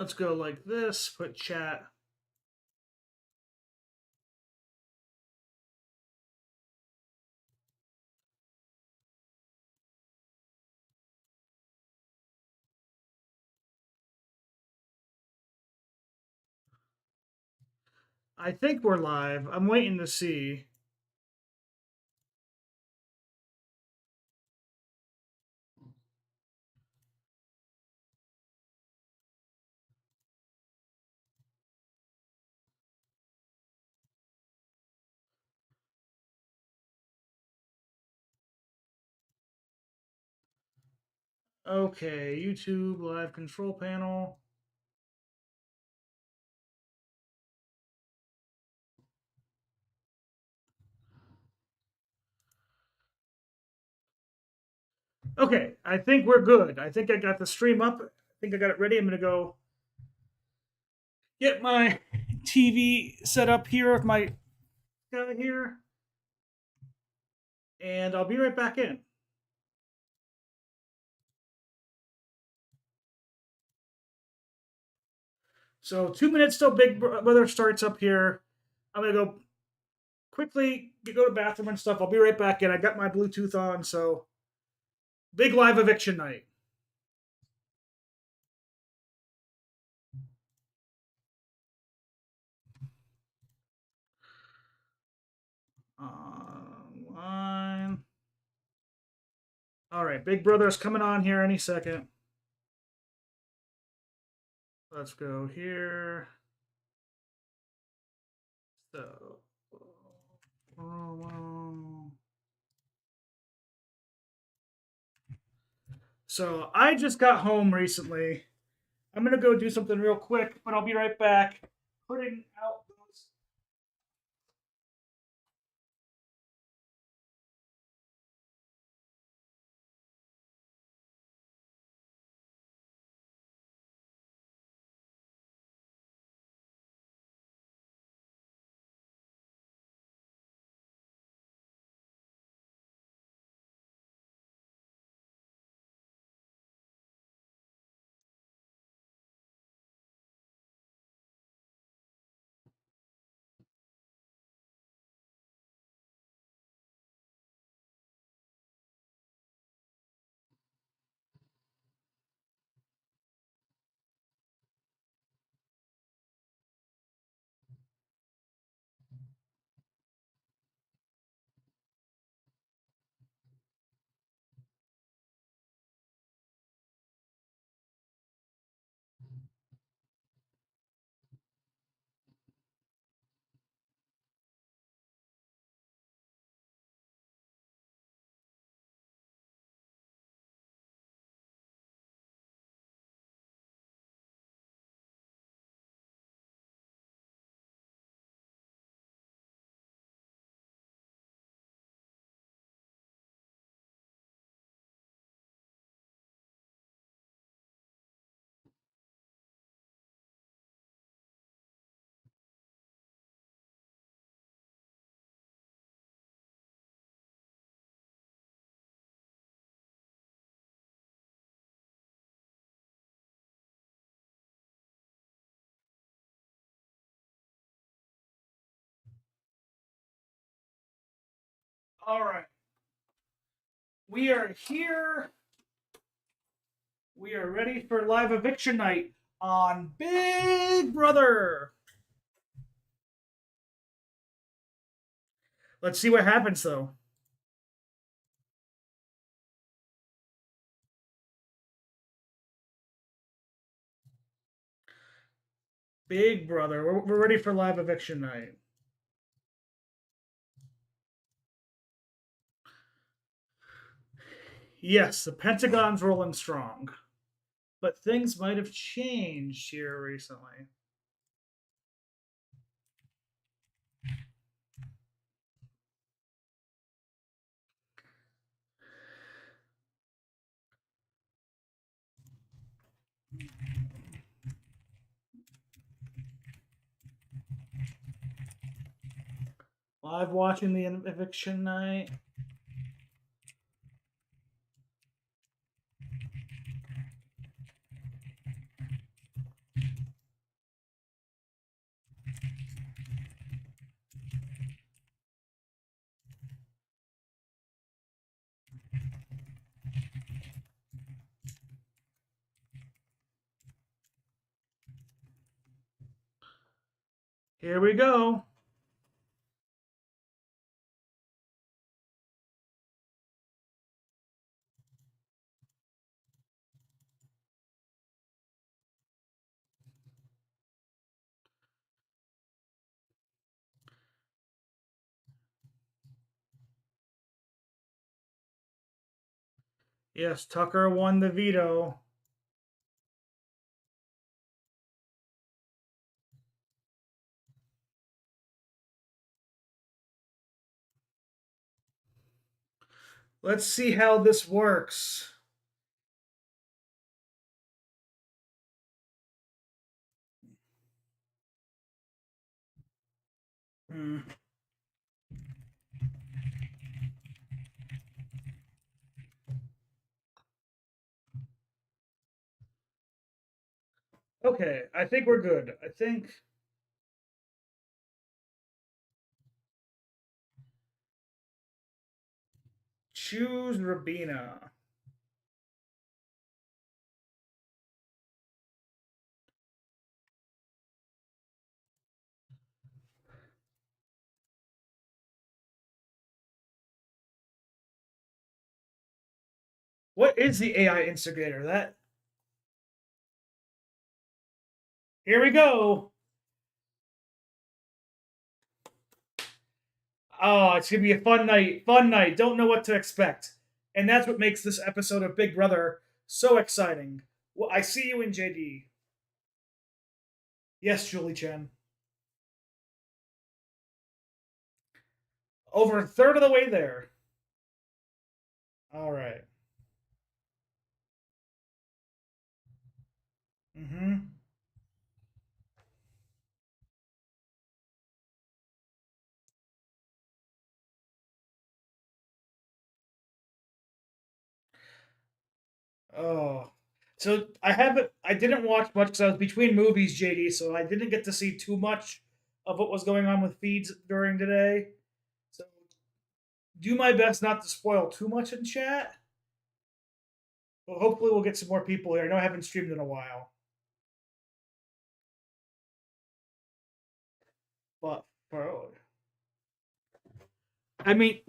Let's go like this. Put chat. I think we're live. I'm waiting to see. Okay, YouTube live control panel. Okay, I think we're good. I think I got the stream up. I think I got it ready. I'm going to go get my TV set up here with my guy here. And I'll be right back in. So 2 minutes till Big Brother starts up here. I'm going to go quickly go to the bathroom and stuff. I'll be right back in. I got my Bluetooth on, so big live eviction night. Online. All right, Big Brother's coming on here any second. Let's go here. So, so I just got home recently. I'm gonna go do something real quick, but I'll be right back. Putting out those. All right, we are here. We are ready for live eviction night on Big Brother. Let's see what happens though. Big Brother, we're ready for live eviction night. Yes, the Pentagon's rolling strong, but things might have changed here recently. Live watching the eviction night. Here we go. Yes, Tucker won the veto. Let's see how this works. Hmm. Okay, I think we're good. I think choose Rabina. What is the AI instigator? That here we go. Oh, it's gonna be a fun night. Fun night. Don't know what to expect, and that's what makes this episode of Big Brother so exciting. Well, I see you in JD. Yes, Julie Chen. Over a third of the way there. All right. Mm-hmm. Oh, so I haven't. I didn't watch much because I was between movies, JD. So I didn't get to see too much of what was going on with feeds during today. So do my best not to spoil too much in chat. Well, hopefully we'll get some more people here. I know I haven't streamed in a while, but bro, I mean,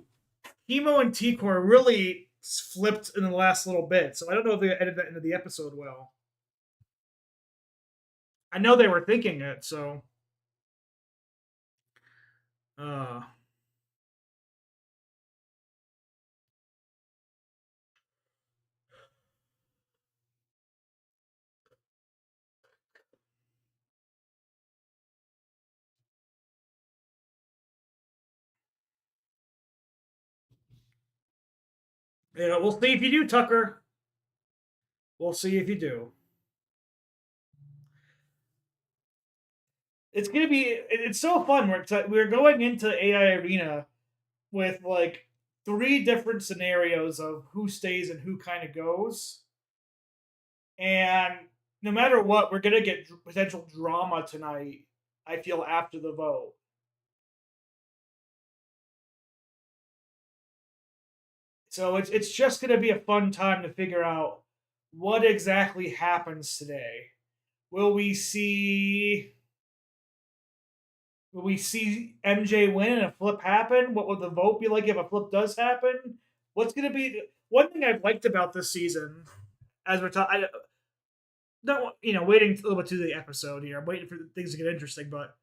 Hemo and T-Core really flipped in the last little bit. So I don't know if they edited that into the episode well. I know they were thinking it. So, uh, we'll see if you do, Tucker. We'll see if you do. It's gonna be. It's so fun. We're going into AI Arena with like three different scenarios of who stays and who kind of goes, and no matter what, we're gonna get potential drama tonight. I feel after the vote. So it's just gonna be a fun time to figure out what exactly happens today. Will we see Will we see MJ win and a flip happen? What would the vote be like if a flip does happen? What's going to be one thing I've liked about this season? As we're talking, not waiting a little bit to the episode here. I'm waiting for things to get interesting, but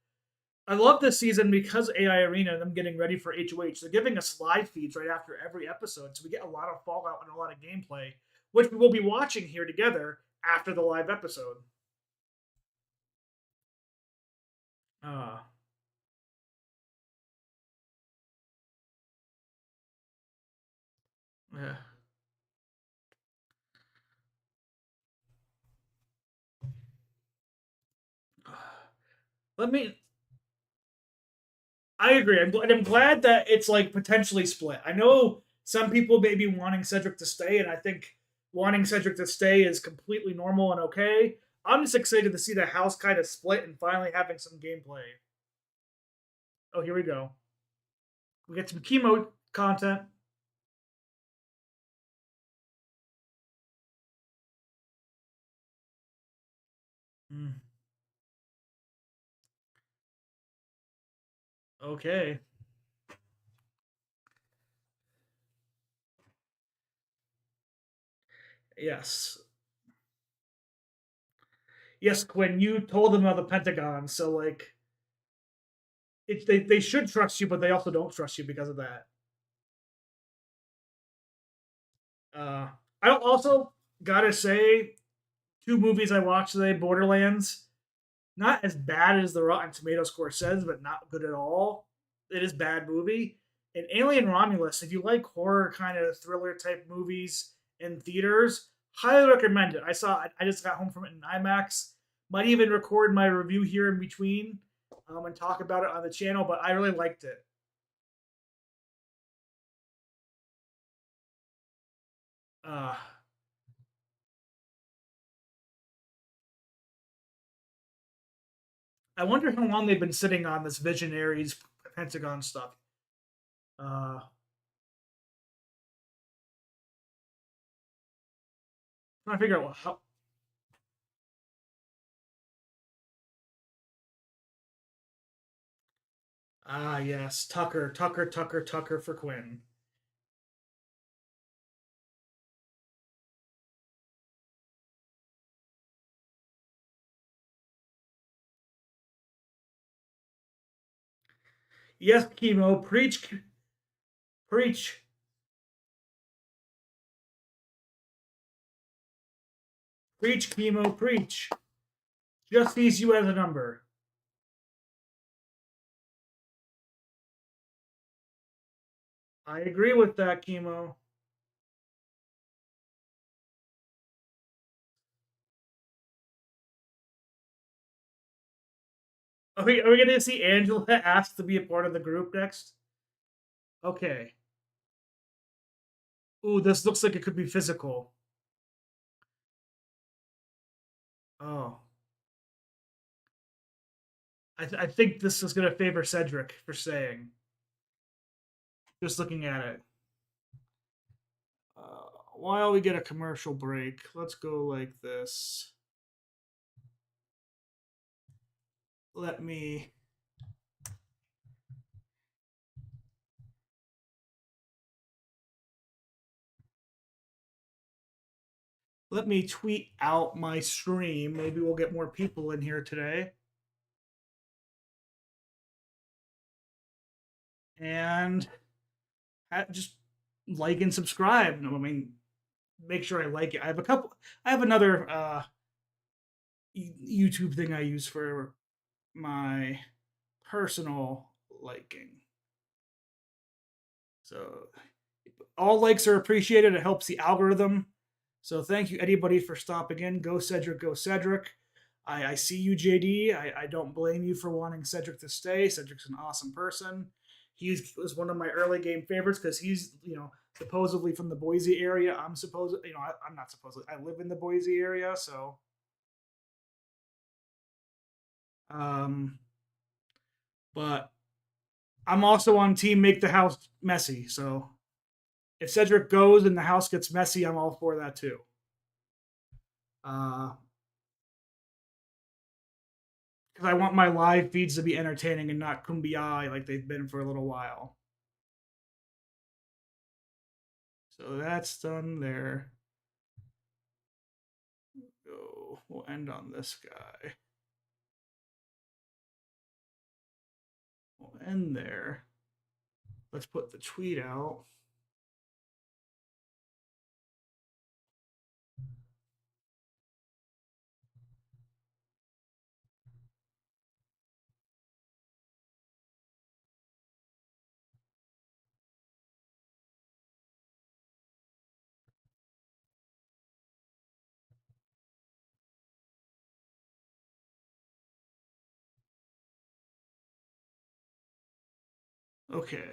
I love this season because AI Arena and them getting ready for HOH. They're giving us live feeds right after every episode, so we get a lot of fallout and a lot of gameplay, which we will be watching here together after the live episode. Uh, yeah. Let me I agree. I'm glad that it's like potentially split. I know some people may be wanting Cedric to stay, and I think wanting Cedric to stay is completely normal and okay. I'm just excited to see the house kind of split and finally having some gameplay. Oh, here we go. We get some chemo content. Mm, okay. Yes. Yes, Quinn, you told them about the Pentagon, so like they should trust you, but they also don't trust you because of that. Uh, I also gotta say, two movies I watched today: Borderlands, not as bad as the Rotten Tomato score says, but not good at all. It is a bad movie. And Alien Romulus, if you like horror kind of thriller type movies in theaters, highly recommend it. I just got home from it in IMAX. Might even record my review here in between and talk about it on the channel, but I really liked it. Uh, I wonder how long they've been sitting on this Visionaries Pentagon stuff. Uh, Trying to figure out how. Ah, yes, Tucker for Quinn. Yes, chemo, preach, preach, preach, chemo, preach. Just sees you as a number. I agree with that, chemo. Are we going to see Angela ask to be a part of the group next? Okay. Ooh, this looks like it could be physical. Oh, I think this is going to favor Cedric for saying. Just looking at it. While we get a commercial break, let's go like this. Let me tweet out my stream. Maybe we'll get more people in here today. And just like and subscribe. No, I mean, make sure I like it. I have a couple. I have another YouTube thing I use for my personal liking. So all likes are appreciated. It helps the algorithm. So thank you anybody for stopping in. Go Cedric, go Cedric. I see you, JD. I don't blame you for wanting Cedric to stay. Cedric's an awesome person. He was one of my early game favorites because he's, supposedly from the Boise area. I'm not supposedly. I live in the Boise area, so um, but I'm also on team make the house messy. So if Cedric goes and the house gets messy, I'm all for that too. Because I want my live feeds to be entertaining and not kumbaya like they've been for a little while. So that's done there. Go. We'll end on this guy. We'll end there. Let's put the tweet out. Okay.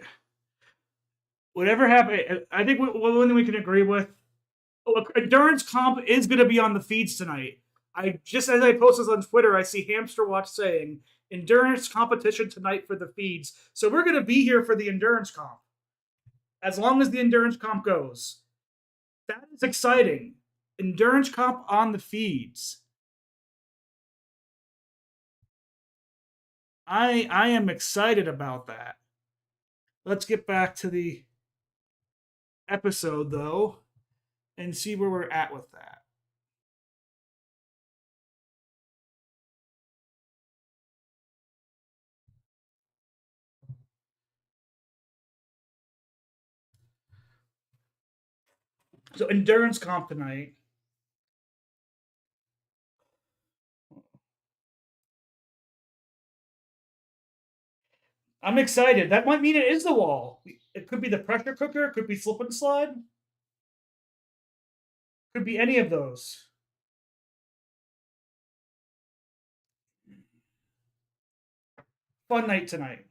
Whatever happened, I think one thing we can agree with. Endurance comp is going to be on the feeds tonight. I just as I posted on Twitter, I see Hamster Watch saying endurance competition tonight for the feeds. So we're going to be here for the endurance comp as long as the endurance comp goes. That is exciting. Endurance comp on the feeds. I am excited about that. Let's get back to the episode though and see where we're at with that. So endurance comp tonight. I'm excited. That might mean it is the wall. It could be the pressure cooker. It could be slip and slide. Could be any of those. Fun night tonight.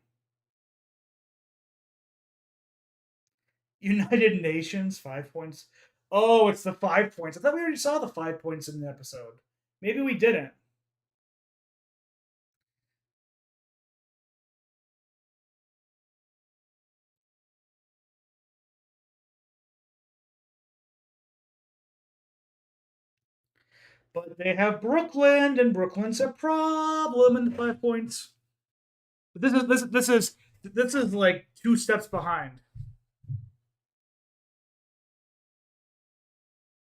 United Nations, 5 points. Oh, it's the 5 points. I thought we already saw the 5 points in the episode. Maybe we didn't. But they have Brooklyn, and Brooklyn's a problem in the 5 points. But this is like 2 steps behind.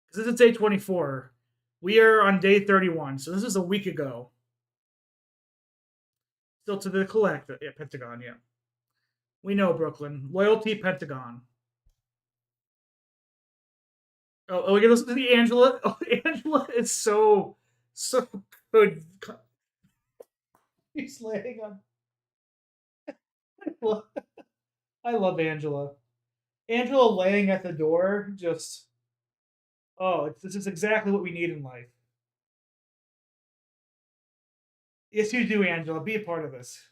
Because this is day 24. We are on day 31, so this is a week ago. Still to the collect, yeah, Pentagon, yeah. We know Brooklyn. Loyalty, Pentagon. Oh, we can listen to the Angela. Oh, Angela is so good. He's laying on. I love Angela. Angela laying at the door, just this is exactly what we need in life. Yes, you do, Angela. Be a part of this.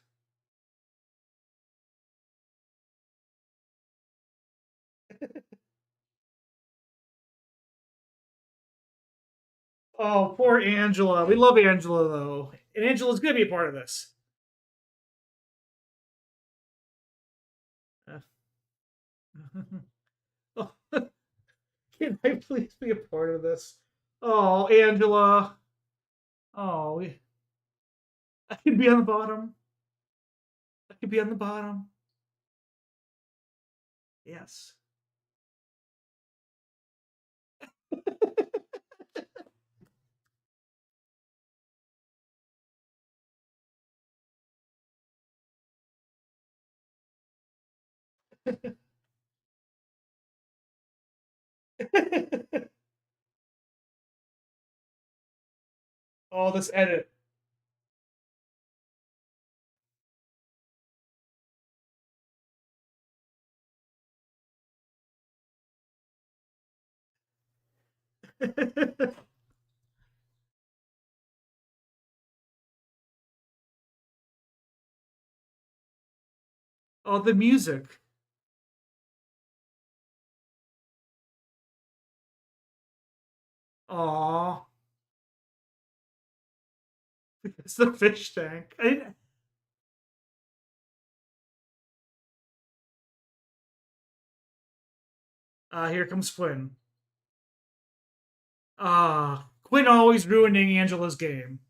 Oh, poor Angela. We love Angela though, and Angela's gonna be a part of this. Oh, can I please be a part of this? Oh, Angela. Oh, I can be on the bottom. I can be on the bottom. Yes. Oh, this edit. Oh, the music. Aw. It's the fish tank. Here comes Quinn. Quinn always ruining Angela's game.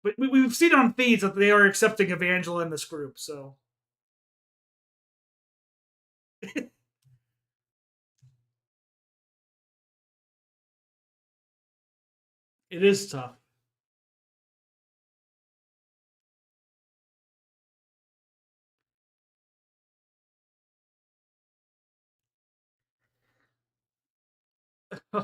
But we've seen on feeds that they are accepting of Angela in this group, so it is tough. uh,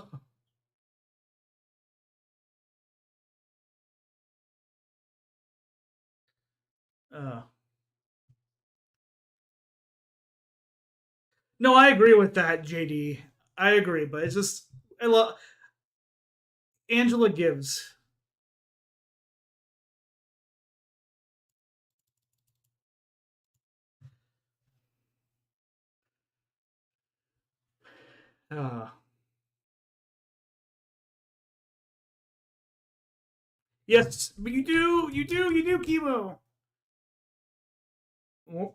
no, I agree with that, JD. I agree, but it's just I love Angela gives. Uh, Yes, but you do, chemo.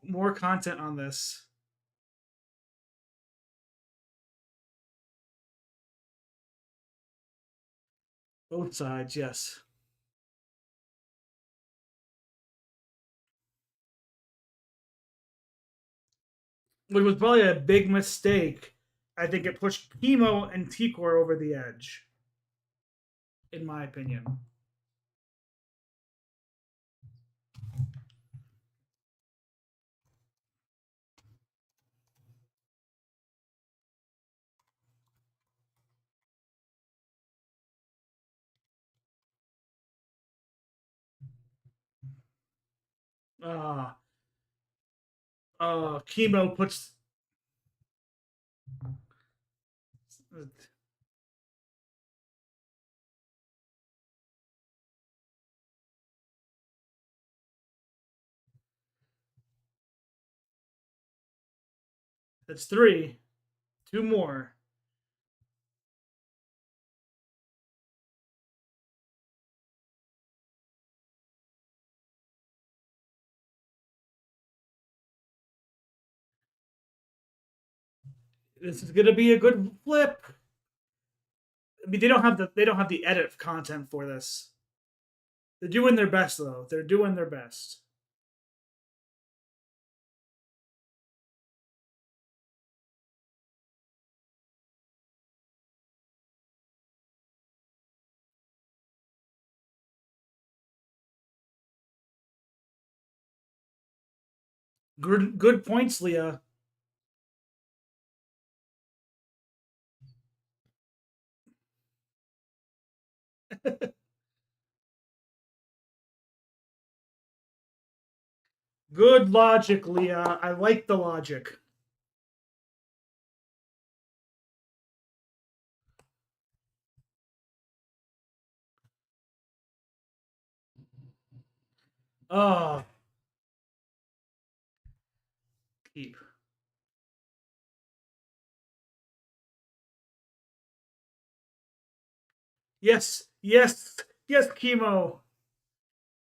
More content on this. Both sides, yes. Which was probably a big mistake. I think it pushed chemo and T-Core over the edge, in my opinion. Uh, chemo puts. That's three. Two more. This is gonna be a good flip. I mean, they don't have the edit content for this. They're doing their best though. They're doing their best. Good points, Leah. Good logic, Leah. I like the logic. Oh, keep. Yes, yes, yes, chemo.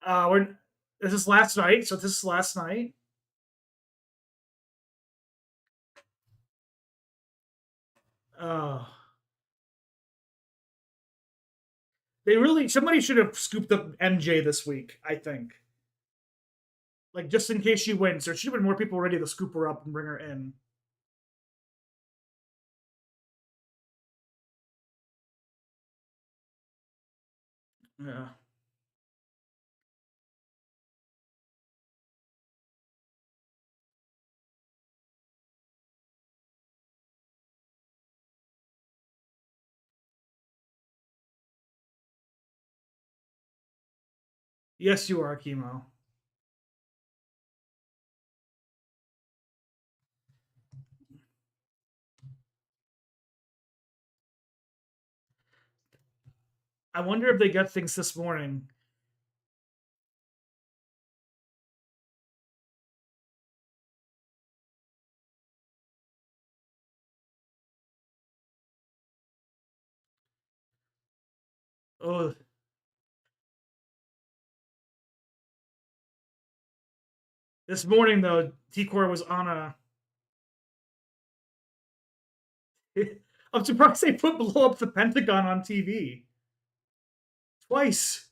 We're this is last night, so this is last night. Oh, they really somebody should have scooped up MJ this week. I think, like just in case she wins, there should have been more people ready to scoop her up and bring her in. Yeah. Yes, you are chemo. I wonder if they got things this morning. Oh, this morning though, T-Core was on a. I'm surprised they put blow up the Pentagon on TV twice.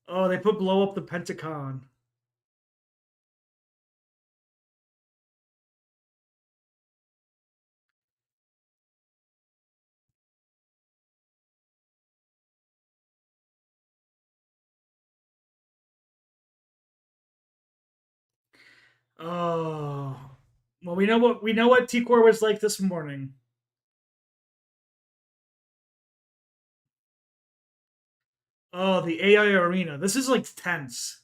Oh, they put blow up the Pentagon. Oh, well, we know what T-Core was like this morning. Oh, the AI arena. This is like tense.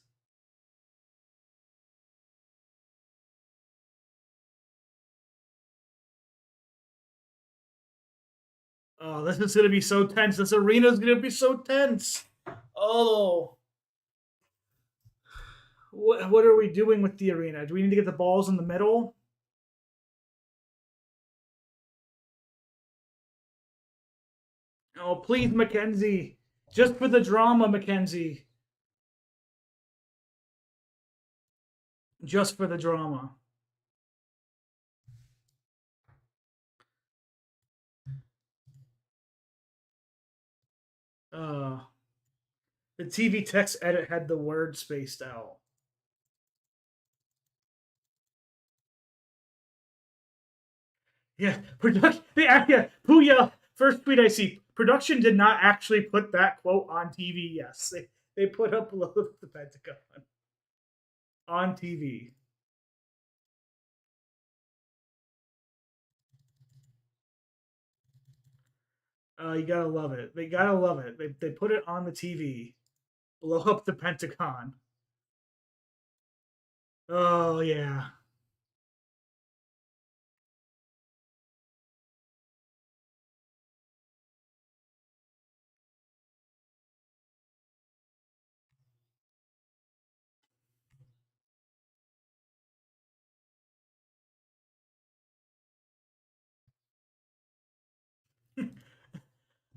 Oh, this is gonna be so tense. This arena is gonna be so tense. Oh, what are we doing with the arena? Do we need to get the balls in the middle? Oh, please, Mackenzie. Just for the drama, Mackenzie. Just for the drama. Uh, the TV text edit had the word spaced out. Yeah, production. Yeah, Puya. First tweet I see. Production did not actually put that quote on TV. Yes, they put up below the Pentagon on TV. You gotta love it. They gotta love it. They put it on the TV. Blow up the Pentagon. Oh yeah.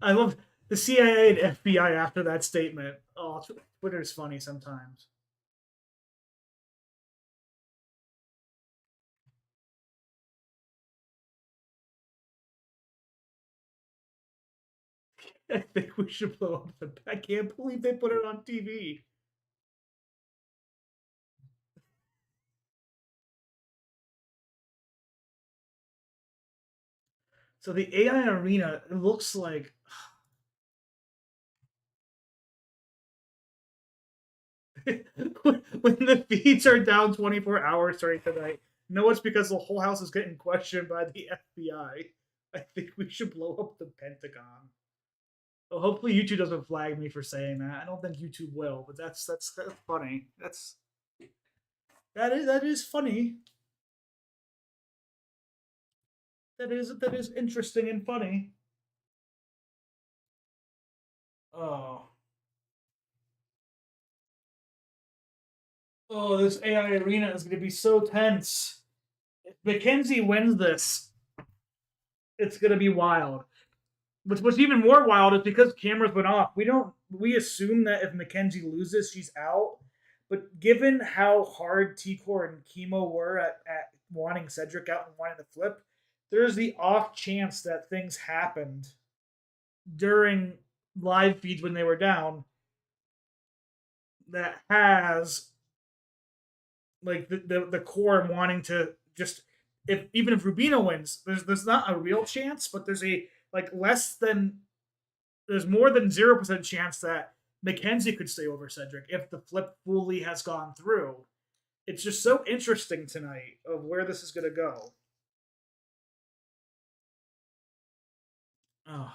I love the CIA and FBI after that statement. Oh, Twitter's funny sometimes. I think we should blow up the. I can't believe they put it on TV. So the AI arena it looks like when the feeds are down 24 hours starting tonight. No, it's because the whole house is getting questioned by the FBI. I think we should blow up the Pentagon. Well, hopefully YouTube doesn't flag me for saying that. I don't think YouTube will, but that's funny. That is funny. That is interesting and funny. Oh, oh, this AI arena is going to be so tense. If Mackenzie wins this, it's going to be wild. What's even more wild is because cameras went off. We assume that if Mackenzie loses, she's out. But given how hard T-Core and Chemo were at wanting Cedric out and wanting to flip, there's the off chance that things happened during live feeds when they were down that has like the core wanting to just if even if Rubino wins, there's not a real chance, but there's a like less than there's more than 0% chance that Mackenzie could stay over Cedric if the flip fully has gone through. It's just so interesting tonight of where this is going to go. Oh.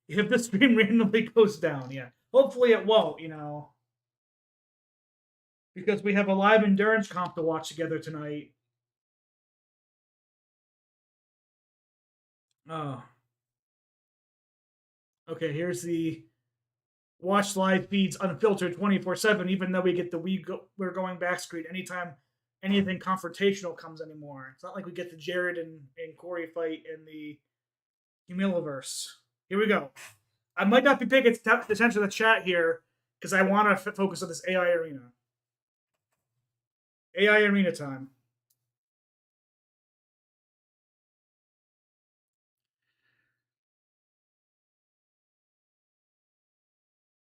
If the stream randomly goes down, yeah. Hopefully it won't, because we have a live endurance comp to watch together tonight. Oh. Okay, here's the watch live feeds unfiltered 24/7, even though we get we're going back screen anytime anything confrontational comes anymore. It's not like we get the Jared and Corey fight in the Humiliverse. Here we go. I might not be paying attention to the chat here because I want to focus on this AI arena. AI arena time.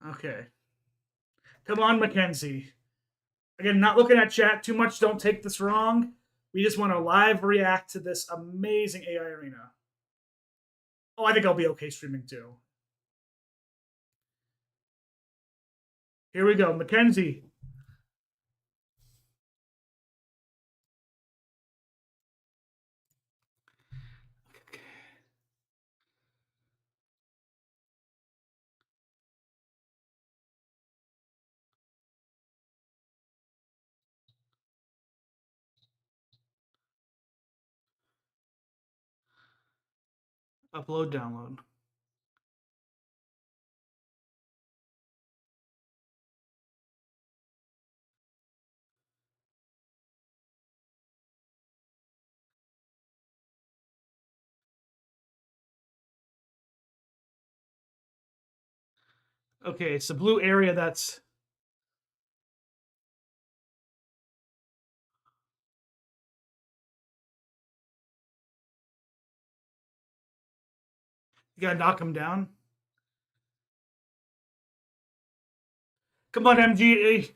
Okay. Come on, Mackenzie. Again, not looking at chat too much. Don't take this wrong. We just want to live react to this amazing AI arena. Oh, I think I'll be okay streaming too. Here we go, Mackenzie. Upload, download. Okay, it's the blue area that's. You gotta knock him down. Come on, MG.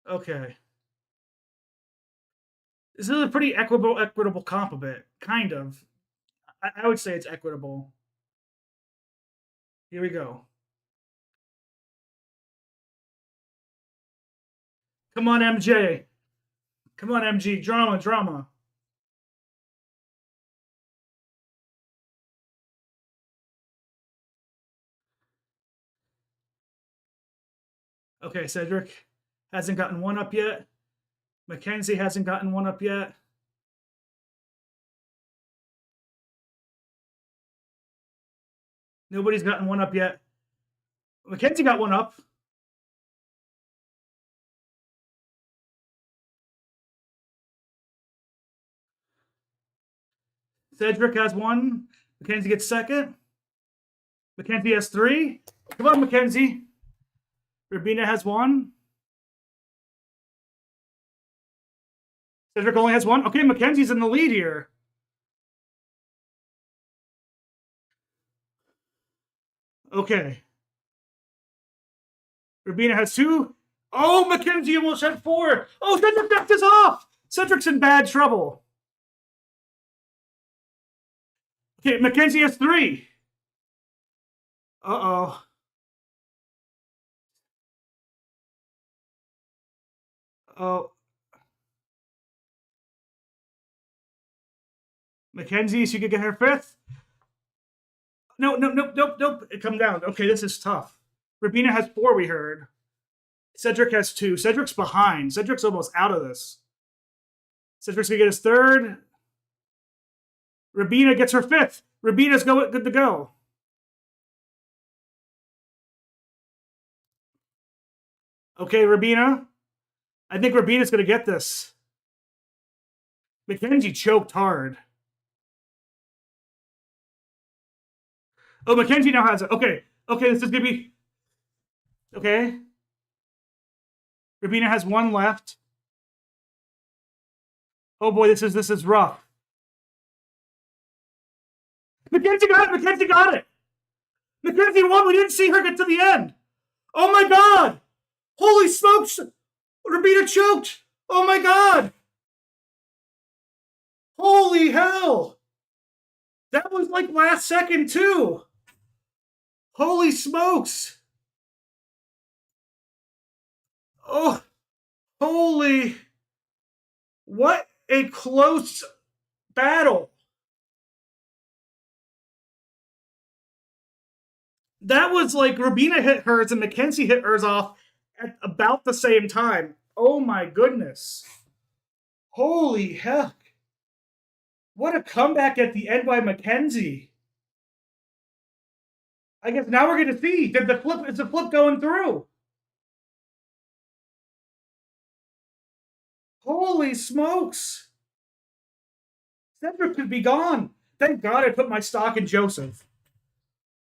Okay. This is a pretty equitable comp a bit. Kind of. I would say it's equitable. Here we go. Come on, MJ. Come on, MG. Drama, drama. Okay, Cedric hasn't gotten one up yet. Mackenzie hasn't gotten one up yet. Nobody's gotten one up yet. Mackenzie got one up. Cedric has one. Mackenzie gets second. Mackenzie has three. Come on, Mackenzie. Rabina has one. Cedric only has one. Okay, Mackenzie's in the lead here. Okay. Rabina has two. Oh, Mackenzie almost had four. Oh, Cedric knocked us off. Cedric's in bad trouble. Okay, Mackenzie has three. Uh-oh. Oh. Mackenzie, she could get her fifth. No, no, nope, nope, nope. Come down. Okay, this is tough. Rabina has four, we heard. Cedric has two. Cedric's behind. Cedric's almost out of this. Cedric's gonna get his third. Rabina gets her fifth. Rabina's good to go. Okay, Rabina. I think Rabina's gonna get this. Mackenzie choked hard. Oh, Mackenzie now has it. Okay, okay, this is gonna be. Okay. Rabina has one left. Oh boy, this is rough. Mackenzie got it. Mackenzie got it. Mackenzie won. We didn't see her get to the end. Oh my god! Holy smokes! Rabina choked. Oh my god! Holy hell! That was like last second too. Holy smokes! Oh, holy! What a close battle! That was like Rabina hit hers and Mackenzie hit hers off at about the same time. Oh my goodness. Holy heck. What a comeback at the end by Mackenzie. I guess now we're gonna see. Is the flip going through? Holy smokes. Cedric could be gone. Thank God I put my stock in Joseph.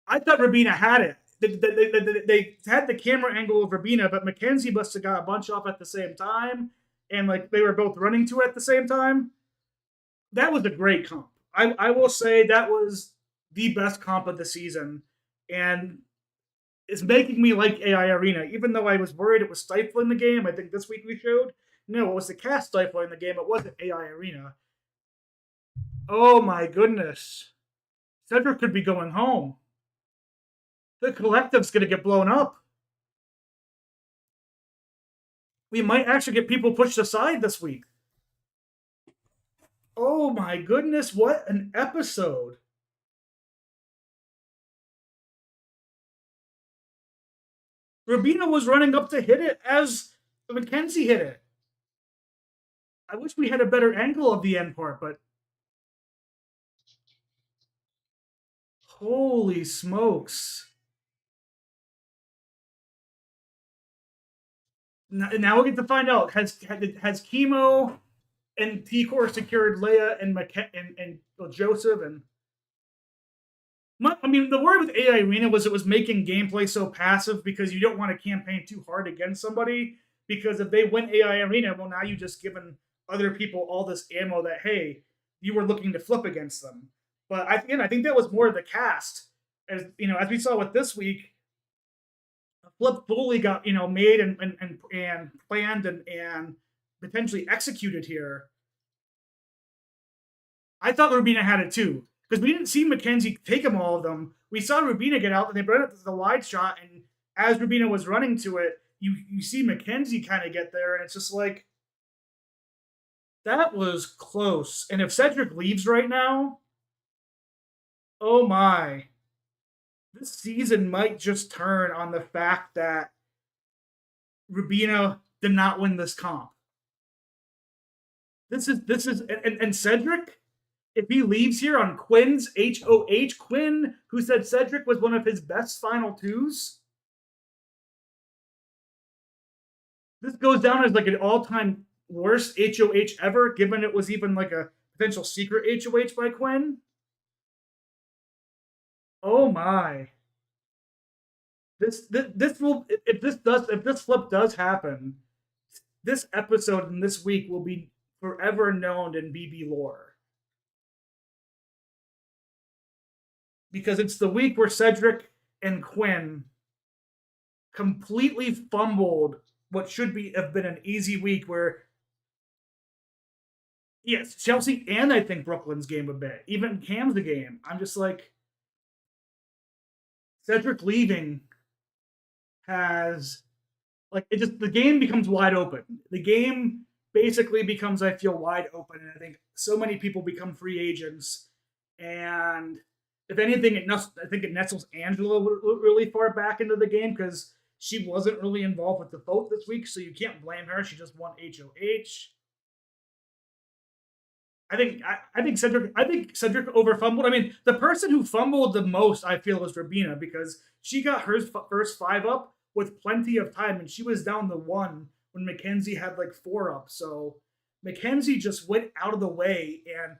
I thought Rabina had it. They had the camera angle of Rabina, but Mackenzie must have got a bunch off at the same time, and like they were both running to it at the same time. That was a great comp. I will say that was the best comp of the season, and it's making me like AI Arena, even though I was worried it was stifling the game. I think this week we showed no, it was the cast stifling the game. It wasn't AI Arena. Oh my goodness, Cedric could be going home. The collective's going to get blown up. We might actually get people pushed aside this week. Oh my goodness, what an episode. Rabina was running up to hit it as Mackenzie hit it. I wish we had a better angle of the end part, but holy smokes. Now we'll get to find out. Has chemo and T-Core secured Leia and Joseph. And I mean, the word with AI Arena was it was making gameplay so passive because you don't want to campaign too hard against somebody, because if they win AI Arena, well, now you just given other people all this ammo that, hey, you were looking to flip against them. But I think that was more of the cast, as as we saw with this week. Flip fully got made and planned and potentially executed here. I thought Rubina had it too, because we didn't see Mackenzie take them all of them. We saw Rubina get out, and they brought it to the wide shot, and as Rubina was running to it, you see Mackenzie kind of get there, and it's just like, that was close. And if Cedric leaves right now, oh my, this season might just turn on the fact that Rubina did not win this comp. This is and Cedric, if he leaves here on Quinn's HOH, Quinn, who said Cedric was one of his best final twos, this goes down as like an all-time worst HOH ever, given it was even like a potential secret HOH by Quinn. Oh my. This will, if this flip does happen, this episode and this week will be forever known in BB lore. Because it's the week where Cedric and Quinn completely fumbled what should be have been an easy week, where yes, Chelsea and I think Brooklyn's game a bit. Even Cam's the game. I'm just like, Cedric leaving has, like, it just, the game becomes wide open. The game basically becomes, I feel, wide open, and I think so many people become free agents. And if anything, I think it nestles Angela really far back into the game, because she wasn't really involved with the vote this week, so you can't blame her. She just won HOH. I think Cedric over fumbled. I mean, the person who fumbled the most, I feel, was Rabina, because she got her first 5 up with plenty of time, and she was down the 1 when Mackenzie had like 4 up. So Mackenzie just went out of the way and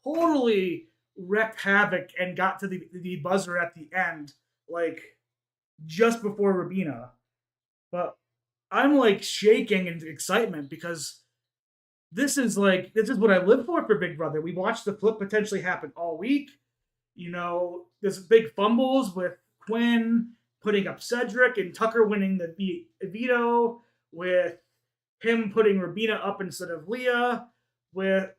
totally wreaked havoc and got to the buzzer at the end, like just before Rabina. But I'm like shaking in excitement, because this is what I live for Big Brother. We watched the flip potentially happen all week. There's big fumbles with Quinn putting up Cedric and Tucker winning the veto, with him putting Rabina up instead of Leah, with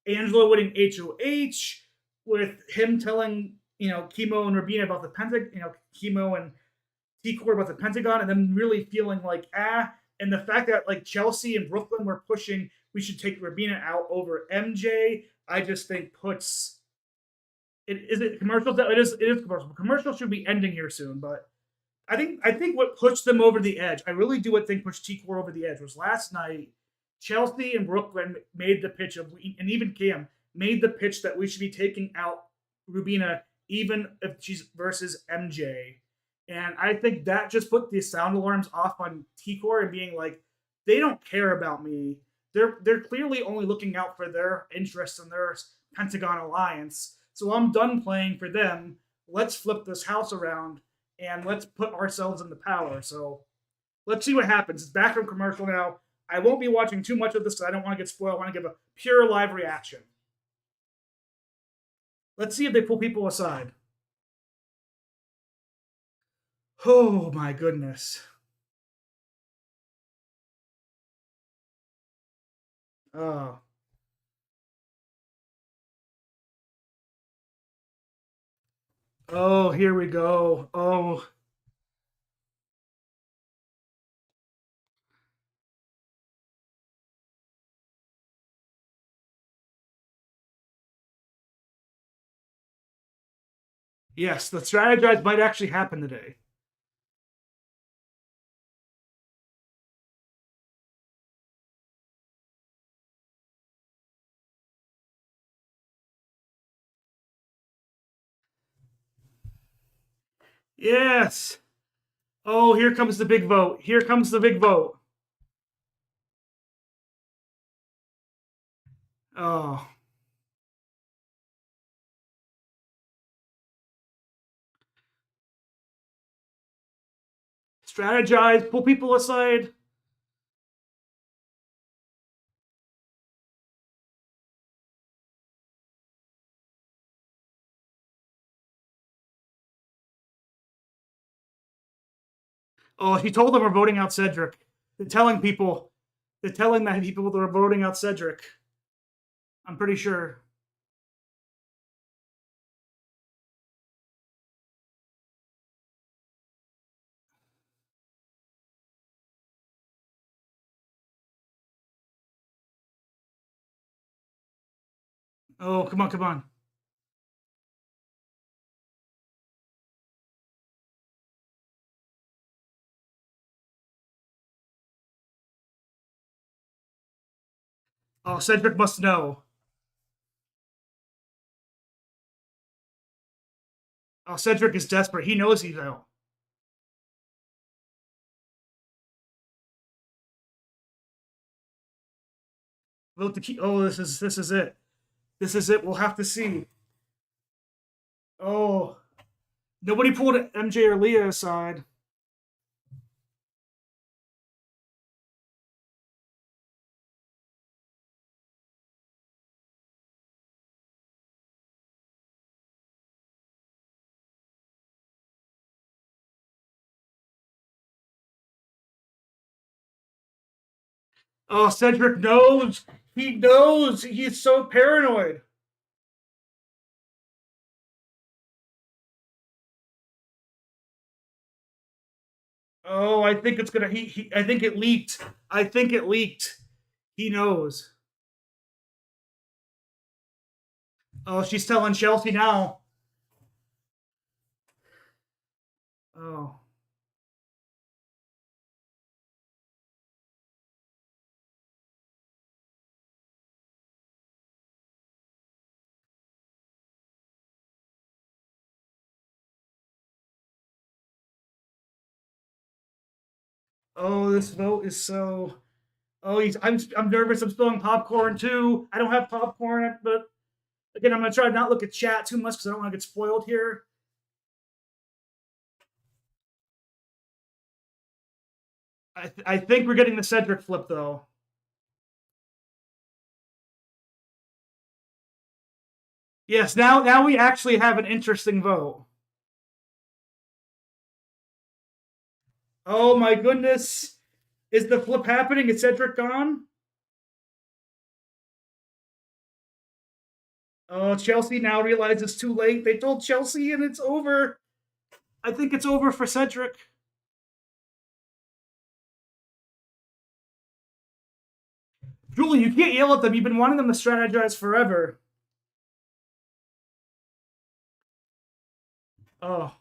Angela winning HOH, with him telling Chemo and Rabina about the Pentagon, Chemo and T-Core about the Pentagon, and then really feeling like and the fact that like Chelsea and Brooklyn were pushing, we should take Rabina out over MJ. I just think puts it. Is it commercials? It is commercial. Commercial should be ending here soon, but I think what pushed them over the edge, I really do think pushed T-Core over the edge, was last night. Chelsea and Brooklyn made the pitch and even Cam made the pitch that we should be taking out Rubina even if she's versus MJ. And I think that just put the sound alarms off on T-Core and being like, they don't care about me. They're clearly only looking out for their interests and their Pentagon alliance. So I'm done playing for them. Let's flip this house around and let's put ourselves in the power. So let's see what happens. It's back from commercial now. I won't be watching too much of this because I don't want to get spoiled. I want to give a pure live reaction. Let's see if they pull people aside. Oh my goodness. Oh. Oh, here we go. Oh. Yes, the strategize might actually happen today. Yes. Oh, here comes the big vote. Here comes the big vote. Oh. Strategize, pull people aside. Oh, he told them we're voting out Cedric. They're telling people. They're telling that people that are voting out Cedric. I'm pretty sure. Oh, come on, come on. Oh, Cedric must know. Oh, Cedric is desperate. He knows he's out. Vote to keep. Oh, this is it. This is it. We'll have to see. Oh, nobody pulled MJ or Leah aside. Oh, Cedric knows. He knows. He's so paranoid. Oh, I think it's gonna. I think it leaked. I think it leaked. He knows. Oh, she's telling Chelsea now. Oh. Oh, this vote is so. Oh, I'm nervous. I'm spilling popcorn too. I don't have popcorn, but again, I'm gonna try to not look at chat too much because I don't want to get spoiled here. I think we're getting the Cedric flip though. Yes, now we actually have an interesting vote. Oh my goodness. Is the flip happening? Is Cedric gone? Oh, Chelsea now realizes it's too late. They told Chelsea and it's over. I think it's over for Cedric. Julie, you can't yell at them. You've been wanting them to strategize forever. Oh.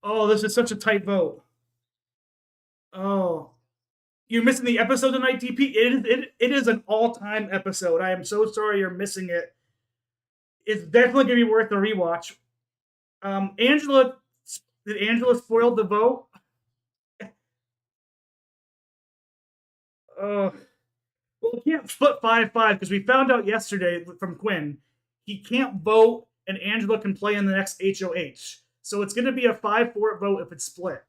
Oh, this is such a tight vote. Oh. You're missing the episode tonight, DP. It is an all-time episode. I am so sorry you're missing it. It's definitely gonna be worth a rewatch. Angela, did Angela spoil the vote? Uh, well, we can't split 5-5 because we found out yesterday from Quinn he can't vote and Angela can play in the next HOH. So it's going to be a 5-4 vote if it's split.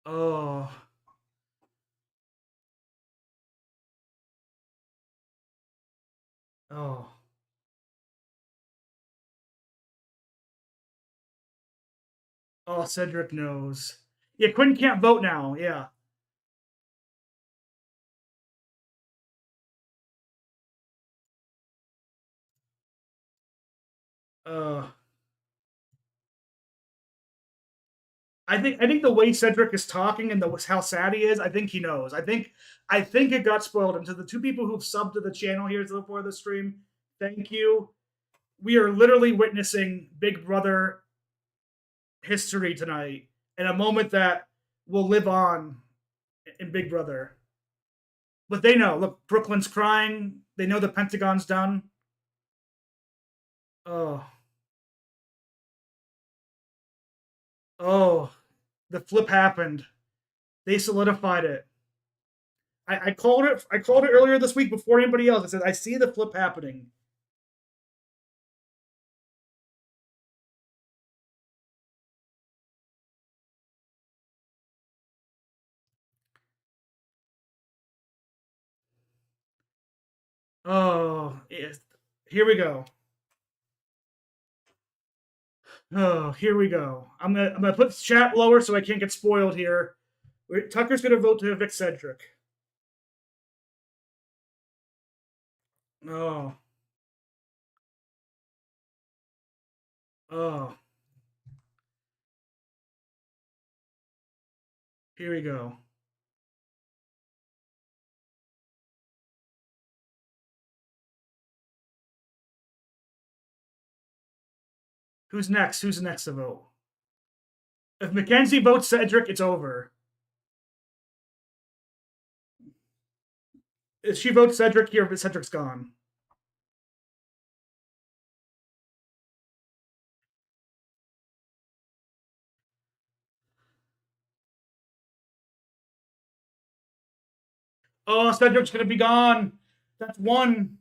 Oh, oh, oh! Cedric knows. Yeah, Quinn can't vote now. Yeah. Uh, I think the way Cedric is talking and how sad he is, I think he knows. I think it got spoiled. And to the two people who've subbed to the channel here before the stream, thank you. We are literally witnessing Big Brother history tonight. and a moment that will live on in Big Brother. But they know. Look, Brooklyn's crying. They know the Pentagon's done. Oh, oh, the flip happened. They solidified it. I called it. I called it earlier this week before anybody else. I said I see the flip happening. Oh, yes. Here we go. Oh, here we go. I'm gonna put the chat lower so I can't get spoiled here. Tucker's gonna vote to evict Cedric. Oh, oh, here we go. Who's next? Who's next to vote? If Mackenzie votes Cedric, it's over. If she votes Cedric here, Cedric's gone. Oh, Cedric's gonna be gone. That's one.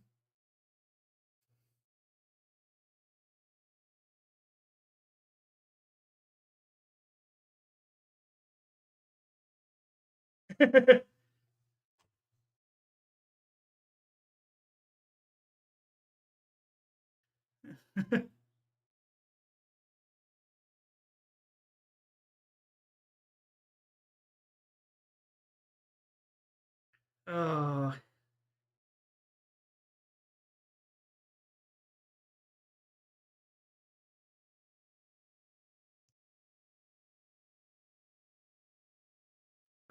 uh,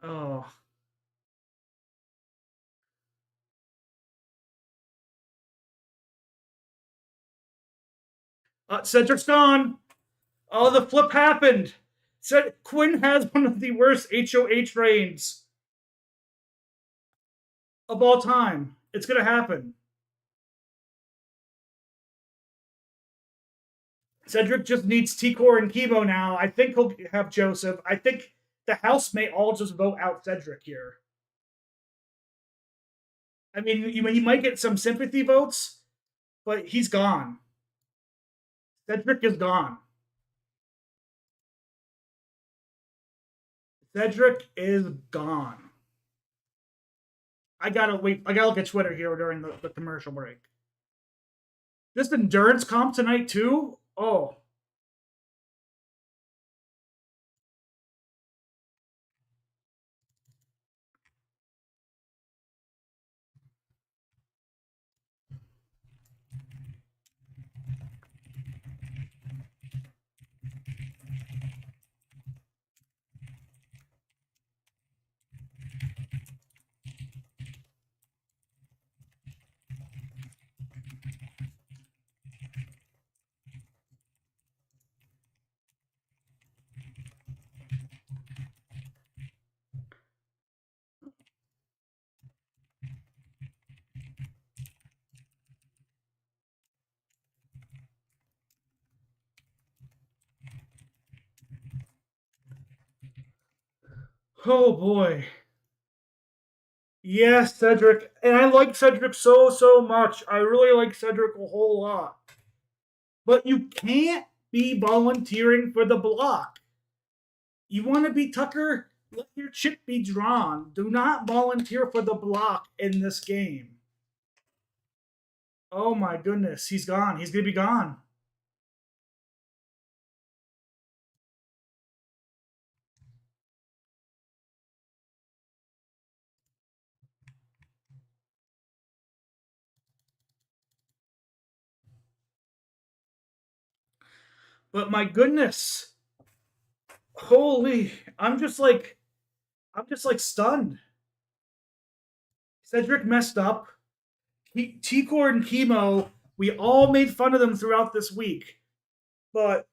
oh. Cedric's gone. Oh, the flip happened. Said Quinn has one of the worst HOH reigns of all time. It's gonna happen. Cedric just needs T-Core and Chemo now. I think he'll have Joseph. I think the House may all just vote out Cedric here. I mean, he might get some sympathy votes, but he's gone. Cedric is gone. Cedric is gone. I gotta wait. I gotta look at Twitter here during the commercial break. This endurance comp tonight too. Oh, oh boy. Yes, Cedric, and I like Cedric so much. I really like Cedric a whole lot. But you can't be volunteering for the block. You want to be Tucker? Let your chip be drawn. Do not volunteer for the block in this game. Oh my goodness, he's gone. He's gonna be gone. But my goodness, holy! I'm just like stunned. Cedric messed up. T-Core and Chemo, we all made fun of them throughout this week. But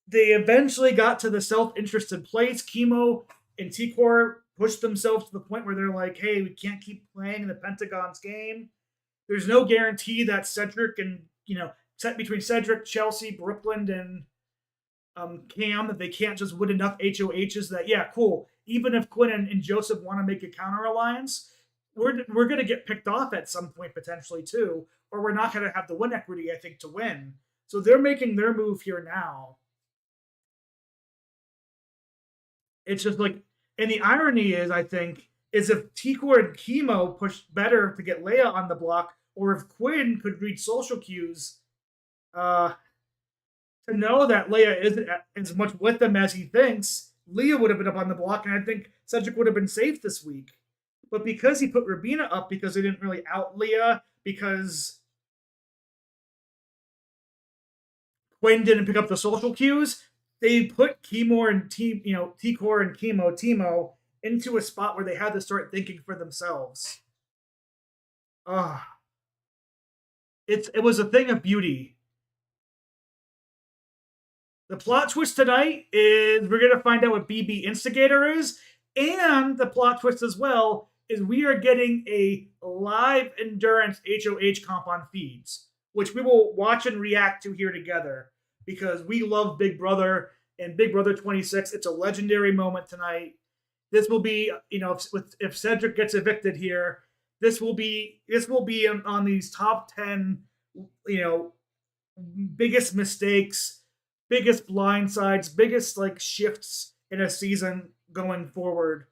They eventually got to the self-interested place. Chemo and T-Core pushed themselves to the point where they're like, hey, we can't keep playing the Pentagon's game. There's no guarantee that Cedric and, set between Cedric, Chelsea, Brooklyn, and Cam, that they can't just win enough HOHs that, yeah, cool. Even if Quinn and Joseph want to make a counter alliance, we're going to get picked off at some point potentially too, or we're not going to have the win equity, I think, to win. So they're making their move here now. It's just like, and the irony is, I think, is if T-Core and Chemo pushed better to get Leia on the block, or if Quinn could read social cues, uh, to know that Leia isn't as much with them as he thinks, Leia would have been up on the block, and I think Cedric would have been safe this week. But because he put Rabina up, because they didn't really out Leia, because Quinn didn't pick up the social cues, they put T-Core and Timo into a spot where they had to start thinking for themselves. It was a thing of beauty. The plot twist tonight is we're going to find out what BB Instigator is, and the plot twist as well is we are getting a live endurance HOH comp on feeds, which we will watch and react to here together because we love Big Brother and Big Brother 26. It's a legendary moment tonight. This will be, if Cedric gets evicted here, this will be on these top 10, biggest mistakes, biggest blindsides, biggest like shifts in a season going forward.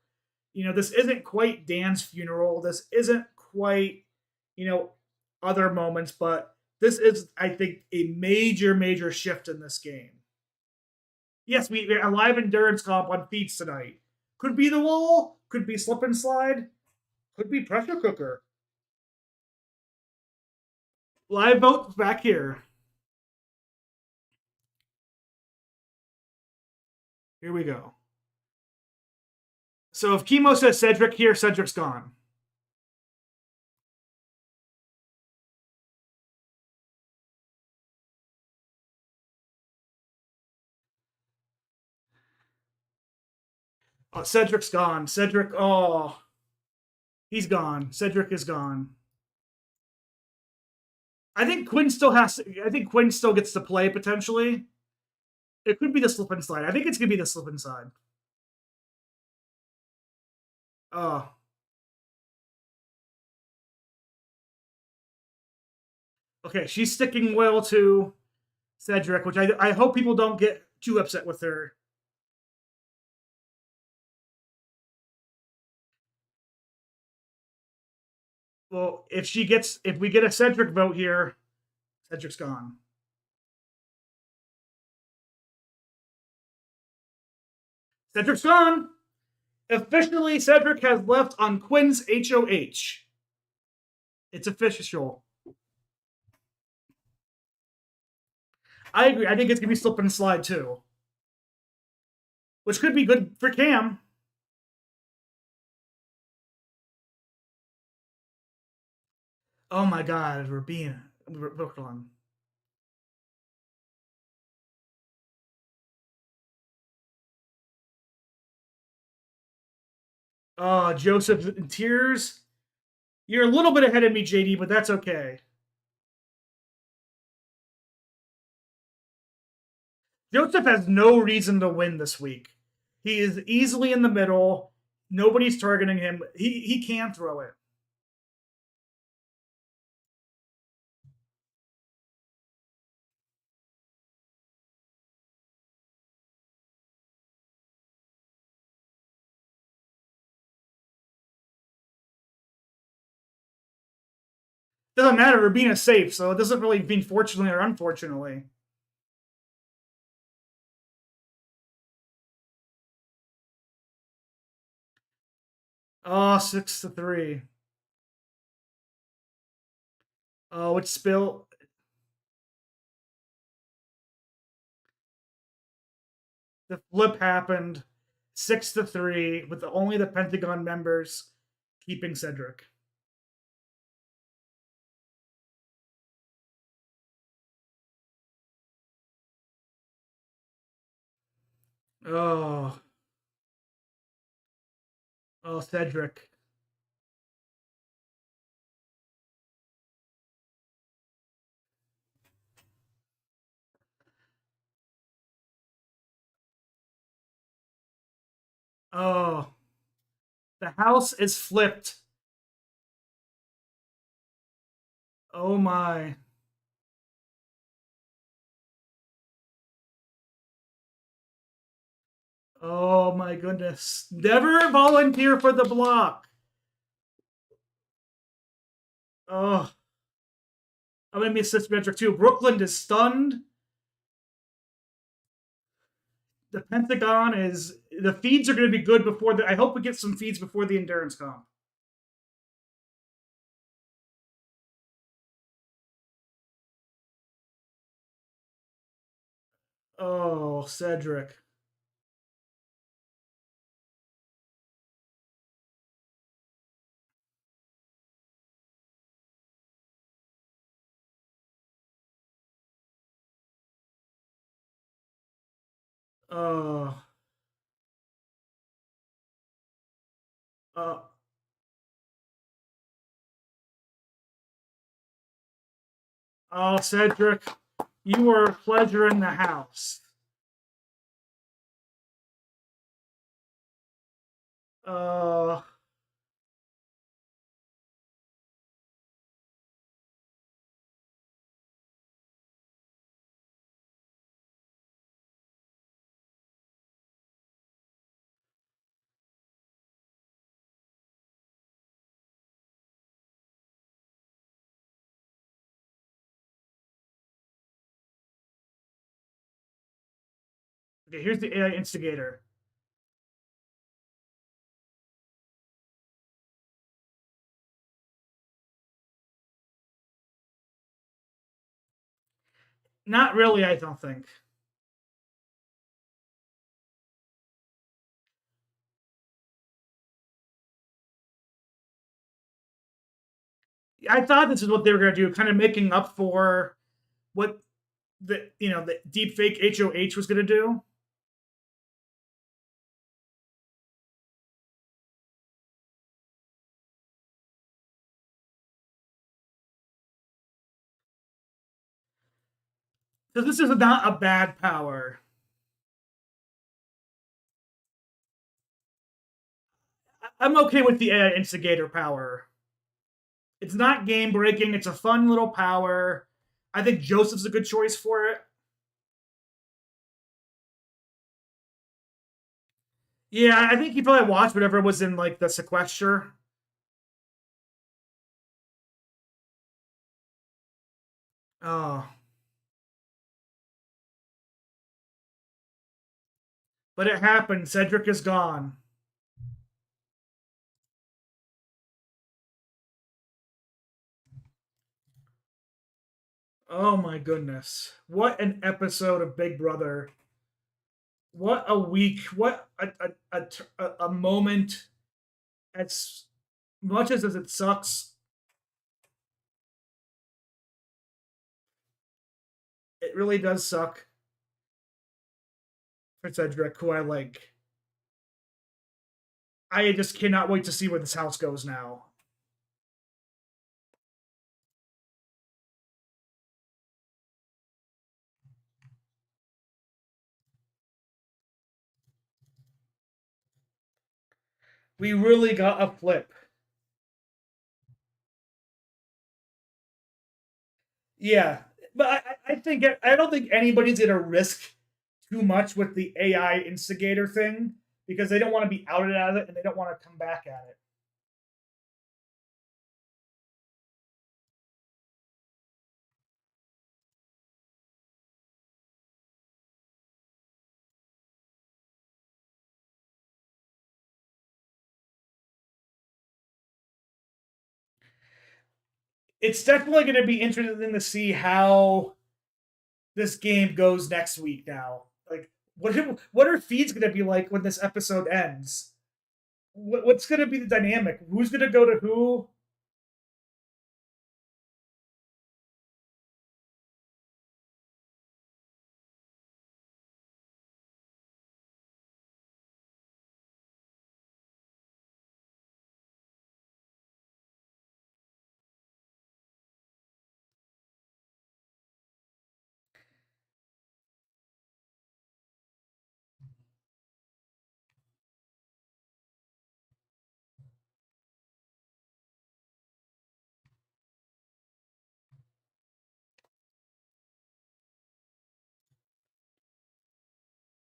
This isn't quite Dan's funeral. This isn't quite, other moments, but this is, I think, a major, major shift in this game. Yes, we a live endurance comp on feats tonight. Could be the wall, could be slip and slide, could be pressure cooker. Live vote back here. Here we go. So if Chemo says Cedric here, Cedric's gone. Oh, Cedric's gone. Cedric, he's gone. Cedric is gone. I think Quinn still has to, I think Quinn still gets to play potentially. It could be the slip and slide. I think it's gonna be the slip and slide. Oh. Okay, she's sticking loyal to Cedric, which I hope people don't get too upset with her. Well, if we get a Cedric vote here, Cedric's gone. Cedric's gone. Officially, Cedric has left on Quinn's HOH. It's official. I agree. I think it's gonna be slip and slide too, which could be good for Cam. Oh my God, we're being Brooklyn. Oh, Joseph in tears. You're a little bit ahead of me, JD, but that's okay. Joseph has no reason to win this week. He is easily in the middle. Nobody's targeting him. He can throw it. Doesn't matter. Rubina's safe, so it doesn't really mean fortunately or unfortunately. Oh, 6-3. Oh, it's spill. The flip happened. 6-3 with only the Pentagon members keeping Cedric. Oh, oh, Cedric. Oh, the house is flipped. Oh my. Oh my goodness. Never volunteer for the block. Oh, I'm gonna miss this metric too. Brooklyn is stunned. The Pentagon is the feeds are gonna be good before the I hope we get some feeds before the endurance comp. Oh, Cedric. Oh, uh, oh, Cedric, you were a pleasure in the house. Uh, okay, here's the AI instigator. Not really, I don't think. I thought this is what they were going to do, kind of making up for what the deep fake HOH was going to do. So this is not a bad power. I'm okay with the AI instigator power. It's not game breaking. It's a fun little power. I think Joseph's a good choice for it. Yeah, I think he probably watched whatever was in like the sequester. Oh, but it happened. Cedric is gone. Oh my goodness. What an episode of Big Brother. What a week. What a moment. As much as it sucks, it really does suck for Cedric, who I like. I just cannot wait to see where this house goes now. We really got a flip. Yeah, but I think I don't think anybody's gonna risk too much with the AI instigator thing because they don't want to be outed at it and they don't want to come back at it. It's definitely going to be interesting to see how this game goes next week. Now, like, what are feeds going to be like when this episode ends? What's going to be the dynamic? Who's going to go to who?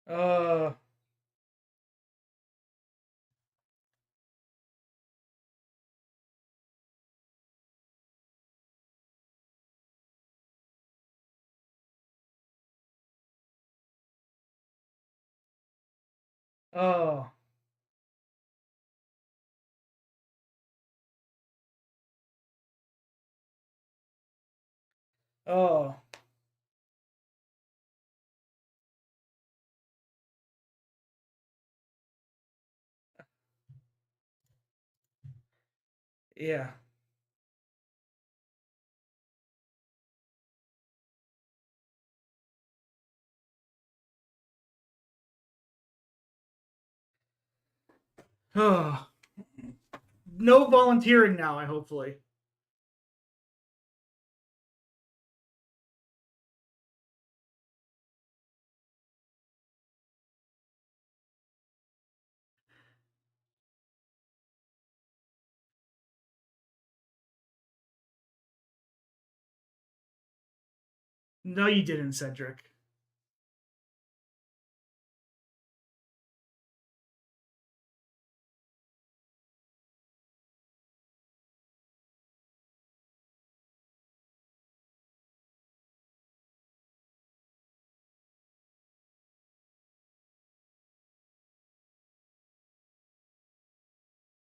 Uh. Oh. Oh. Yeah. Oh. No volunteering now. I hopefully. No, you didn't, Cedric.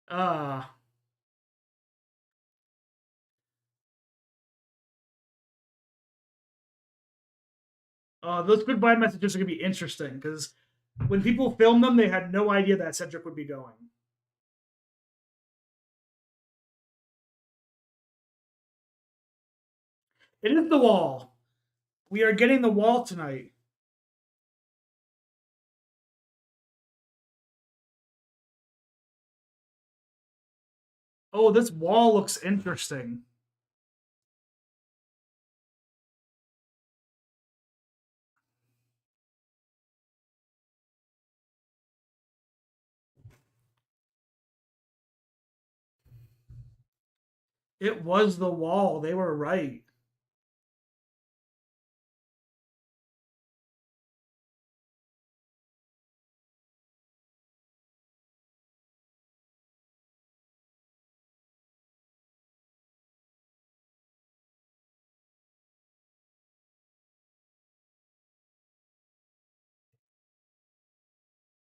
Ah. Those goodbye messages are gonna be interesting because when people filmed them, they had no idea that Cedric would be going. It is the wall. We are getting the wall tonight. Oh, this wall looks interesting. It was the wall. They were right.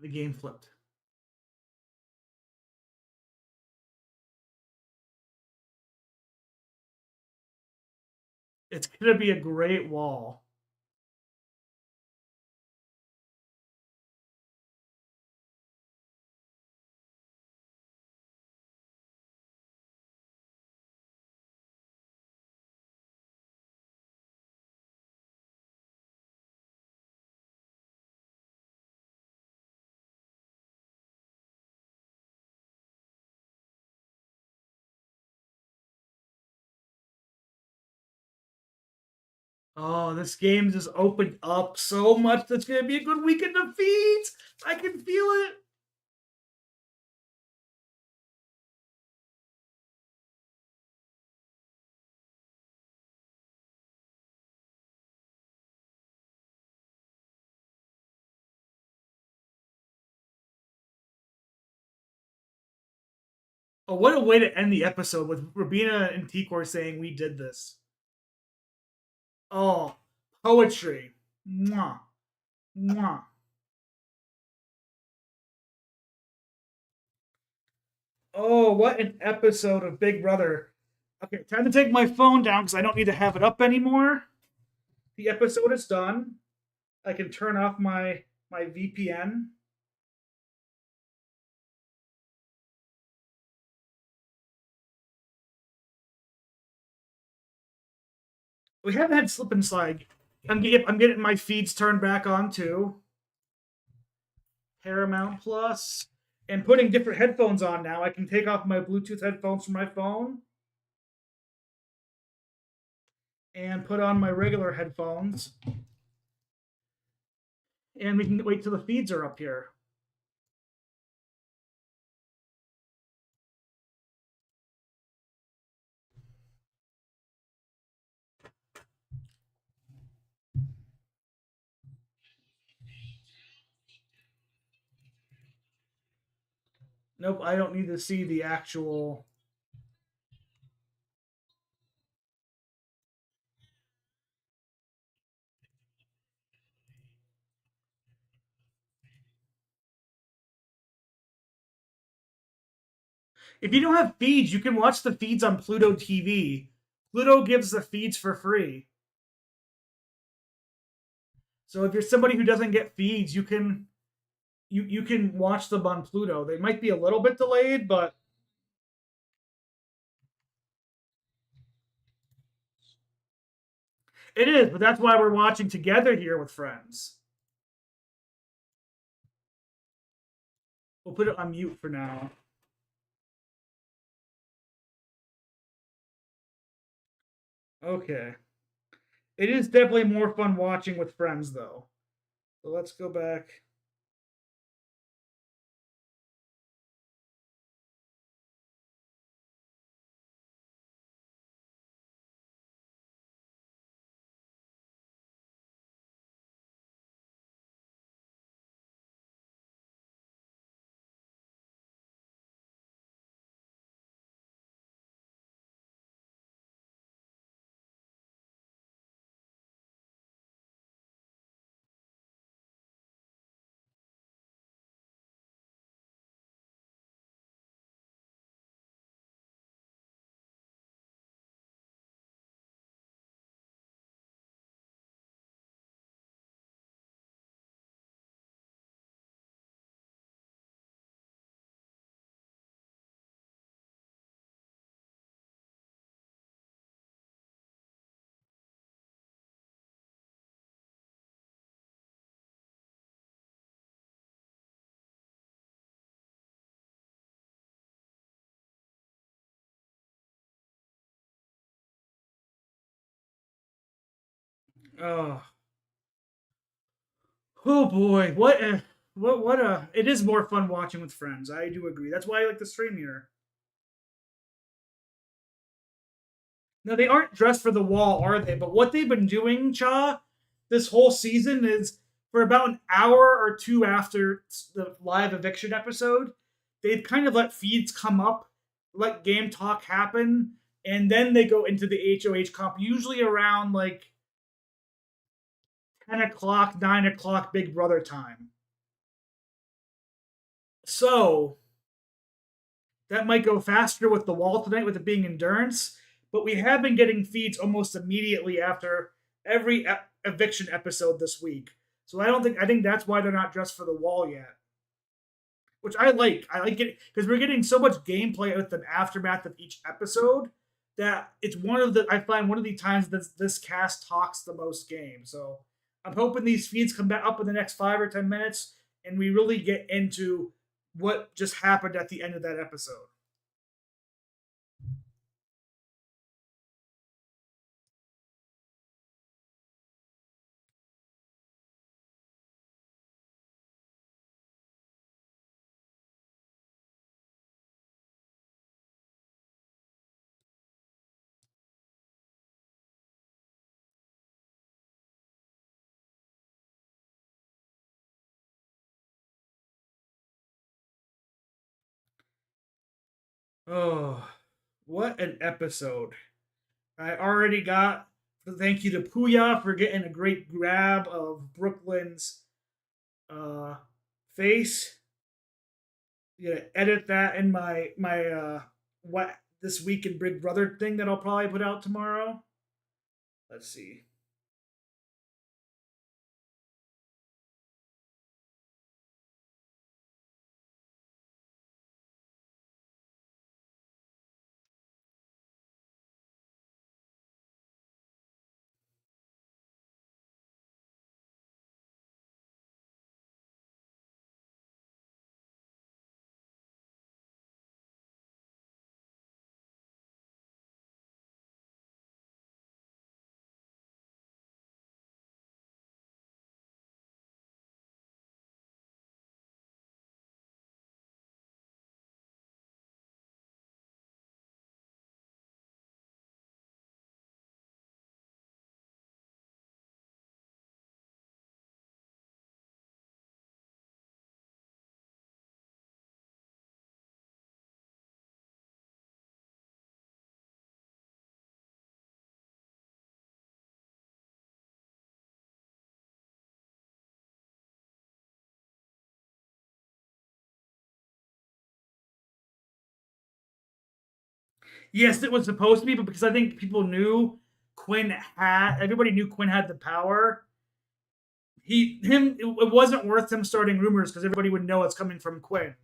The game flipped. It's gonna be a great wall. Oh, this game just opened up so much. That's gonna be a good weekend of feeds. I can feel it. Oh, what a way to end the episode with Rabina and Tikor saying we did this. Oh, poetry. Mwah. Mwah. Oh, what an episode of Big Brother. Okay, time to take my phone down because I don't need to have it up anymore. The episode is done. I can turn off my VPN. We haven't had slip and slide. I'm getting my feeds turned back on too. Paramount Plus, and putting different headphones on now. I can take off my Bluetooth headphones from my phone and put on my regular headphones, and we can wait till the feeds are up here. Nope, I don't need to see the actual. If you don't have feeds, you can watch the feeds on Pluto TV. Pluto gives the feeds for free. So if you're somebody who doesn't get feeds, you can watch them on Pluto. They might be a little bit delayed, but it is. But that's why we're watching together here with friends. We'll put it on mute for now. Okay. It is definitely more fun watching with friends, though. So let's go back. Oh, oh boy, what a! It is more fun watching with friends. I do agree. That's why I like to stream here. Now they aren't dressed for the wall, are they? But what they've been doing, Cha, this whole season is for about an hour or two after the live eviction episode, they've kind of let feeds come up, let game talk happen, and then they go into the HOH comp. Usually around like 10 o'clock, 9 o'clock, Big Brother time. So that might go faster with the wall tonight with it being endurance, but we have been getting feeds almost immediately after every eviction episode this week. So I think that's why they're not dressed for the wall yet, which I like. I like it because we're getting so much gameplay with the aftermath of each episode that it's one of the I find one of the times that this cast talks the most game. So I'm hoping these feeds come back up in the next 5 or 10 minutes and we really get into what just happened at the end of that episode. Oh, what an episode. I already got thank you to Puya for getting a great grab of Brooklyn's uh, face. Gonna edit that in my what this week in Big Brother thing that I'll probably put out tomorrow. Let's see. Yes, it was supposed to be, but because I think people knew everybody knew Quinn had the power. It wasn't worth them starting rumors because everybody would know it's coming from Quinn.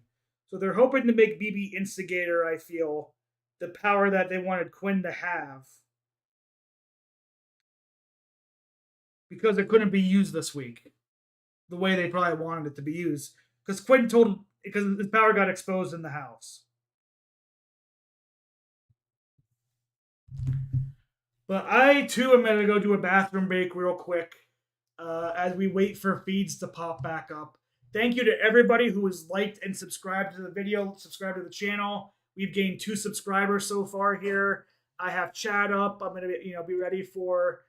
So they're hoping to make BB Instigator, I feel, the power that they wanted Quinn to have because it couldn't be used this week the way they probably wanted it to be used. Because his power got exposed in the house. But I too am gonna go do a bathroom break real quick as we wait for feeds to pop back up. Thank you to everybody who has liked and subscribed to the video, subscribed to the channel. We've gained 2 subscribers so far here. I have chat up. I'm gonna be ready for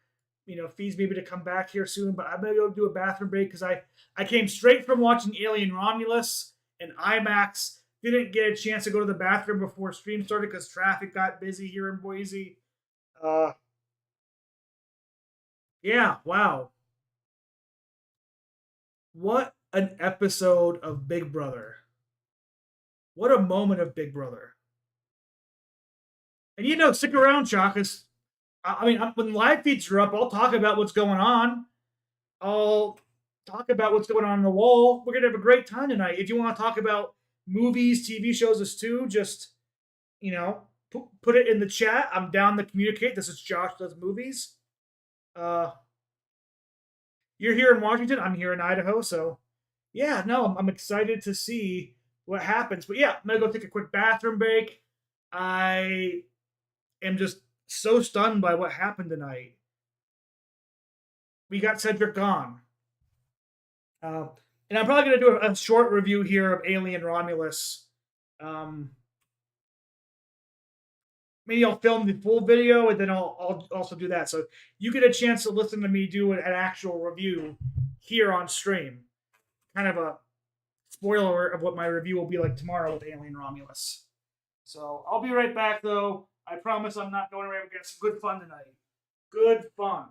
feeds maybe to come back here soon. But I'm gonna go do a bathroom break because I came straight from watching Alien Romulus and IMAX. Didn't get a chance to go to the bathroom before stream started because traffic got busy here in Boise. Uh, yeah, wow. What an episode of Big Brother. What a moment of Big Brother. And stick around, Chalk. When live feeds are up, I'll talk about what's going on. I'll talk about what's going on the wall. We're gonna have a great time tonight. If you want to talk about movies, TV shows, us too, just put it in the chat. I'm down to communicate. This is Josh Does Movies. Uh, you're here in Washington. I'm here in Idaho. So, yeah, no, I'm excited to see what happens. But yeah, I'm gonna go take a quick bathroom break. I am just so stunned by what happened tonight. We got Cedric gone. Uh, and I'm probably going to do a short review here of Alien Romulus. Um, Maybe I'll film the full video and then I'll also do that. So you get a chance to listen to me do an actual review here on stream. Kind of a spoiler of what my review will be like tomorrow with Alien Romulus. So I'll be right back though. I promise I'm not going away. We're getting some good fun tonight. Good fun.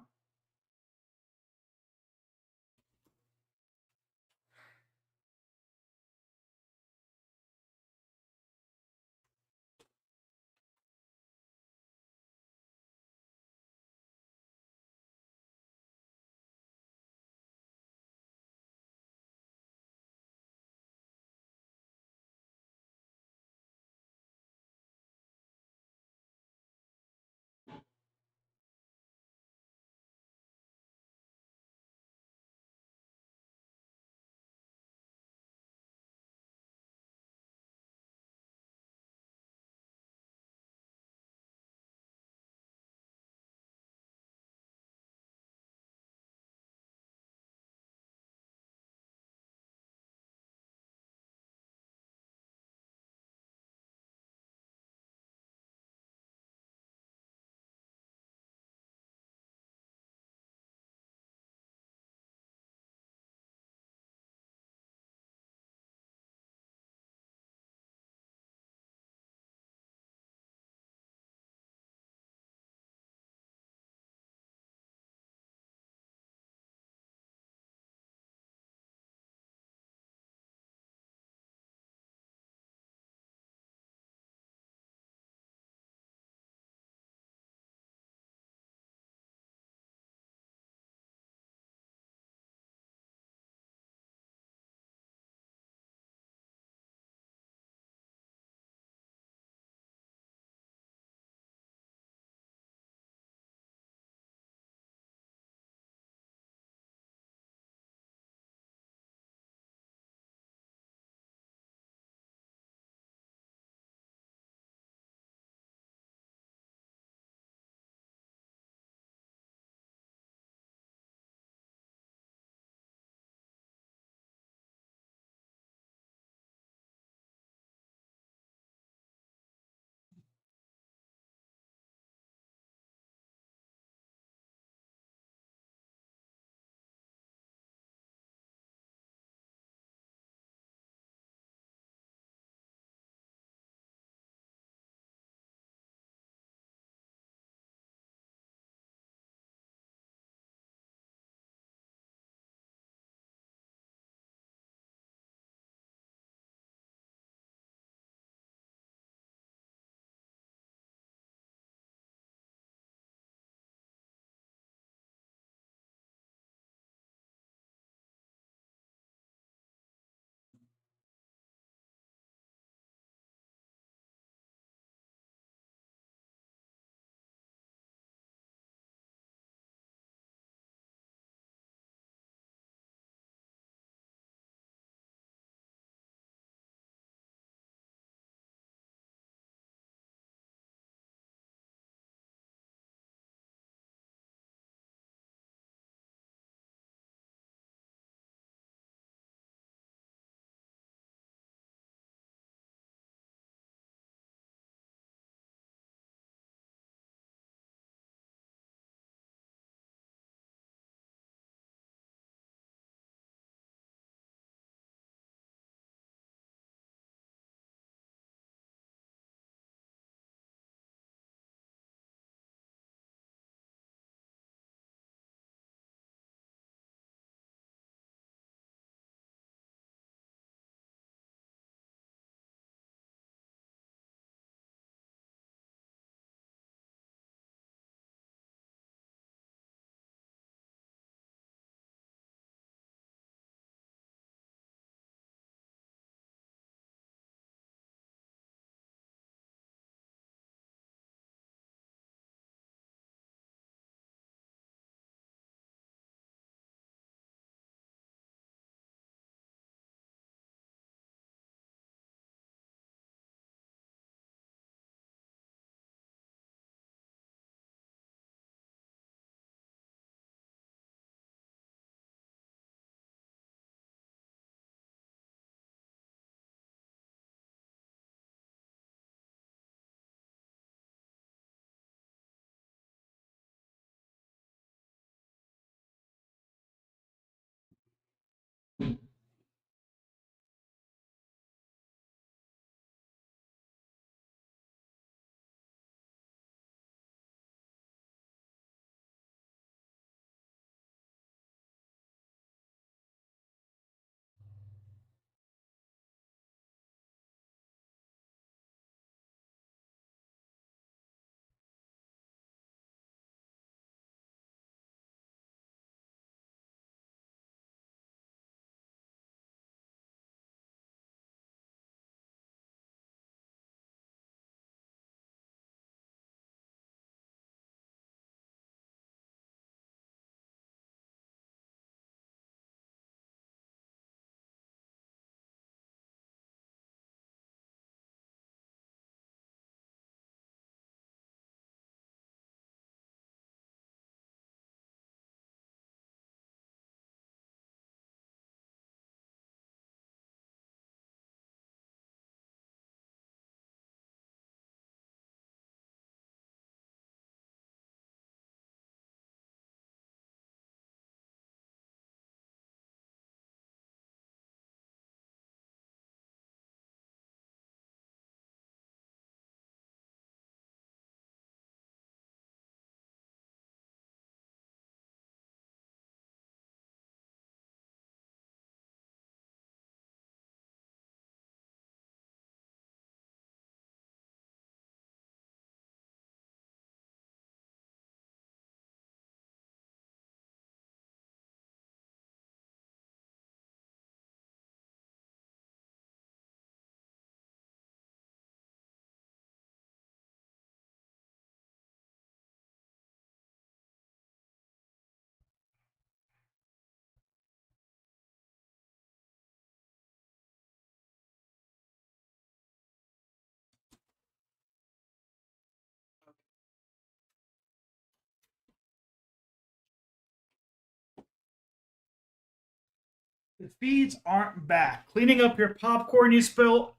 The feeds aren't back. Cleaning up your popcorn you spilt.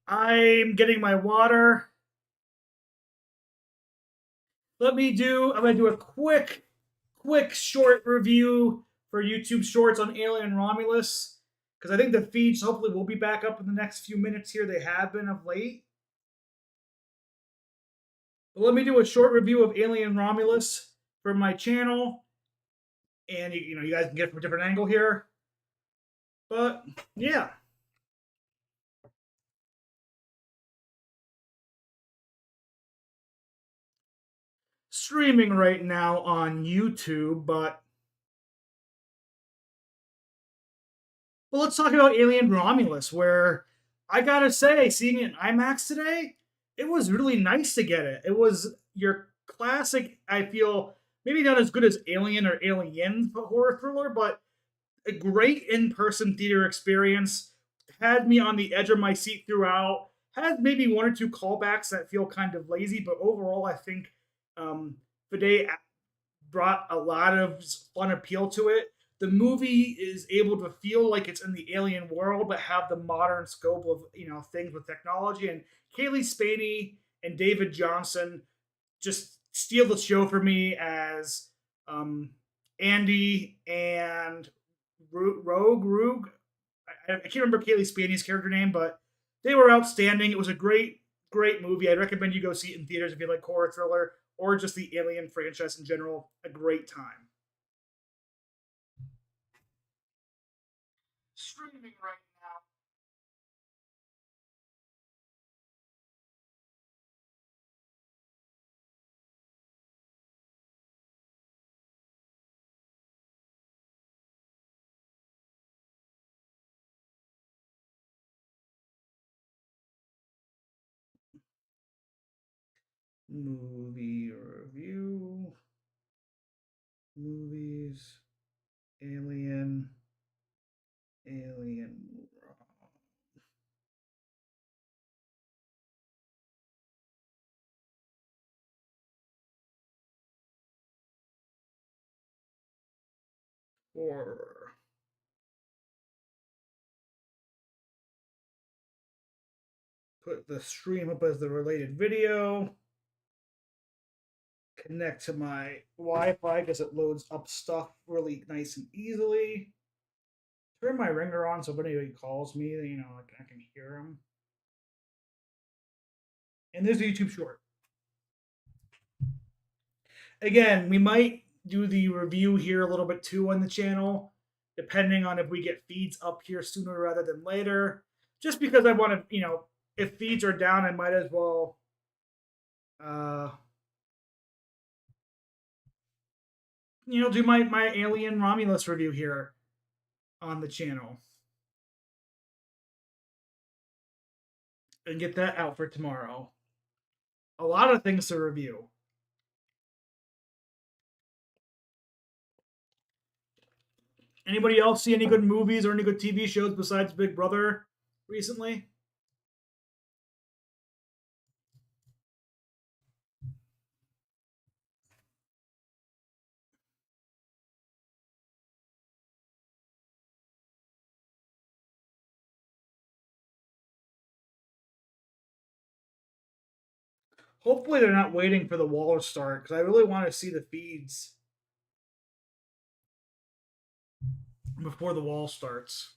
I'm getting my water. I'm gonna do a quick short review for YouTube Shorts on Alien Romulus. Because I think the feeds hopefully will be back up in the next few minutes here. They have been of late. But let me do a short review of Alien Romulus for my channel. And you guys can get it from a different angle here. But yeah. Streaming right now on YouTube, but well, let's talk about Alien Romulus, where I gotta say, seeing it in IMAX today, it was really nice to get it. It was your classic, I feel, maybe not as good as Alien or Aliens horror thriller, but a great in-person theater experience. Had me on the edge of my seat throughout. Had maybe one or two callbacks that feel kind of lazy, but overall, I think Fide brought a lot of fun appeal to it. The movie is able to feel like it's in the alien world, but have the modern scope of things with technology. And Kaylee Spaney and David Johnson just steal the show for me as Andy and Rogue. I can't remember Kaylee Spaney's character name, but they were outstanding. It was a great movie. I'd recommend you go see it in theaters if you like horror thriller or just the Alien franchise in general. A great time. Streaming right now. Movie review. Movies. Alien. Alien. Horror. Put the stream up as the related video. Connect to my Wi-Fi because it loads up stuff really nice and easily. Turn my ringer on so if anybody calls me, I can hear them. And there's the YouTube short. Again, we might do the review here a little bit too on the channel, depending on if we get feeds up here sooner rather than later. Just because I want to, if feeds are down, I might as well uh, do my Alien Romulus review here on the channel and get that out for tomorrow. A lot of things to review. Anybody else see any good movies or any good TV shows besides Big Brother recently? Hopefully, they're not waiting for the wall to start because I really want to see the feeds before the wall starts.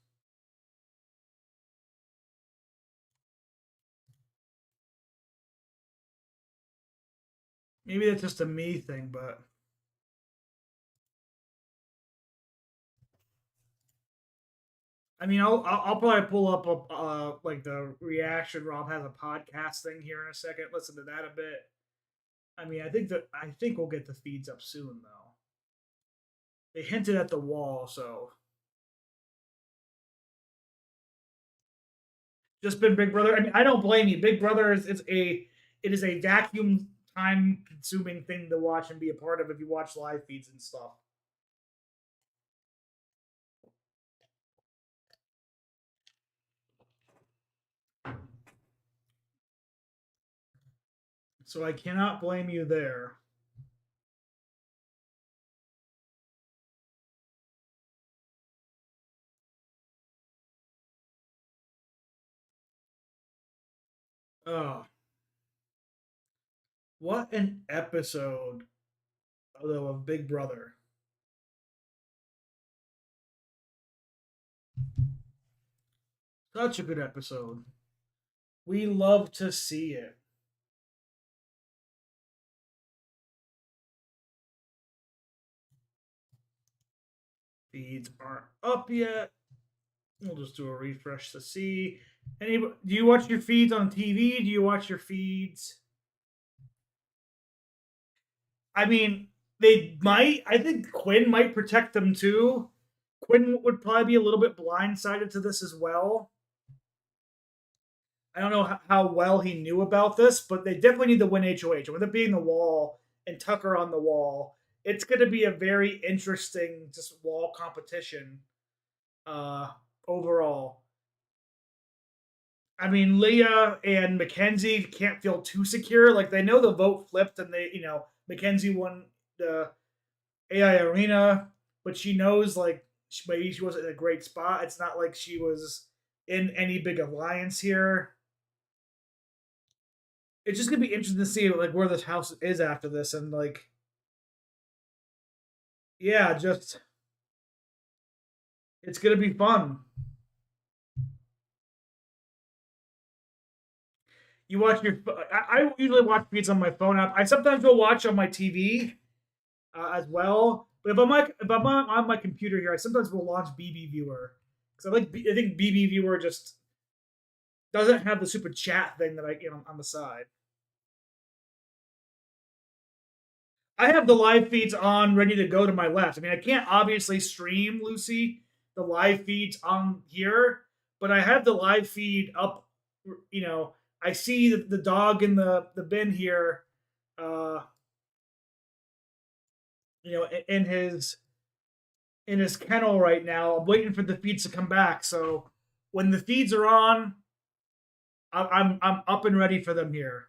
Maybe that's just a me thing, but I mean, I'll probably pull up like the reaction. Rob has a podcast thing here in a second. Listen to that a bit. I mean, I think we'll get the feeds up soon though. They hinted at the wall, so just been Big Brother. I mean, I don't blame you. Big Brother it is a vacuum time consuming thing to watch and be a part of if you watch live feeds and stuff. So I cannot blame you there. Oh, what an episode, though, of Big Brother. Such a good episode. We love to see it. Feeds aren't up yet. We'll just do a refresh to see. Do you watch your feeds on TV? Do you watch your feeds? I mean, they might. I think Quinn might protect them too. Quinn would probably be a little bit blindsided to this as well. I don't know how well he knew about this, but they definitely need to win HOH. With it being the wall and Tucker on the wall, it's going to be a very interesting just wall competition uh, overall. I mean, Leah and Mackenzie can't feel too secure. Like they know the vote flipped, and Mackenzie won the AI Arena, but she knows like maybe she wasn't in a great spot. It's not like she was in any big alliance here. It's just gonna be interesting to see like where this house is after this, and like yeah, just it's gonna be fun. You watch your. I usually watch feeds on my phone app. I sometimes will watch on my TV as well. But if I'm on my computer here, I sometimes will launch BB Viewer because I think BB Viewer just doesn't have the super chat thing that I on the side. I have the live feeds on ready to go to my left. I mean, I can't obviously stream Lucy the live feeds on here, but I have the live feed up. You know, I see the dog in the bin here. Uh, in his kennel right now. I'm waiting for the feeds to come back. So when the feeds are on, I'm up and ready for them here.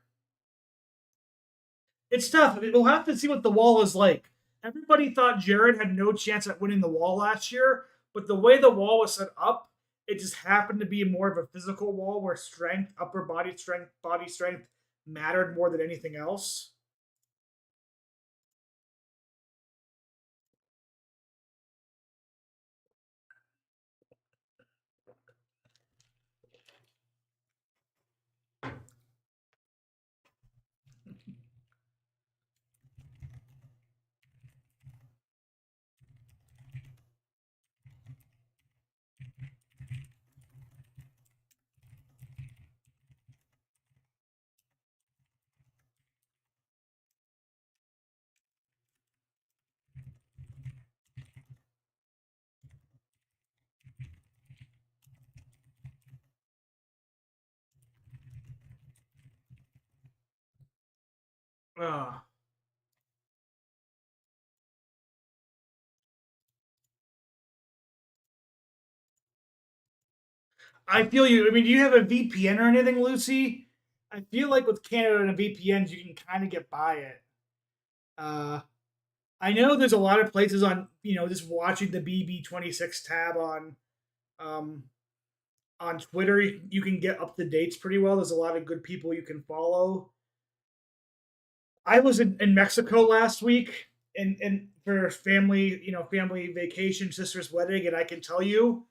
It's tough. I mean, we'll have to see what the wall is like. Everybody thought Jared had no chance at winning the wall last year, but the way the wall was set up, it just happened to be more of a physical wall where strength, upper body strength mattered more than anything else. Uh, I feel you. I mean, do you have a VPN or anything, Lucy? I feel like with Canada and VPNs, you can kind of get by it. Uh, I know there's a lot of places on just watching the BB26 tab um, on Twitter. You can get up to dates pretty well. There's a lot of good people you can follow. I was in Mexico last week and for family family vacation, sister's wedding, and I can tell you,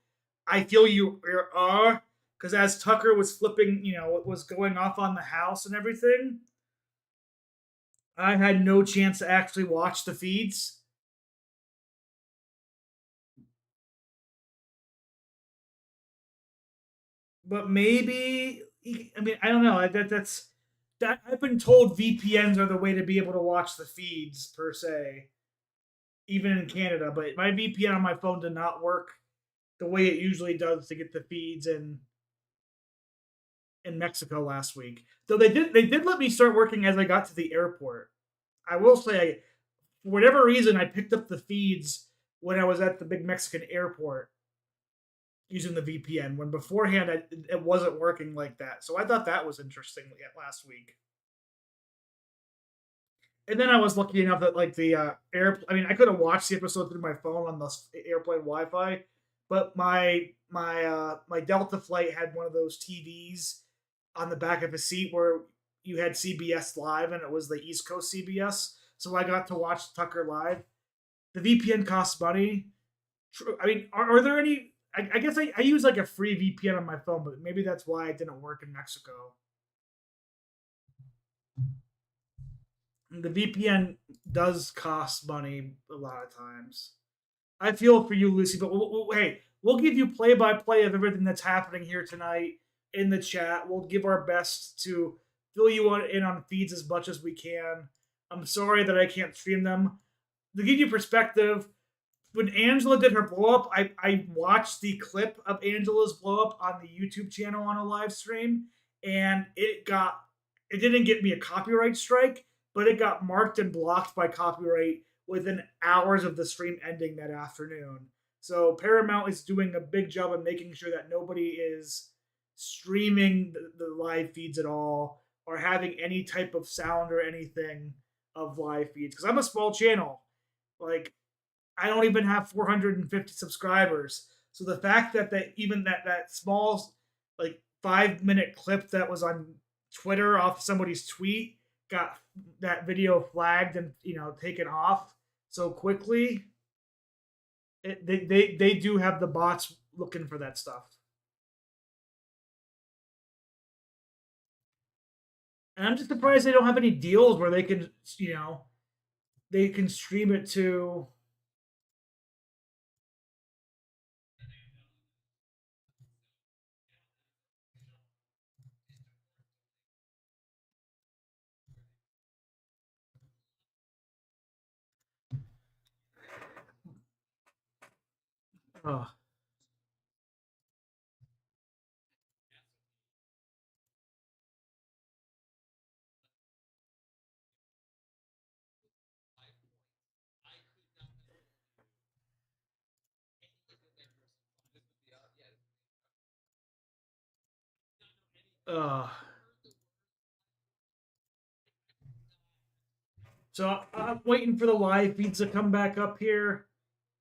I feel you are because as Tucker was flipping, what was going off on the house and everything, I had no chance to actually watch the feeds. But maybe I mean I don't know. That I've been told VPNs are the way to be able to watch the feeds per se, even in Canada. But my VPN on my phone did not work the way it usually does to get the feeds in Mexico last week. Though they did let me start working as I got to the airport. I will say, for whatever reason, I picked up the feeds when I was at the big Mexican airport using the VPN when beforehand it wasn't working like that. So I thought that was interesting last week. And then I was lucky enough that like the I mean, I could have watched the episode through my phone on the airplane Wi-Fi, but my Delta flight had one of those TVs on the back of his seat where you had CBS Live and it was the East Coast CBS. So I got to watch Tucker live. The VPN costs money. I mean, are there any? I guess I use like a free VPN on my phone, but maybe that's why it didn't work in Mexico. The VPN does cost money a lot of times. I feel for you, Lucy, but hey, we'll give you play by play of everything that's happening here tonight in the chat. We'll give our best to fill you in on feeds as much as we can. I'm sorry that I can't stream them. To give you perspective, when Angela did her blow up, I watched the clip of Angela's blow up on the YouTube channel on a live stream, and it didn't get me a copyright strike, but it got marked and blocked by copyright within hours of the stream ending that afternoon. So Paramount is doing a big job of making sure that nobody is streaming the live feeds at all or having any type of sound or anything of live feeds. Because I'm a small channel. Like I don't even have 450 subscribers. So the fact that even that small like 5 minute clip that was on Twitter off somebody's tweet got that video flagged and taken off so quickly, they do have the bots looking for that stuff. And I'm just surprised they don't have any deals where they can stream it to. Uh, uh, so I'm waiting for the live feeds to come back up here.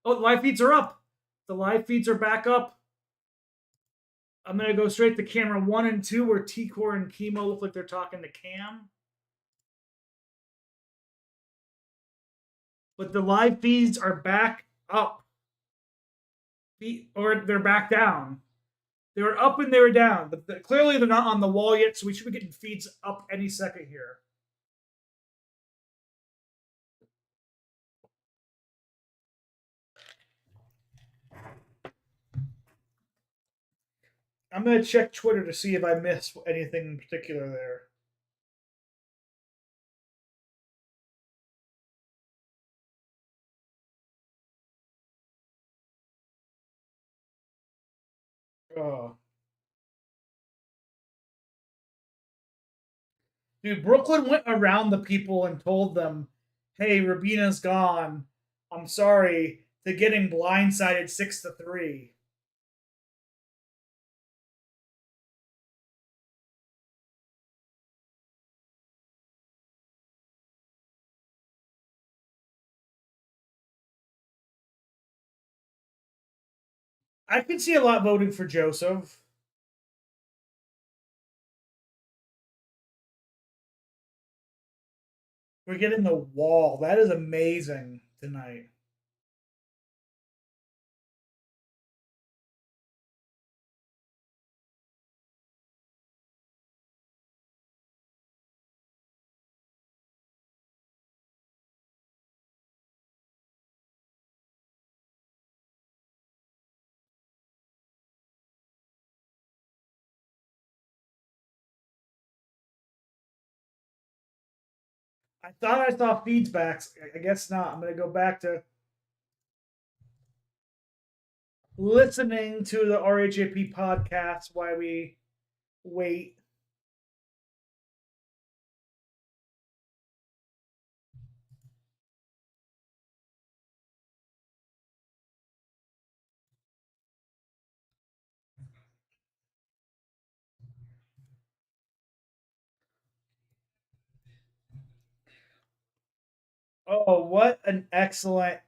Oh, the live feeds are up. The live feeds are back up. I'm gonna go straight to camera 1 and 2, where T-Core and Chemo look like they're talking to Cam. But the live feeds are back up, or they're back down. They were up and they were down, but clearly they're not on the wall yet. So we should be getting feeds up any second here. I'm gonna check Twitter to see if I missed anything in particular there. Oh, dude, Brooklyn went around the people and told them, "Hey, Rabina's gone. I'm sorry." To getting blindsided 6-3. I can see a lot voting for Joseph. We're getting the wall. That is amazing tonight. I thought I saw feedbacks. I guess not. I'm going to go back to listening to the RHAP podcast while we wait. Oh, what an excellent,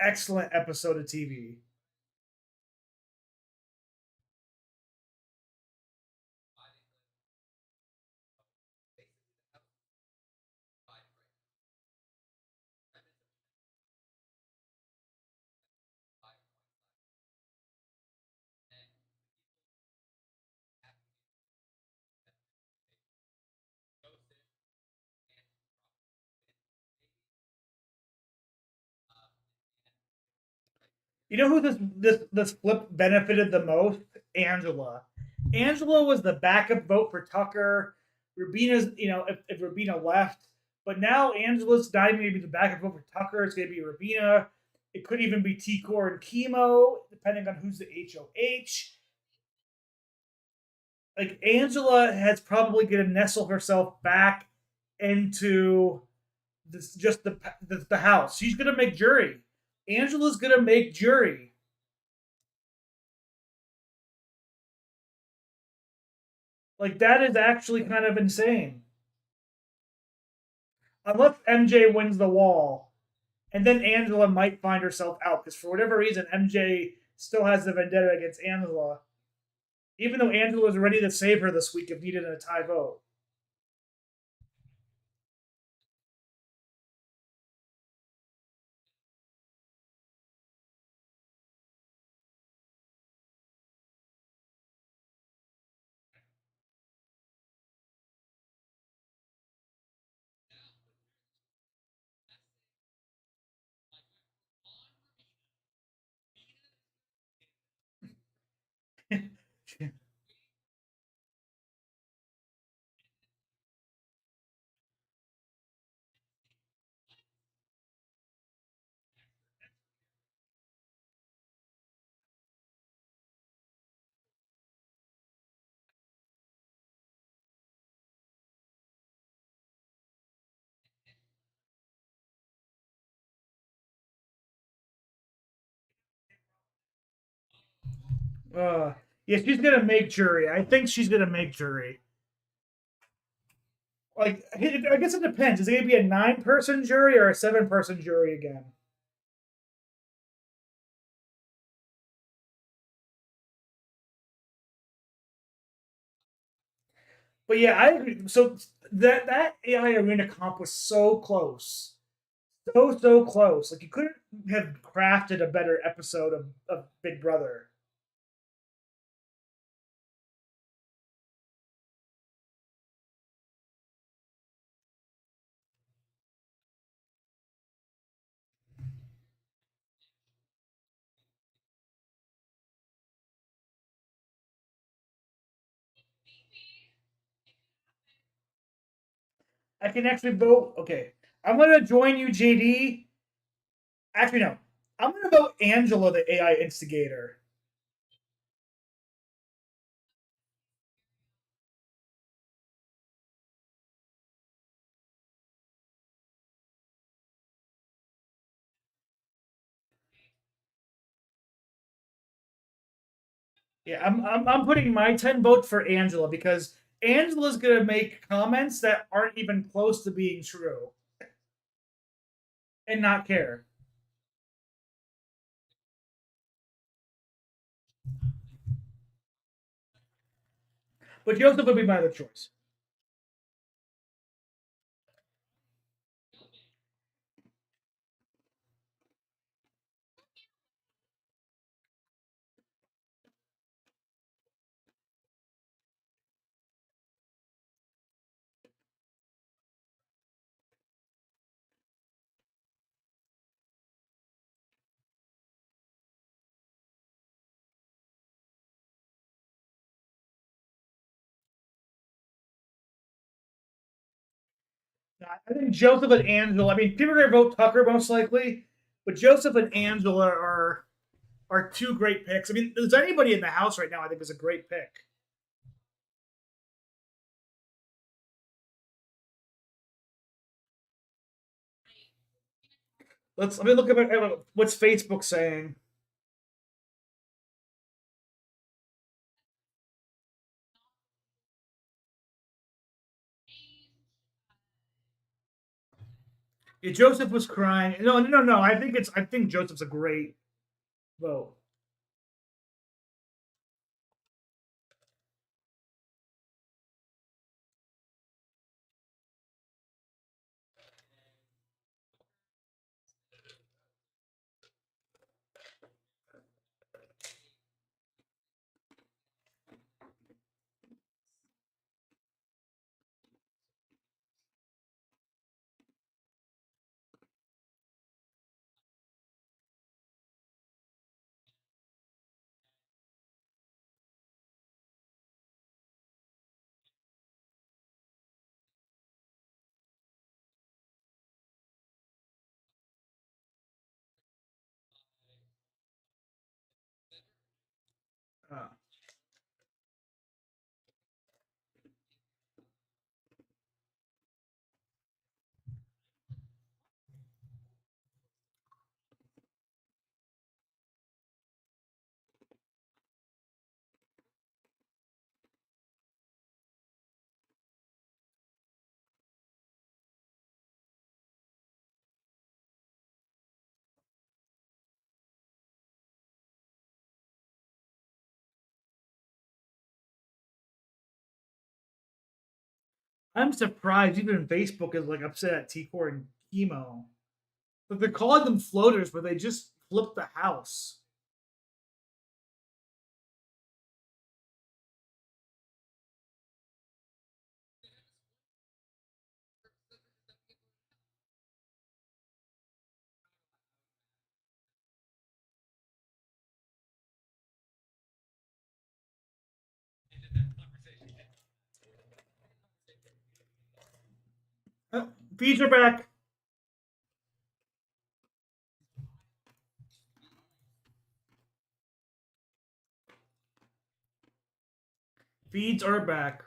excellent episode of TV. You know who this flip benefited the most? Angela. Angela was the backup vote for Tucker. Rubina's, if Rubina left, but now Angela's not even going to be the backup vote for Tucker. It's going to be Rubina. It could even be T Core and Chemo, depending on who's the HOH. Like Angela has probably going to nestle herself back into this just the house. She's going to make jury. Angela's going to make jury. Like that is actually kind of insane. Unless MJ wins the wall, and then Angela might find herself out because for whatever reason MJ still has the vendetta against Angela, even though Angela was ready to save her this week if needed in a tie vote. Uh, yeah, she's gonna make jury. I think she's gonna make jury. Like, I guess it depends. Is it gonna be a 9-person jury or a 7-person jury again? But yeah, I agree. So that AI arena comp was so close, so close. Like you couldn't have crafted a better episode of Big Brother. I can actually vote. Okay, I'm gonna join you, JD. Actually, no. I'm gonna vote Angela, the AI instigator. Yeah, I'm putting my 10 votes for Angela because Angela's gonna make comments that aren't even close to being true and not care. But Joseph would be my other choice. I think Joseph and Angela. I mean, people are gonna vote Tucker most likely, but Joseph and Angela are two great picks. I mean, there's anybody in the house right now. I think is a great pick. Let me look at what's Facebook saying. Yeah, Joseph was crying. No. I think Joseph's a great vote. Uh, I'm surprised even Facebook is like upset at T-Core and Chemo. But they're calling them floaters, but they just flipped the house. Uh, Feeds are back. Feeds are back.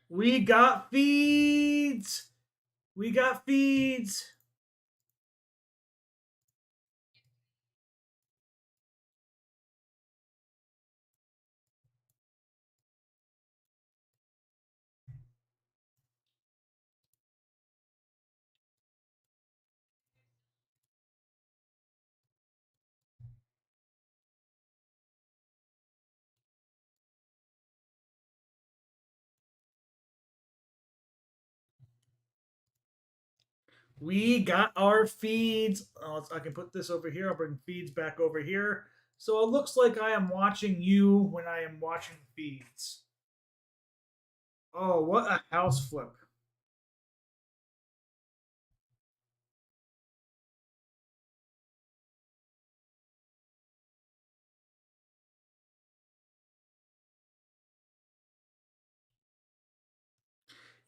We got feeds. We got feeds. We got our feeds. I can put this over here. I'll bring feeds back over here. So it looks like I am watching you when I am watching feeds. Oh, what a house flip.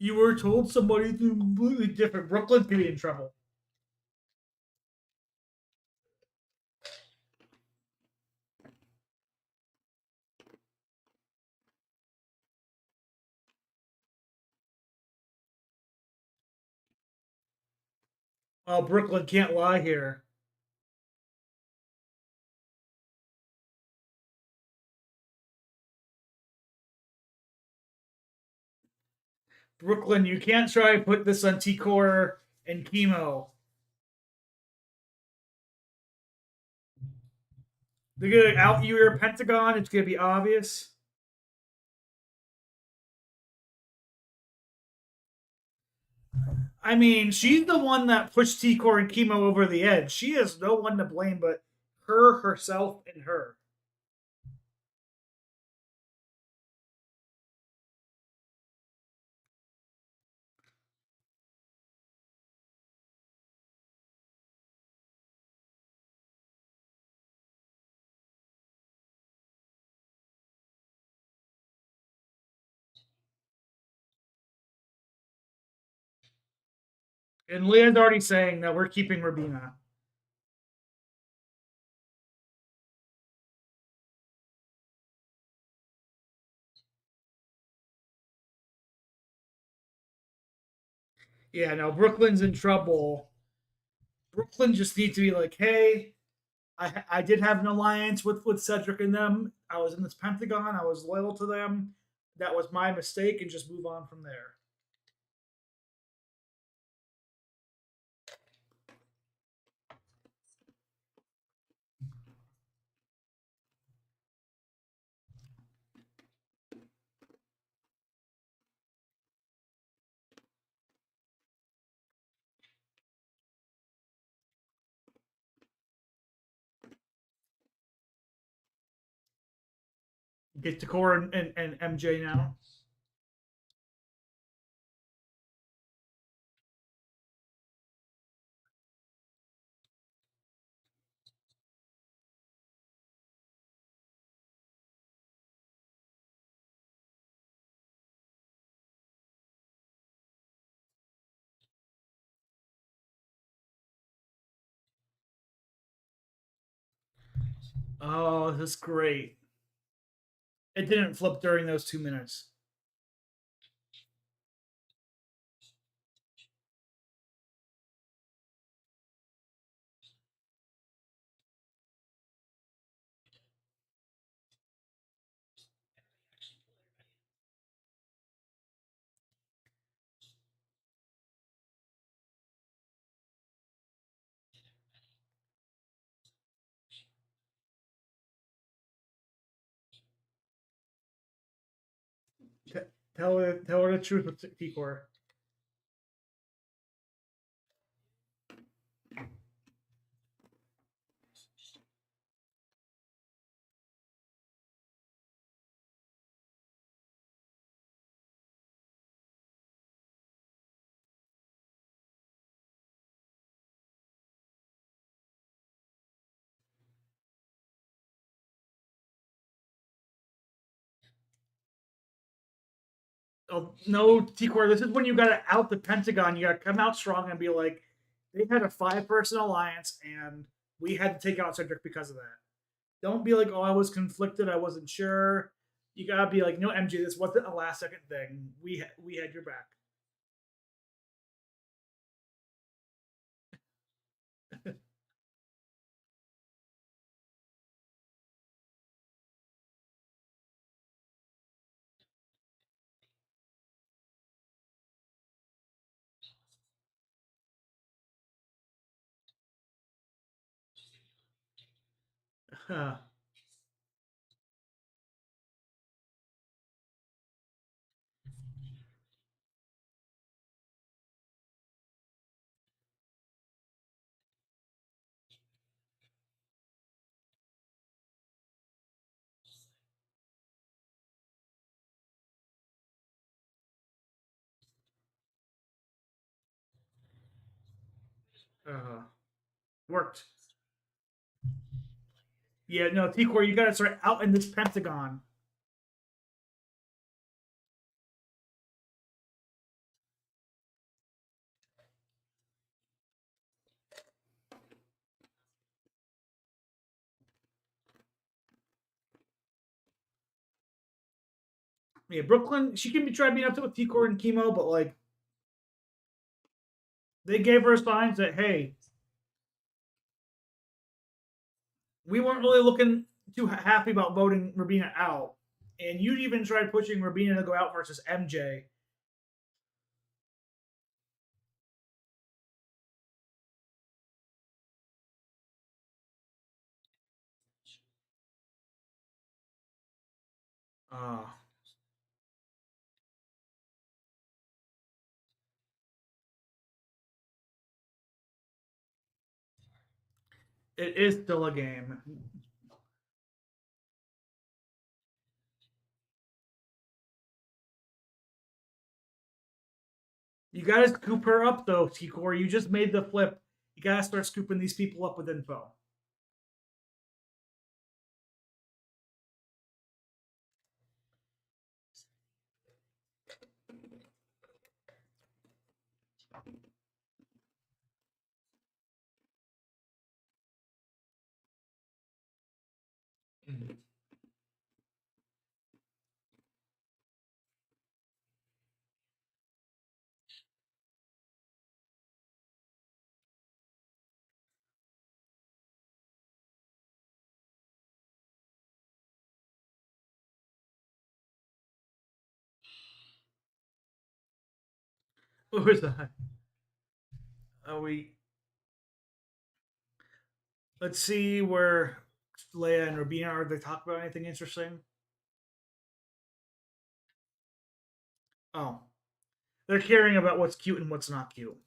You were told somebody completely different. Brooklyn could be in trouble. Oh, Brooklyn can't lie here. Brooklyn, you can't try to put this on T-Core and Chemo. They're gonna out you your Pentagon. It's gonna be obvious. I mean, she's the one that pushed T-Core and Chemo over the edge. She has no one to blame but her, herself, and her. And Leah's already saying that we're keeping Rabina. Yeah, no, Brooklyn's in trouble. Brooklyn just needs to be like, hey, I did have an alliance with Cedric and them. I was in this Pentagon. I was loyal to them. That was my mistake, and just move on from there. Get to Core and MJ now. Oh, that's great. It didn't flip during those 2 minutes. T- tell her the truth with T-Core. Oh no, T-Core, this is when you gotta out the Pentagon. You gotta come out strong and be like, they had a 5-person alliance and we had to take out Cedric because of that. Don't be like, oh, I was conflicted, I wasn't sure. You gotta be like, no, MJ, this wasn't a last second thing. We had your back. uh, worked. Yeah, no, T-Core, you gotta start out in this Pentagon. Yeah, Brooklyn, she can be trying being upset with T-Core and chemo, but like they gave her signs that hey, we weren't really looking too happy about voting Rabina out, and you even tried pushing Rabina to go out versus MJ. Uh, it is still a game. You gotta scoop her up though, T-Core. You just made the flip. You gotta start scooping these people up with info. Who's that? Are we? Let's see where Leia and Rabina are. They talk about anything interesting? Oh, they're caring about what's cute and what's not cute.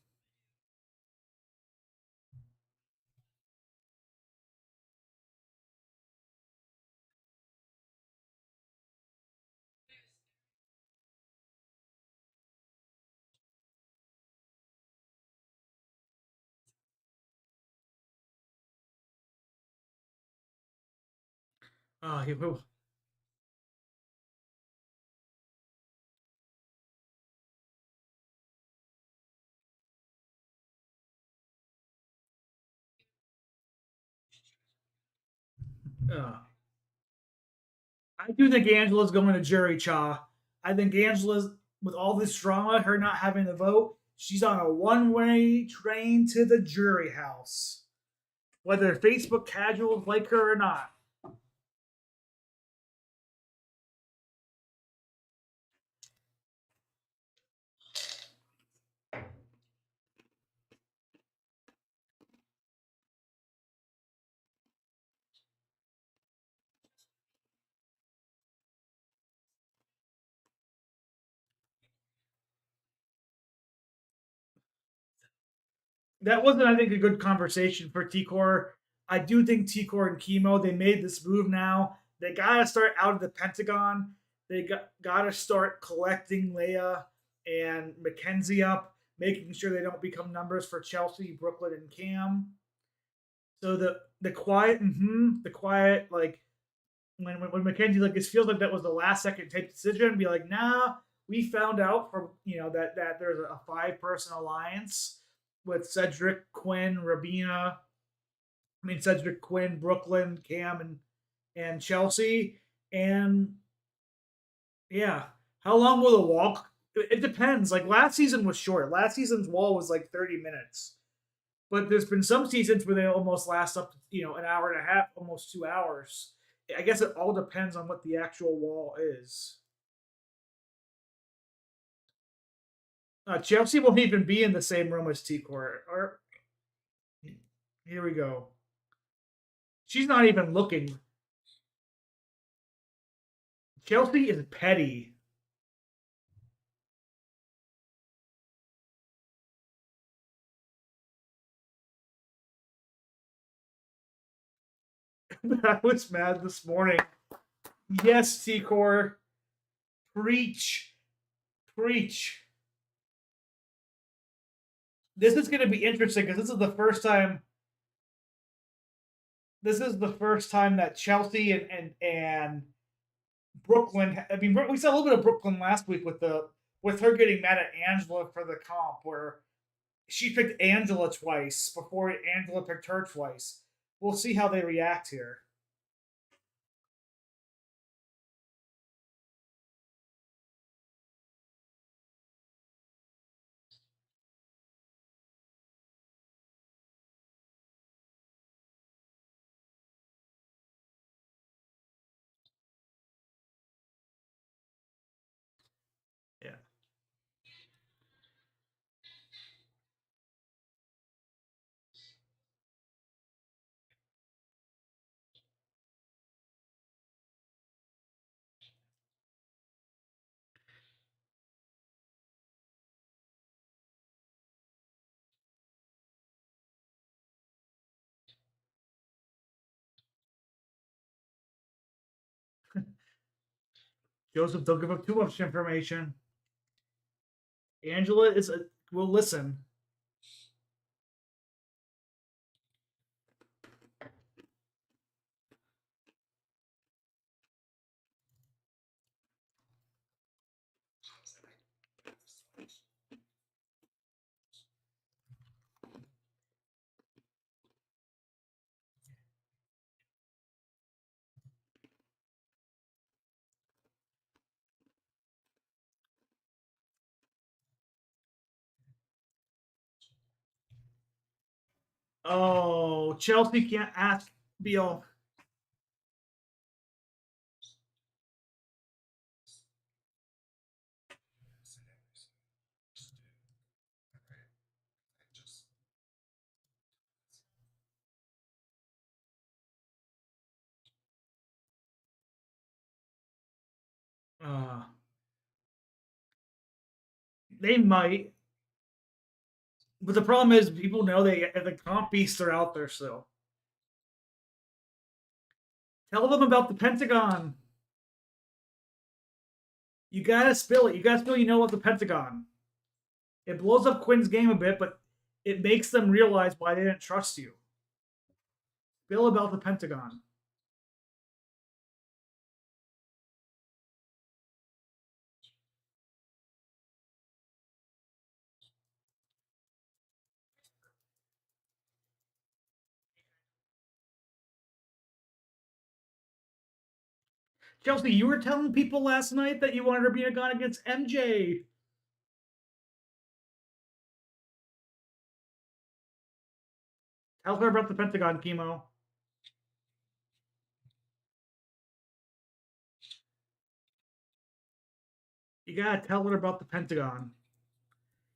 Oh, Uh, I do think Angela's going to jury Cha. I think Angela's, with all this drama, her not having the vote, she's on a one-way train to the jury house, whether Facebook casuals like her or not. That wasn't, I think, a good conversation for T-Core. I do think T-Core and Chemo, they made this move now. They got to start out of the Pentagon. They got to start collecting Leia and Mackenzie up, making sure they don't become numbers for Chelsea, Brooklyn, and Cam. So the quiet, the quiet, like when Mackenzie, like, this feels like that was the last second type decision. Be like, nah, we found out from, that there's a 5-person alliance with Cedric, Quinn, Rabina. I mean, Cedric, Quinn, Brooklyn, Cam, and Chelsea. And yeah, how long will the walk? It depends. Like, last season was short. Last season's wall was like 30 minutes. But there's been some seasons where they almost last up to, an hour and a half, almost 2 hours. I guess it all depends on what the actual wall is. Chelsea won't even be in the same room as T Court. Or here we go. She's not even looking. Chelsea is petty. I was mad this morning. Yes, T Core. Preach. Preach. This is going to be interesting because this is the first time. This is the first time that Chelsea and Brooklyn. I mean, we saw a little bit of Brooklyn last week with her getting mad at Angela for the comp, where she picked Angela twice before Angela picked her twice. We'll see how they react here. Yeah. Joseph, don't give up too much information. Angela will listen. Oh, Chelsea can't ask Beal. Uh, they might, but the problem is people know the comp beasts are out there still. Tell them about the Pentagon. You gotta spill it. You gotta spill. You know what the Pentagon. It blows up Quinn's game a bit, but it makes them realize why they didn't trust you. Spill about the Pentagon. Chelsea, you were telling people last night that you wanted Rabina gone against MJ. Tell her about the Pentagon chemo. You gotta tell her about the Pentagon.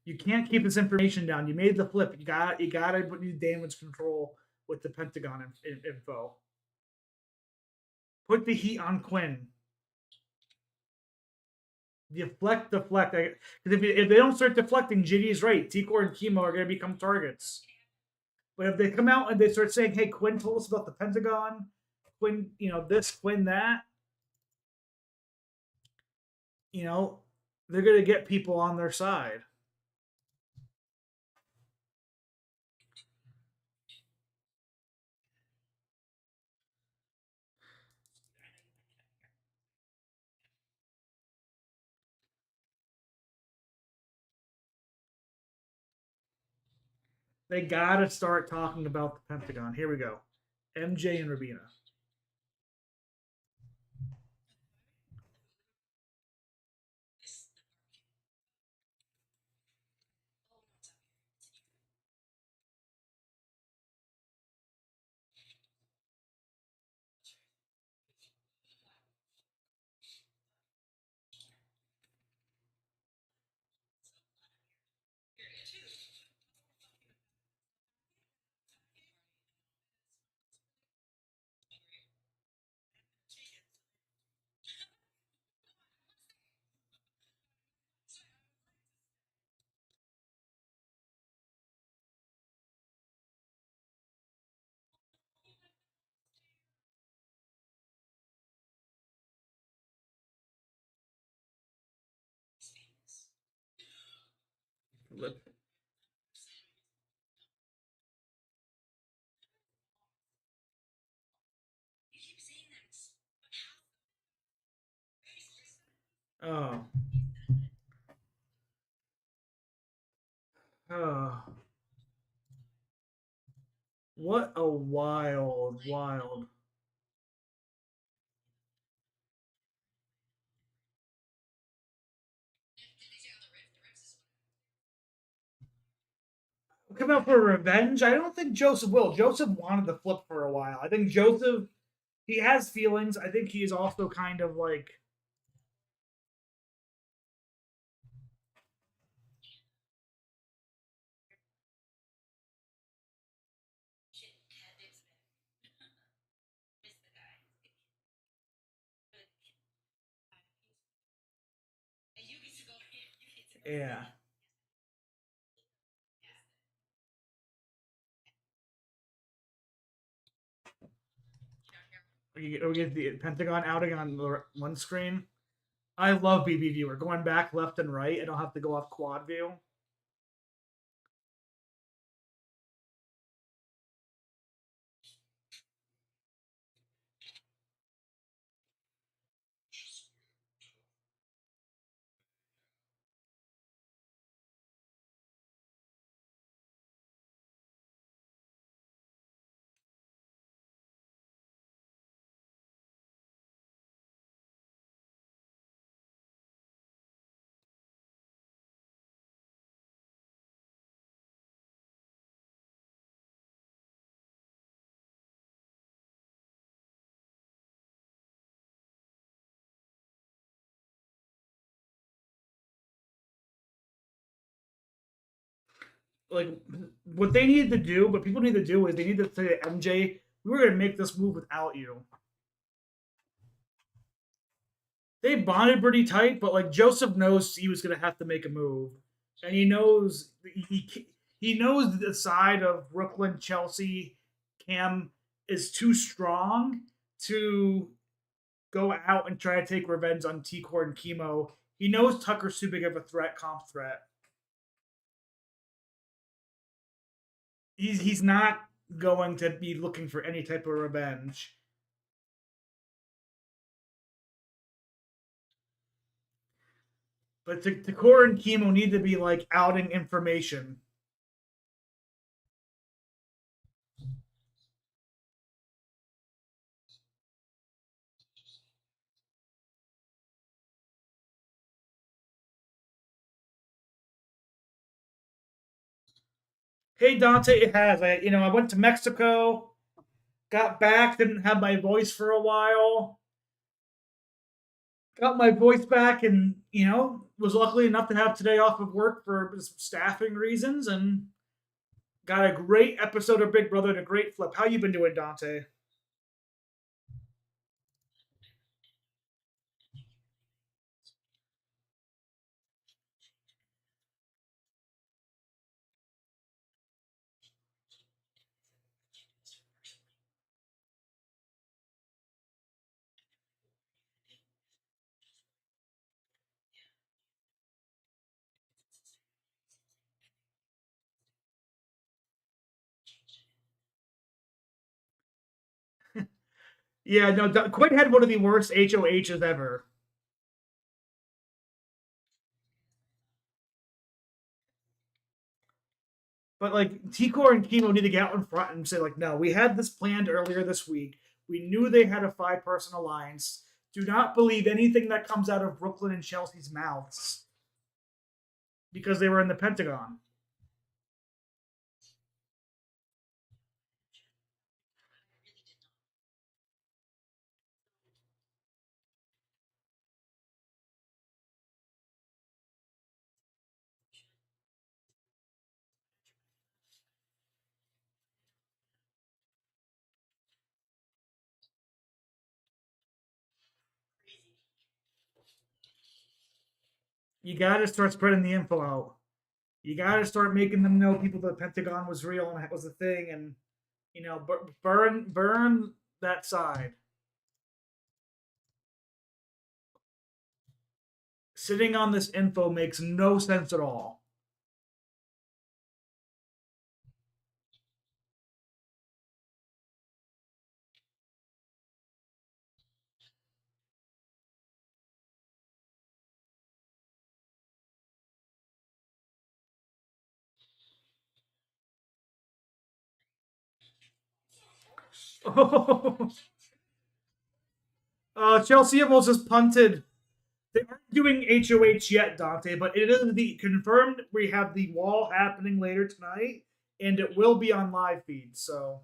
You can't keep this information down. You made the flip. You gotta put you damage control with the Pentagon info. Put the heat on Quinn. Deflect. Because if they don't start deflecting, JD's right. T-Core and Chemo are going to become targets. But if they come out and they start saying, "Hey, Quinn told us about the Pentagon, Quinn, this, Quinn that," you know, they're going to get people on their side. They got to start talking about the Pentagon. Here we go. MJ and Rabina. Oh. Oh. What a wild. Come out for revenge. I don't think Joseph will. Joseph wanted the flip for a while. I think Joseph, he has feelings. I think he's also kind of like, yeah. We get the Pentagon outing on the one screen. I love BB viewer going back left and right. I don't have to go off quad view. Like what they need to do, what people need to do is they need to say to MJ, we were gonna make this move without you. They bonded pretty tight, but like Joseph knows he was gonna have to make a move, and he knows the side of Brooklyn, Chelsea, Cam is too strong to go out and try to take revenge on T Core and Chemo. He knows Tucker's too big of a comp threat. He's not going to be looking for any type of revenge. But Core and Chemo need to be like outing information. Hey Dante, it has. I went to Mexico, got back, didn't have my voice for a while, got my voice back, and was lucky enough to have today off of work for staffing reasons, and got a great episode of Big Brother and a great flip. How you been doing, Dante? Yeah, no, Quinn had one of the worst HOHs ever. But like T-Core and Chemo need to get out in front and say, like, no, we had this planned earlier this week. We knew they had a 5-person alliance. Do not believe anything that comes out of Brooklyn and Chelsea's mouths because they were in the Pentagon. You got to start spreading the info out. You got to start making them know people the Pentagon was real and it was a thing, and burn that side. Sitting on this info makes no sense at all. Chelsea almost just punted. They aren't doing HOH yet, Dante, but it is the confirmed. We have the wall happening later tonight, and it will be on live feed. So,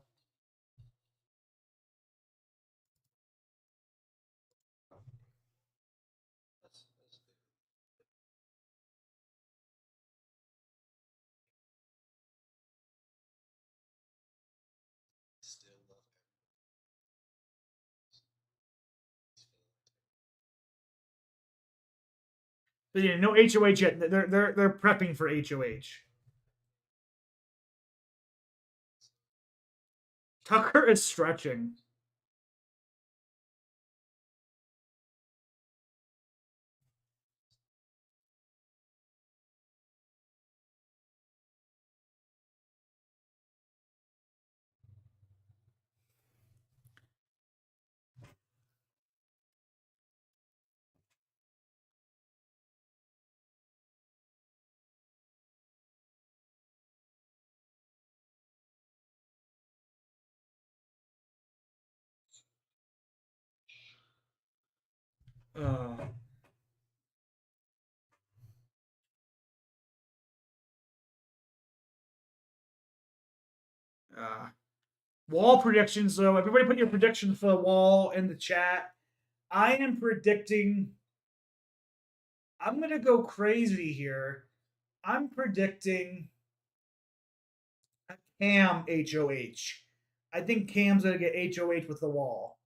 but yeah, no HOH yet. They're prepping for HOH. Tucker is stretching. Uh, uh, Wall predictions. So everybody, put your predictions for the wall in the chat. I am predicting. I'm gonna go crazy here. I'm predicting Cam HOH. I think Cam's gonna get HOH with the wall.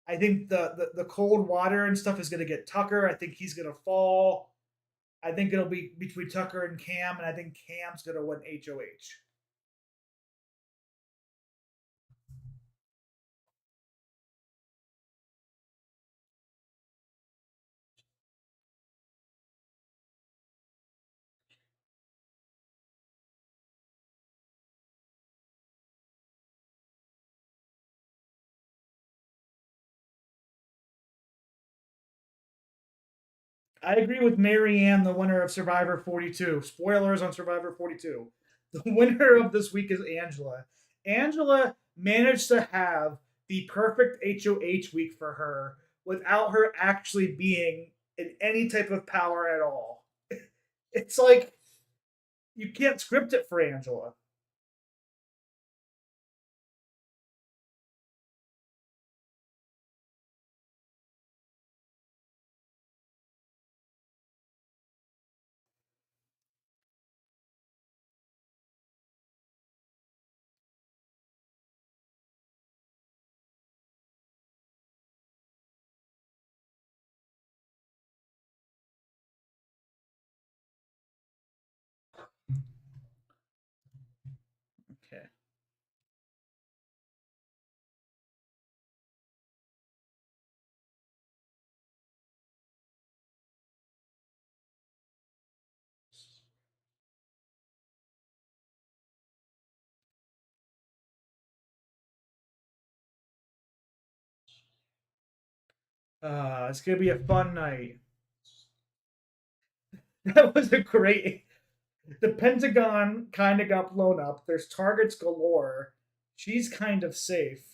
I think the cold water and stuff is gonna get Tucker. I think he's gonna fall. I think it'll be between Tucker and Cam, and I think Cam's gonna win HOH. I agree with Marianne, the winner of Survivor 42. Spoilers on Survivor 42. The winner of this week is Angela. Angela managed to have the perfect HOH week for her without her actually being in any type of power at all. It's like You can't script it for Angela. Okay. It's gonna be a fun night. That was a great. The Pentagon kind of got blown up. There's targets galore. She's kind of safe.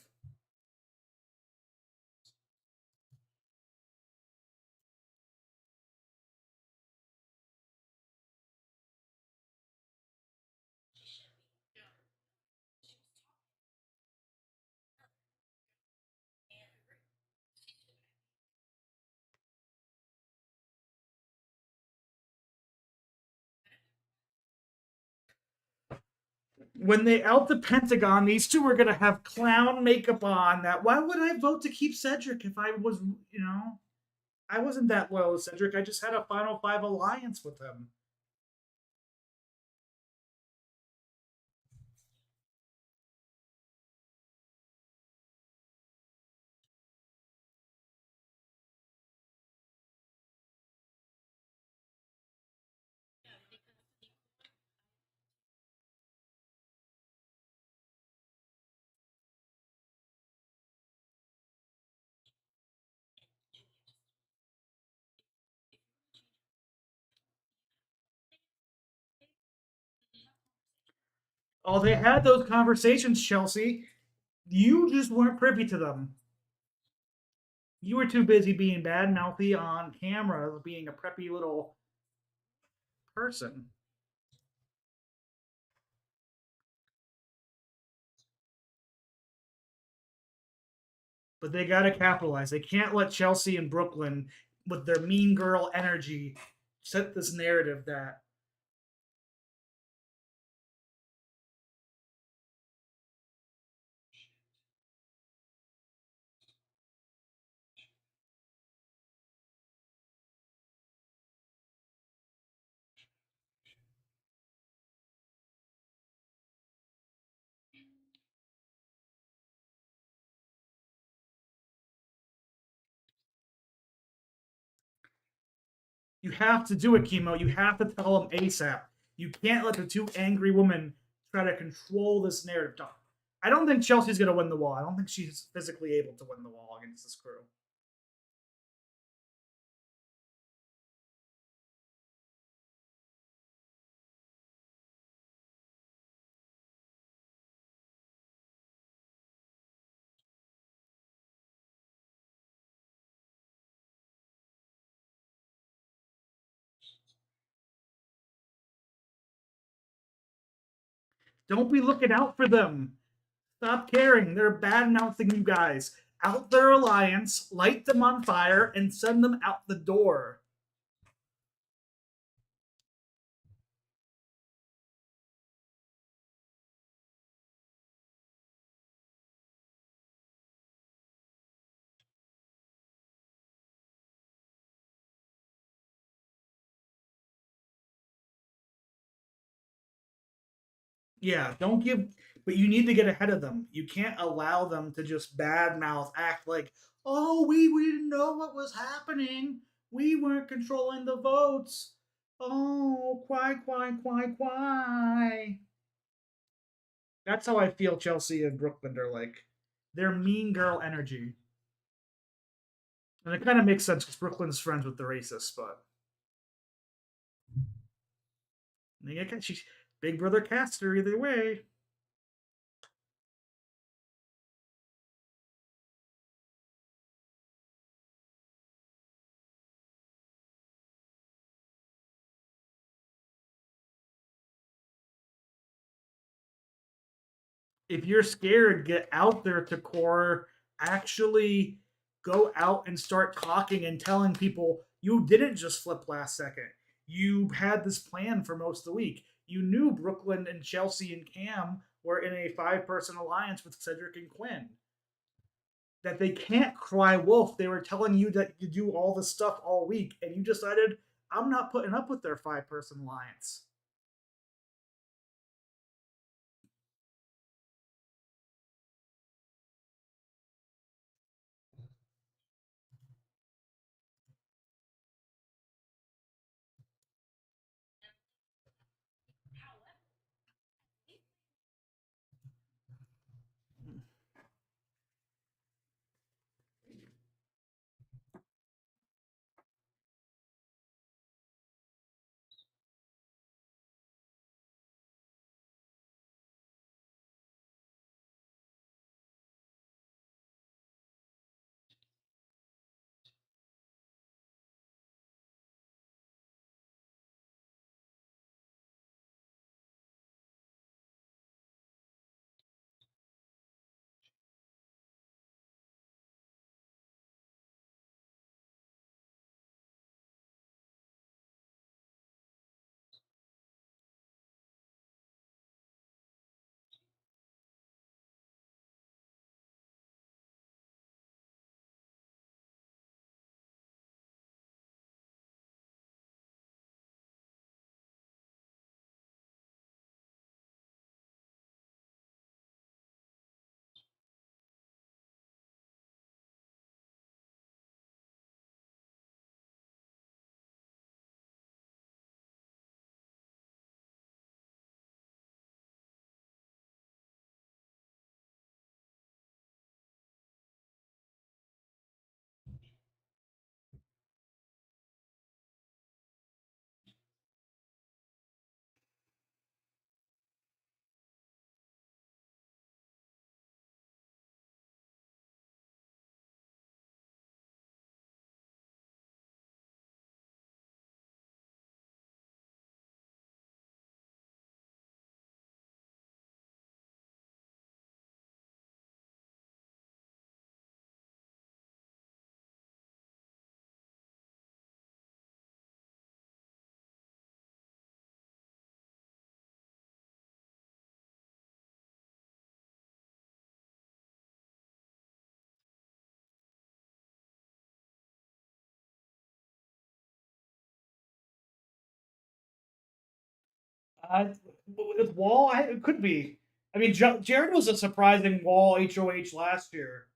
When they out the Pentagon, these two are gonna have clown makeup on. That why would I vote to keep Cedric if I was, I wasn't that loyal to Cedric. I just had a Final Five alliance with him. Oh, they had those conversations, Chelsea. You just weren't privy to them. You were too busy being bad mouthy on camera, being a preppy little person. But they got to capitalize. They can't let Chelsea and Brooklyn, with their mean girl energy, set this narrative that you have to do it, Chemo. You have to tell them ASAP. You can't let the two angry women try to control this narrative. I don't think Chelsea's going to win the wall. I don't think she's physically able to win the wall against this crew. Don't be looking out for them. Stop caring. They're bad mouthing you guys. Out their alliance, light them on fire, and send them out the door. Yeah, don't give, but you need to get ahead of them. You can't allow them to just badmouth, act like, oh, we didn't know what was happening. We weren't controlling the votes. Oh, why? That's how I feel Chelsea and Brooklyn are like. They're mean girl energy. And it kind of makes sense because Brooklyn's friends with the racists, but she's Big Brother cast her either way. If you're scared, get out there to core. Actually go out and start talking and telling people you didn't just flip last second. You had this plan for most of the week. You knew Brooklyn and Chelsea and Cam were in a 5-person alliance with Cedric and Quinn. That they can't cry wolf. They were telling you that you do all this stuff all week, and you decided, I'm not putting up with their 5-person alliance. With Wall, it could be. I mean, Jared was a surprising Wall HOH last year.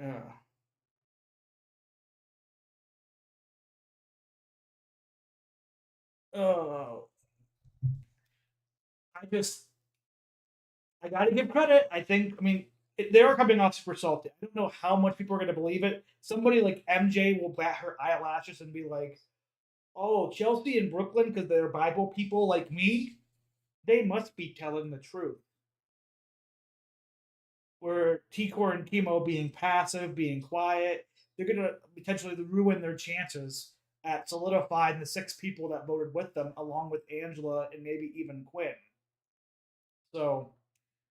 Yeah. Oh, I just I gotta give credit. I think, I mean, they are coming off super salty. I don't know how much people are gonna believe it. Somebody like MJ will bat her eyelashes and be like, "Oh, Chelsea and Brooklyn, because they're Bible people like me, they must be telling the truth." Where T-Core and Chemo being passive, being quiet, they're gonna potentially ruin their chances at solidifying the 6 people that voted with them, along with Angela and maybe even Quinn. So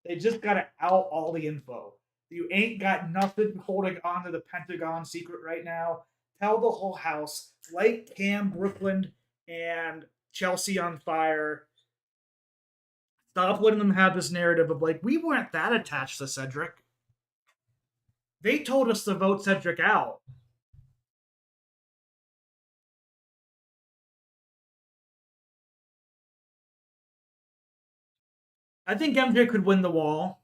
they just gotta out all the info. You ain't got nothing holding on to the Pentagon secret right now. Tell the whole house, like Cam, Brooklyn, and Chelsea on fire. Stop letting them have this narrative of like, we weren't that attached to Cedric. They told us to vote Cedric out. I think MJ could win the wall.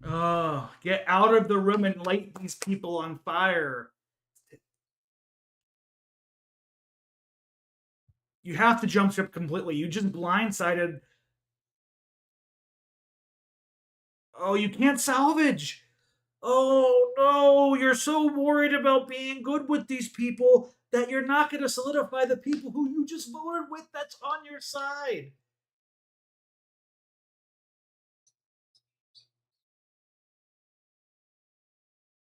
Oh, get out of the room and light these people on fire. You have to jump ship completely. You just blindsided. Oh, you can't salvage. Oh no, you're so worried about being good with these people that you're not going to solidify the people who you just voted with that's on your side.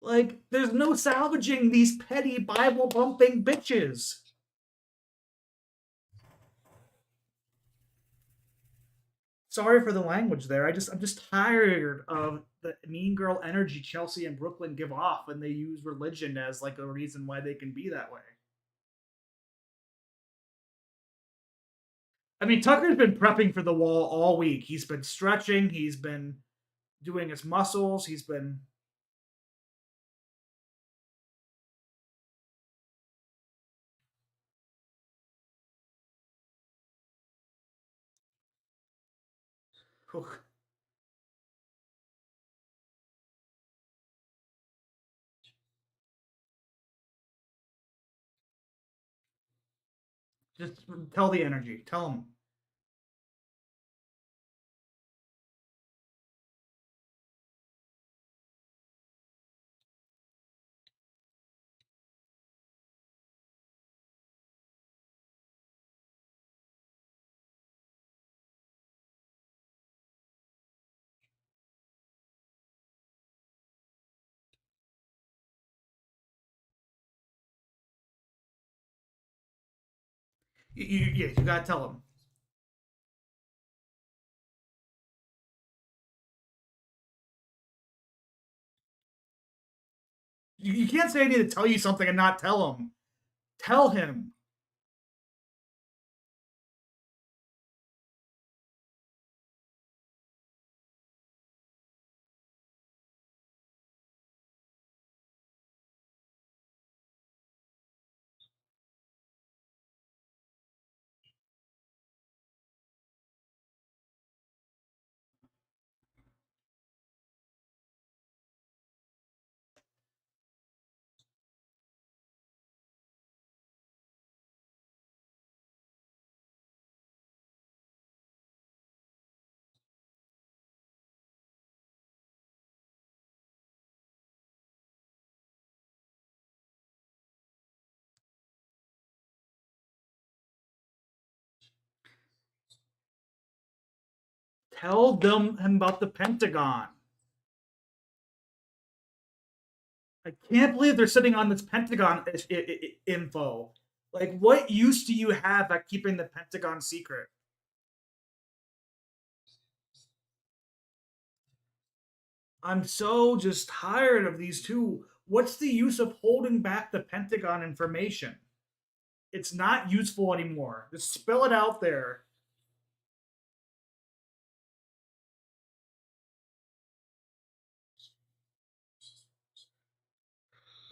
Like, there's no salvaging these petty Bible bumping bitches. Sorry for the language there. I'm just tired of the mean girl energy Chelsea and Brooklyn give off when they use religion as like a reason why they can be that way. I mean, Tucker's been prepping for the wall all week. He's been stretching, he's been doing his muscles, he's been just tell the energy. Tell him. You gotta tell him. You can't say I need to tell you something and not tell him. Tell him. Tell them him about the Pentagon. I can't believe they're sitting on this Pentagon info. Like, what use do you have at keeping the Pentagon secret? I'm so just tired of these two. What's the use of holding back the Pentagon information? It's not useful anymore. Just spill it out there.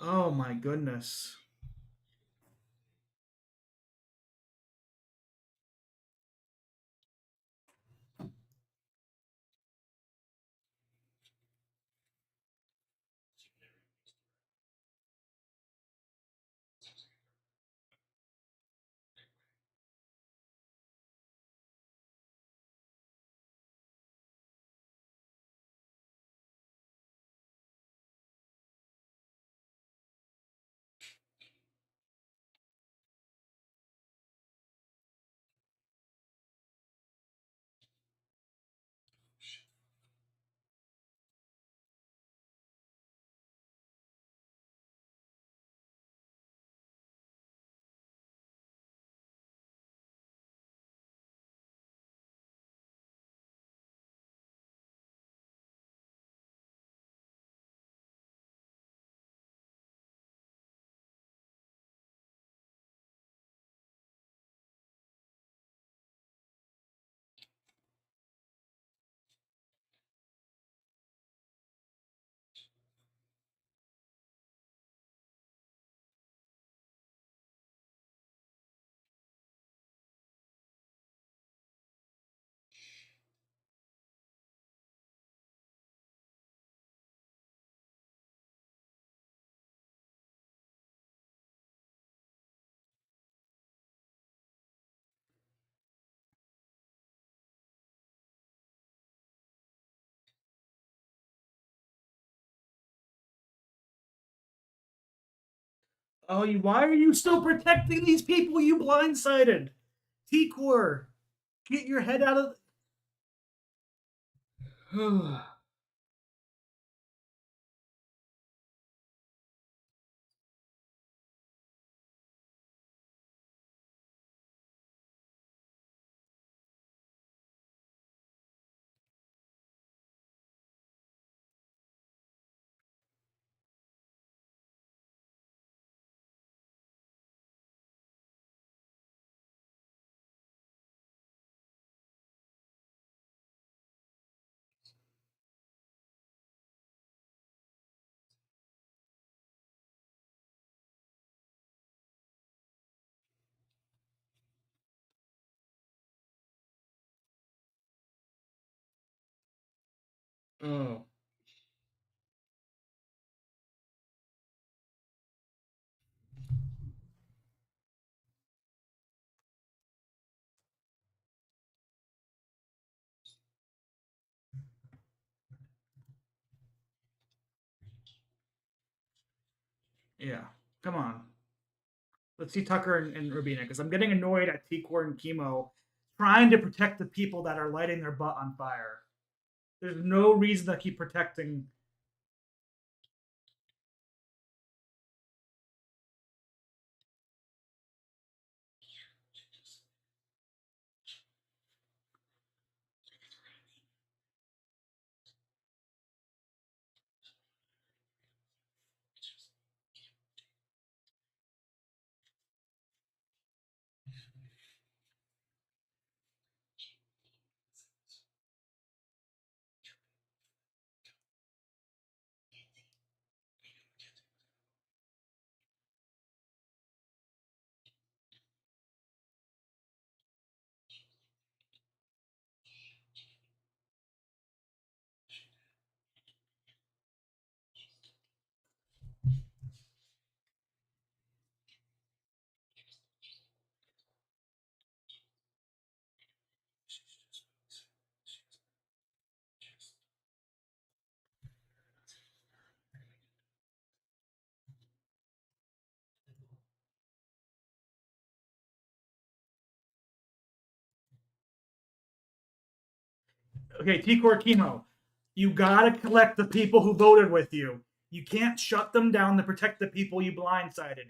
Oh my goodness. Oh, why are you still protecting these people you blindsided? Tikor, get your head out of. Oh, yeah. Come on. Let's see Tucker and Rubina because I'm getting annoyed at Tikor and Chemo trying to protect the people that are lighting their butt on fire. There's no reason to keep protecting. Okay, Tikor Chemo, you gotta collect the people who voted with you. You can't shut them down to protect the people you blindsided.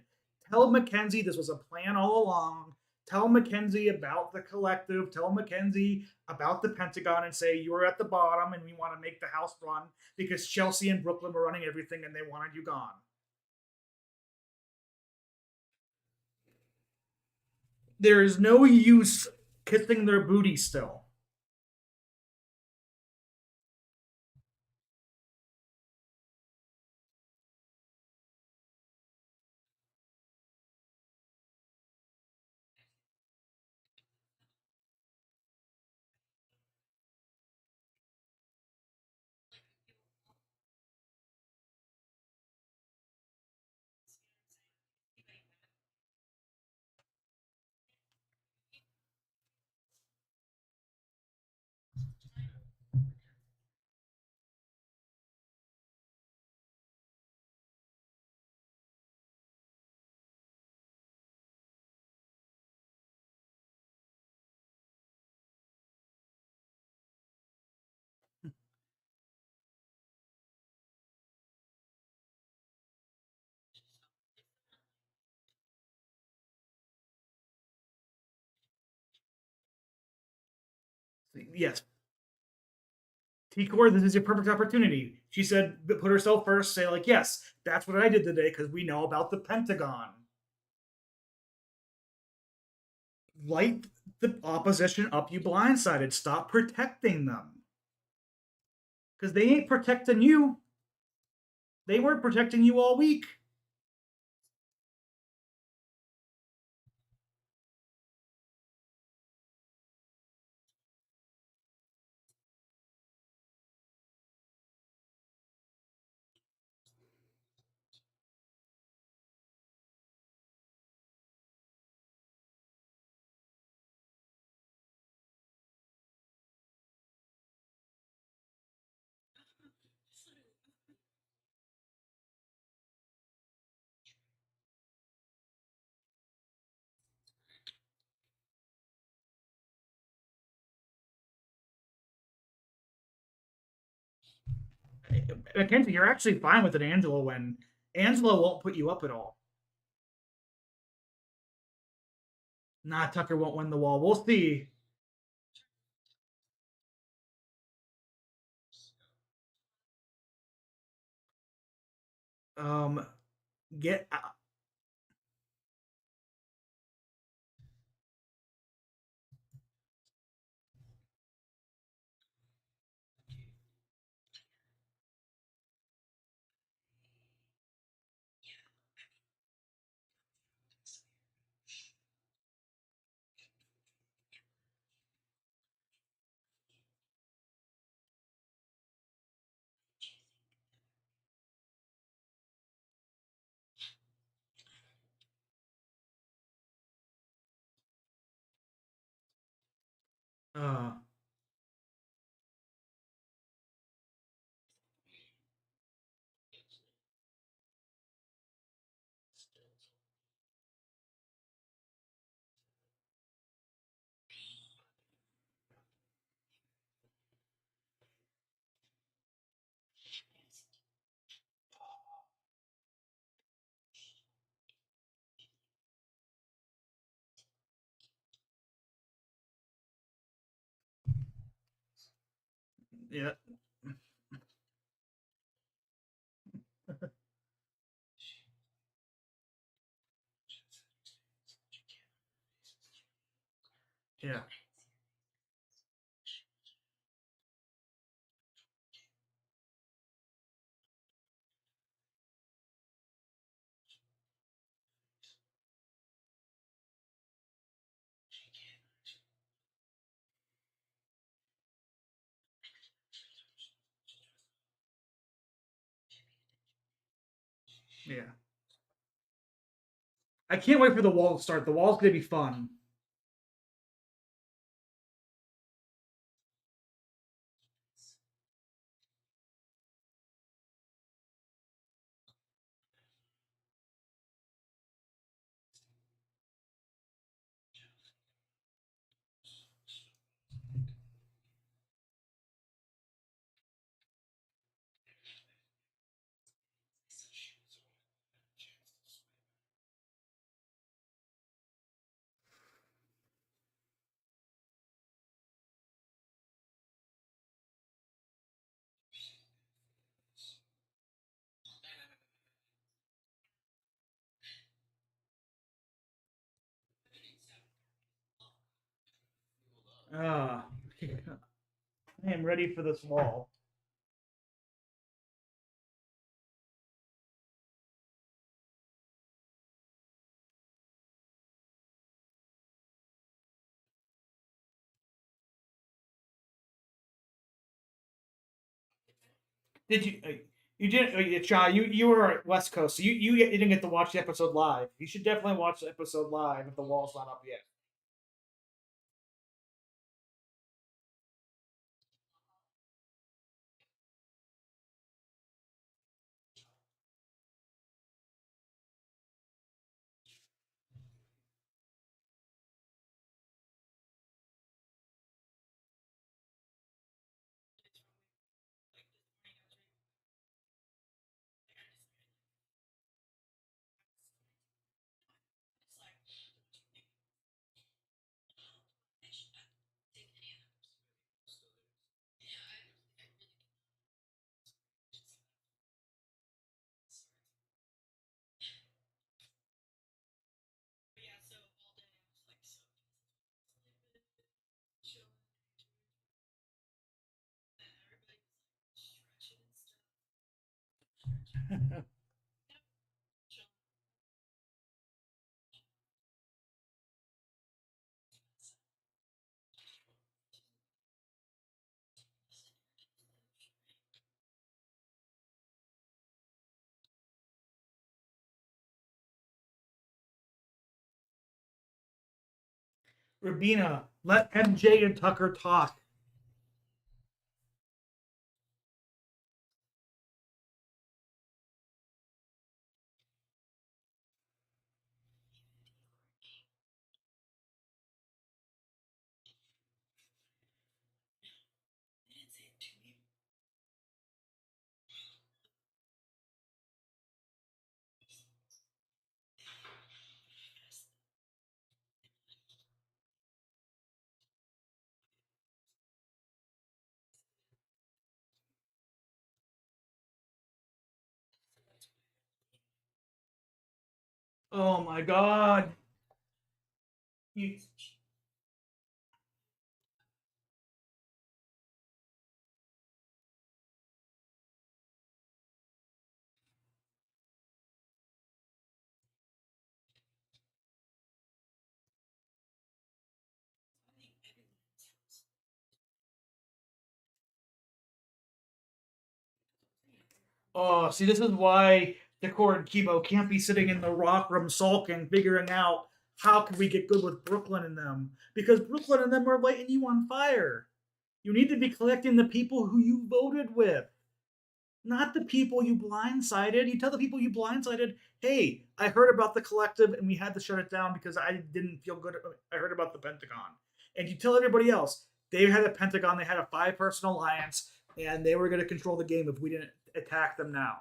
Tell Mackenzie this was a plan all along. Tell Mackenzie about the collective. Tell Mackenzie about the Pentagon and say you were at the bottom and we want to make the house run because Chelsea and Brooklyn were running everything and they wanted you gone. There is no use kissing their booty still. Yes, Tikor, this is your perfect opportunity. She said, put herself first, say, like, yes, that's what I did today because we know about the Pentagon. Light the opposition up, you blindsided. Stop protecting them. Because they ain't protecting you. They weren't protecting you all week. Mackenzie, you're actually fine with an Angela win. Angela won't put you up at all. Nah, Tucker won't win the wall. We'll see. Um, get uh, yeah, yeah, yeah. I can't wait for the wall to start. The wall's gonna be fun. Ah, I am ready for this wall. Did you? You didn't, John. You were at West Coast, so you didn't get to watch the episode live. You should definitely watch the episode live if the wall's not up yet. Rabina, let MJ and Tucker talk. Oh my god. You, oh, see, this is why Decor and Kibo can't be sitting in the rock room sulking, figuring out how can we get good with Brooklyn and them. Because Brooklyn and them are lighting you on fire. You need to be collecting the people who you voted with, not the people you blindsided. You tell the people you blindsided, hey, I heard about the collective and we had to shut it down because I didn't feel good. I heard about the Pentagon. And you tell everybody else, they had a Pentagon, they had a 5-person alliance, and they were going to control the game if we didn't attack them now.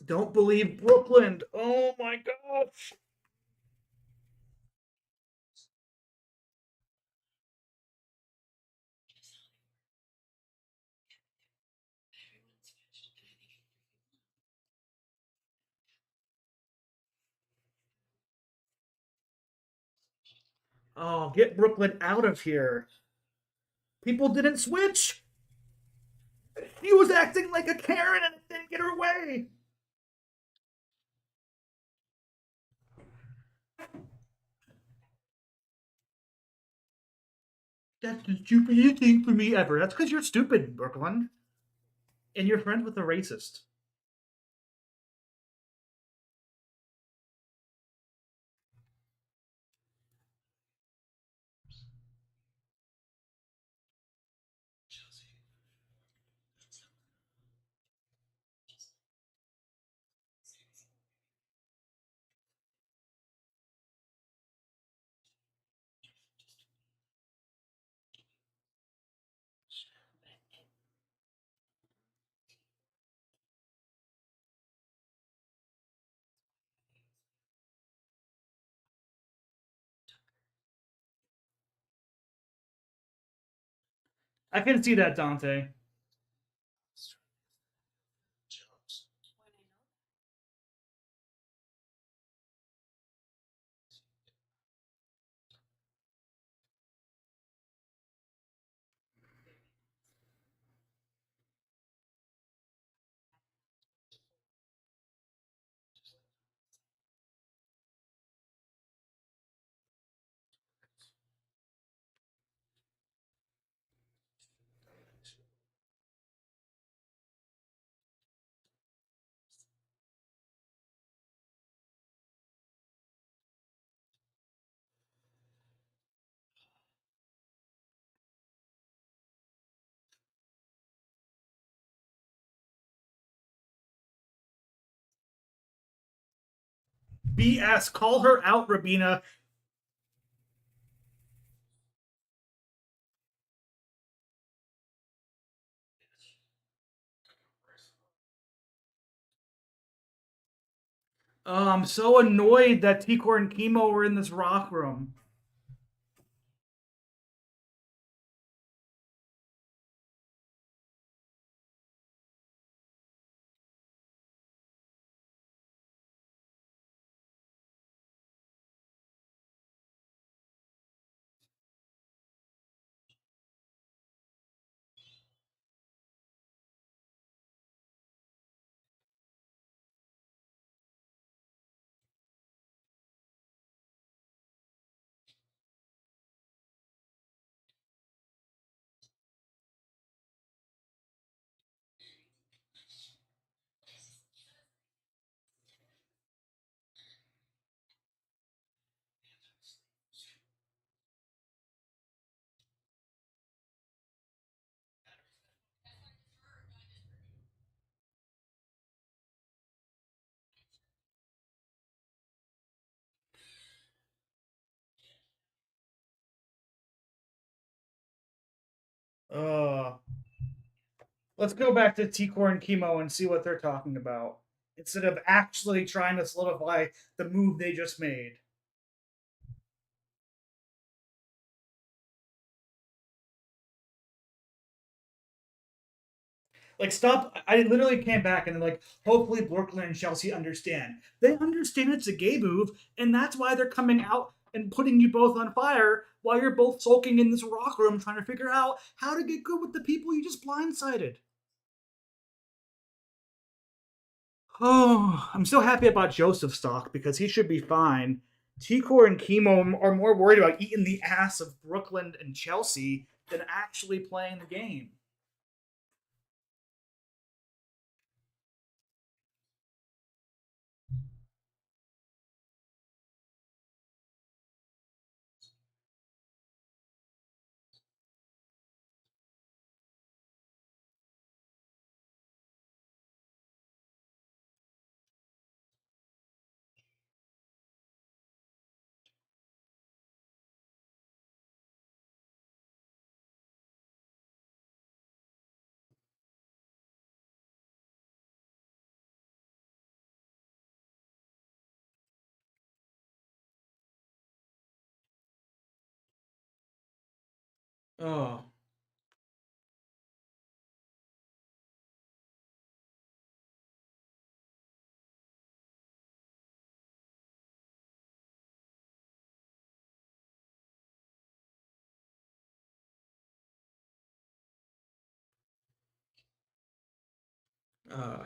Don't believe Brooklyn. Oh my gosh. Oh, get Brooklyn out of here. People didn't switch. He was acting like a Karen and didn't get her way. That's the stupidest thing for me ever. That's because you're stupid, Brooklyn. And you're friends with a racist. I can see that, Dante. BS. Call her out, Rabina. Oh, I'm so annoyed that T-Core and Chemo were in this rock room. Let's go back to T-Core and Chemo and see what they're talking about instead of actually trying to solidify the move they just made. Like, stop. I literally came back and they're like, hopefully Brooklyn and Chelsea understand. They understand it's a gay move, and that's why they're coming out and putting you both on fire while you're both sulking in this rock room trying to figure out how to get good with the people you just blindsided. Oh, I'm so happy about Joseph Stock because he should be fine. T-Core and Chemo are more worried about eating the ass of Brooklyn and Chelsea than actually playing the game. Oh, uh,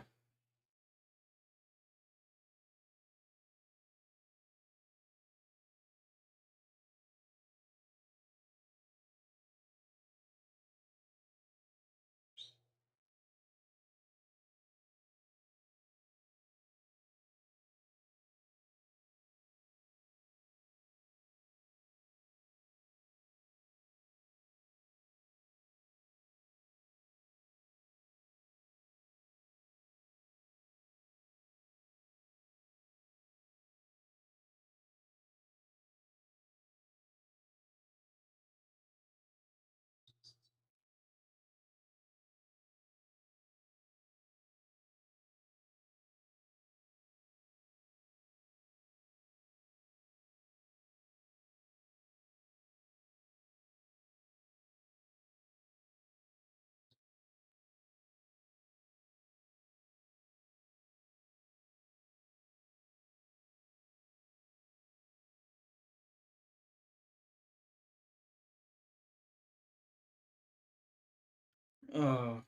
uh,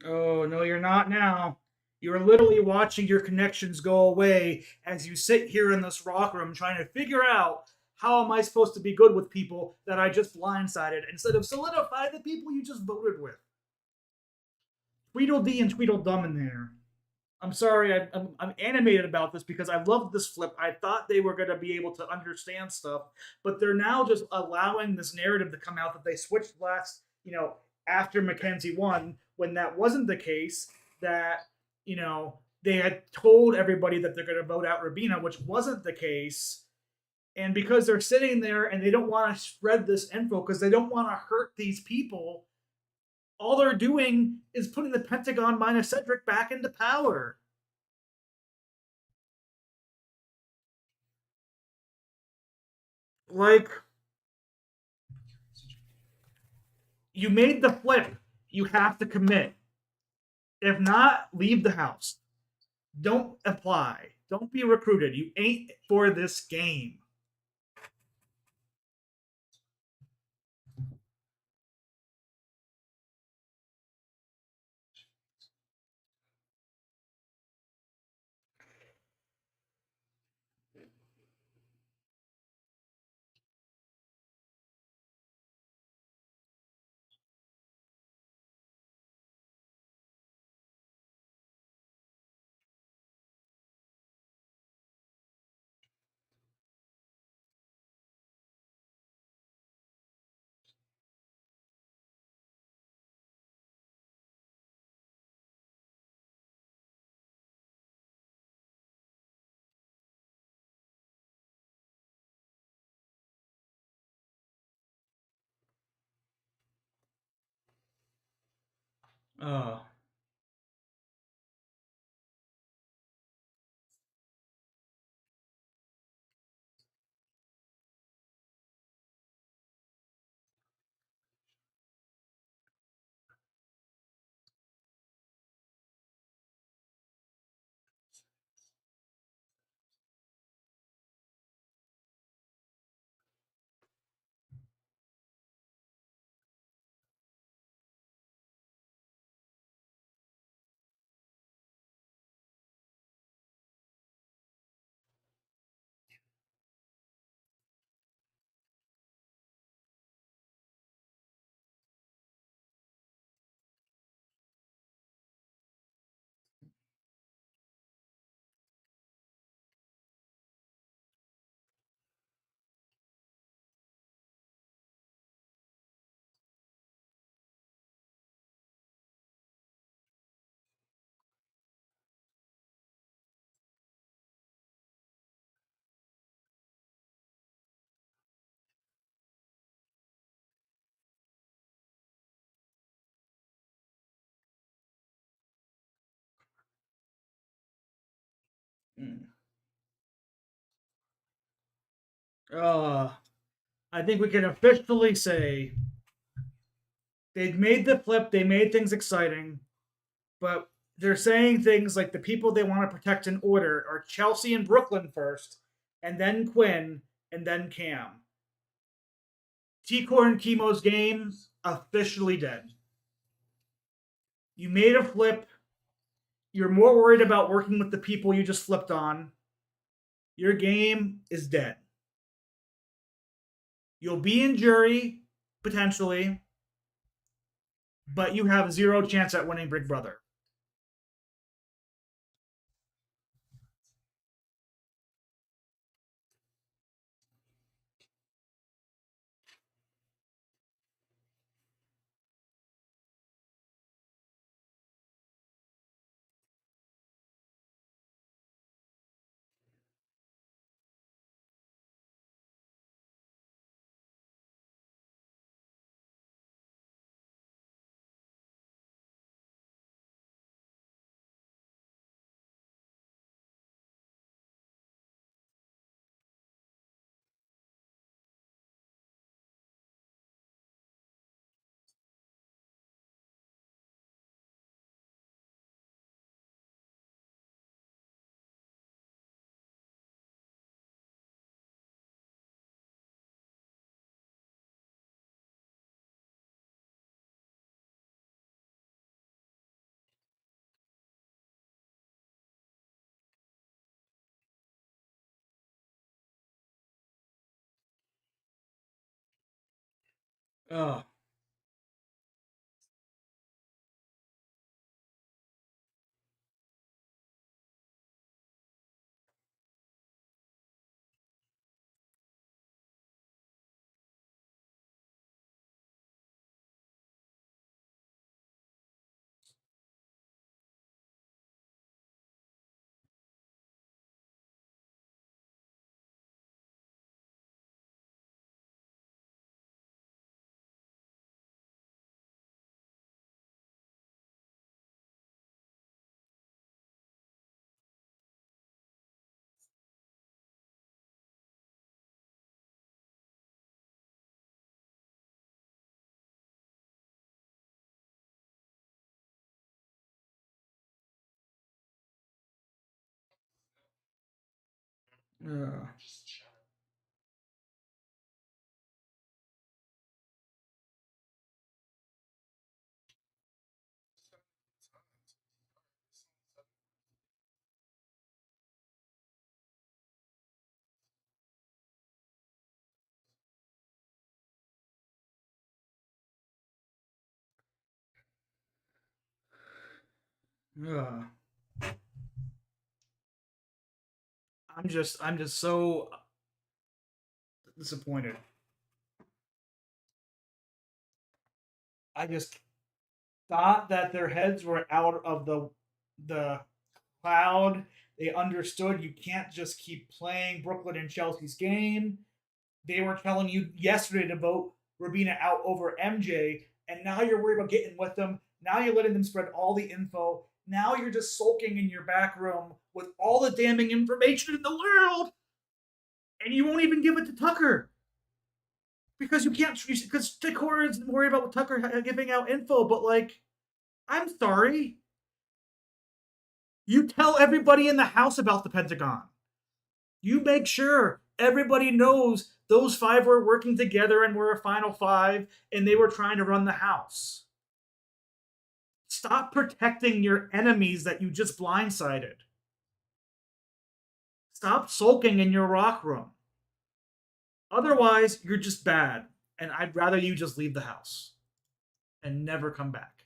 oh, no, you're not now. You're literally watching your connections go away as you sit here in this rock room trying to figure out how am I supposed to be good with people that I just blindsided instead of solidify the people you just voted with. Tweedledee and Tweedledum in there. I'm sorry, I'm animated about this because I loved this flip. I thought they were going to be able to understand stuff, but they're now just allowing this narrative to come out that they switched last, after Mackenzie won, when that wasn't the case, that, they had told everybody that they're going to vote out Rabina, which wasn't the case. And because they're sitting there and they don't want to spread this info because they don't want to hurt these people, all they're doing is putting the Pentagon minus Cedric back into power. Like, you made the flip. You have to commit. If not, leave the house. Don't apply. Don't be recruited. You ain't for this game. Oh. Mm. Uh, I think we can officially say they made the flip. They made things exciting, but they're saying things like the people they want to protect in order are Chelsea and Brooklyn first, and then Quinn, and then Cam. T-Core and Chemo's game officially dead. You made a flip. You're more worried about working with the people you just flipped on. Your game is dead. You'll be in jury, potentially, but you have zero chance at winning Big Brother. Oh, Ugh. Ugh. I'm just so disappointed. I just thought that their heads were out of the cloud. They understood you can't just keep playing Brooklyn and Chelsea's game. They were telling you yesterday to vote Rabina out over MJ, and now you're worried about getting with them. Now you're letting them spread all the info. Now you're just sulking in your back room with all the damning information in the world, and you won't even give it to Tucker because you can't. Because Decor is worried about Tucker giving out info, but like, I'm sorry, you tell everybody in the house about the Pentagon. You make sure everybody knows those five were working together and were a final five and they were trying to run the house. Stop protecting your enemies that you just blindsided. Stop sulking in your rock room. Otherwise, you're just bad. And I'd rather you just leave the house and never come back.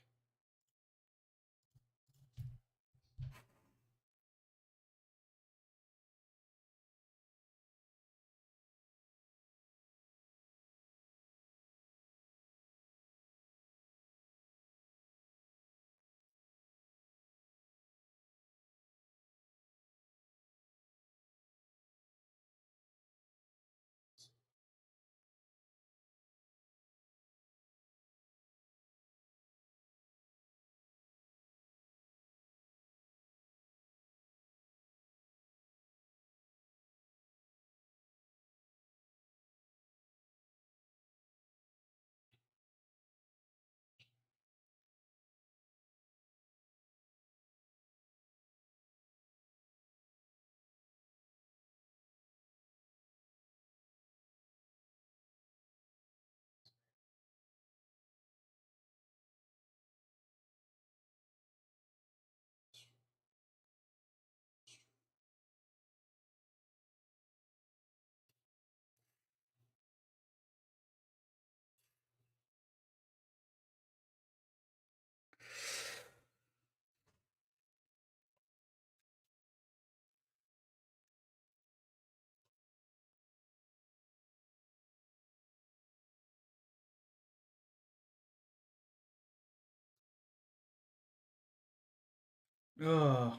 Ugh.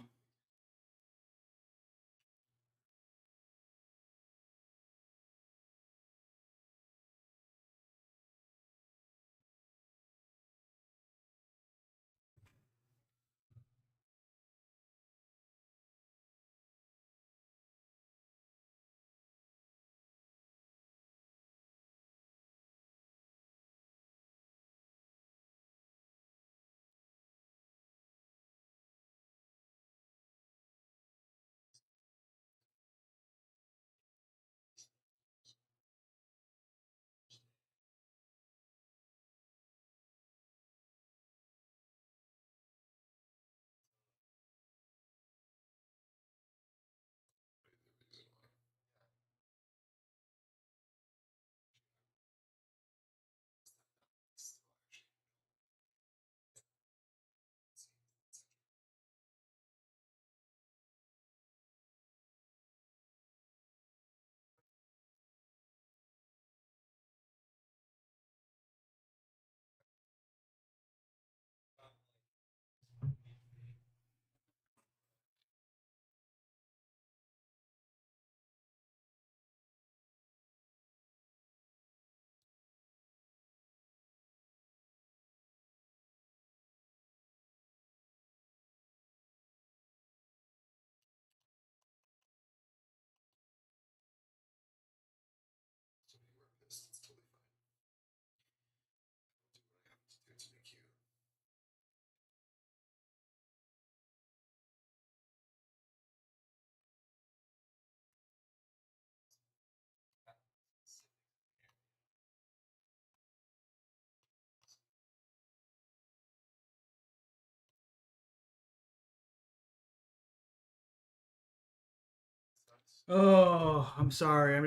Oh, I'm sorry.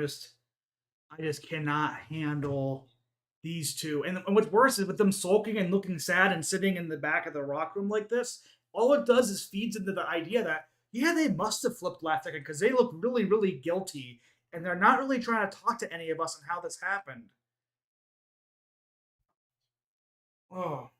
I just cannot handle these two. And what's worse is with them sulking and looking sad and sitting in the back of the rock room like this, all it does is feeds into the idea that, yeah, they must have flipped last second because they look really, really guilty and they're not really trying to talk to any of us on how this happened. Oh,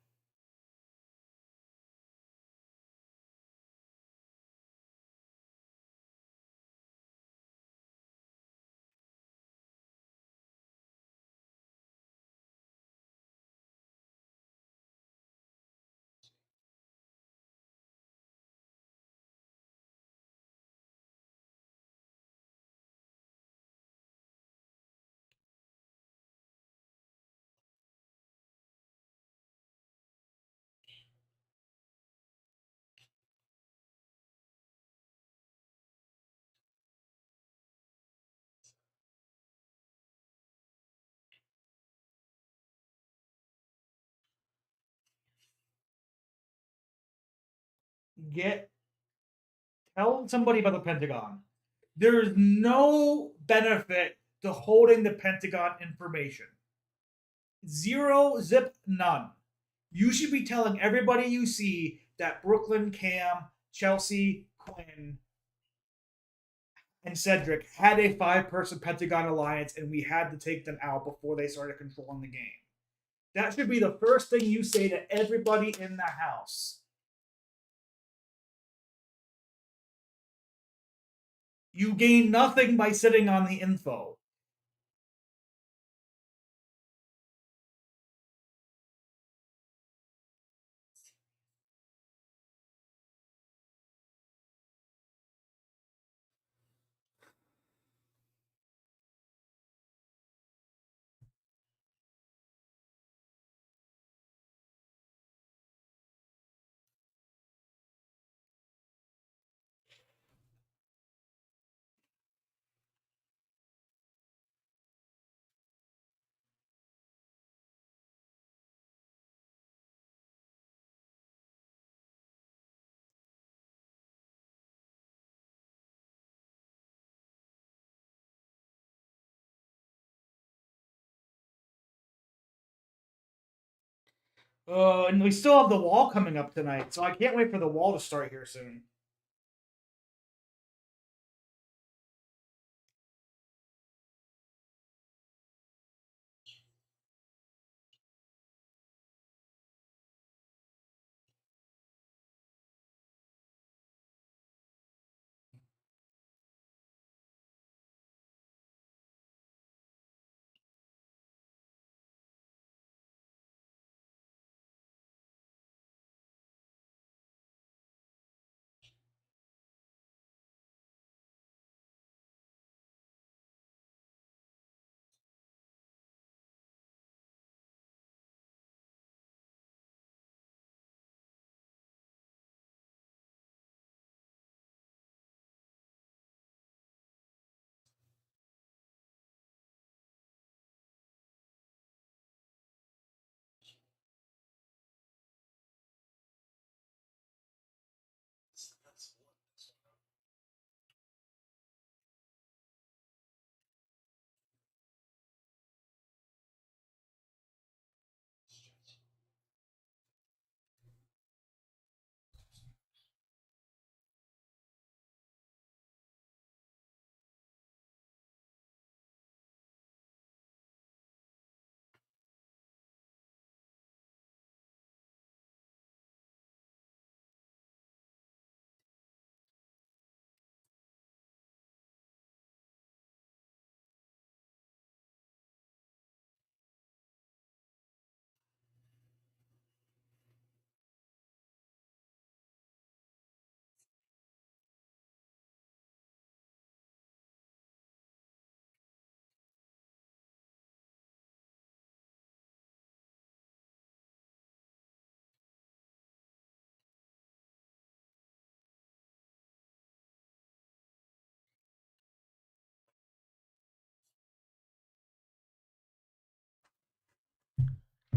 get tell somebody about the Pentagon. There's no benefit to holding the Pentagon information. Zero, zip, none. You should be telling everybody you see that Brooklyn, Cam, Chelsea, Quinn, and Cedric had a five-person Pentagon alliance and we had to take them out before they started controlling the game. That should be the first thing you say to everybody in the house. You gain nothing by sitting on the info. And we still have the wall coming up tonight, so I can't wait for the wall to start here soon.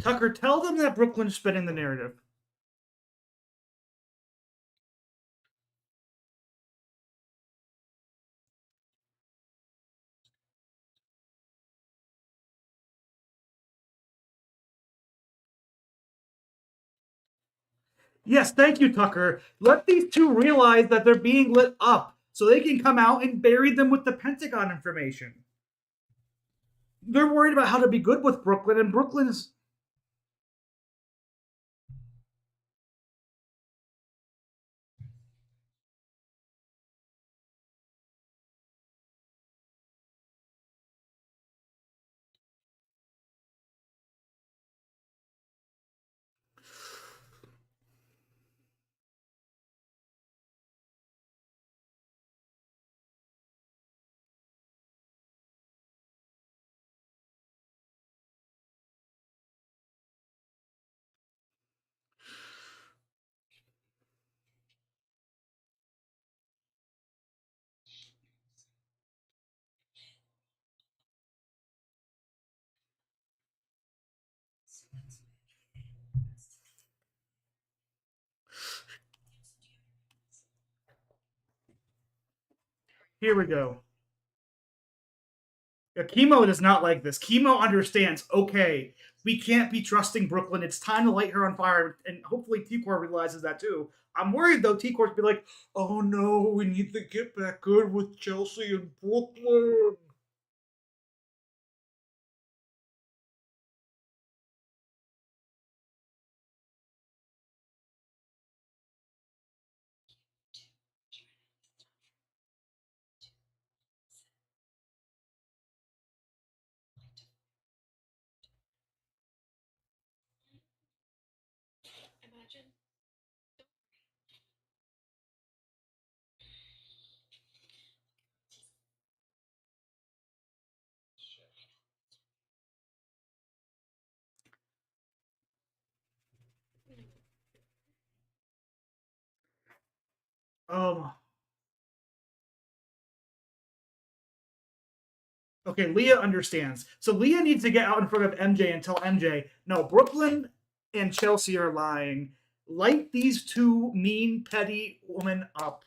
Tucker, tell them that Brooklyn's spinning the narrative. Yes, thank you, Tucker. Let these two realize that they're being lit up so they can come out and bury them with the Pentagon information. They're worried about how to be good with Brooklyn, and Brooklyn's. Here we go. Yeah, Chemo does not like this. Chemo understands, okay, we can't be trusting Brooklyn. It's time to light her on fire. And hopefully T-Core realizes that too. I'm worried though, T-Core's be like, oh no, we need to get back good with Chelsea and Brooklyn. Um, okay, Leah understands. So Leah needs to get out in front of MJ and tell MJ, no, Brooklyn and Chelsea are lying. Light these two mean, petty women up.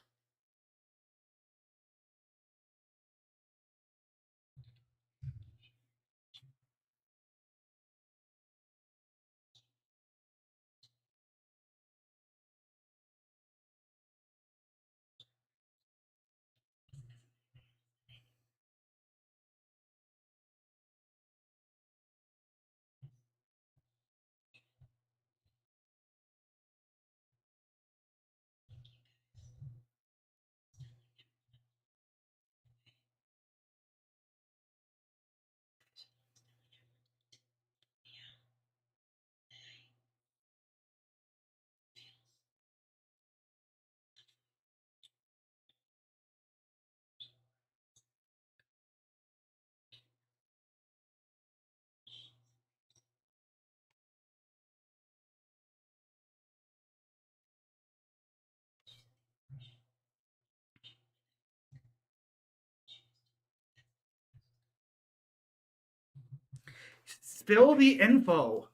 Spill the info.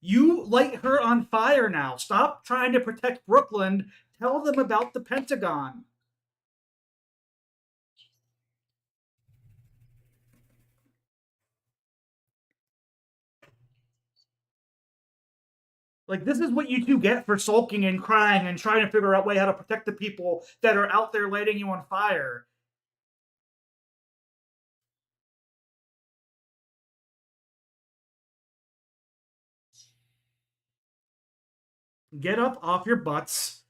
You light her on fire now. Stop trying to protect Brooklyn. Tell them about the Pentagon. Like, this is what you two get for sulking and crying and trying to figure out a way how to protect the people that are out there lighting you on fire. Get up off your butts.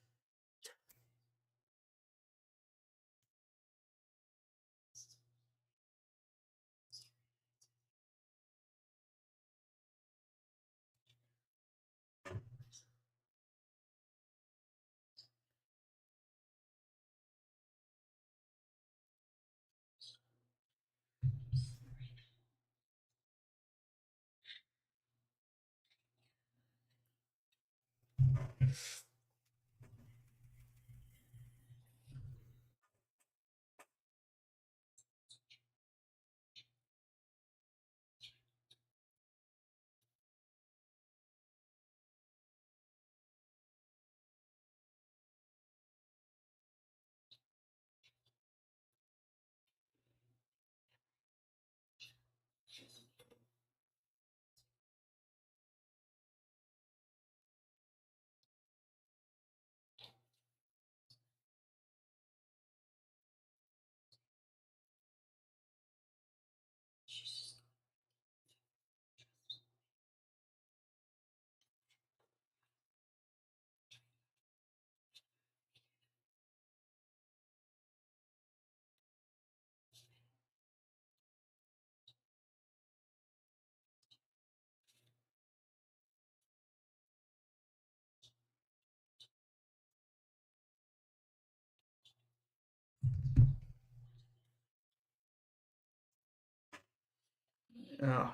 Oh.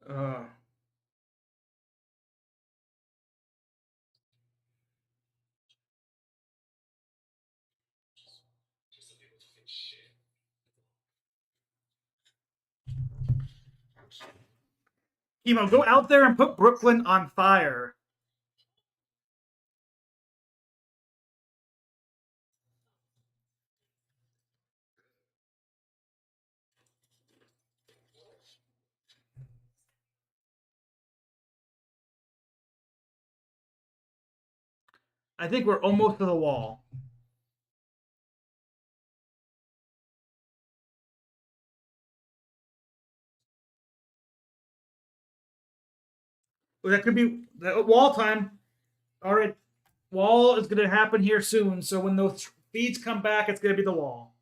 Uh, Chemo, go out there and put Brooklyn on fire. I think we're almost to the wall. That could be the wall time. All right, wall is going to happen here soon. So when those feeds come back, it's going to be the wall.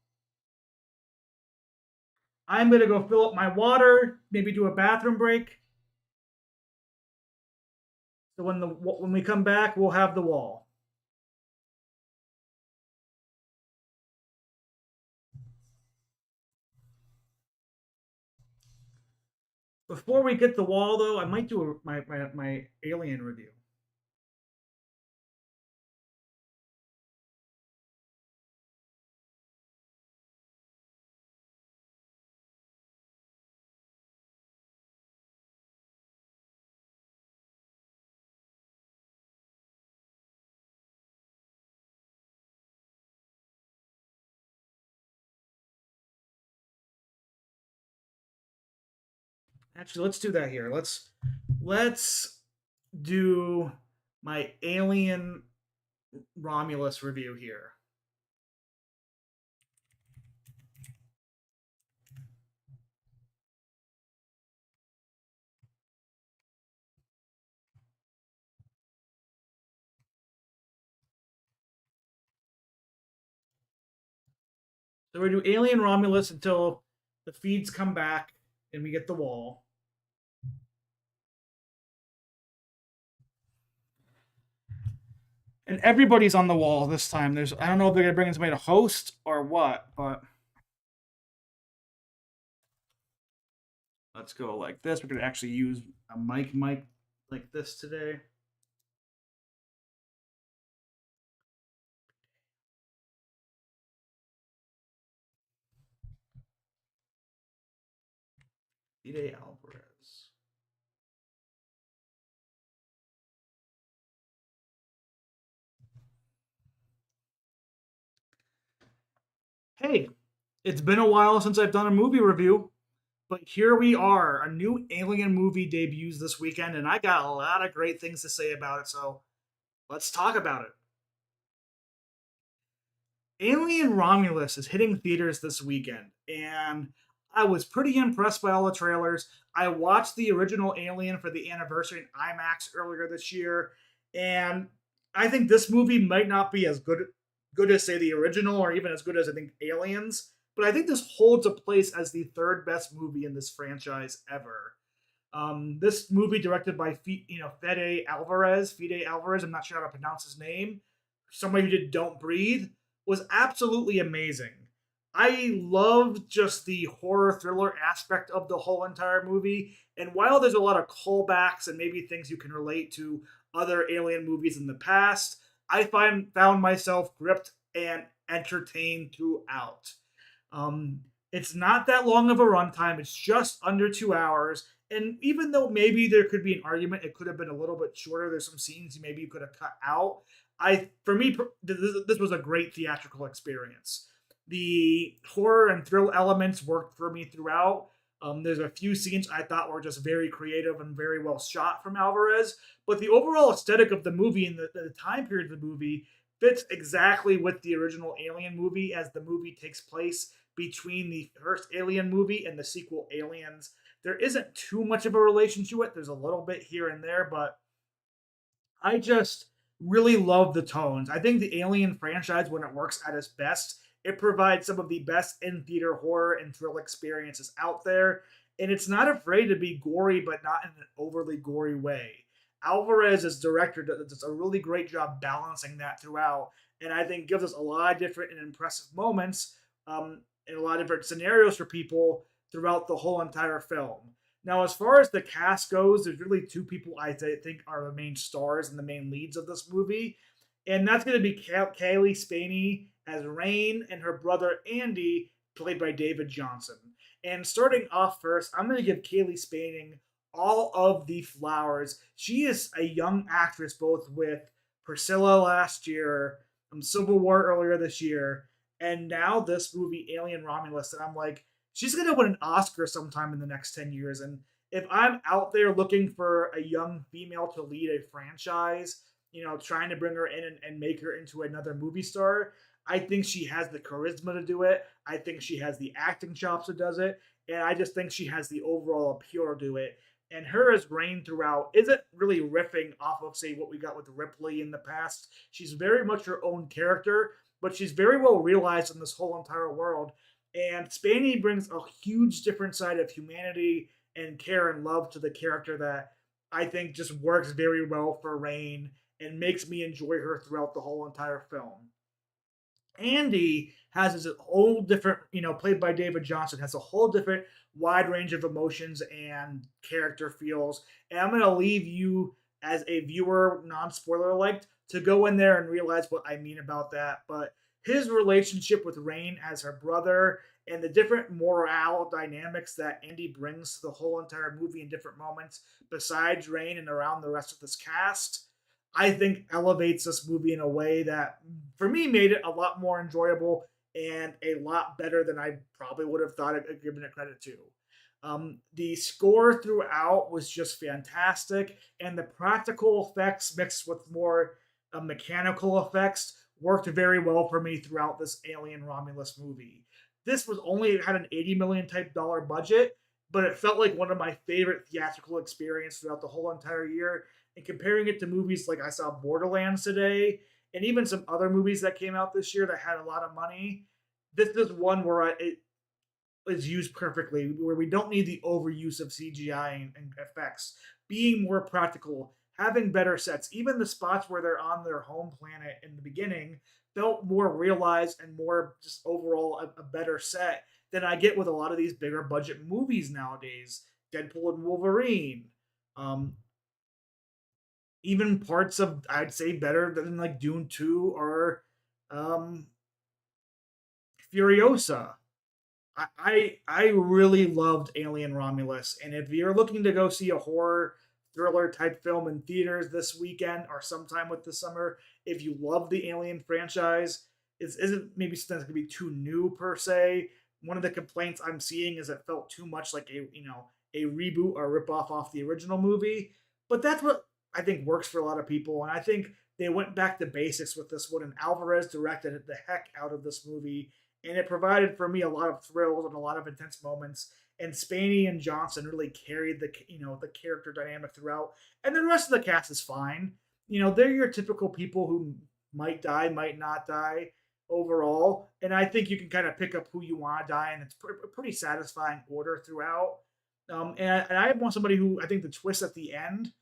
I'm going to go fill up my water, maybe do a bathroom break. So when we come back, we'll have the wall. Before we get the wall, though, I might do my alien review. Actually, let's do that here. Let's do my Alien Romulus review here. So we do Alien Romulus until the feeds come back and we get the wall. And everybody's on the wall this time. I don't know if they're gonna bring in somebody to host or what, but let's go like this. We're gonna actually use a mic like this today. Fide Alvarez. Hey, it's been a while since I've done a movie review, but here we are. A new Alien movie debuts this weekend, and I got a lot of great things to say about it, so let's talk about it. Alien Romulus is hitting theaters this weekend, and I was pretty impressed by all the trailers. I watched the original Alien for the anniversary in IMAX earlier this year, and I think this movie might not be as good as say the original, or even as good as I think Aliens. But I think this holds a place as the third best movie in this franchise ever. This movie directed by Fide Alvarez. I'm not sure how to pronounce his name. Somebody who did Don't Breathe was absolutely amazing. I loved just the horror thriller aspect of the whole entire movie. And while there's a lot of callbacks and maybe things you can relate to other alien movies in the past, found myself gripped and entertained throughout. Um, it's not that long of a runtime. It's just under 2 hours. And even though maybe there could be an argument, it could have been a little bit shorter. There's some scenes maybe you could have cut out. For me, this was a great theatrical experience. The horror and thrill elements worked for me throughout. There's a few scenes I thought were just very creative and very well shot from Alvarez, but the overall aesthetic of the movie and the time period of the movie fits exactly with the original Alien movie, as the movie takes place between the first Alien movie and the sequel Aliens. There isn't too much of a relation to it. There's a little bit here and there, but I just really love the tones. I think the Alien franchise, when it works at its best, it provides some of the best in theater horror and thrill experiences out there. And it's not afraid to be gory, but not in an overly gory way. Alvarez, as director, does a really great job balancing that throughout. And I think gives us a lot of different and impressive moments and a lot of different scenarios for people throughout the whole entire film. Now, as far as the cast goes, there's really two people I think are the main stars and the main leads of this movie, and that's going to be Kaylee Spaney as Rain and her brother Andy, played by David Johnson. And starting off first, I'm going to give Kaylee Spaney all of the flowers. She is a young actress, both with Priscilla last year, Civil War earlier this year, and now this movie, Alien Romulus. And I'm like, she's going to win an Oscar sometime in the next 10 years. And if I'm out there looking for a young female to lead a franchise, trying to bring her in and make her into another movie star, I think she has the charisma to do it. I think she has the acting chops that does it. And I just think she has the overall appeal to do it. And her as Rain throughout isn't really riffing off of, say, what we got with Ripley in the past. She's very much her own character, but she's very well realized in this whole entire world. And Spaney brings a huge different side of humanity and care and love to the character that I think just works very well for Rain and makes me enjoy her throughout the whole entire film. Andy has his whole different, played by David Johnson, has a whole different wide range of emotions and character feels. And I'm going to leave you as a viewer, non spoiler alike, to go in there and realize what I mean about that. But his relationship with Rain as her brother and the different morale dynamics that Andy brings to the whole entire movie in different moments, besides Rain and around the rest of this cast, I think elevates this movie in a way that, for me, made it a lot more enjoyable and a lot better than I probably would have thought it given it credit to. The score throughout was just fantastic, and the practical effects mixed with more mechanical effects worked very well for me throughout this Alien Romulus movie. This was only had an $80 million type dollar budget, but it felt like one of my favorite theatrical experiences throughout the whole entire year. And comparing it to movies like I saw Borderlands today, and even some other movies that came out this year that had a lot of money, this is one where it is used perfectly, where we don't need the overuse of CGI and effects, being more practical, having better sets. Even the spots where they're on their home planet in the beginning felt more realized and more just overall a better set than I get with a lot of these bigger budget movies nowadays. Deadpool and Wolverine. Um, Even parts of, I'd say, better than like Dune 2 or um, Furiosa. I really loved Alien Romulus, and if you're looking to go see a horror thriller type film in theaters this weekend or sometime with the summer, if you love the Alien franchise, it isn't maybe something that's gonna be too new per se. One of the complaints I'm seeing is it felt too much like a reboot or rip off the original movie, but that's what I think works for a lot of people, and I think they went back to basics with this one. And Alvarez directed the heck out of this movie, and it provided for me a lot of thrills and a lot of intense moments. And Spaney and Johnson really carried the character dynamic throughout, and the rest of the cast is fine. They're your typical people who might die, might not die overall, and I think you can kind of pick up who you want to die, and it's a pretty satisfying order throughout. And I want somebody who I think the twist at the end,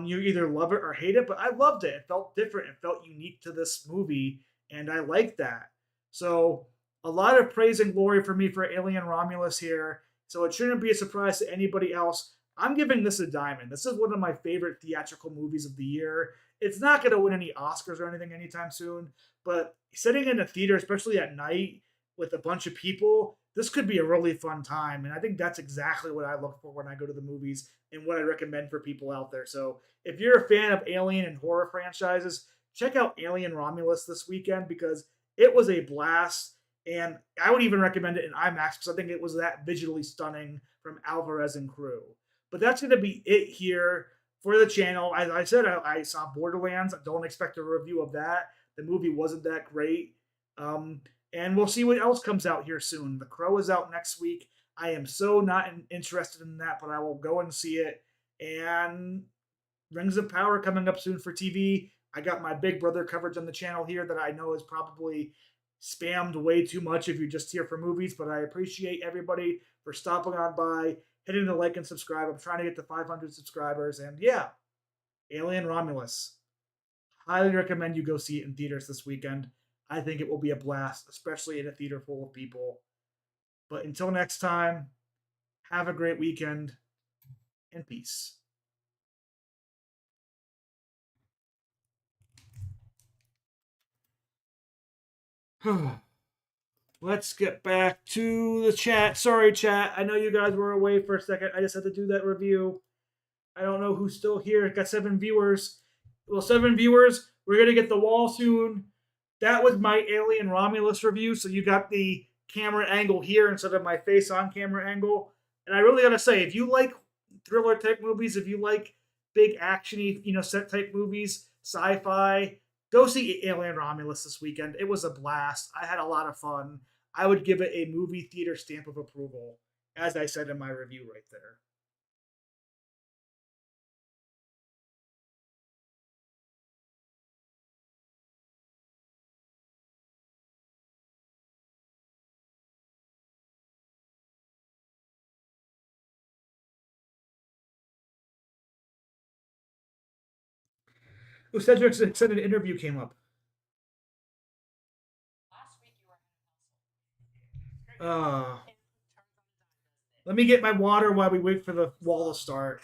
you either love it or hate it, but I loved it. It felt different. It felt unique to this movie, and I liked that. So a lot of praise and glory for me for Alien Romulus here. So it shouldn't be a surprise to anybody else. I'm giving this a diamond. This is one of my favorite theatrical movies of the year. It's not going to win any Oscars or anything anytime soon, but sitting in a theater, especially at night with a bunch of people, this could be a really fun time. And I think that's exactly what I look for when I go to the movies and what I recommend for people out there. So if you're a fan of Alien and horror franchises, check out Alien Romulus this weekend because it was a blast. And I would even recommend it in IMAX because I think it was that visually stunning from Alvarez and crew. But that's going to be it here for the channel. As I said, I saw Borderlands. I don't expect a review of that. The movie wasn't that great. And we'll see what else comes out here soon. The Crow is out next week. I am so not interested in that, but I will go and see it. And Rings of Power coming up soon for TV. I got my Big Brother coverage on the channel here that I know is probably spammed way too much if you're just here for movies, but I appreciate everybody for stopping on by, hitting the like and subscribe. I'm trying to get to 500 subscribers, and yeah, Alien Romulus. Highly recommend you go see it in theaters this weekend. I think it will be a blast, especially in a theater full of people. But until next time, have a great weekend and peace. Let's get back to the chat. Sorry, chat. I know you guys were away for a second. I just had to do that review. I don't know who's still here. Got 7 viewers. Well, 7 viewers. We're gonna get the wall soon. That was my Alien Romulus review. So you got the camera angle here instead of my face on camera angle. And I really gotta say, if you like thriller type movies, if you like big actiony, set type movies, sci-fi, go see Alien Romulus this weekend. It was a blast. I had a lot of fun. I would give it a movie theater stamp of approval, as I said in my review right there. Oh, Cedric's extended interview came up. Uh, Let me get my water while we wait for the wall to start.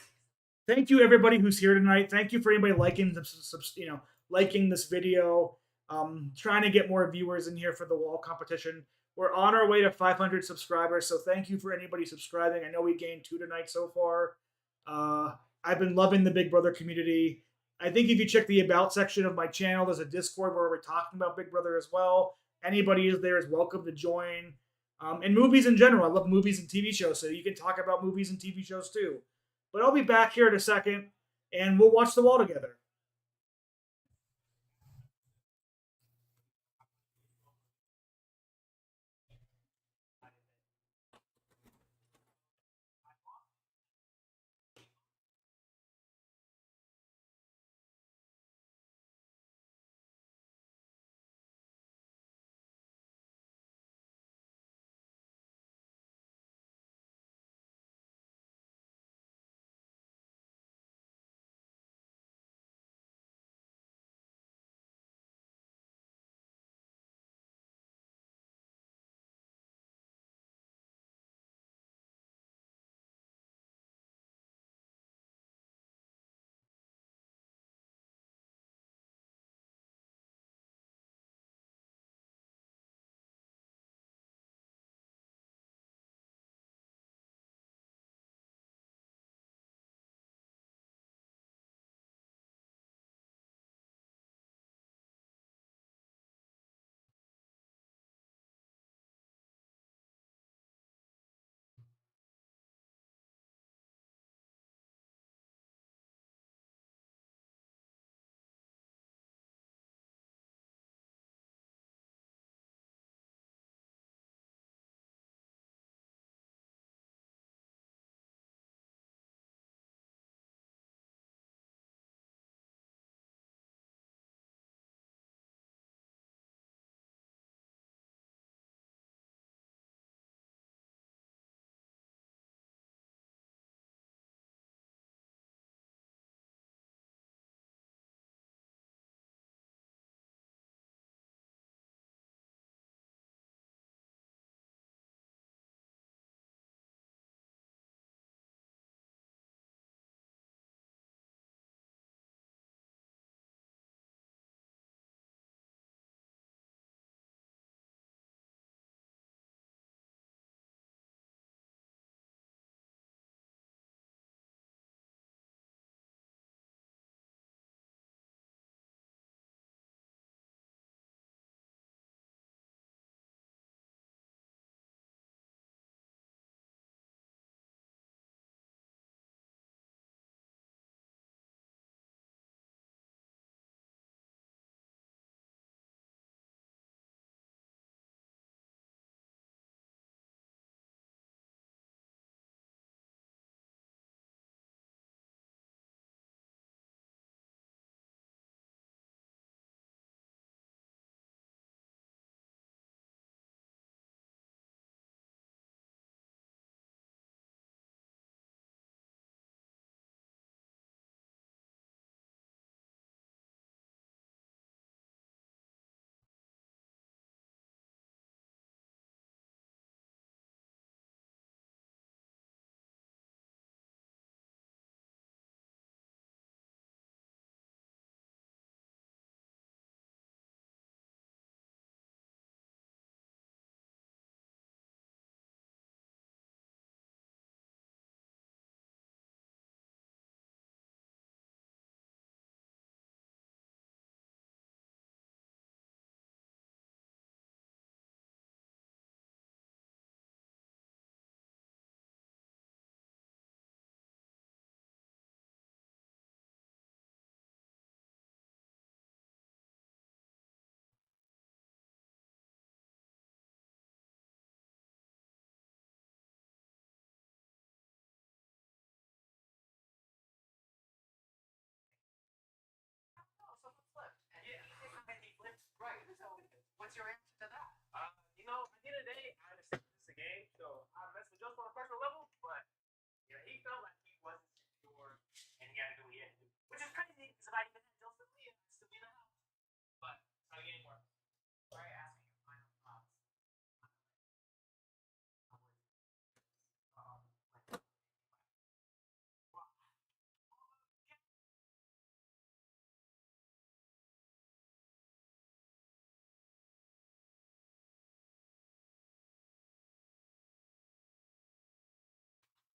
Thank you everybody who's here tonight. Thank you for anybody liking this video. Trying to get more viewers in here for the wall competition. We're on our way to 500 subscribers, so thank you for anybody subscribing. I know we gained 2 tonight so far. Uh, I've been loving the Big Brother community. I think if you check the about section of my channel, there's a Discord where we're talking about Big Brother as well. Anybody is there is welcome to join. And movies in general. I love movies and TV shows, so you can talk about movies and TV shows too. But I'll be back here in a second, and we'll watch The Wall together.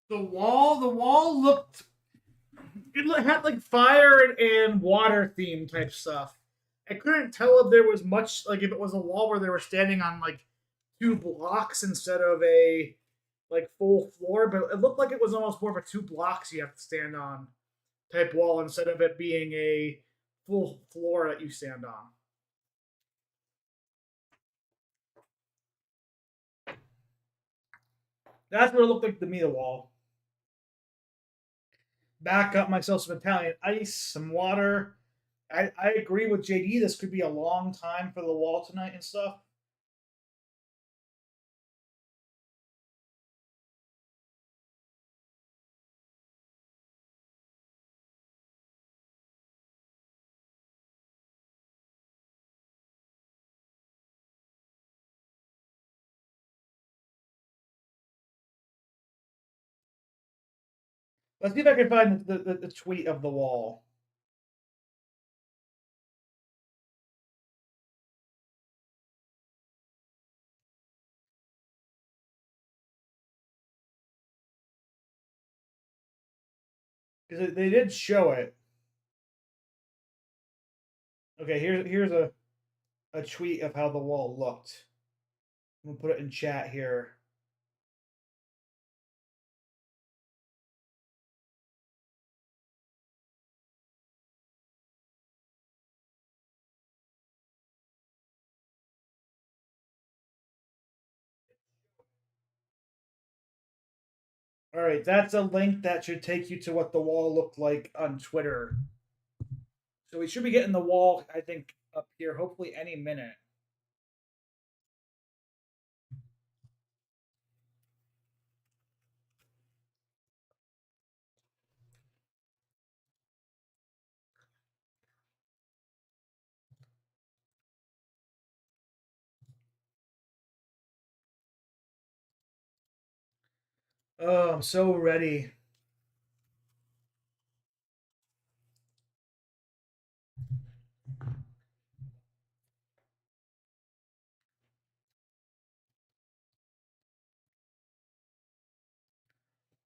The wall looked it had like fire and water theme type stuff. I couldn't tell if there was much like if it was a wall where they were standing on like two blocks instead of a like full floor, but it looked like it was almost more of a two blocks you have to stand on type wall instead of it being a full floor that you stand on. That's what it looked like to me, the wall. Back up myself some Italian ice, some water. I agree with JD. This could be a long time for the wall tonight and stuff. Let's see if I can find the tweet of the wall. Because they did show it. Okay, here's a tweet of how the wall looked. I'm gonna put it in chat here. All right, that's a link that should take you to what the wall looked like on Twitter. So we should be getting the wall, I think, up here hopefully any minute. Oh, I'm so ready.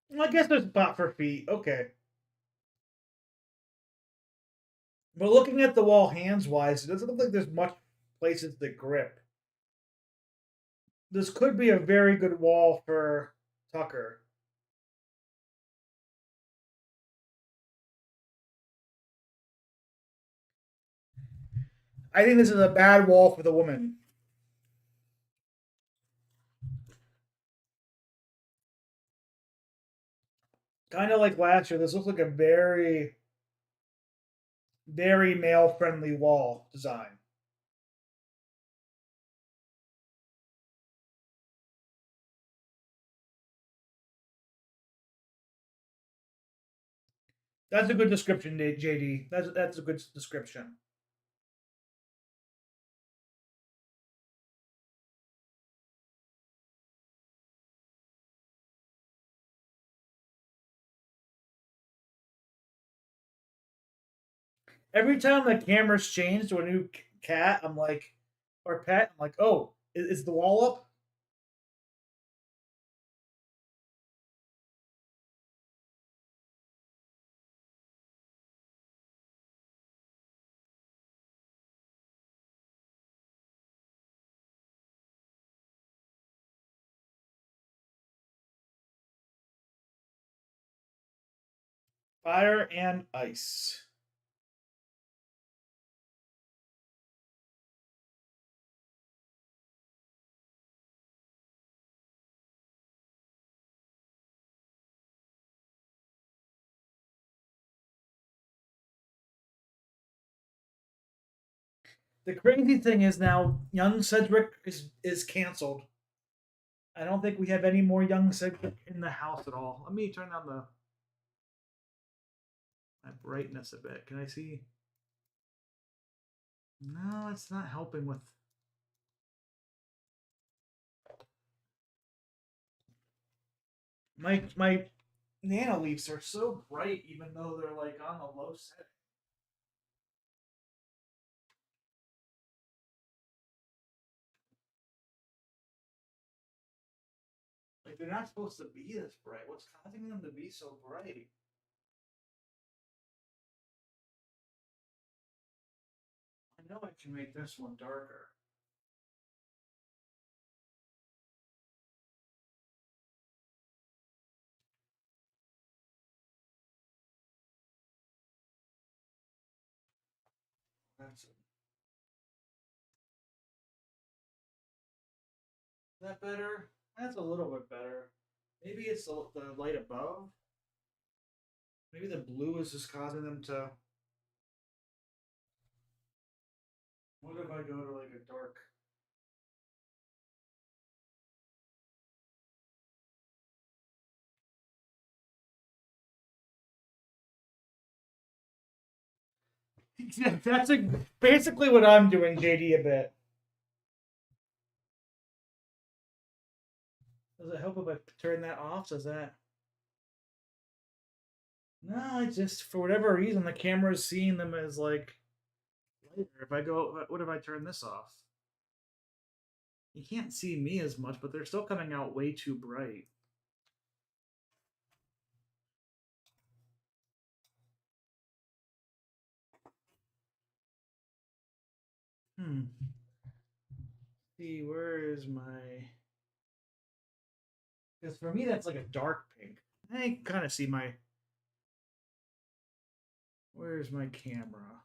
Well, I guess there's a spot for feet. Okay. But looking at the wall hands wise, it doesn't look like there's much places to grip. This could be a very good wall for Tucker. I think this is a bad wall for the woman. Kind of like last year, this looks like a very male friendly wall design. That's a good description, JD. That's a good description. Every time the camera's changed to a new cat, I'm like, or pet, I'm like, oh, is the wall up? Fire and ice. The crazy thing is now young Cedric is canceled. I don't think we have any more young Cedric in the house at all. Let me turn down the my brightness a bit. Can I see? No, it's not helping with my nano leaves are so bright even though they're like on the low setting. Like they're not supposed to be this bright. What's causing them to be so bright? I know I can make this one darker. That's is that better? That's a little bit better. Maybe it's the light above. Maybe the blue is just causing them to. What if I go to like a dark? Yeah, that's basically what I'm doing, JD. A bit. Does it help if I turn that off? Does that? No, it's just for whatever reason the camera is seeing them as like lighter. If I go, what if I turn this off? You can't see me as much, but they're still coming out way too bright. Hmm. See, where is my? Because for me, that's like a dark pink. I kind of see my. Where's my camera?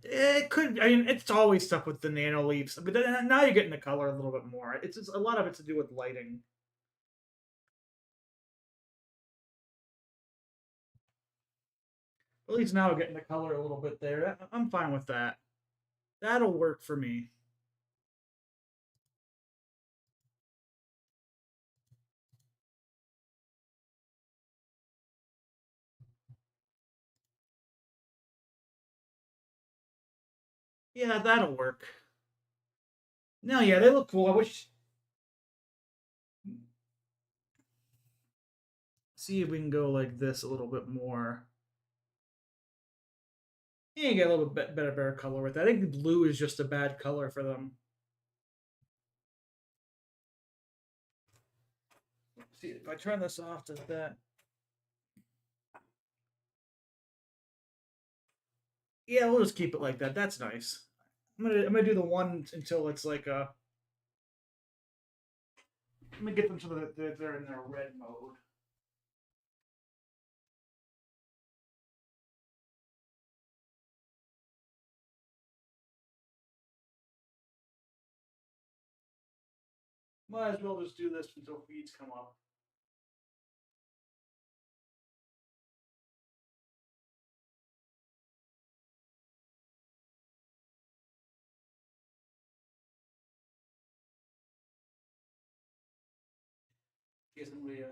It could. I mean, it's always stuff with the nano leaves, but then now you're getting the color a little bit more. It's just, a lot of it's to do with lighting. At least now we're getting the color a little bit there. I'm fine with that. That'll work for me. Yeah, that'll work. No, yeah, they look cool. I wish. See if we can go like this a little bit more. Yeah, you get a little bit better color with that. I think the blue is just a bad color for them. See, if I turn this off, does that? Yeah, we'll just keep it like that. That's nice. I'm gonna do the one until it's like I'm gonna get them so that they're in their red mode. Might as well just do this until feeds come up. In case somebody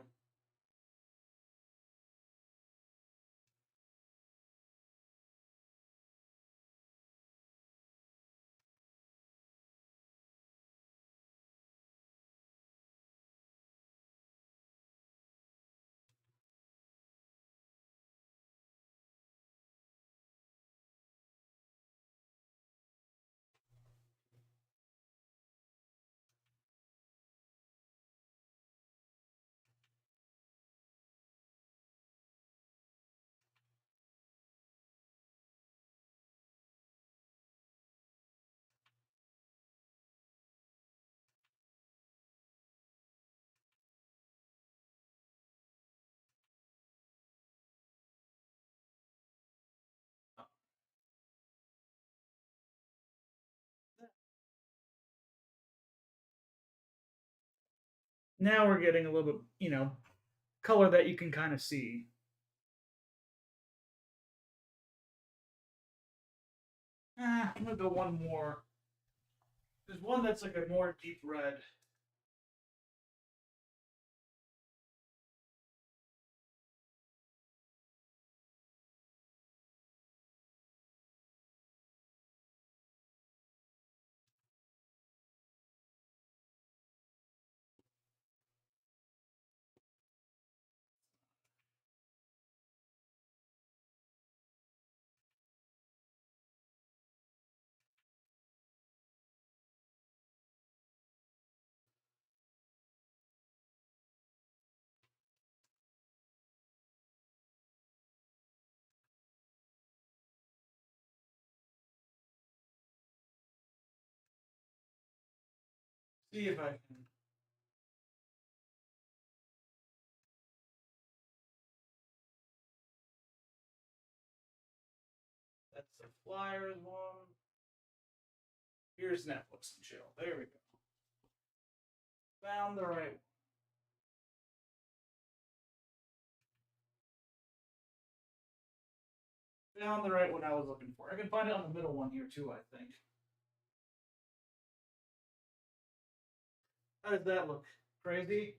Now we're getting a little bit, color that you can kind of see. I'm gonna go one more. There's one that's like a more deep red. See if I can. That's the Flyers one. Here's Netflix and chill. There we go. Found the right. Found the right one I was looking for. I can find it on the middle one here too. I think. How does that look? Crazy?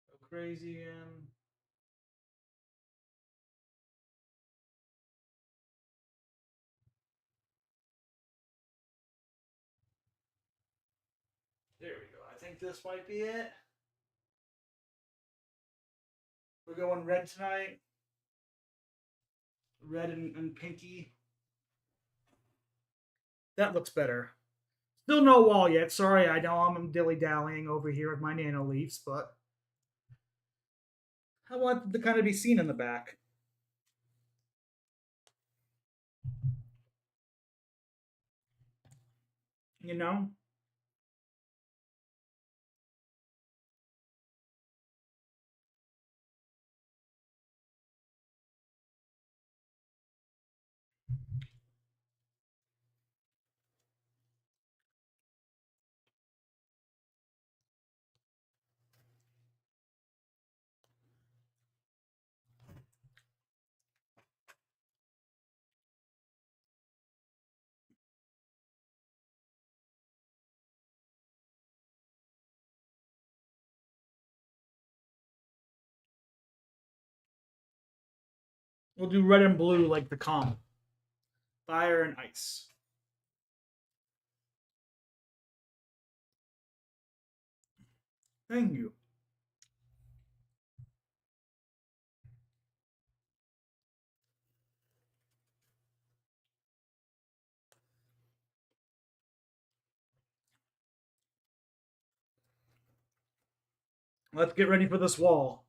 Go crazy again. There we go. I think this might be it. We're going red tonight. Red and pinky. That looks better. Still no wall yet. Sorry, I know I'm dilly dallying over here with my nano leaves, but I want to kind of be seen in the back. You know? We'll do red and blue like the comp. Fire and ice. Thank you. Let's get ready for this wall.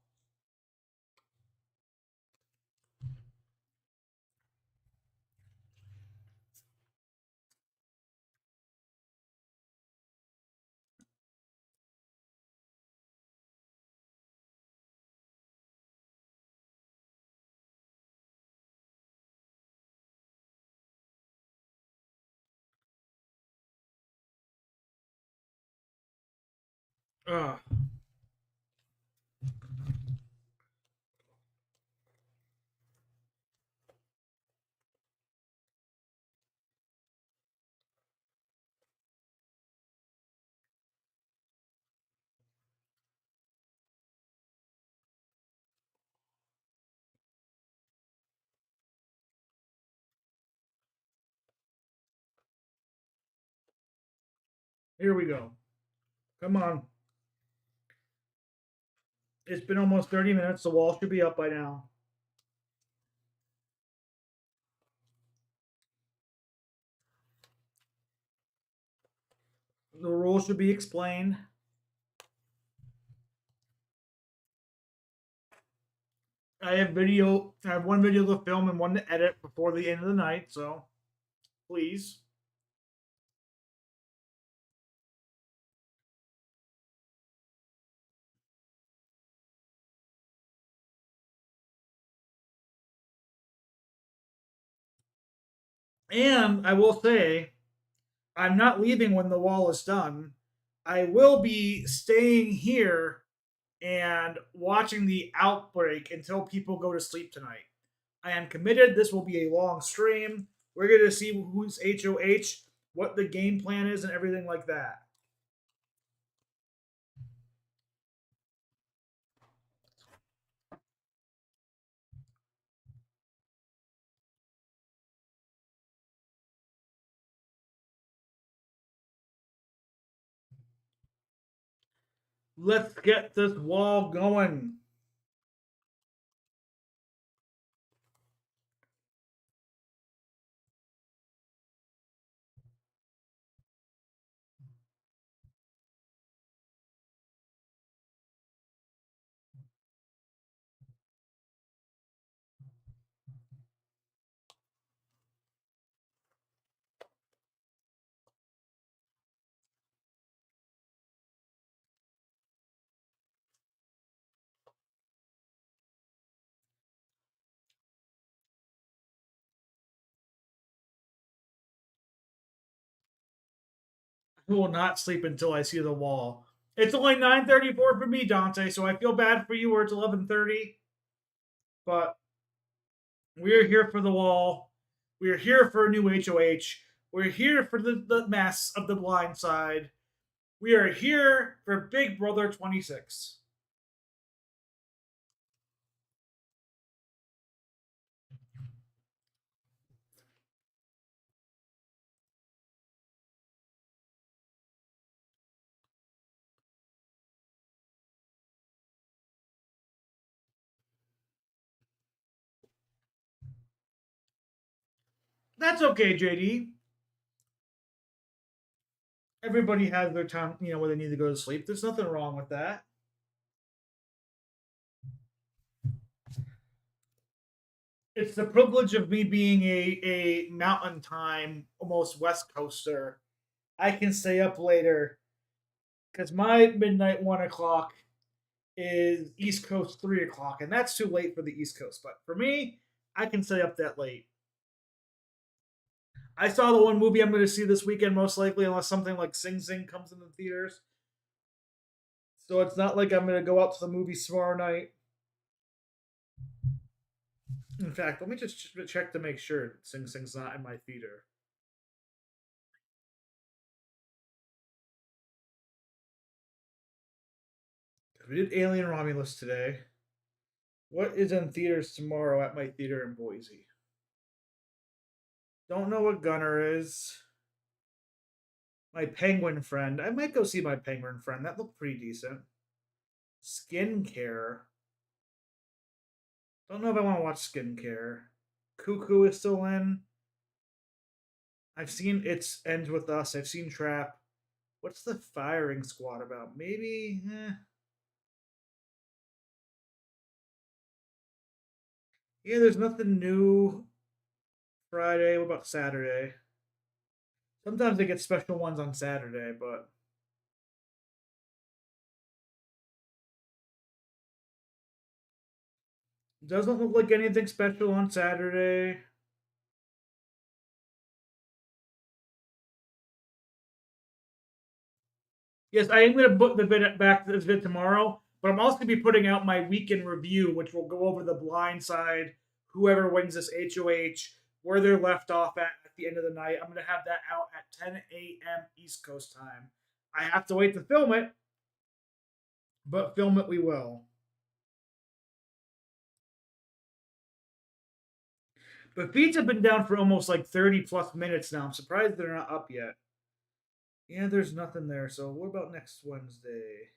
Ah, here we go. Come on. It's been almost 30 minutes. The wall should be up by now. The rules should be explained. I have video. I have one video to film and one to edit before the end of the night. So, please. And I will say, I'm not leaving when the wall is done. I will be staying here and watching the outbreak until people go to sleep tonight. I am committed. This will be a long stream. We're going to see who's HOH, what the game plan is, and everything like that. Let's get this wall going. I will not sleep until I see the wall. It's only 9:34 for me, Dante, so I feel bad for you where it's 11:30, but we're here for the wall. We're here for a new HOH. We're here for the mess of the blind side. We are here for Big Brother 26. That's okay, JD. Everybody has their time, where they need to go to sleep. There's nothing wrong with that. It's the privilege of me being a mountain time, almost West Coaster. I can stay up later because my midnight 1 o'clock is East Coast 3 o'clock, and that's too late for the East Coast. But for me, I can stay up that late. I saw the one movie I'm going to see this weekend, most likely, unless something like Sing Sing comes in the theaters. So it's not like I'm going to go out to the movies tomorrow night. In fact, let me just check to make sure Sing Sing's not in my theater. We did Alien Romulus today. What is in theaters tomorrow at my theater in Boise? Don't know what Gunner is. My Penguin Friend. I might go see my Penguin Friend. That looked pretty decent. Skincare. Don't know if I want to watch Skincare. Cuckoo is still in. I've seen It's Ends With Us. I've seen Trap. What's the Firing Squad about? Maybe. Yeah, there's nothing new Friday. What about Saturday? Sometimes they get special ones on Saturday, but doesn't look like anything special on Saturday. Yes, I am going to book the vid back to this vid tomorrow, but I'm also going to be putting out my weekend review, which will go over the blind side, whoever wins this HOH, where they're left off at the end of the night. I'm going to have that out at 10 a.m. East Coast time. I have to wait to film it, but film it we will. But feeds have been down for almost like 30 plus minutes now. I'm surprised they're not up yet. Yeah, there's nothing there. So what about next Wednesday?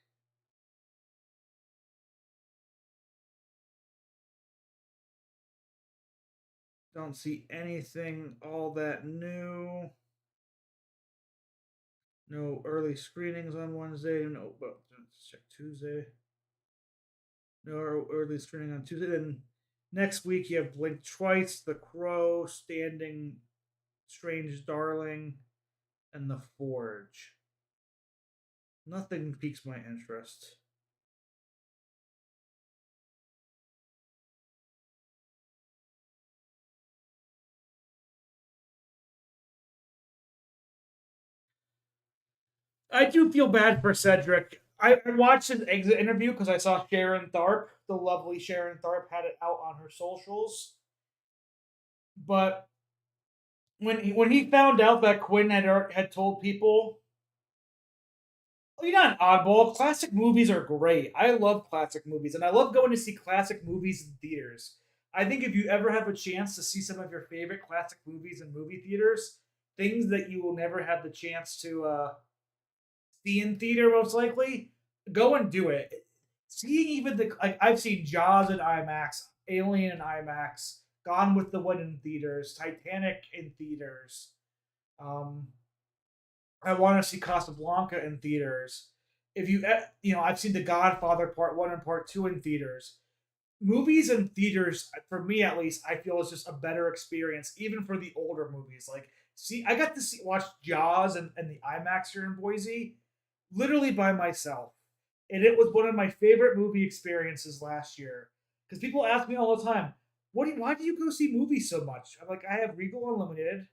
Don't see anything all that new. No early screenings on Wednesday. No, but let's check Tuesday. No early screening on Tuesday. Then next week you have Blink Twice, The Crow, Standing, Strange Darling, and The Forge. Nothing piques my interest. I do feel bad for Cedric. I watched his exit interview because I saw Sharon Tharp, the lovely Sharon Tharp, had it out on her socials. But when he found out that Quinn had told people, well, you're not an oddball. Classic movies are great. I love classic movies, and I love going to see classic movies in theaters. I think if you ever have a chance to see some of your favorite classic movies in movie theaters, things that you will never have the chance to see in theater, most likely, go and do it. Seeing even the like, I've seen Jaws in IMAX, Alien in IMAX, Gone with the Wind in theaters, Titanic in theaters. Um, I want to see Casablanca in theaters. If you, I've seen The Godfather Part One and Part Two in theaters. Movies in theaters, for me at least, I feel is just a better experience, even for the older movies. Like, see, I got to watch Jaws and the IMAX here in Boise, literally by myself, and it was one of my favorite movie experiences last year. Because people ask me all the time, why do you go see movies so much? I'm like, I have Regal Unlimited.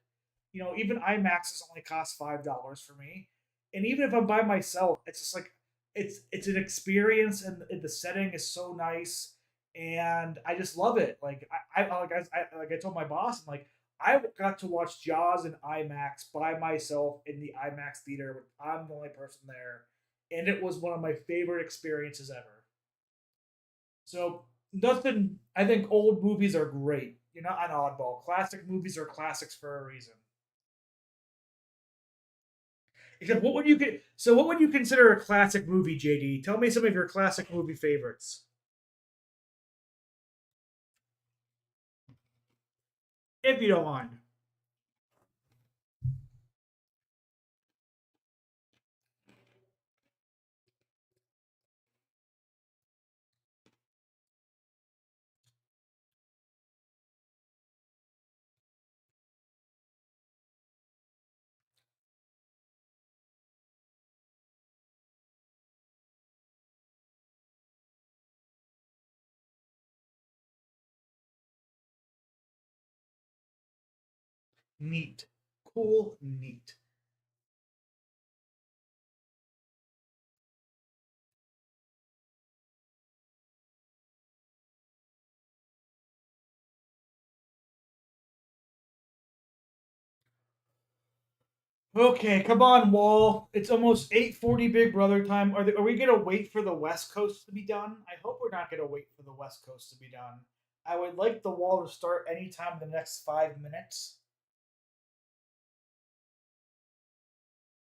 Even IMAX is only cost $5 for me, and even if I'm by myself, it's just like it's an experience, and the setting is so nice, and I just love it. Like I told my boss, I got to watch Jaws in IMAX by myself in the IMAX theater. I'm the only person there, and it was one of my favorite experiences ever. So nothing. I think old movies are great. You're not an oddball. Classic movies are classics for a reason. Except what would you consider a classic movie, JD? Tell me some of your classic movie favorites. If you don't mind. Neat. Cool, neat. Okay, come on, Wall. It's almost 8:40 Big Brother time. Are we gonna wait for the West Coast to be done? I hope we're not gonna wait for the West Coast to be done. I would like the Wall to start anytime in the next 5 minutes.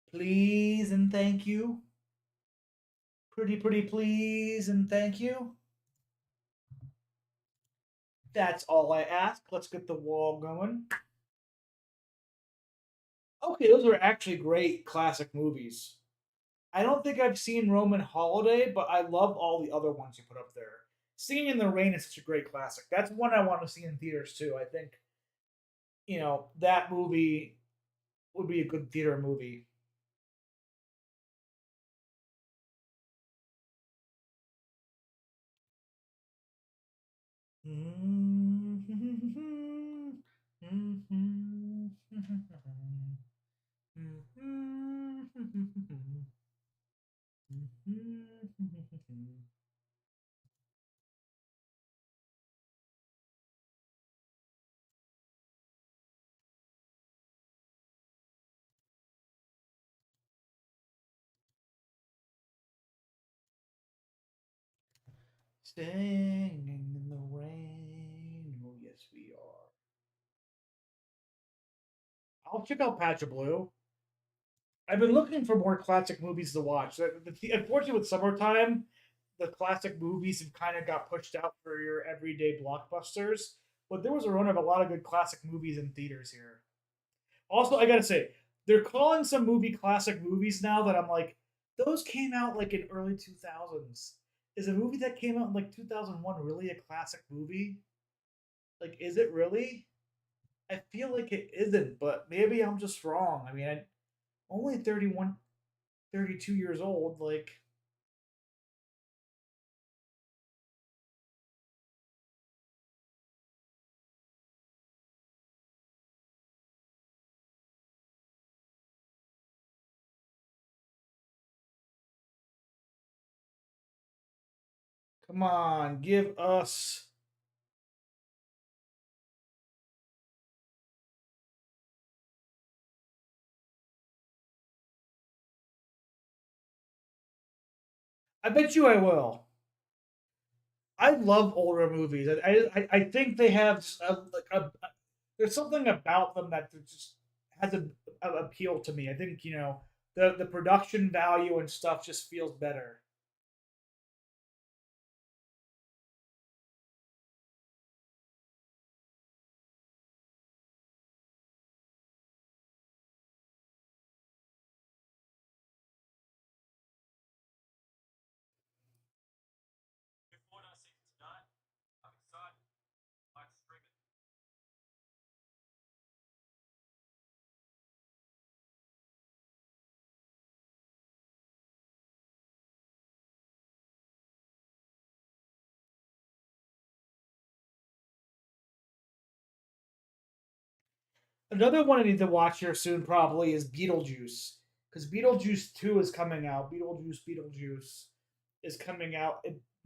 Please and thank you. Pretty please and thank you. That's all I ask. Let's get the Wall going. Okay, those are actually great classic movies. I don't think I've seen Roman Holiday, but I love all the other ones you put up there. Singing in the Rain is such a great classic. That's one I want to see in theaters too. I think, that movie would be a good theater movie. Singing in the rain. Oh, yes, we are. I'll check out Patch of Blue. I've been looking for more classic movies to watch. Unfortunately, with summertime, the classic movies have kind of got pushed out for your everyday blockbusters. But there was a run of a lot of good classic movies in theaters here. Also, I gotta say, they're calling some movie classic movies now that I'm like, those came out like in early 2000s. Is a movie that came out in like 2001 really a classic movie? Like, is it really? I feel like it isn't, but maybe I'm just wrong. I mean, only 31, 32 years old. Like, Come on, give us. I bet you I will. I love older movies. I think they have there's something about them that just has a appeal to me. I think the production value and stuff just feels better. Another one I need to watch here soon probably is Beetlejuice because Beetlejuice 2 is coming out. Beetlejuice is coming out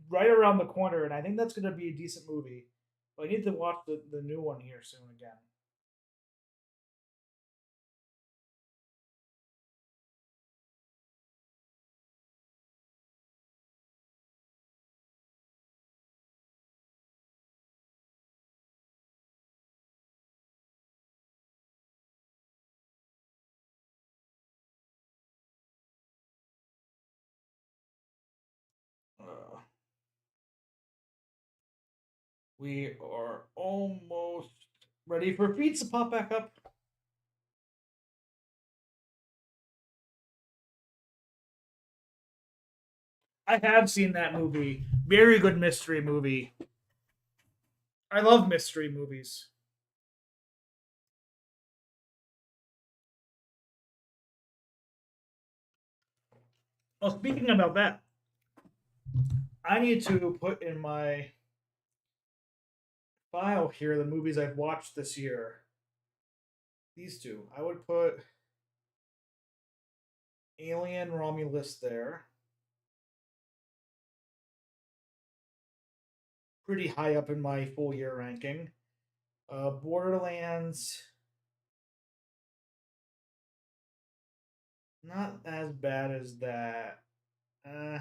right around the corner, and I think that's going to be a decent movie. But I need to watch the new one here soon again. Uh, we are almost ready for feeds to pop back up. I have seen that movie. Very good mystery movie. I love mystery movies. Well, speaking about that, I need to put in my file here the movies I've watched this year. These two. I would put Alien Romulus there. Pretty high up in my full year ranking. Borderlands, not as bad as that. Uh,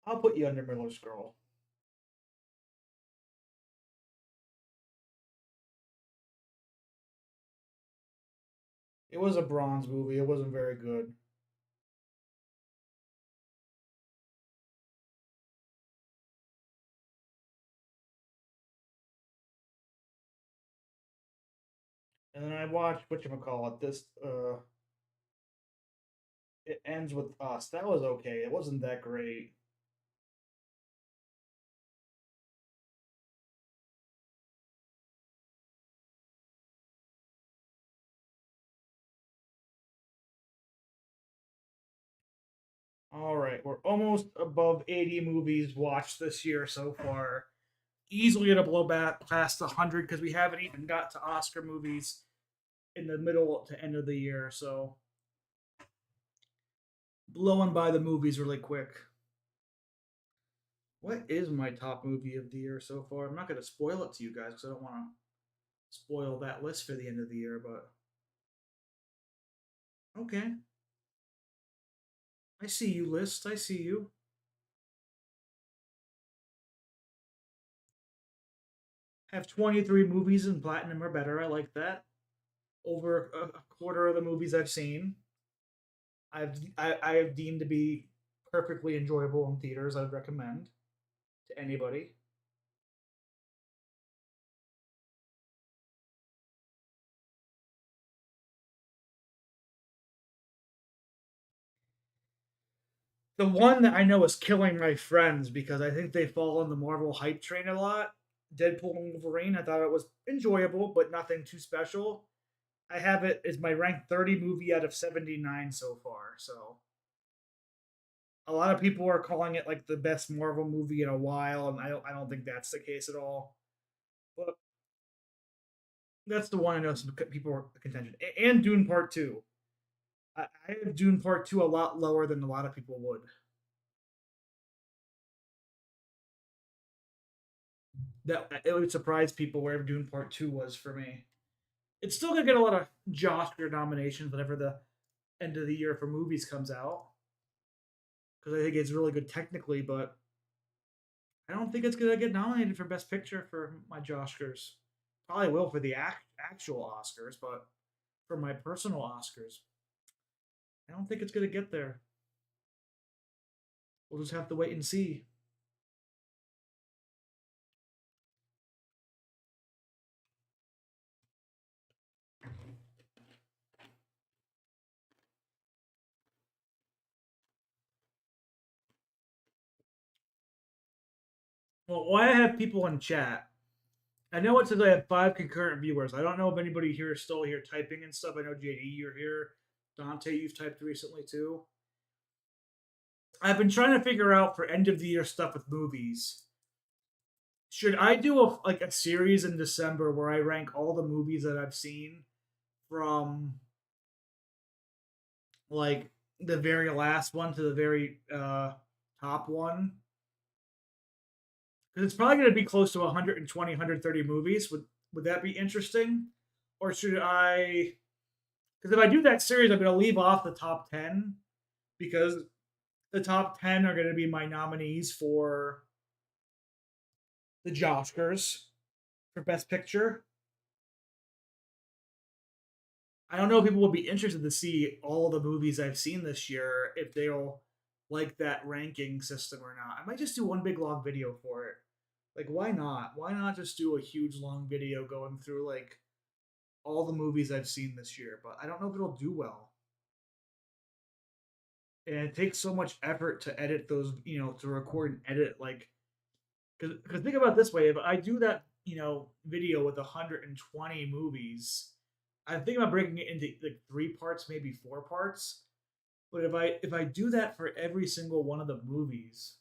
I'll put you under Miller's Girl. It was a bronze movie. It wasn't very good. And then I watched what you call it. This it ends with us. That was okay. It wasn't that great. All right, we're almost above 80 movies watched this year so far. Easily gonna blow back past 100 because we haven't even got to Oscar movies in the middle to end of the year. So blowing by the movies really quick. What is my top movie of the year so far? I'm not gonna spoil it to you guys because I don't want to spoil that list for the end of the year. But okay, I see you, list. I see you. Have 23 movies in platinum or better. I like that. Over a quarter of the movies I've seen, I have deemed to be perfectly enjoyable in theaters. I'd recommend to anybody. The one that I know is killing my friends because I think they fall on the Marvel hype train a lot. Deadpool and Wolverine. I thought it was enjoyable, but nothing too special. I have it as my rank 30 movie out of 79 so far. So a lot of people are calling it like the best Marvel movie in a while, and I don't think that's the case at all. But that's the one I know some people are contention. And Dune Part 2. I have Dune Part Two a lot lower than a lot of people would. That it would surprise people where Dune Part Two was for me. It's still gonna get a lot of Oscar nominations whenever the end of the year for movies comes out because I think it's really good technically, but I don't think it's gonna get nominated for Best Picture for my Oscars. Probably will for the actual Oscars, but for my personal Oscars, I don't think it's gonna get there. We'll just have to wait and see. Well, why I have people in chat? I know it says I have 5 concurrent viewers. I don't know if anybody here is still here typing and stuff. I know JD, you're here. Dante, you've typed recently too. I've been trying to figure out for end of the year stuff with movies. Should I do a series in December where I rank all the movies that I've seen from like the very last one to the very top one? Because it's probably going to be close to 120, 130 movies. Would that be interesting? Or should I? Because if I do that series, I'm going to leave off the top 10 because the top 10 are going to be my nominees for the Oscars for Best Picture. I don't know if people would be interested to see all the movies I've seen this year if they'll like that ranking system or not. I might just do one big long video for it. Like, why not? Why not just do a huge long video going through like all the movies I've seen this year? But I don't know if it'll do well. And it takes so much effort to edit those, to record and edit. Like, because think about it this way: if I do that, video with 120 movies, I'm thinking about breaking it into like 3 parts, maybe 4 parts. But if I do that for every single one of the movies,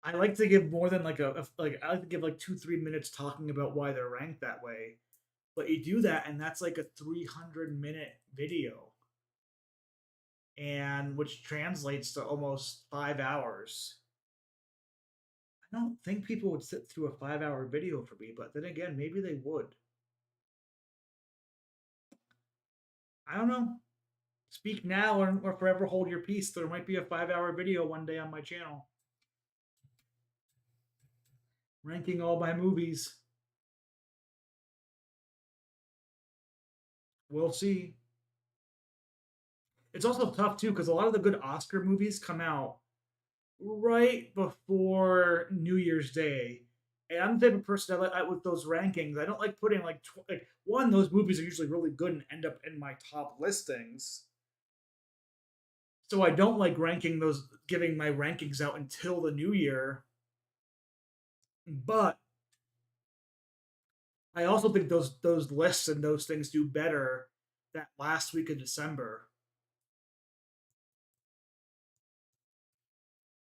I like to give more than like I like to give like 2 3 minutes talking about why they're ranked that way. But you do that, and that's like a 300-minute video, and which translates to almost 5 hours. I don't think people would sit through a 5 hour video for me, but then again, maybe they would. I don't know. Speak now or forever hold your peace. There might be a 5 hour video one day on my channel ranking all my movies. We'll see. It's also tough too because a lot of the good Oscar movies come out right before New Year's Day. And I'm the type of person that with those rankings, I don't like putting like one. Those movies are usually really good and end up in my top listings. So I don't like ranking those, giving my rankings out until the new year. But I also think those lists and those things do better that last week of December.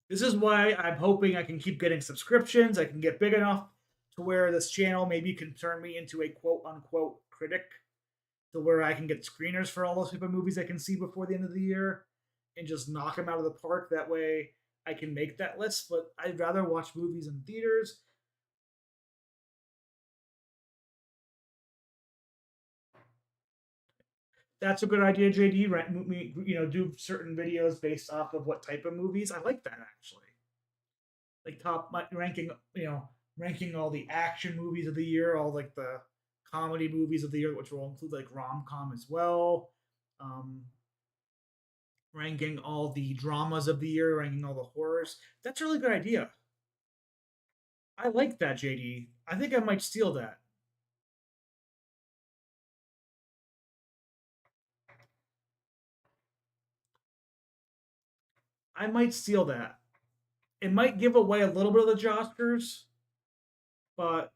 This is why I'm hoping I can keep getting subscriptions. I can get big enough to where this channel maybe can turn me into a quote unquote critic, to where I can get screeners for all those type of movies I can see before the end of the year and just knock them out of the park. That way I can make that list. But I'd rather watch movies in theaters. That's a good idea, JD. Right? Do certain videos based off of what type of movies. I like that actually. Like top ranking, ranking all the action movies of the year, all like the comedy movies of the year, which will include like rom com as well. Um, Ranking all the dramas of the year, ranking all the horrors. That's a really good idea. I like that, JD. I think I might steal that. I might steal that. It might give away a little bit of the Oscars, but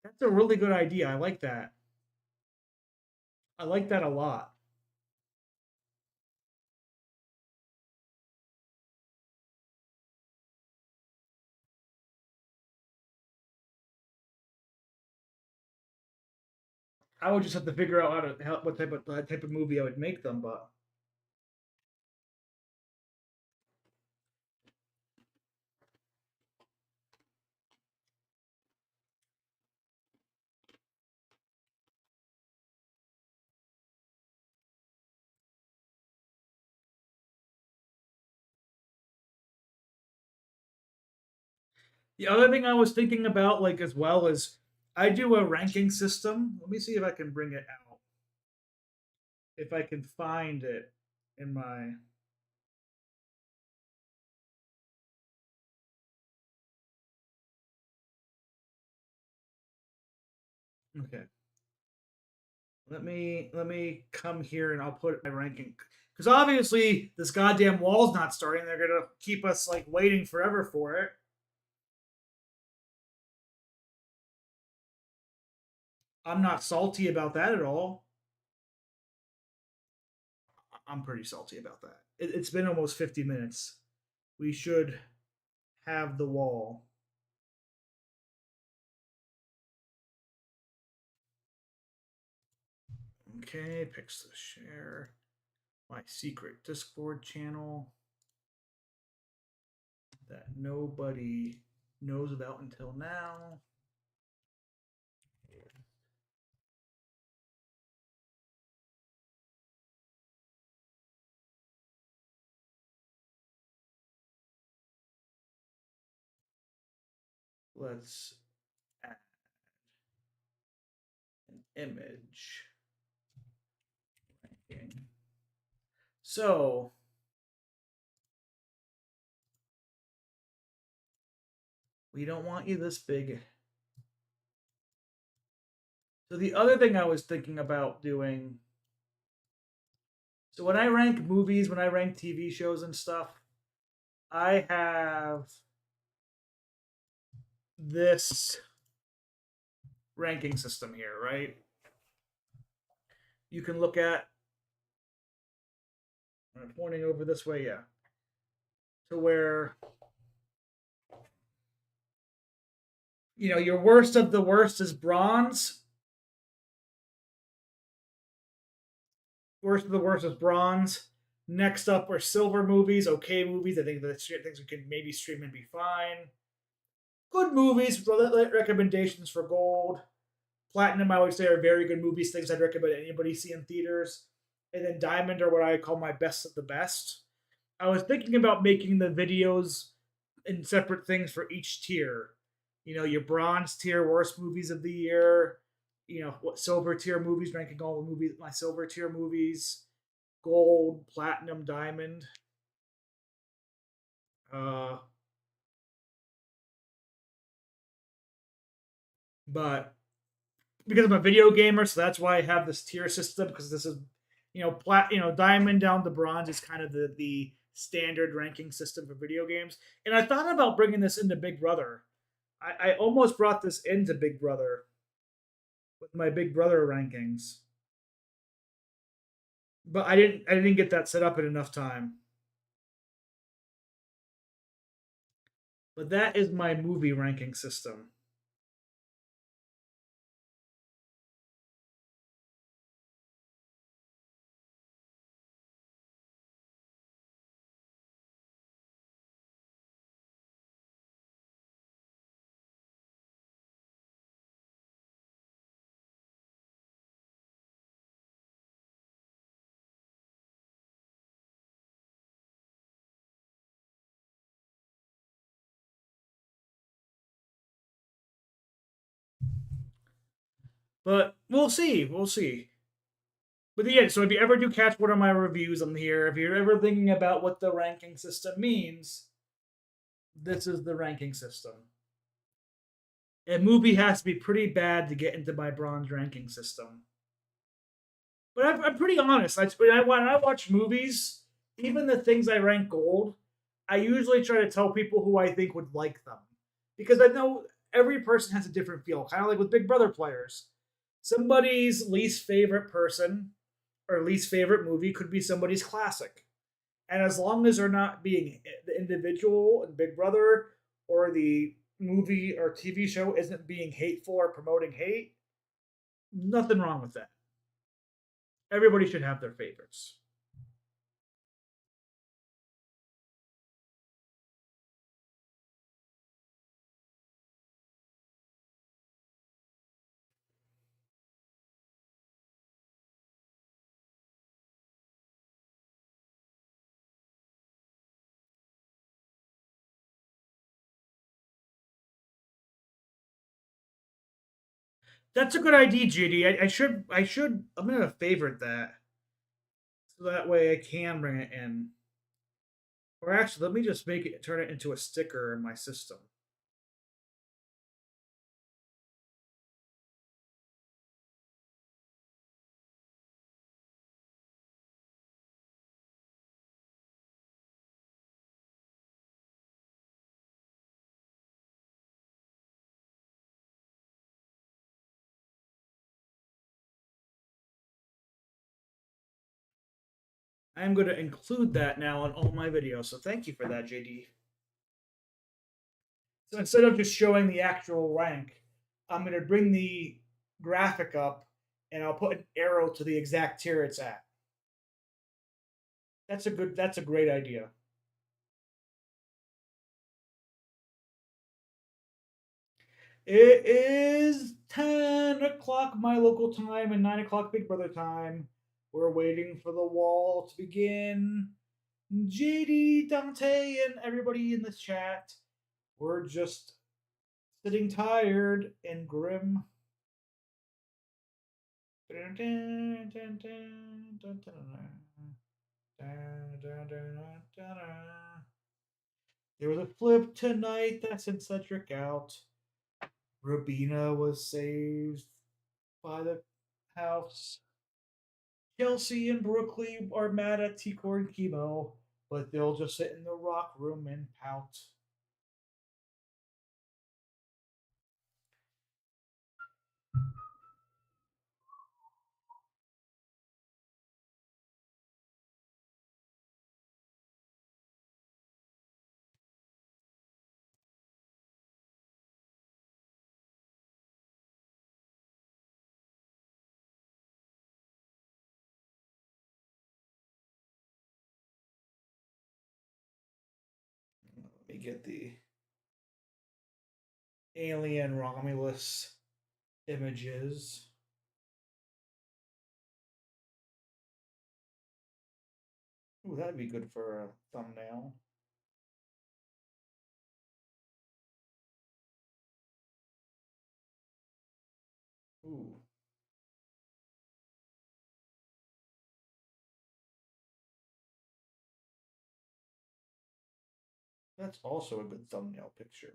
that's a really good idea. I like that. I like that a lot. I would just have to figure out what type of movie I would make them. But the other thing I was thinking about, like as well, is I do a ranking system. Let me see if I can bring it out. If I can find it in my. Okay. Let me come here and I'll put my ranking because obviously this goddamn wall's not starting. They're gonna keep us like waiting forever for it. I'm not salty about that at all. I'm pretty salty about that. It's been almost 50 minutes. We should have the wall. Okay, picks the share. My secret Discord channel that nobody knows about until now. Let's add an image. So we don't want you this big. So the other thing I was thinking about doing. So when I rank movies, when I rank TV shows and stuff, I have this ranking system here, right? You can look at. I'm pointing over this way, yeah. To where your worst of the worst is bronze. Worst of the worst is bronze. Next up are silver movies, okay movies. I think that things we could maybe stream and be fine. Good movies, recommendations for gold. Platinum, I would say, are very good movies, things I'd recommend anybody see in theaters. And then diamond are what I call my best of the best. I was thinking about making the videos in separate things for each tier. Your bronze tier, worst movies of the year. What silver tier movies, ranking all the movies, my silver tier movies, gold, platinum, diamond. Uh, but because I'm a video gamer, so that's why I have this tier system because this is, diamond down to bronze is kind of the standard ranking system for video games. And I thought about bringing this into Big Brother. I almost brought this into Big Brother with my Big Brother rankings, but I didn't get that set up in enough time. But that is my movie ranking system. But we'll see. We'll see. But yeah, so if you ever do catch one of my reviews on here, if you're ever thinking about what the ranking system means, this is the ranking system. A movie has to be pretty bad to get into my bronze ranking system. But I'm pretty honest. When I watch movies, even the things I rank gold, I usually try to tell people who I think would like them because I know every person has a different feel. Kind of like with Big Brother players, somebody's least favorite person or least favorite movie could be somebody's classic, and as long as they're not being the individual in Big Brother or the movie or TV show isn't being hateful or promoting hate, Nothing wrong with that. Everybody should have their favorites. That's a good idea, JD. I should. I'm gonna favorite that so that way I can bring it in. Or actually, let me just make it turn it into a sticker in my system. I'm going to include that now in all my videos. So thank you for that, JD. So instead of just showing the actual rank, I'm going to bring the graphic up and I'll put an arrow to the exact tier it's at. That's a great idea. It is 10 o'clock my local time and 9 o'clock Big Brother time. We're waiting for the wall to begin. JD, Dante, and everybody in this chat, we're just sitting tired and grim. There was a flip tonight that sent Cedric out. Robina was saved by the house. Chelsea and Brooklyn are mad at T-Core and Chemo, but they'll just sit in the rock room and pout. Let me get the alien Romulus images. Ooh, that'd be good for a thumbnail. Ooh. That's also a good thumbnail picture.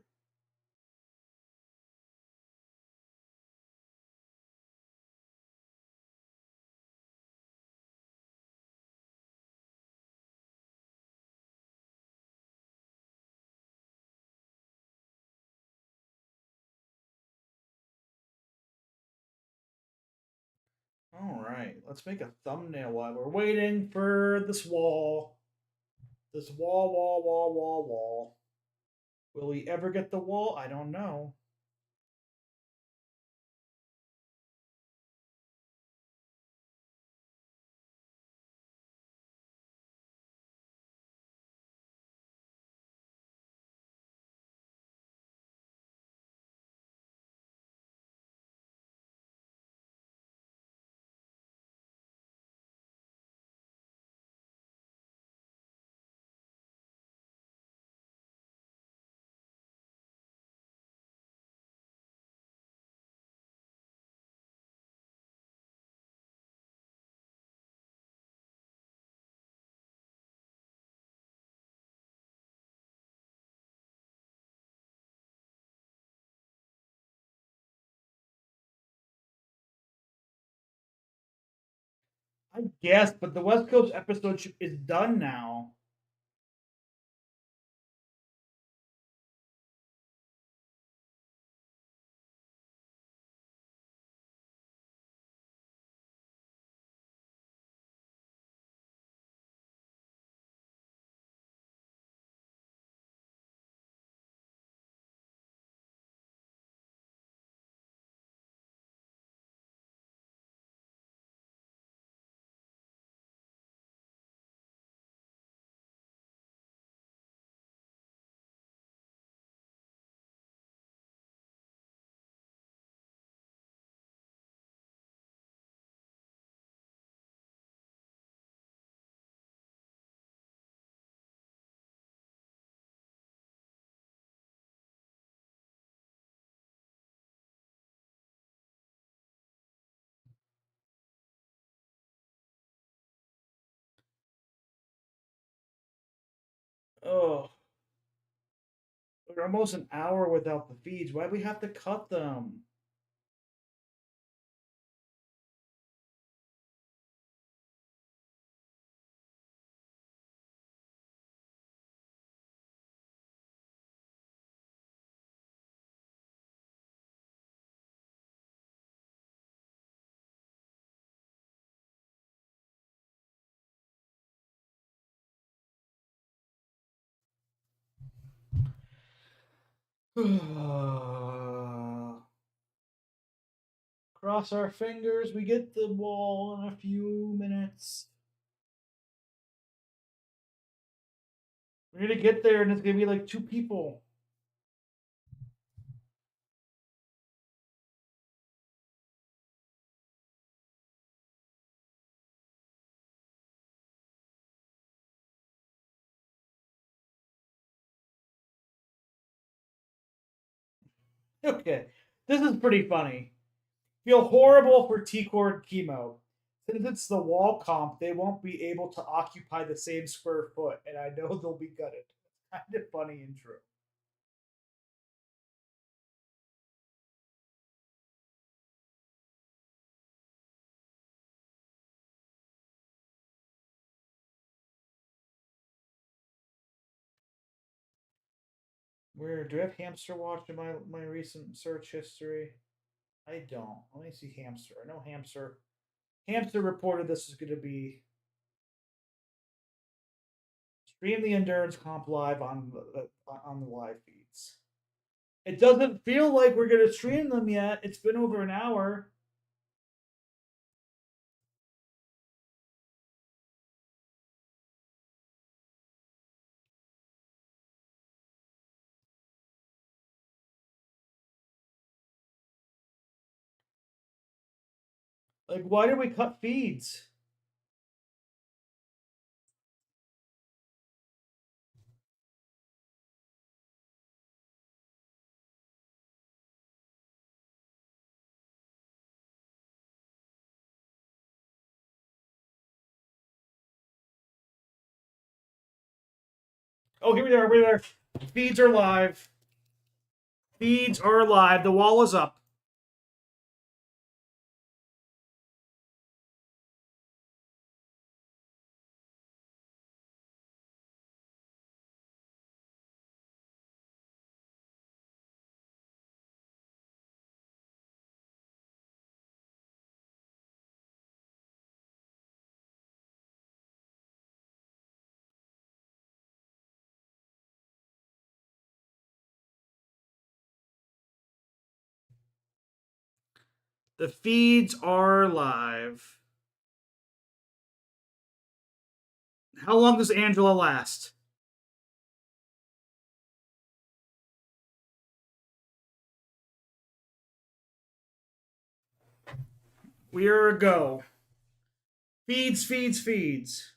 All right, let's make a thumbnail while we're waiting for this wall. This wall. Will we ever get the wall? I don't know. I guess, but the West Coast episode is done now. Oh, we're almost an hour without the feeds. Why do we have to cut them? Cross our fingers, we get the wall in a few minutes. We're gonna get there, and it's gonna be like 2 people. Okay, this is pretty funny. Feel horrible for T-Cord chemo. Since it's the wall comp, they won't be able to occupy the same square foot, and I know they'll be gutted. Kind of funny and true. Where do I have Hamster Watch in my recent search history? I don't. Let me see Hamster. I know Hamster. Hamster reported this is going to be stream the endurance comp live on the live feeds. It doesn't feel like we're going to stream them yet. It's been over an hour. Like, why did we cut feeds? Oh, here we are. We're there. Feeds are live. Feeds are live. The wall is up. The feeds are live. How long does Angela last? We are a go. Feeds, feeds, feeds.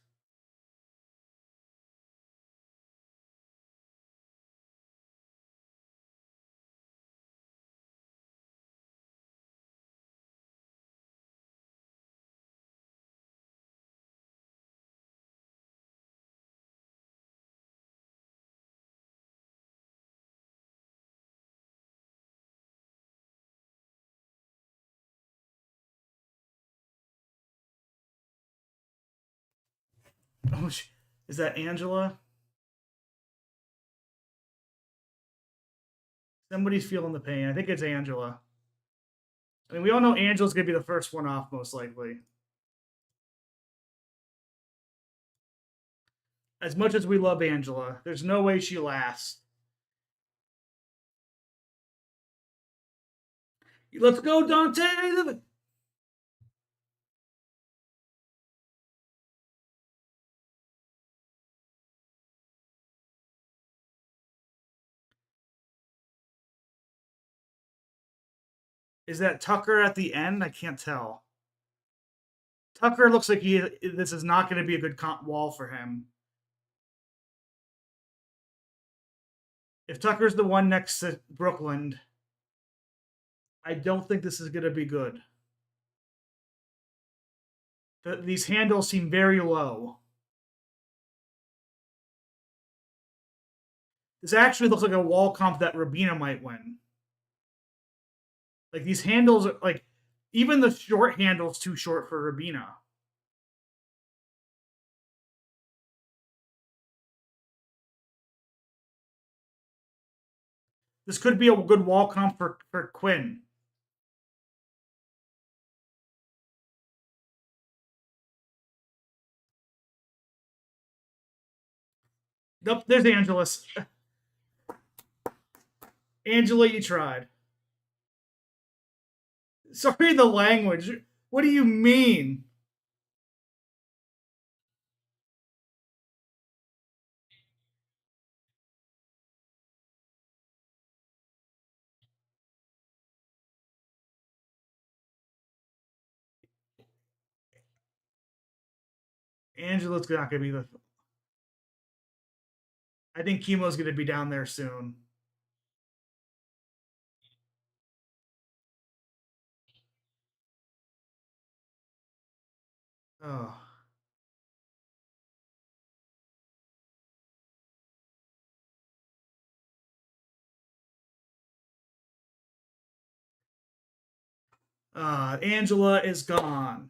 Oh, is that Angela? Somebody's feeling the pain. I think it's Angela. I mean, we all know Angela's going to be the first one off, most likely. As much as we love Angela, there's no way she lasts. Let's go, Dante! Is that Tucker at the end? I can't tell. Tucker looks like this is not going to be a good wall for him. If Tucker's the one next to Brooklyn, I don't think this is going to be good. These handles seem very low. This actually looks like a wall comp that Rabina might win. Like these handles, like even the short handle's too short for Rabina. This could be a good wall comp for Quinn. Nope, there's Angelus. Angela, you tried. Sorry, the language. What do you mean? Angela's not going to be the. I think Chemo's going to be down there soon. Oh. Angela is gone.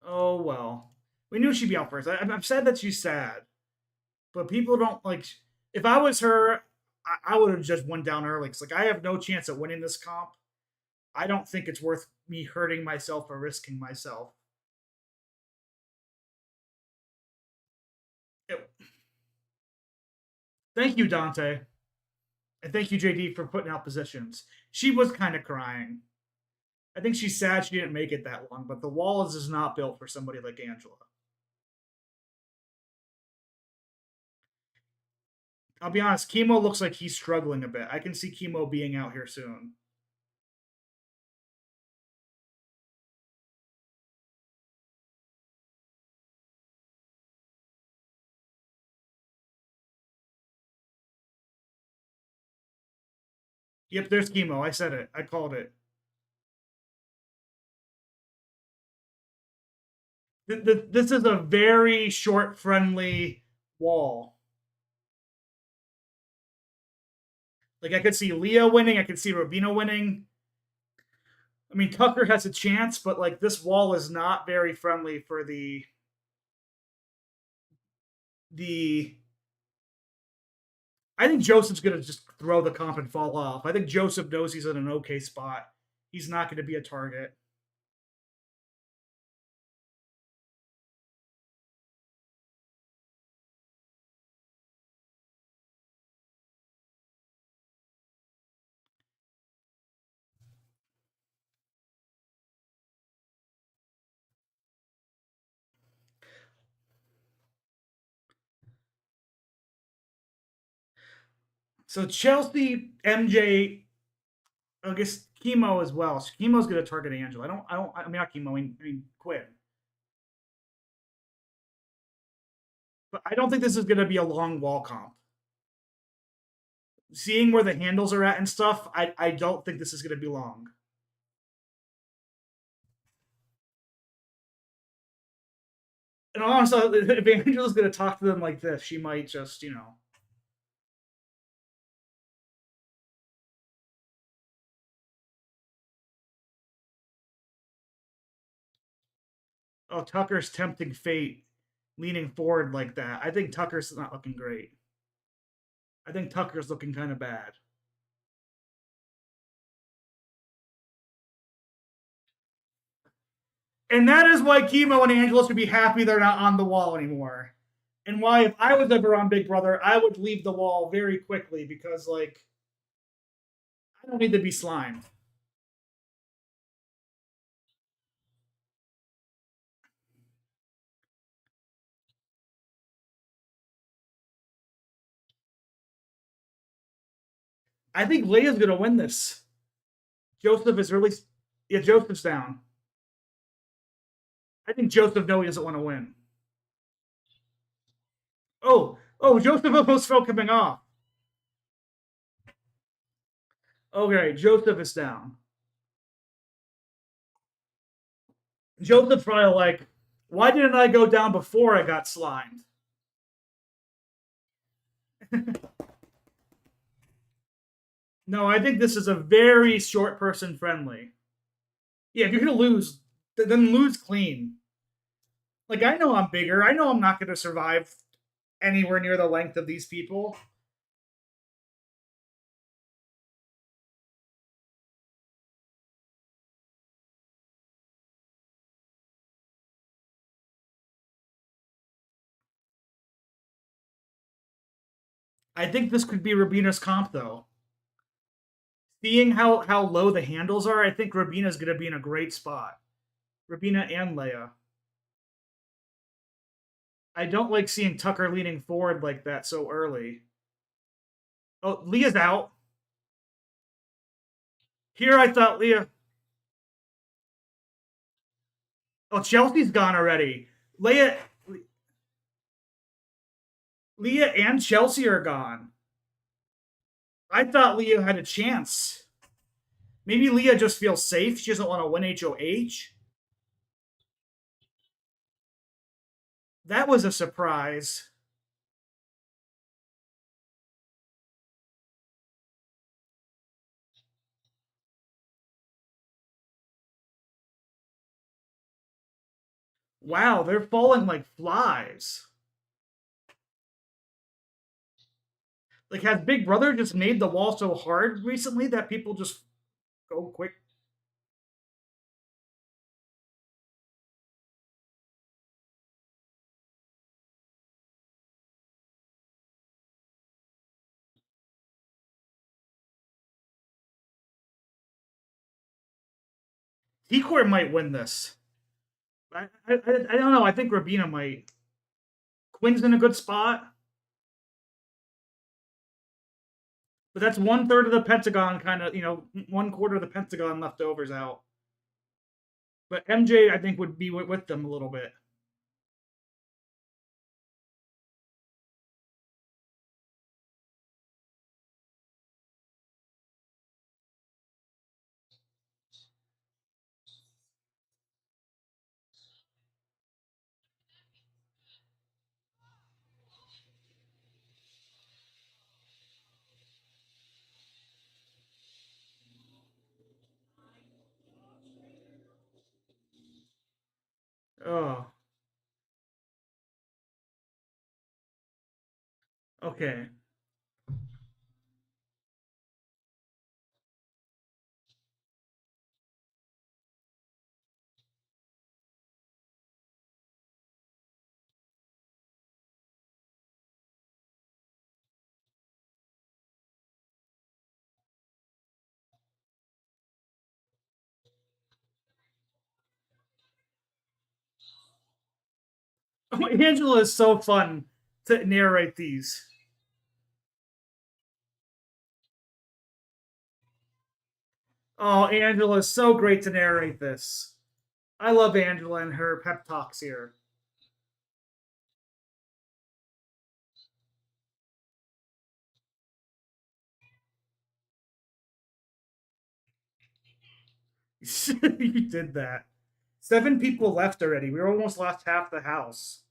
Oh well. We knew she'd be out first. I'm sad that she's sad, but people don't like. If I was her, I would have just went down early. Cause like I have no chance at winning this comp. I don't think it's worth me hurting myself or risking myself. It, thank you, Dante, and thank you, JD, for putting out positions. She was kind of crying. I think she's sad she didn't make it that long, but the wall is not built for somebody like Angela. I'll be honest, Chemo looks like he's struggling a bit. I can see Chemo being out here soon. Yep, there's Chemo. I said it. I called it. This is a very short, friendly wall. Like I could see Leah winning. I could see Robina winning. I mean, Tucker has a chance, but like this wall is not very friendly for the. I think Joseph's gonna just throw the comp and fall off. I think Joseph knows he's in an okay spot. He's not going to be a target. So Chelsea, MJ, I guess Chemo as well. So Chemo's going to target Angela. I mean, not Chemo. I mean Quinn. But I don't think this is going to be a long wall comp. Seeing where the handles are at and stuff, I don't think this is going to be long. And honestly, if Angela's going to talk to them like this, she might just, you know. Oh, Tucker's tempting fate, leaning forward like that. I think Tucker's not looking great. I think Tucker's looking kind of bad. And that is why Chemo and Angela should be happy they're not on the wall anymore. And why, if I was ever on Big Brother, I would leave the wall very quickly because, like, I don't need to be slimed. I think Leia's going to win this. Joseph is really. Yeah, Joseph's down. I think Joseph knows he doesn't want to win. Oh, Joseph almost felt coming off. Okay, Joseph is down. Joseph's probably like, why didn't I go down before I got slimed? No, I think this is a very short person friendly. Yeah, if you're gonna lose, then lose clean. Like I know I'm bigger. I know I'm not gonna survive anywhere near the length of these people. I think this could be Rabina's comp though. Seeing how low the handles are, I think Rabina's gonna be in a great spot. Rabina and Leia. I don't like seeing Tucker leaning forward like that so early. Oh, Leah's out. Here I thought Leah. Oh, Chelsea's gone already. Leah, Leah and Chelsea are gone. I thought Leah had a chance. Maybe Leah just feels safe. She doesn't want to win HOH. That was a surprise. Wow, they're falling like flies. Like, has Big Brother just made the wall so hard recently that people just go quick? T-Core might win this. I don't know. I think Rabina might. Quinn's in a good spot, but that's one third of the Pentagon kind of, one quarter of the Pentagon leftovers out. But MJ, I think, would be with them a little bit. Oh, okay. Oh, Angela is so fun to narrate these. Oh, Angela is so great to narrate this. I love Angela and her pep talks here. You did that. 7 people left already. We almost lost half the house.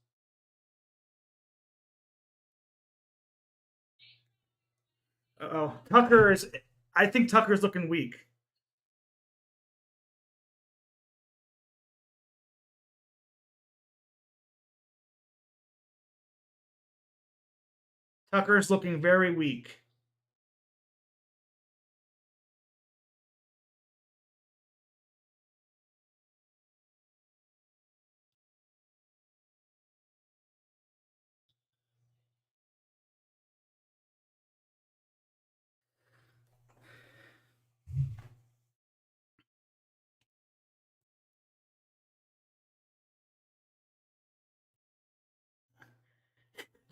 Oh, Tucker is. I think Tucker's looking weak. Tucker's looking very weak.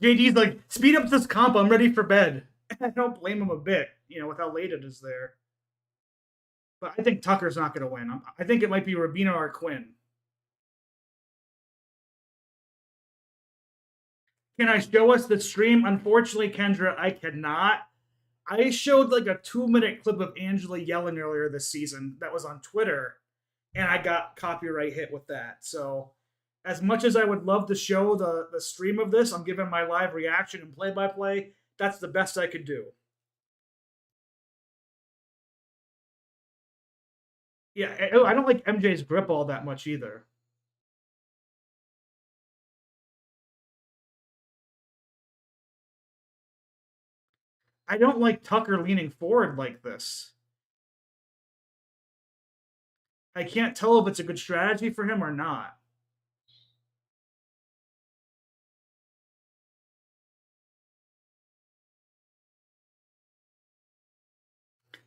JD's like, speed up this comp. I'm ready for bed. I don't blame him a bit, with how late it is there. But I think Tucker's not going to win. I think it might be Rabina or Quinn. Can I show us the stream? Unfortunately, Kendra, I cannot. I showed like a 2-minute clip of Angela yelling earlier this season that was on Twitter, and I got copyright hit with that. So, as much as I would love to show the stream of this, I'm giving my live reaction and play by play. That's the best I could do. Yeah, I don't like MJ's grip all that much either. I don't like Tucker leaning forward like this. I can't tell if it's a good strategy for him or not.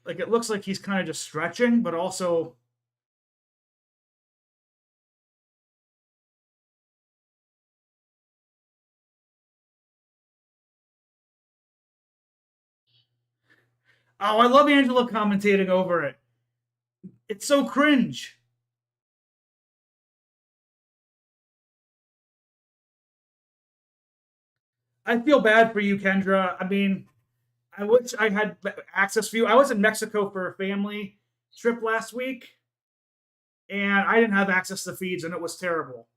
Like it looks like he's kind of just stretching, but also oh, I love Angela commentating over it. It's so cringe. I feel bad for you, Kendra. I mean, I wish I had access for you. I was in Mexico for a family trip last week, and I didn't have access to feeds, and it was terrible.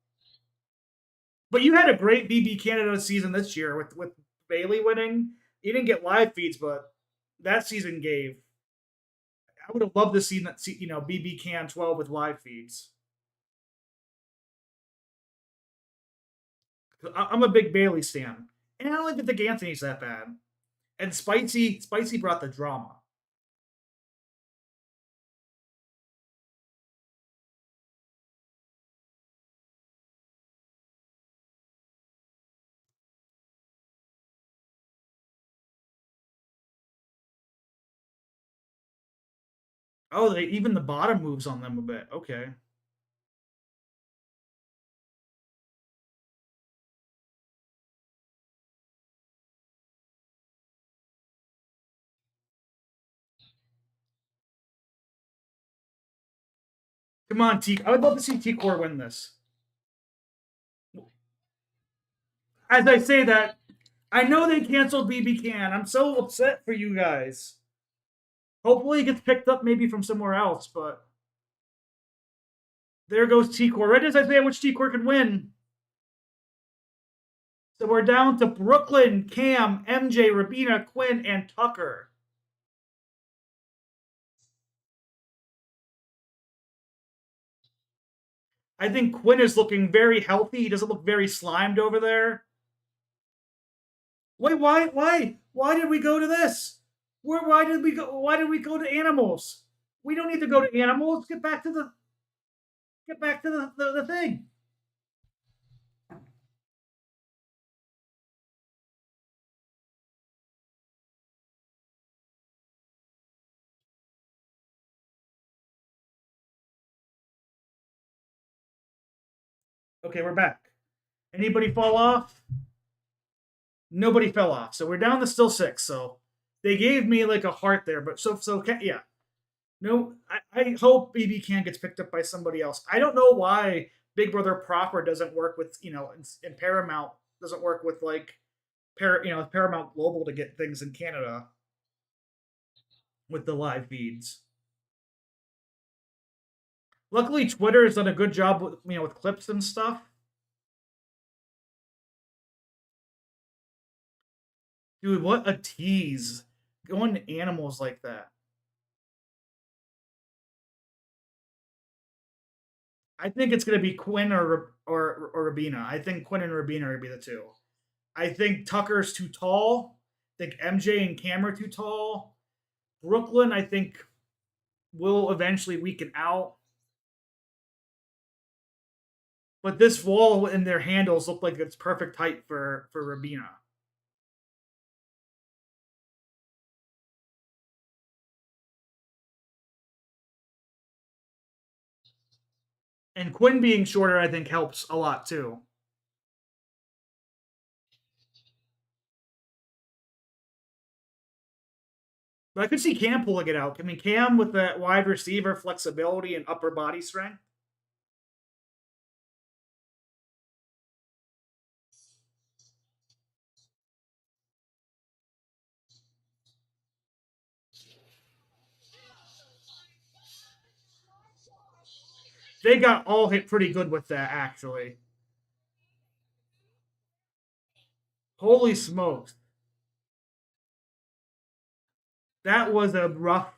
But you had a great BB Canada season this year with Bailey winning. You didn't get live feeds, but that season gave. I would have loved to see that, BB Can 12 with live feeds. I'm a big Bailey stan, and I don't even think Anthony's that bad. And Spicy brought the drama. Oh, they even the bottom moves on them a bit. Okay, come on, T. I would love to see T Core win this. As I say that, I know they canceled BB Can. I'm so upset for you guys. Hopefully, it gets picked up maybe from somewhere else. But there goes T Core. Right as I say which T Core can win. So we're down to Brooklyn, Cam, MJ, Rabina, Quinn, and Tucker. I think Quinn is looking very healthy. He doesn't look very slimed over there. Wait, why did we go to this? Why did we go? Why did we go to animals? We don't need to go to animals. Get back to the thing. Okay, we're back. Anybody fall off? Nobody fell off. So we're down to still six. So they gave me like a heart there, but yeah. No, I hope BB Can gets picked up by somebody else. I don't know why Big Brother proper doesn't work with in Paramount doesn't work with like Paramount Global to get things in Canada with the live feeds. Luckily, Twitter has done a good job with with clips and stuff. Dude, what a tease! Going to animals like that. I think it's going to be Quinn or Rabina. I think Quinn and Rabina are going to be the two. I think Tucker's too tall. I think MJ and Cam are too tall. Brooklyn, I think, will eventually weaken out. But this wall and their handles look like it's perfect height for Rabina. And Quinn being shorter, I think, helps a lot too. But I could see Cam pulling it out. I mean, Cam with that wide receiver flexibility and upper body strength. They got all hit pretty good with that, actually. Holy smokes. That was a rough.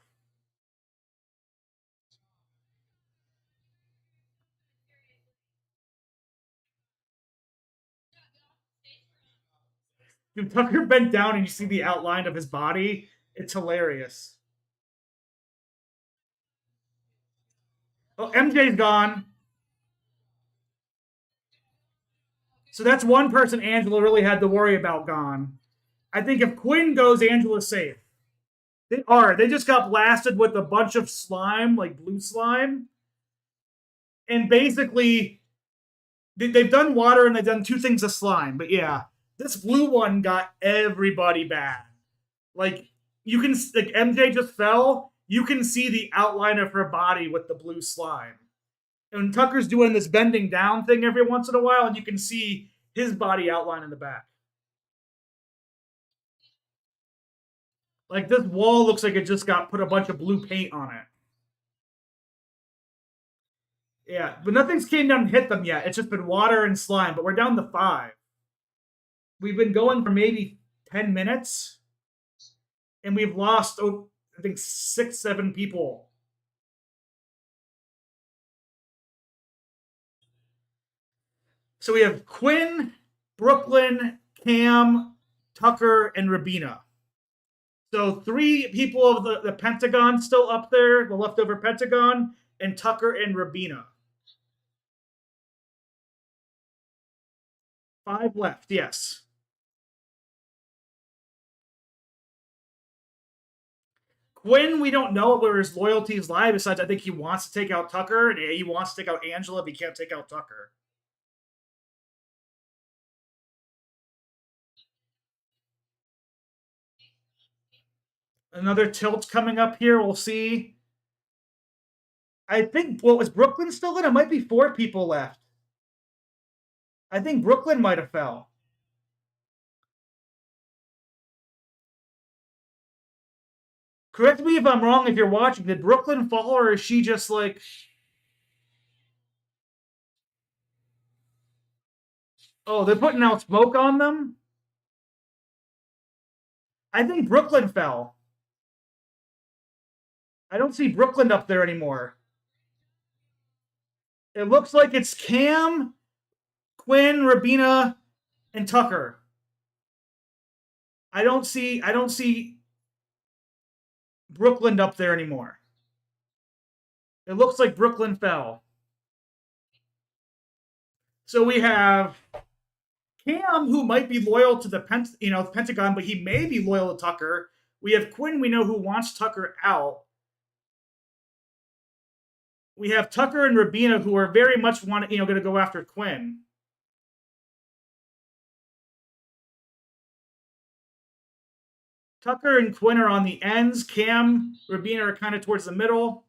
Dude, Tucker bent down and you see the outline of his body. It's hilarious. Oh, MJ's gone. So that's one person Angela really had to worry about gone. I think if Quinn goes, Angela's safe. They are. They just got blasted with a bunch of slime, like blue slime. And basically, they've done water and they've done two things of slime. But yeah, this blue one got everybody bad. Like, you can, like, MJ just fell. You can see the outline of her body with the blue slime. And Tucker's doing this bending down thing every once in a while, and you can see his body outline in the back. Like, this wall looks like it just got put a bunch of blue paint on it. Yeah, but nothing's came down and hit them yet. It's just been water and slime, but we're down to 5. We've been going for maybe 10 minutes, and we've lost, oh, I think, 6, 7 people. So we have Quinn, Brooklyn, Cam, Tucker, and Rabina. So 3 people of the Pentagon still up there, the leftover Pentagon, and Tucker and Rabina. 5 left, yes. Quinn, we don't know where his loyalties lie. Besides, I think he wants to take out Tucker, and he wants to take out Angela if he can't take out Tucker. Another tilt coming up here. We'll see. I think, well, is Brooklyn still in? It might be 4 people left. I think Brooklyn might have fell. Correct me if I'm wrong if you're watching. Did Brooklyn fall, or is she just like. Oh, they're putting out smoke on them? I think Brooklyn fell. I don't see Brooklyn up there anymore. It looks like it's Cam, Quinn, Rabina, and Tucker. I don't see Brooklyn up there anymore. It looks like Brooklyn fell. So we have Cam, who might be loyal to the Pentagon, but he may be loyal to Tucker. We have Quinn, we know, who wants Tucker out. We have Tucker and Rabina, who are very much going to go after Quinn. Tucker and Quinn are on the ends. Cam, Rabina are kind of towards the middle.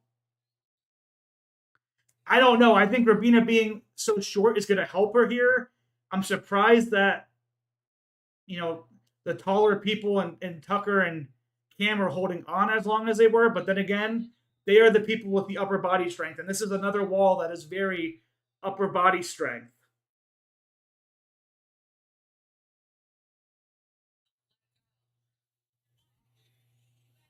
I don't know. I think Rabina being so short is going to help her here. I'm surprised that you know the taller people and Tucker and Cam are holding on as long as they were. But then again, they are the people with the upper body strength, and this is another wall that is very upper body strength.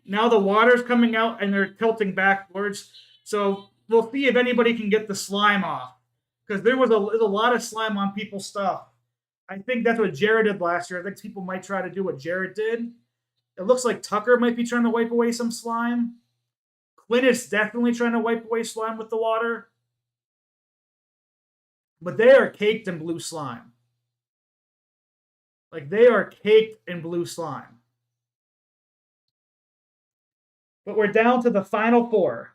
Now the water's coming out and they're tilting backwards. So we'll see if anybody can get the slime off. Because there's a lot of slime on people's stuff. I think that's what Jared did last year. I think people might try to do what Jared did. It looks like Tucker might be trying to wipe away some slime. Quinn is definitely trying to wipe away slime with the water. But they are caked in blue slime. Like, they are caked in blue slime. But we're down to the final 4.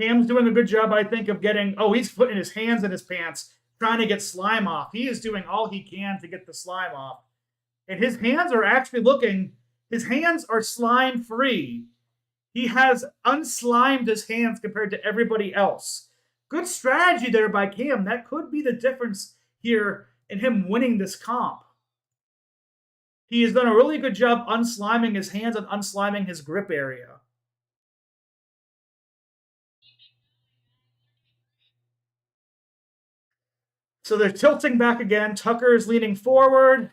Cam's doing a good job, I think, of getting. Oh, he's putting his hands in his pants, trying to get slime off. He is doing all he can to get the slime off. And his hands are actually looking. His hands are slime free. He has unslimed his hands compared to everybody else. Good strategy there by Cam. That could be the difference here in him winning this comp. He has done a really good job unsliming his hands and unsliming his grip area. So they're tilting back again. Tucker is leaning forward.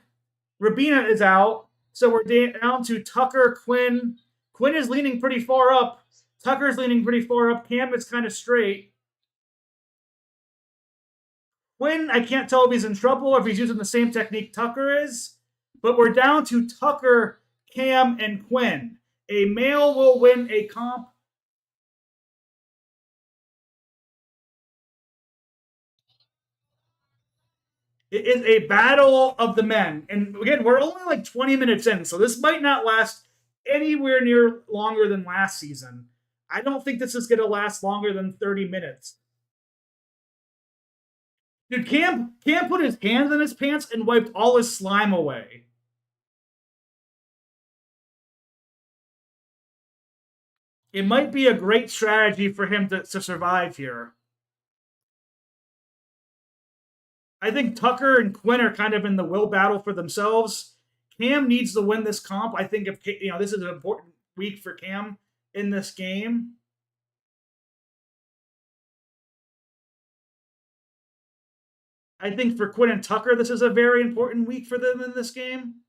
Rabina is out. So we're down to Tucker, Quinn. Quinn is leaning pretty far up. Tucker's leaning pretty far up. Cam is kind of straight. Quinn, I can't tell if he's in trouble or if he's using the same technique Tucker is. But we're down to Tucker, Cam, and Quinn. A male will win a comp. It is a battle of the men. And again, we're only like 20 minutes in, so this might not last anywhere near longer than last season. I don't think this is going to last longer than 30 minutes. Dude, Cam put his hands in his pants and wiped all his slime away. It might be a great strategy for him to survive here. I think Tucker and Quinn are kind of in the will battle for themselves. Cam needs to win this comp. I think if this is an important week for Cam in this game. I think for Quinn and Tucker, this is a very important week for them in this game.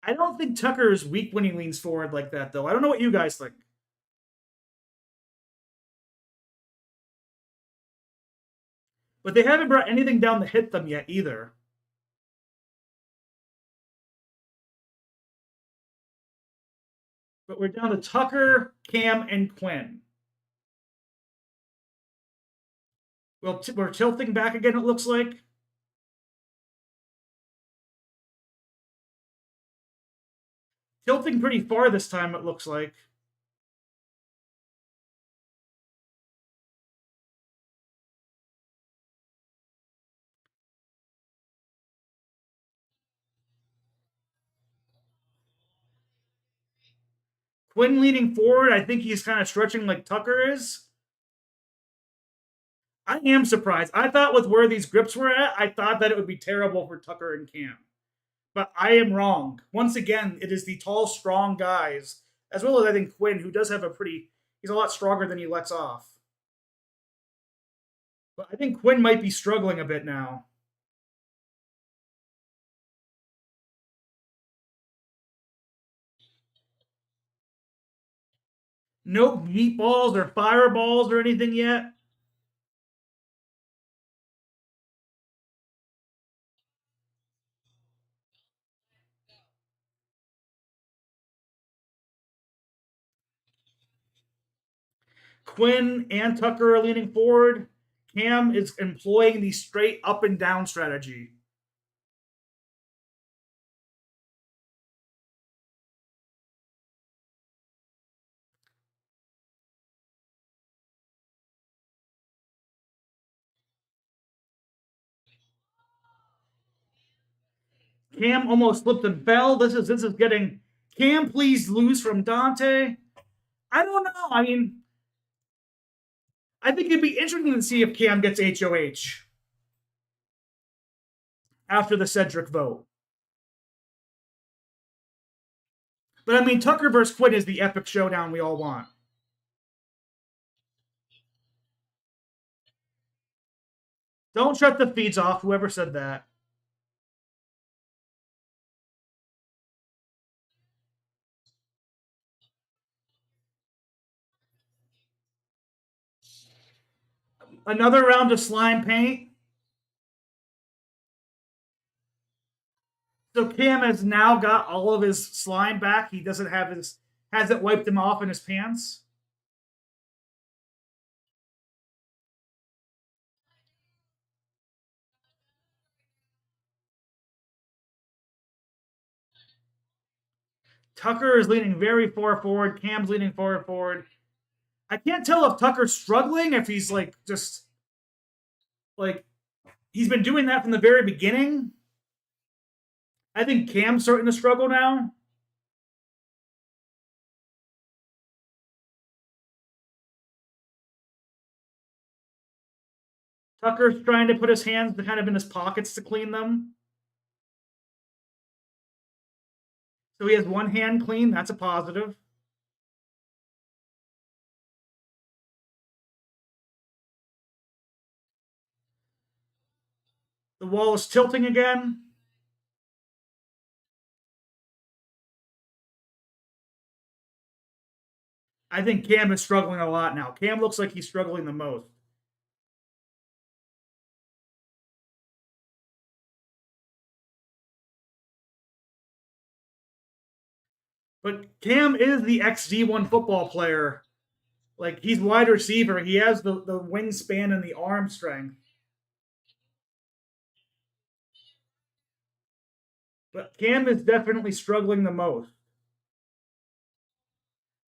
I don't think Tucker is weak when he leans forward like that, though. I don't know what you guys think. But they haven't brought anything down to hit them yet either. But we're down to Tucker, Cam, and Quinn. Well, we're tilting back again, it looks like. Tilting pretty far this time, it looks like. Quinn leaning forward, I think he's kind of stretching like Tucker is. I am surprised. I thought with where these grips were at, I thought that it would be terrible for Tucker and Cam. But I am wrong. Once again, it is the tall, strong guys, as well as I think Quinn, who does have he's a lot stronger than he lets off. But I think Quinn might be struggling a bit now. No meatballs or fireballs or anything yet. Quinn and Tucker are leaning forward. Cam is employing the straight up and down strategy. Cam almost slipped and fell. This is getting Cam, please lose from Dante. I don't know. I mean, I think it'd be interesting to see if Cam gets HOH after the Cedric vote. But I mean, Tucker versus Quinn is the epic showdown we all want. Don't shut the feeds off, whoever said that. Another round of slime paint. So Cam has now got all of his slime back. He doesn't have hasn't wiped them off in his pants. Tucker is leaning very far forward. Cam's leaning far forward. I can't tell if Tucker's struggling, if he's like just like he's been doing that from the very beginning. I think Cam's starting to struggle now. Tucker's trying to put his hands kind of in his pockets to clean them. So he has one hand clean. That's a positive. The wall is tilting again. I think Cam is struggling a lot now. Cam looks like he's struggling the most. But Cam is the XD1 football player. Like, he's wide receiver. He has the wingspan and the arm strength. But Cam is definitely struggling the most.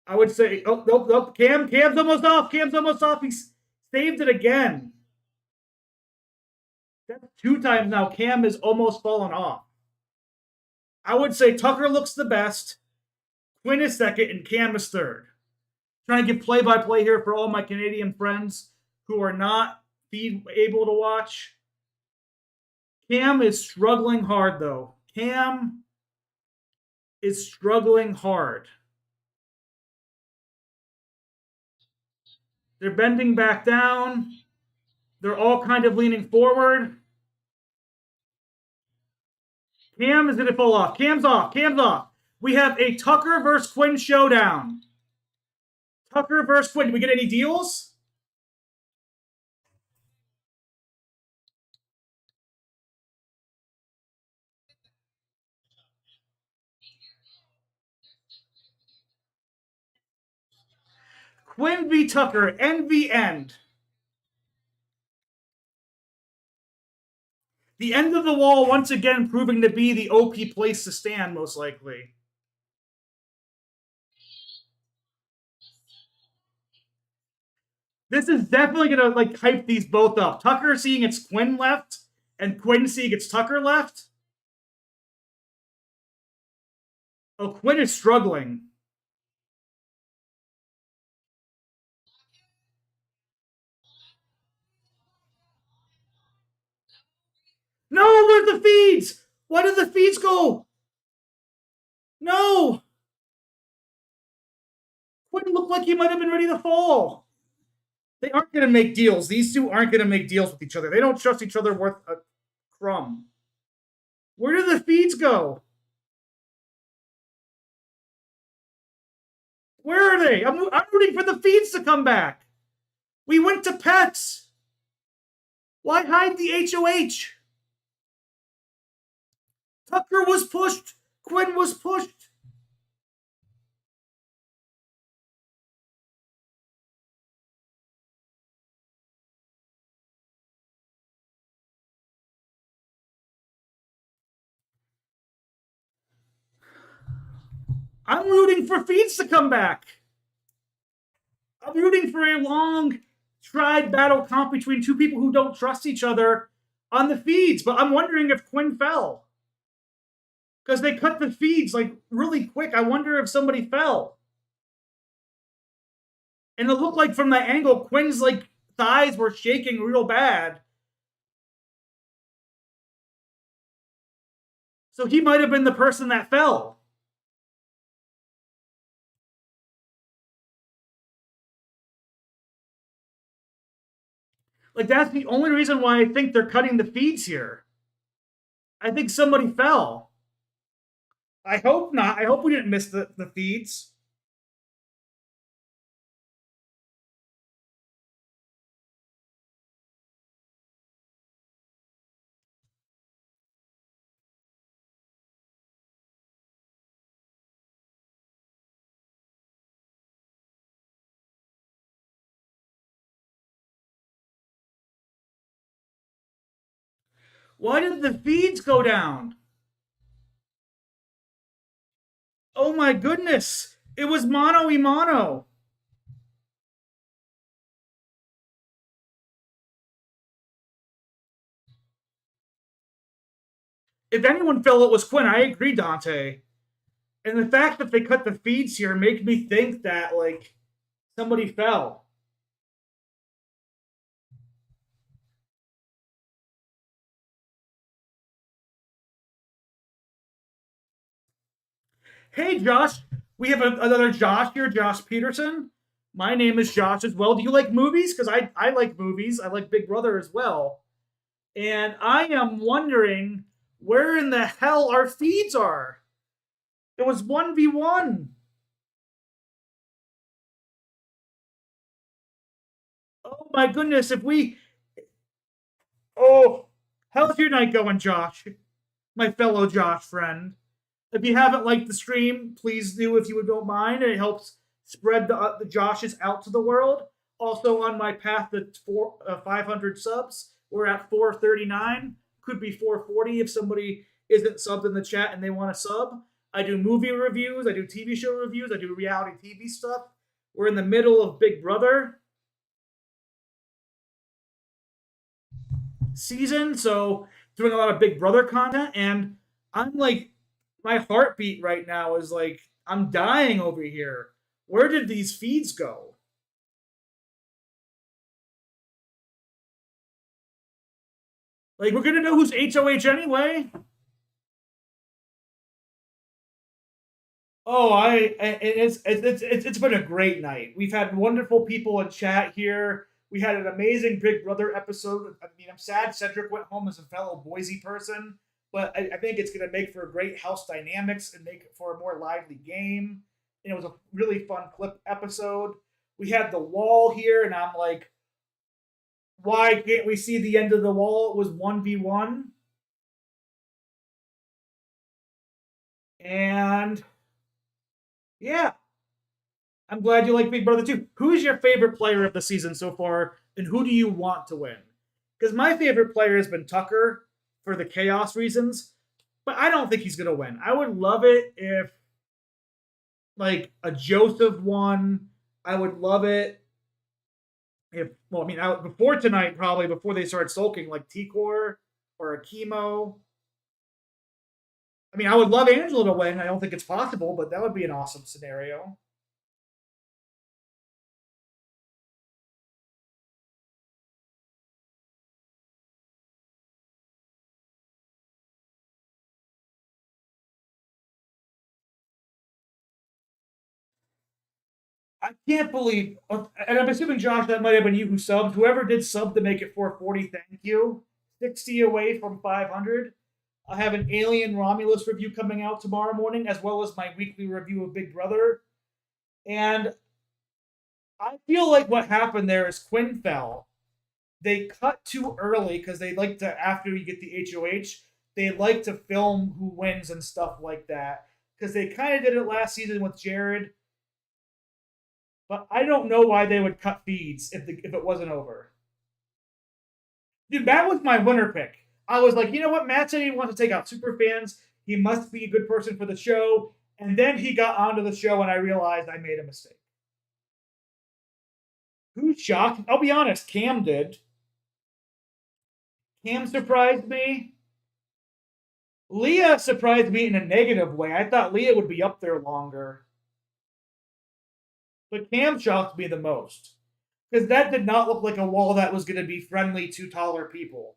I would say, oh, nope, nope. Cam's almost off. Cam's almost off. He's saved it again. That's 2 times now. Cam has almost fallen off. I would say Tucker looks the best. Quinn is second, and Cam is third. Trying to give play-by-play here for all my Canadian friends who are not able to watch. Cam is struggling hard, though. Cam is struggling hard. They're bending back down. They're all kind of leaning forward. Cam is going to fall off. Cam's off. Cam's off. We have a Tucker versus Quinn showdown. Tucker versus Quinn. Did we get any deals? Quinn v. Tucker. End v. end. The end of the wall once again proving to be the OP place to stand, most likely. This is definitely gonna like hype these both up. Tucker seeing it's Quinn left, and Quinn seeing it's Tucker left. Oh, Quinn is struggling. No, where's the feeds? Why did the feeds go? No. Quinn looked like he might have been ready to fall. They aren't going to make deals. These two aren't going to make deals with each other. They don't trust each other worth a crumb. Where did the feeds go? Where are they? I'm rooting for the feeds to come back. We went to pets. Why hide the HOH? Tucker was pushed. Quinn was pushed. I'm rooting for feeds to come back. I'm rooting for a long, tried battle comp between two people who don't trust each other on the feeds. But I'm wondering if Quinn fell. Because they cut the feeds like really quick. I wonder if somebody fell. And it looked like from that angle, Quinn's like thighs were shaking real bad. So he might have been the person that fell. Like, that's the only reason why I think they're cutting the feeds here. I think somebody fell. I hope not. I hope we didn't miss the feeds. Why did the feeds go down? Oh my goodness. It was mono y mono. If anyone fell, it was Quinn. I agree, Dante. And the fact that they cut the feeds here make me think that, like, somebody fell. Hey, Josh. We have another Josh here, Josh Peterson. My name is Josh as well. Do you like movies? Because I like movies. I like Big Brother as well. And I am wondering where in the hell our feeds are. It was 1v1. Oh my goodness, if we. Oh, how's your night going, Josh? My fellow Josh friend. If you haven't liked the stream, please do if you don't mind. It helps spread the Joshes out to the world. Also, on my path to 500 subs, we're at 439. Could be 440 if somebody isn't subbed in the chat and they want to sub. I do movie reviews, I do TV show reviews, I do reality TV stuff. We're in the middle of Big Brother season, so doing a lot of Big Brother content, and I'm like, my heartbeat right now is like, I'm dying over here. Where did these feeds go? Like, we're gonna know who's HOH anyway. Oh, it's been a great night. We've had wonderful people in chat here. We had an amazing Big Brother episode. I mean, I'm sad Cedric went home as a fellow Boise person, but I think it's going to make for great house dynamics and make for a more lively game. And it was a really fun clip episode. We had the wall here, and I'm like, why can't we see the end of the wall? It was 1v1. And yeah, I'm glad you like Big Brother too. Who is your favorite player of the season so far, and who do you want to win? Because my favorite player has been Tucker for the chaos reasons, but I don't think he's going to win. I would love it if, like, a Joseph won. I would love it if, well, I mean, before tonight, probably before they start sulking, like Tikor or a Chemo. I mean, I would love Angela to win. I don't think it's possible, but that would be an awesome scenario. I can't believe, and I'm assuming, Josh, that might have been you who subbed. Whoever did sub to make it 440, thank you. 60 away from 500. I have an Alien Romulus review coming out tomorrow morning, as well as my weekly review of Big Brother. And I feel like what happened there is Quinn fell. They cut too early because they like to, after you get the HOH, they like to film who wins and stuff like that. Because they kind of did it last season with Jared, but I don't know why they would cut feeds if it wasn't over. Dude, Matt was my winner pick. I was like, you know what? Matt said he wants to take out super fans. He must be a good person for the show. And then he got onto the show, and I realized I made a mistake. Who's shocked? I'll be honest, Cam did. Cam surprised me. Leah surprised me in a negative way. I thought Leah would be up there longer. But Cam shocked me the most. Because that did not look like a wall that was going to be friendly to taller people.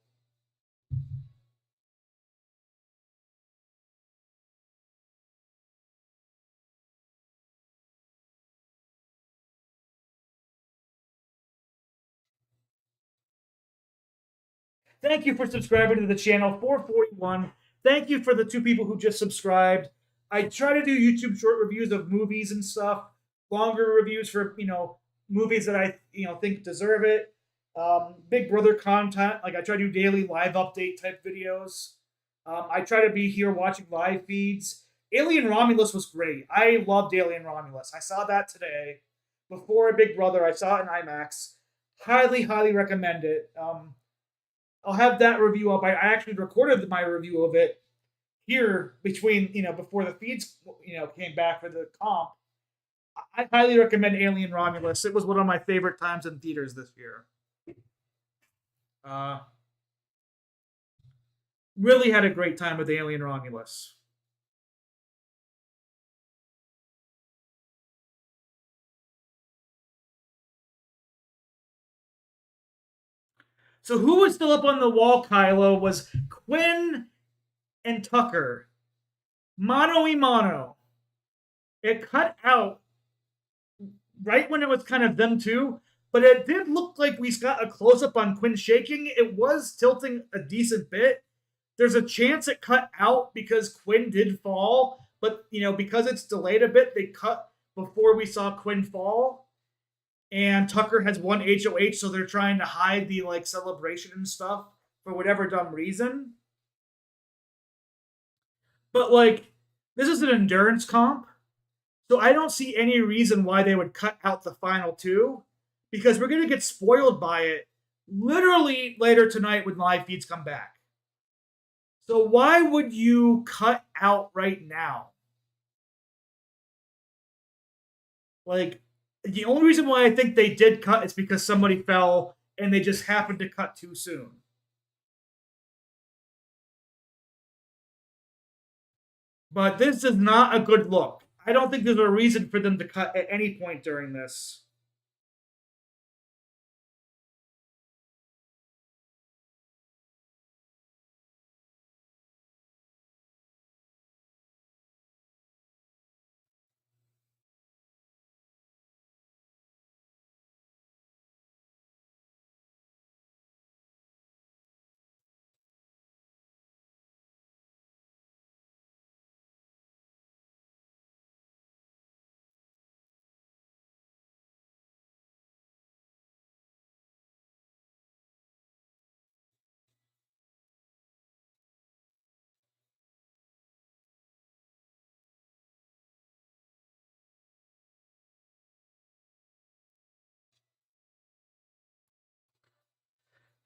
Thank you for subscribing to the channel, 441. Thank you for the two people who just subscribed. I try to do YouTube short reviews of movies and stuff, longer reviews for, movies that I, think deserve it. Big Brother content, like I try to do daily live update type videos. I try to be here watching live feeds. Alien Romulus was great. I loved Alien Romulus. I saw that today. Before Big Brother, I saw it in IMAX. Highly, highly recommend it. I'll have that review up. I actually recorded my review of it here between, before the feeds, came back for the comp. I highly recommend Alien Romulus. It was one of my favorite times in theaters this year. Uh, really had a great time with Alien Romulus. So who was still up on the wall, Kylo, was Quinn and Tucker. Mano y mano. It cut out right when it was kind of them two. But it did look like we got a close up on Quinn shaking. It was tilting a decent bit. There's a chance it cut out because Quinn did fall, but because it's delayed a bit, they cut before we saw Quinn fall. And Tucker has one HOH, so they're trying to hide the like celebration and stuff for whatever dumb reason. But like, this is an endurance comp, so I don't see any reason why they would cut out the final two, because we're gonna get spoiled by it literally later tonight when live feeds come back. So why would you cut out right now? Like, the only reason why I think they did cut is because somebody fell and they just happened to cut too soon. But this is not a good look. I don't think there's a reason for them to cut at any point during this.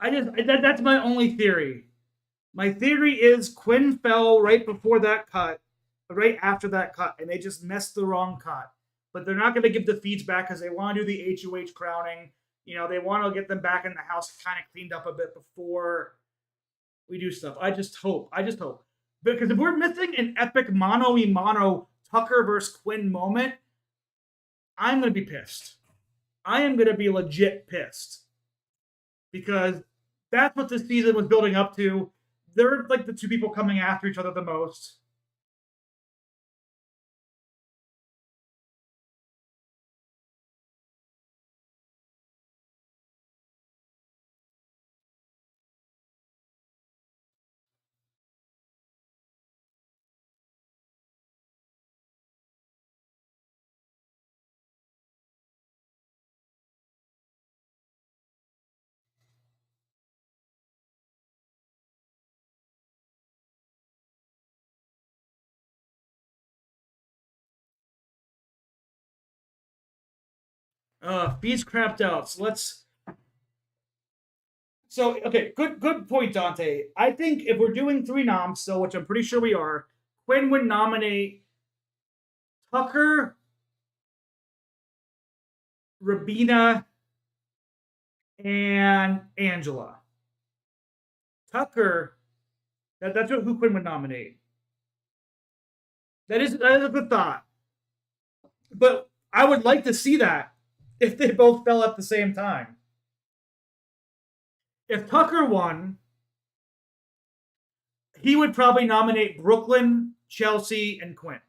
That's my only theory. My theory is Quinn fell right before that cut, right after that cut, and they just messed the wrong cut. But they're not going to give the feeds back because they want to do the HOH crowning. They want to get them back in the house kind of cleaned up a bit before we do stuff. I just hope. Because if we're missing an epic mono e mono Tucker versus Quinn moment, I'm going to be pissed. I am going to be legit pissed because that's what this season was building up to. They're like the two people coming after each other the most. Beast crapped out. So okay, good point, Dante. I think if we're doing three noms, so which I'm pretty sure we are, Quinn would nominate Tucker, Rabina, and Angela. Tucker, that's who Quinn would nominate. That is a good thought. But I would like to see that if they both fell at the same time. If Tucker won, he would probably nominate Brooklyn, Chelsea, and Quinn.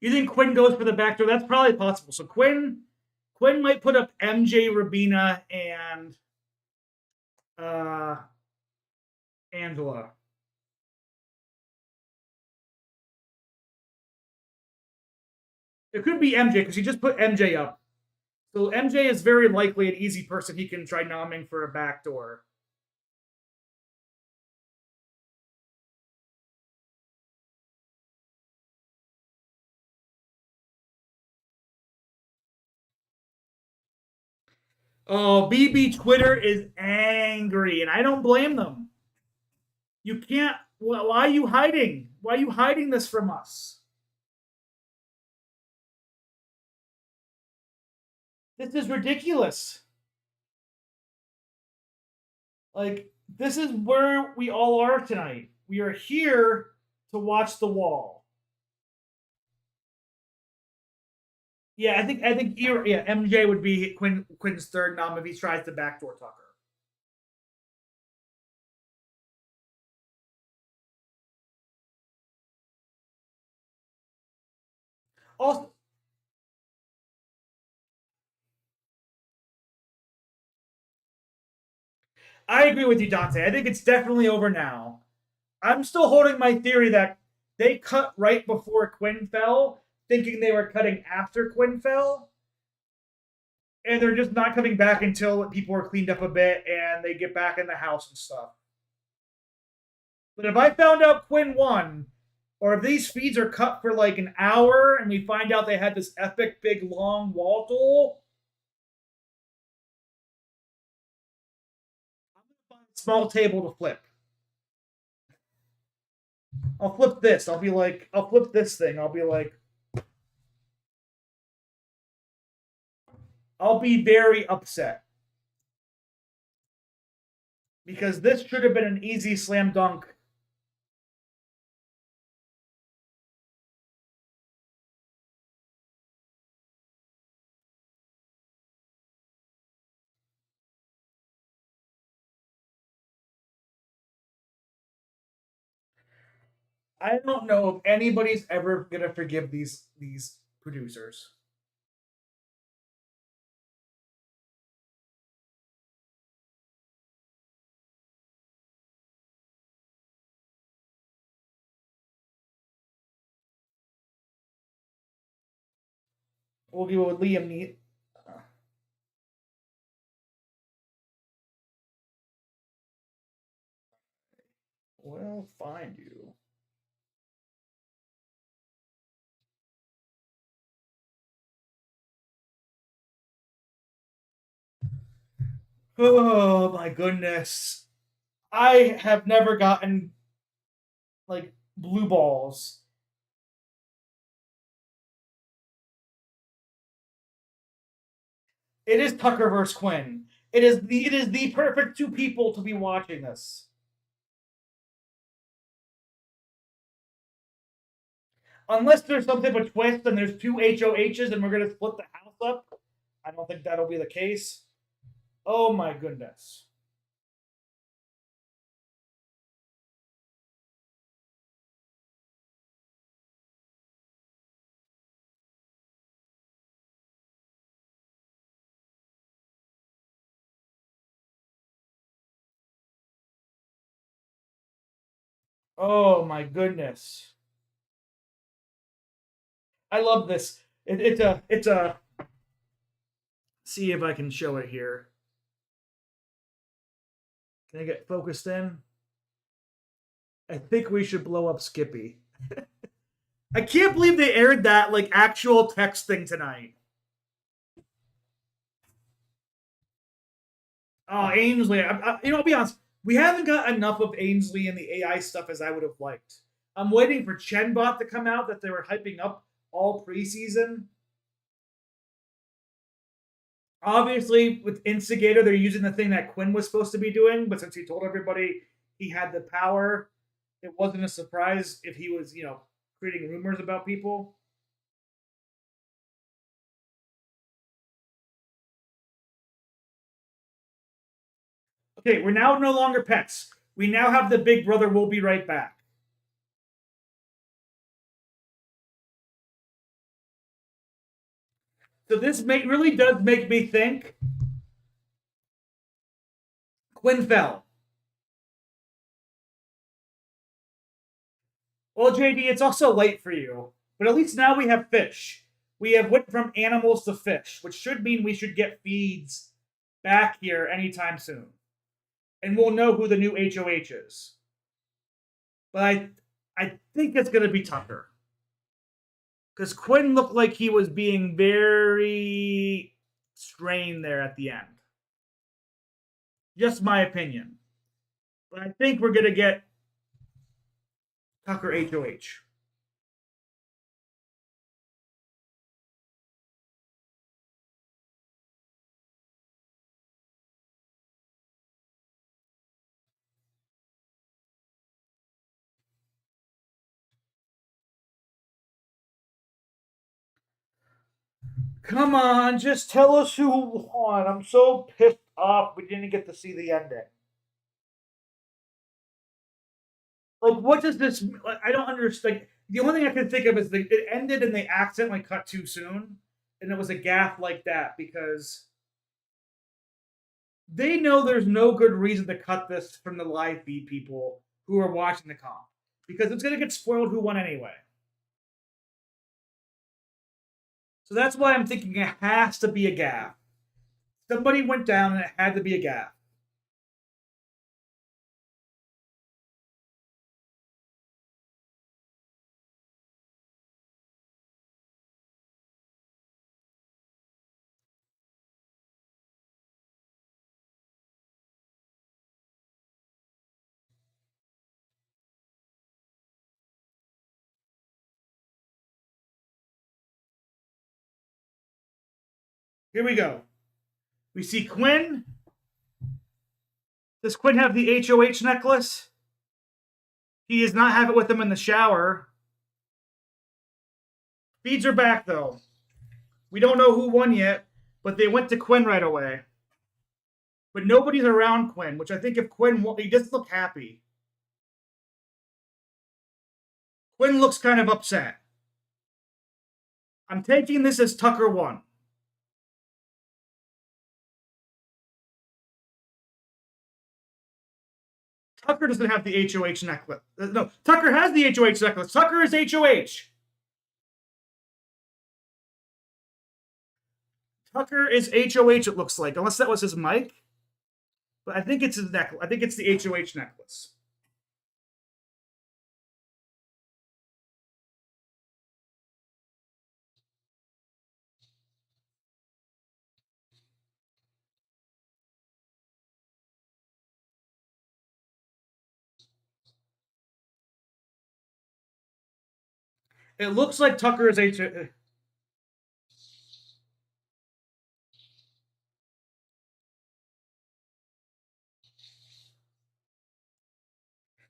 You think Quinn goes for the back door? That's probably possible. So Quinn might put up MJ, Rabina, and uh, Angela. It could be MJ because he just put MJ up. So MJ is very likely an easy person he can try nomming for a backdoor. Oh, BB Twitter is angry, and I don't blame them. You can't. Why are you hiding? Why are you hiding this from us? This is ridiculous. Like, this is where we all are tonight. We are here to watch the wall. Yeah, I think yeah, MJ would be Quinn's third nom if he tries to backdoor Tucker. Also, I agree with you, Dante. I think it's definitely over now. I'm still holding my theory that they cut right before Quinn fell, thinking they were cutting after Quinn fell, and they're just not coming back until people are cleaned up a bit and they get back in the house and stuff. But if I found out Quinn won, or if these feeds are cut for like an hour and we find out they had this epic big long wall duel, I'm gonna find a small table to flip. I'll flip this. I'll flip this thing. I'll be like, I'll be very upset because this should have been an easy slam dunk. I don't know if anybody's ever gonna forgive these producers. We'll go with Liam Neat. We'll find you. Oh my goodness. I have never gotten like blue balls. It is Tucker versus Quinn. It is the perfect two people to be watching this. Unless there's some type of twist and there's two HOHs and we're gonna split the house up. I don't think that'll be the case. Oh my goodness. Oh my goodness. I love this. It's a see if I can show it here. Can I get focused in? I think we should blow up Skippy. I can't believe they aired that like actual text thing tonight. Oh, Ainsley. I'll be honest. We haven't got enough of Ainsley and the AI stuff as I would have liked. I'm waiting for Chenbot to come out that they were hyping up all preseason. Obviously, with Instigator, they're using the thing that Quinn was supposed to be doing, but since he told everybody he had the power, it wasn't a surprise if he was, creating rumors about people. Okay, we're now no longer pets. We now have the big brother. We'll be right back. So this really does make me think Quinn fell. Well, JD, it's also late for you, but at least now we have fish. We have went from animals to fish, which should mean we should get feeds back here anytime soon. And we'll know who the new HOH is. But I think it's going to be Tucker. Because Quinn looked like he was being very strained there at the end. Just my opinion. But I think we're gonna get Tucker HOH. Come on, just tell us who won. I'm so pissed off we didn't get to see the ending. Like, what does this? Like, I don't understand. The only thing I can think of is it ended and they accidentally cut too soon, and it was a gaffe like that because they know there's no good reason to cut this from the live feed people who are watching the comp because it's going to get spoiled who won anyway. So that's why I'm thinking it has to be a gaffe. Somebody went down and it had to be a gaffe. Here we go. We see Quinn. Does Quinn have the HOH necklace? He does not have it with him in the shower. Feeds are back though. We don't know who won yet, but they went to Quinn right away. But nobody's around Quinn, which I think if Quinn won, he doesn't look happy. Quinn looks kind of upset. I'm taking this as Tucker won. Tucker doesn't have the HOH necklace. No, Tucker has the HOH necklace. Tucker is HOH. Tucker is HOH, it looks like, unless that was his mic. But I think it's his necklace. I think it's the HOH necklace. It looks like Tucker is HOH.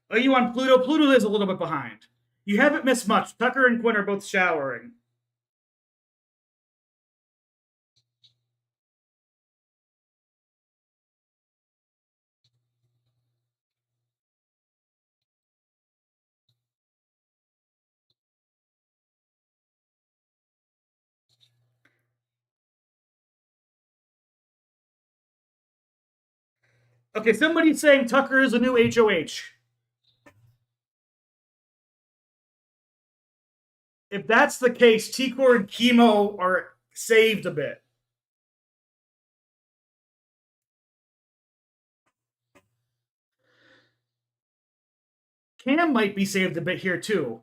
Oh, you on Pluto? Pluto is a little bit behind. You haven't missed much. Tucker and Quinn are both showering. Okay, somebody's saying Tucker is a new HOH. If that's the case, T-Core and Chemo are saved a bit. Cam might be saved a bit here too.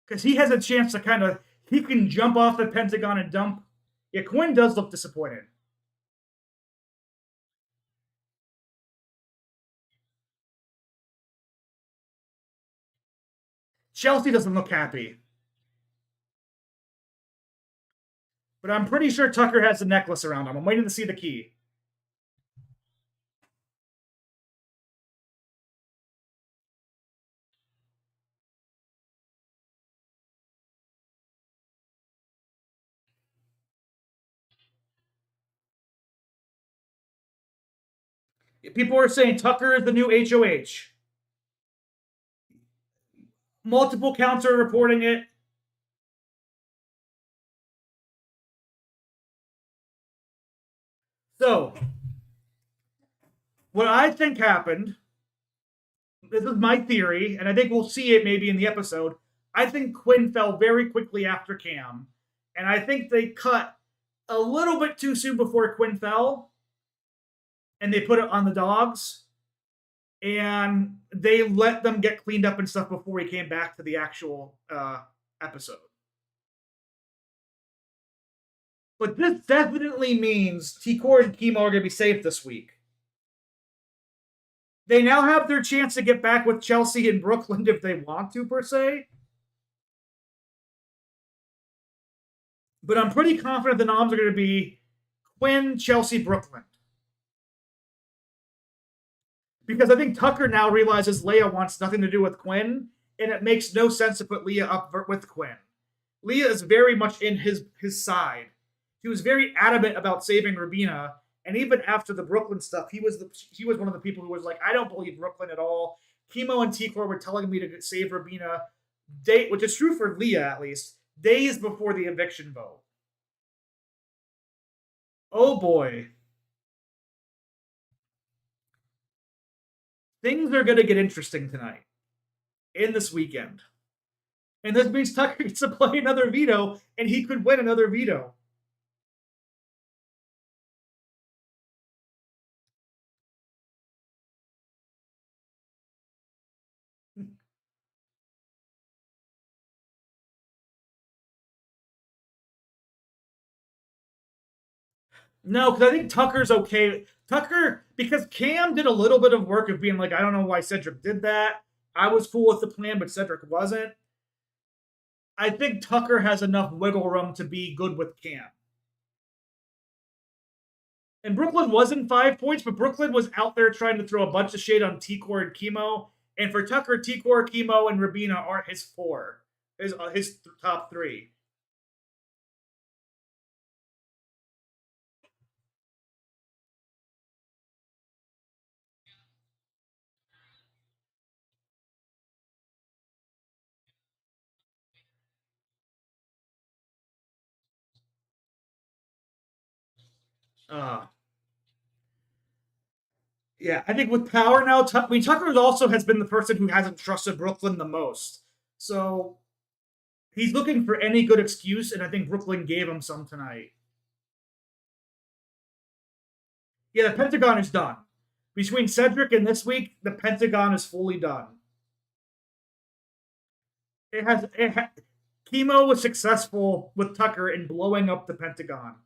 Because he has a chance to kind of, he can jump off the Pentagon and dump. Yeah, Quinn does look disappointed. Chelsea doesn't look happy. But I'm pretty sure Tucker has the necklace around him. I'm waiting to see the key. People are saying Tucker is the new HOH. Multiple counts are reporting it. So, what I think happened, this is my theory, and I think we'll see it maybe in the episode. I think Quinn fell very quickly after Cam, and I think they cut a little bit too soon before Quinn fell, and they put it on the dogs, and they let them get cleaned up and stuff before we came back to the actual episode. But this definitely means T-Core and Chemo are going to be safe this week. They now have their chance to get back with Chelsea and Brooklyn if they want to, per se. But I'm pretty confident the noms are going to be Quinn, Chelsea, Brooklyn. Because I think Tucker now realizes Leia wants nothing to do with Quinn, and it makes no sense to put Leah up with Quinn. Leah is very much in his side. He was very adamant about saving Rubina, and even after the Brooklyn stuff, he was one of the people who was like, I don't believe Brooklyn at all. Chemo and T-Core were telling me to save Rubina, which is true for Leah at least, days before the eviction vote. Oh boy. Things are going to get interesting tonight in this weekend. And this means Tucker gets to play another veto, and he could win another veto. No, because I think Tucker's okay. Tucker, because Cam did a little bit of work of being like, I don't know why Cedric did that. I was cool with the plan, but Cedric wasn't. I think Tucker has enough wiggle room to be good with Cam. And Brooklyn wasn't 5 points, but Brooklyn was out there trying to throw a bunch of shade on T-Core and Chemo. And for Tucker, T-Core, Chemo, and Rubina are his four, his top three. Uh, yeah, I think with power now, Tucker also has been the person who hasn't trusted Brooklyn the most. So he's looking for any good excuse, and I think Brooklyn gave him some tonight. Yeah, the Pentagon is done. Between Cedric and this week, the Pentagon is fully done. Chemo was successful with Tucker in blowing up the Pentagon.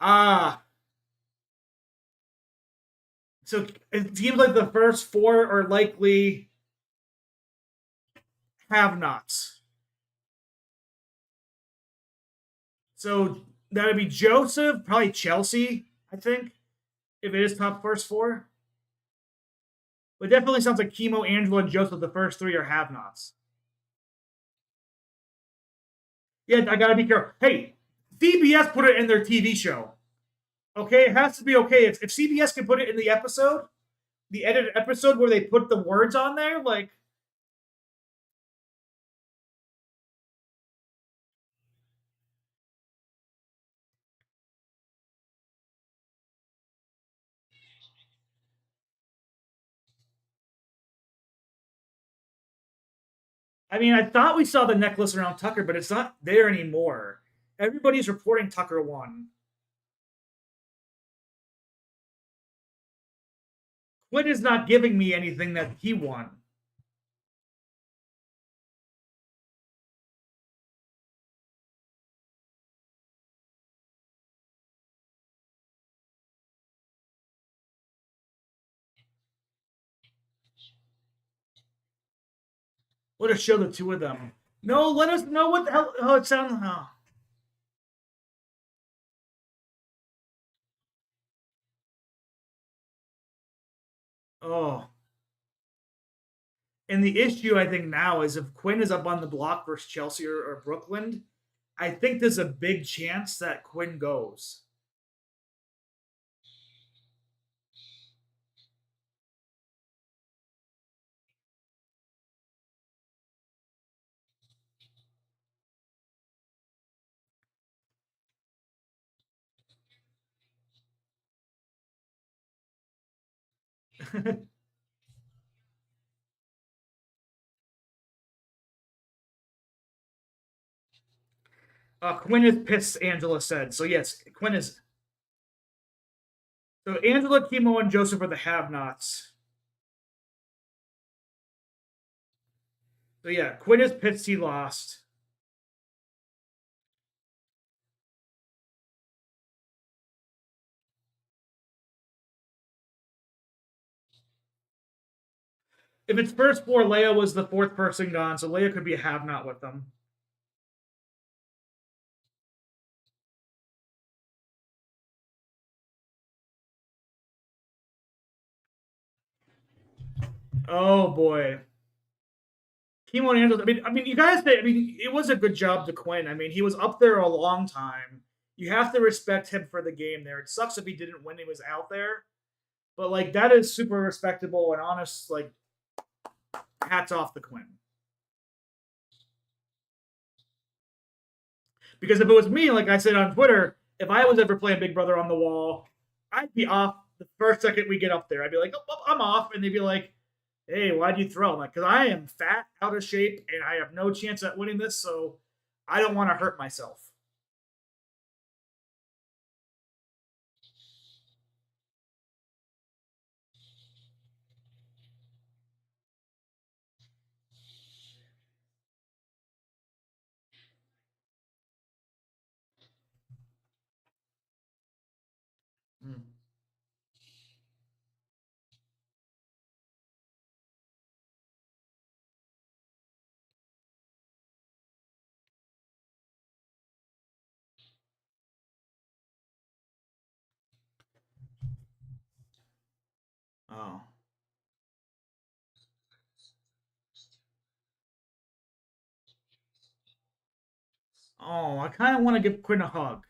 Ah, so it seems like the first four are likely have-nots. So that would be Joseph, probably Chelsea, I think, if it is top first four. But it definitely sounds like Chemo, Angela, and Joseph, the first three are have-nots. Yeah, I gotta be careful. Hey, CBS put it in their TV show. Okay, it has to be okay. If CBS can put it in the episode, the edited episode where they put the words on there, like, I mean, I thought we saw the necklace around Tucker, but it's not there anymore. Everybody's reporting Tucker won. Quinn is not giving me anything that he won. Let us show the two of them. No, let us know what the hell how it sounds. Oh. Oh. And the issue I think now is if Quinn is up on the block versus Chelsea or Brooklyn, I think there's a big chance that Quinn goes. Quinn is pissed, Angela said. So yes, Quinn is. So Angela, Kimo, and Joseph are the have-nots. So yeah, Quinn is pissed he lost. If it's first four, Leia was the fourth person gone, so Leia could be a have-not with them. Oh boy. Kimo and Angela. I mean, you guys. I mean, it was a good job to Quinn. I mean, he was up there a long time. You have to respect him for the game. There, it sucks if he didn't when he was out there, but like that is super respectable and honest. Like, hats off to Quinn. Because if it was me, like I said on Twitter, if I was ever playing Big Brother on the Wall, I'd be off the first second we get up there. I'd be like, oh, I'm off, and they'd be like, hey, why'd you throw? I'm like, because I am fat, out of shape, and I have no chance at winning this, so I don't want to hurt myself. Mm. Oh. Oh, I kind of want to give Quinn a hug.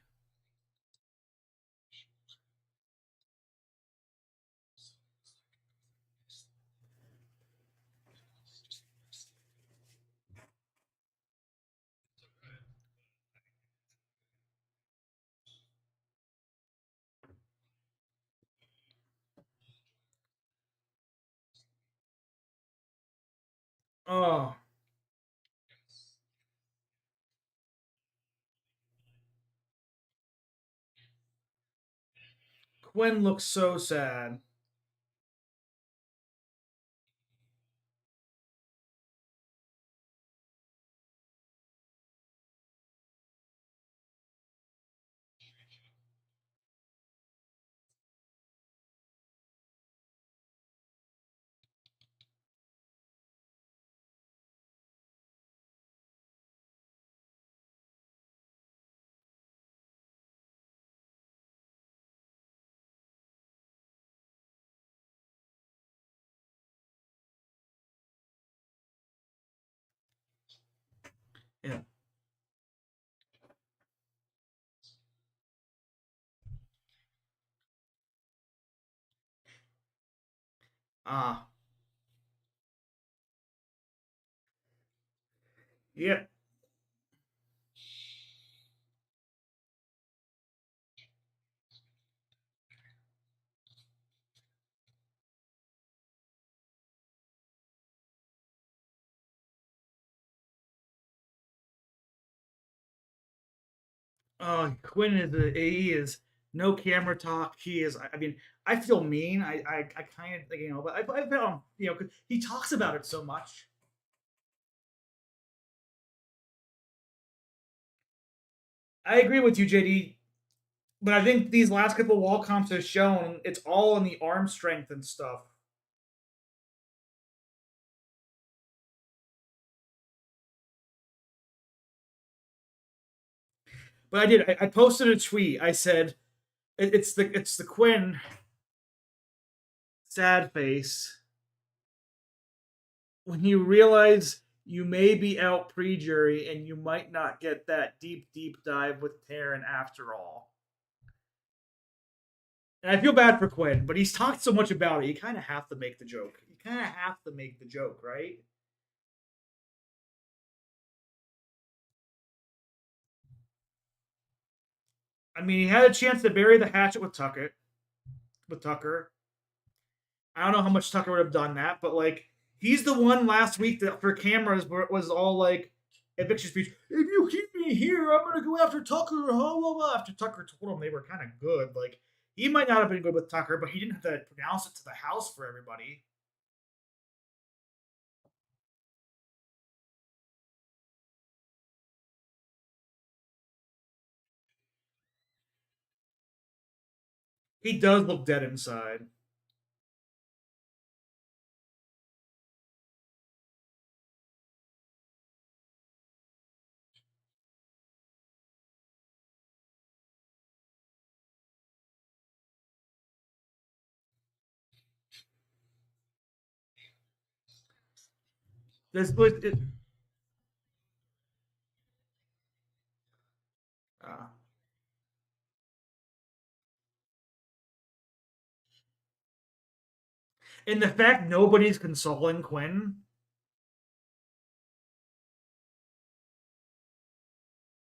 Oh, Quinn looks so sad. Yeah. Ah. Yeah. Oh, Quinn is he is no camera talk. He is. I mean, I feel mean. I kind of but I felt because he talks about it so much. I agree with you, JD. But I think these last couple wall comps have shown it's all in the arm strength and stuff. But I did. I posted a tweet. I said it's the Quinn sad face when you realize you may be out pre-jury and you might not get that deep dive with Taryn after all. And I feel bad for Quinn, but he's talked so much about it. You kind of have to make the joke. You kind of have to make the joke, right? I mean, he had a chance to bury the hatchet with Tucker. I don't know how much Tucker would have done that, but like he's the one last week that for cameras where it was all like eviction speech. If you keep me here, I'm gonna go after Tucker. Blah, blah, blah. After Tucker told him they were kind of good, like he might not have been good with Tucker, but he didn't have to pronounce it to the house for everybody. He does look dead inside. This was it, uh, and the fact nobody's consoling Quinn,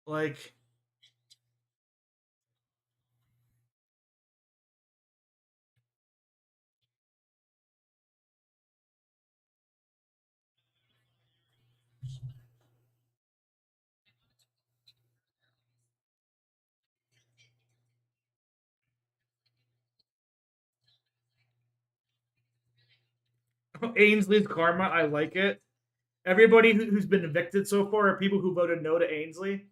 like Ainsley's karma. I like it. Everybody who's been evicted so far are people who voted no to Ainsley.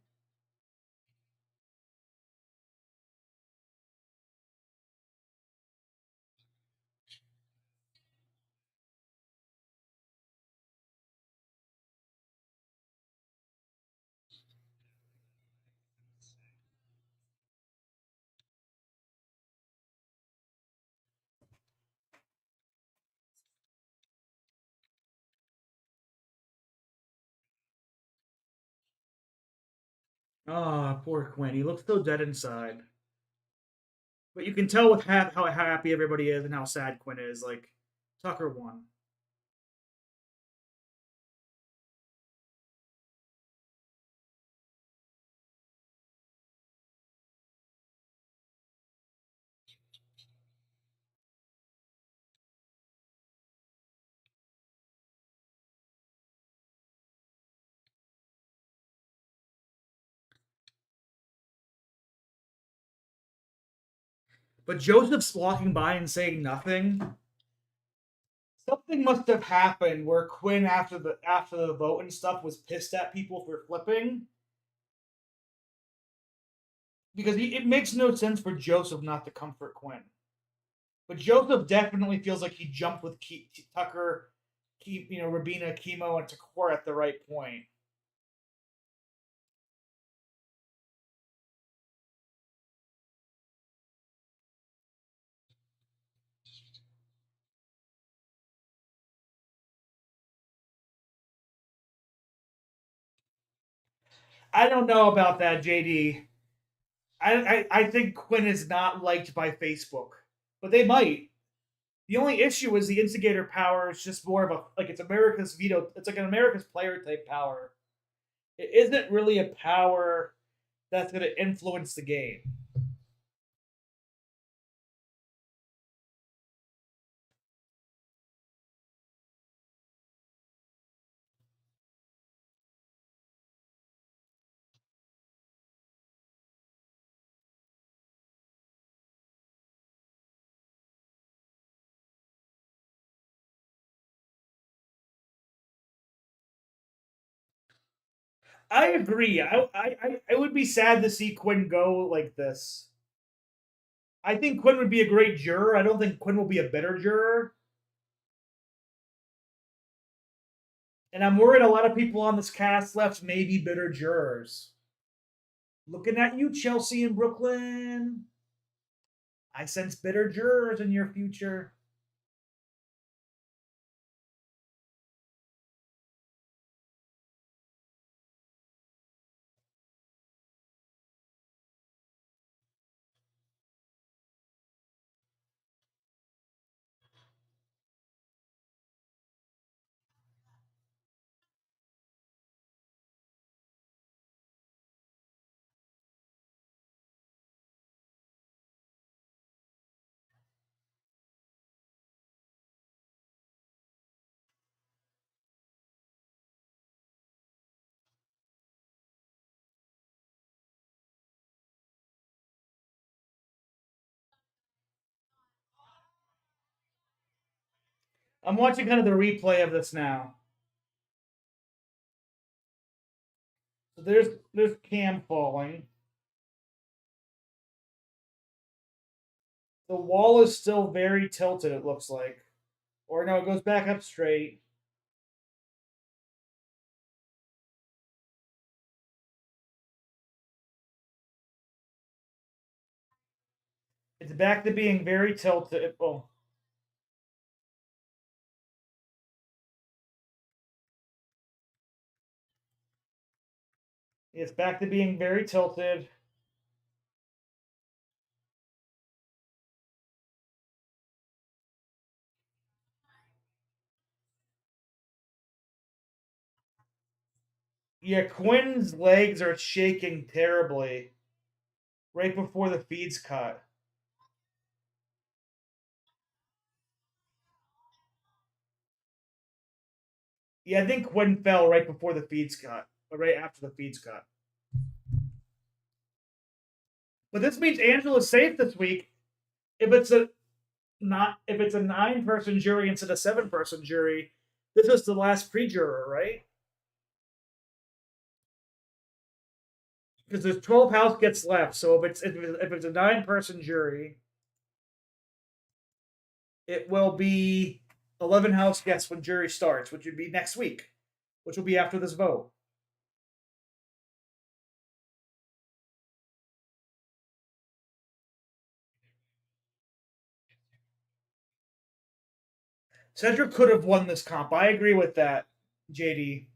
Ah, oh, poor Quinn. He looks so dead inside. But you can tell with how happy everybody is and how sad Quinn is. Like Tucker won. But Joseph's walking by and saying nothing. Something must have happened where Quinn after the vote and stuff was pissed at people for flipping because it makes no sense for Joseph not to comfort Quinn. But Joseph definitely feels like he jumped with Tucker, Rabina, Chemo, and Takor at the right point. I don't know about that, JD. I think Quinn is not liked by Facebook, but they might. The only issue is the instigator power is just more of a like it's America's veto. It's like an America's player type power. It isn't really a power that's going to influence the game. I agree. I would be sad to see Quinn go like this. I think Quinn would be a great juror. I don't think Quinn will be a better juror. And I'm worried a lot of people on this cast left may be bitter jurors. Looking at you, Chelsea and Brooklyn. I sense bitter jurors in your future. I'm watching kind of the replay of this now. So there's Cam falling. The wall is still very tilted, it looks like. Or no, it goes back up straight. It's back to being very tilted. Oh, it's back to being very tilted. Yeah, Quinn's legs are shaking terribly right before the feed's cut. Yeah, I think Quinn fell right before the feed's cut, or right after the feed's cut. But this means Angela's safe this week. If it's a not if it's a 9-person jury instead of 7-person jury, this is the last pre-juror, right? Because there's 12 house gets left. So if it's a 9-person jury, it will be 11 house gets when jury starts, which would be next week, which will be after this vote. Cedric could have won this comp. I agree with that, JD.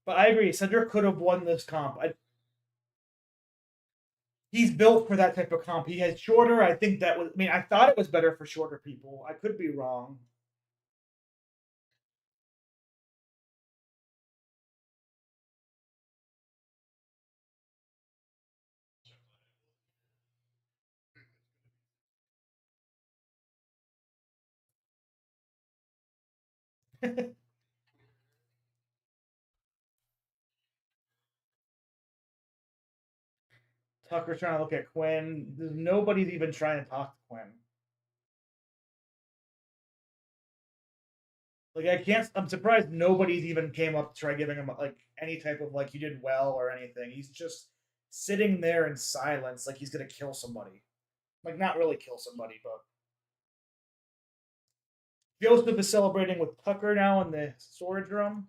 But I agree. Cedric could have won this comp. He's built for that type of comp. He has shorter. I think that was. I mean, I thought it was better for shorter people. I could be wrong. Tucker's trying to look at Quinn. Nobody's even trying to talk to Quinn. Like I can't. I'm surprised nobody's even came up to try giving him like any type of like you did well or anything. He's just sitting there in silence, like he's gonna kill somebody. Like not really kill somebody, but Joseph is celebrating with Tucker now in the storage room.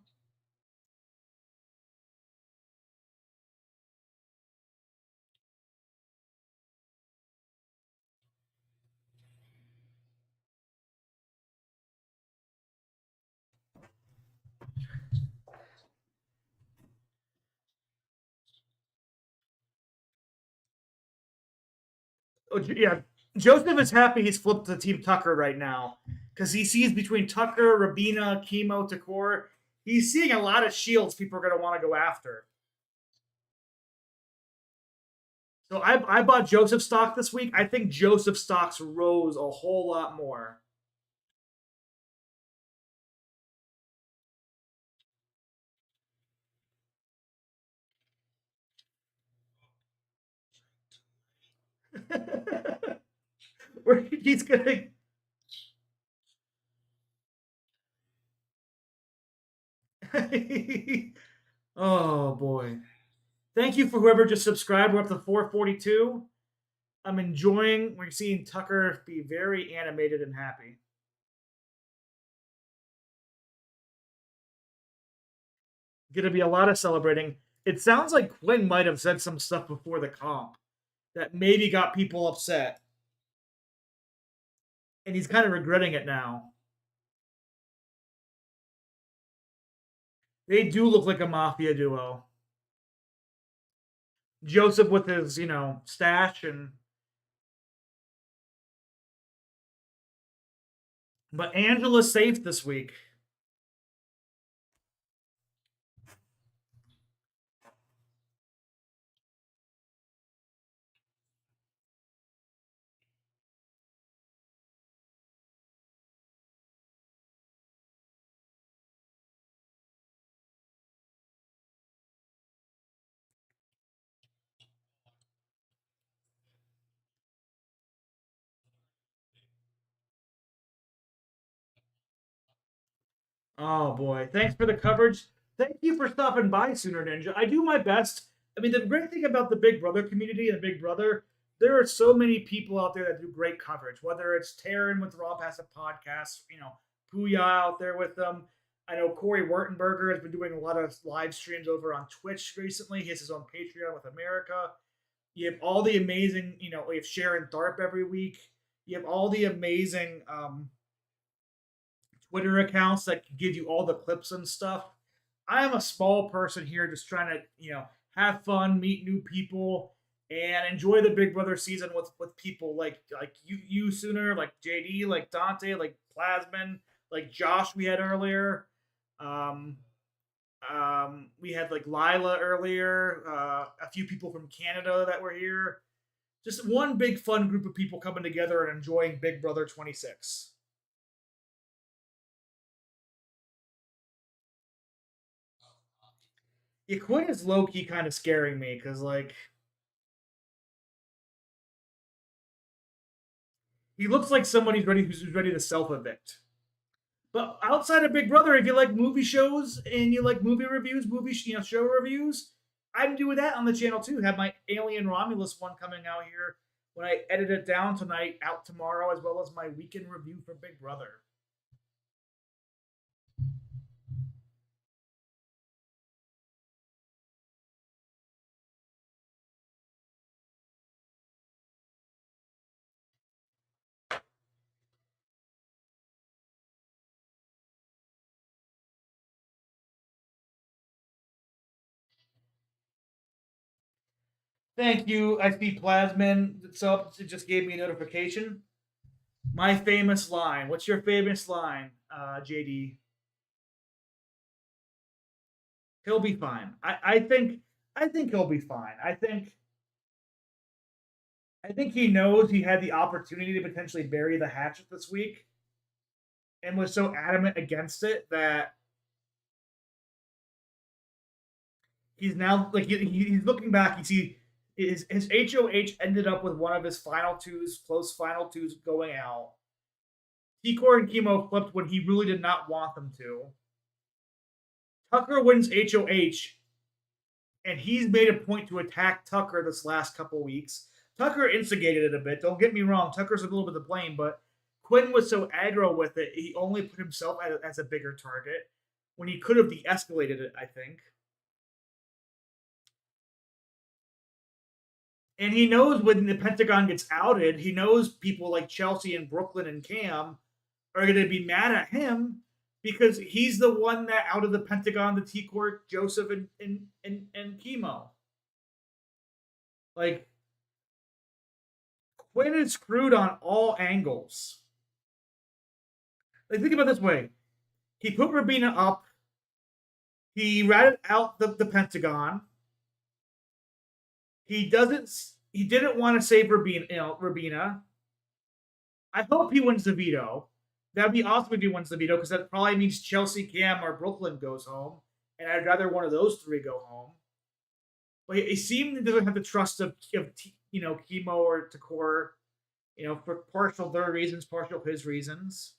Oh, yeah, Joseph is happy he's flipped to Team Tucker right now because he sees between Tucker, Rabina, Chemo, Takor, he's seeing a lot of shields people are going to want to go after. So I bought Joseph stock this week. I think Joseph stocks rose a whole lot more. Where he's gonna. Oh boy! Thank you for whoever just subscribed. We're up to 442. I'm enjoying. We're seeing Tucker be very animated and happy. Going to be a lot of celebrating. It sounds like Quinn might have said some stuff before the comp that maybe got people upset, and he's kind of regretting it now. They do look like a mafia duo. Joseph with his, stash and but Angela's safe this week. Oh boy, thanks for the coverage. Thank you for stopping by, Sooner Ninja. I do my best. I mean, the great thing about the Big Brother community and Big Brother, there are so many people out there that do great coverage. Whether it's Taryn with Raw Passive Podcast, Puya out there with them. I know Corey Wertenberger has been doing a lot of live streams over on Twitch recently. He has his own Patreon with America. You have all the amazing, we have Sharon Tharp every week. You have all the amazing Twitter accounts that can give you all the clips and stuff. I am a small person here just trying to, have fun, meet new people, and enjoy the Big Brother season with people like you Sooner, like JD, like Dante, like Plasmin, like Josh we had earlier. Um, we had like Lila earlier, a few people from Canada that were here. Just one big fun group of people coming together and enjoying Big Brother 26. Yeah, Quinn is low key kind of scaring me because like he looks like somebody who's ready to self evict. But outside of Big Brother, if you like movie shows and you like movie reviews, show reviews, I'm doing that on the channel too. Have my Alien Romulus one coming out here when I edit it down tonight, out tomorrow, as well as my weekend review for Big Brother. Thank you. I see Plasmin. So it just gave me a notification. My famous line. What's your famous line, JD? He'll be fine. I think he'll be fine. I think he knows he had the opportunity to potentially bury the hatchet this week and was so adamant against it that he's now like he's looking back. You see, his HOH ended up with one of his final twos, close final twos going out. T-Core and Chemo flipped when he really did not want them to. Tucker wins HOH, and he's made a point to attack Tucker this last couple weeks. Tucker instigated it a bit. Don't get me wrong. Tucker's a little bit to blame, but Quinn was so aggro with it, he only put himself as a bigger target when he could have de-escalated it, I think. And he knows when the Pentagon gets outed, he knows people like Chelsea and Brooklyn and Cam are going to be mad at him because he's the one that out of the Pentagon, the T Court, Joseph and Chemo. Like Quinn is screwed on all angles. Like think about it this way: he put Rabina up, he ratted out the Pentagon. He doesn't. He didn't want to save Rabina. I hope he wins the veto. That'd be awesome if he wins the veto because that probably means Chelsea, Cam, or Brooklyn goes home, and I'd rather one of those three go home. But he seemed he doesn't have the trust of Chemo or Takor, for partial their reasons, partial his reasons.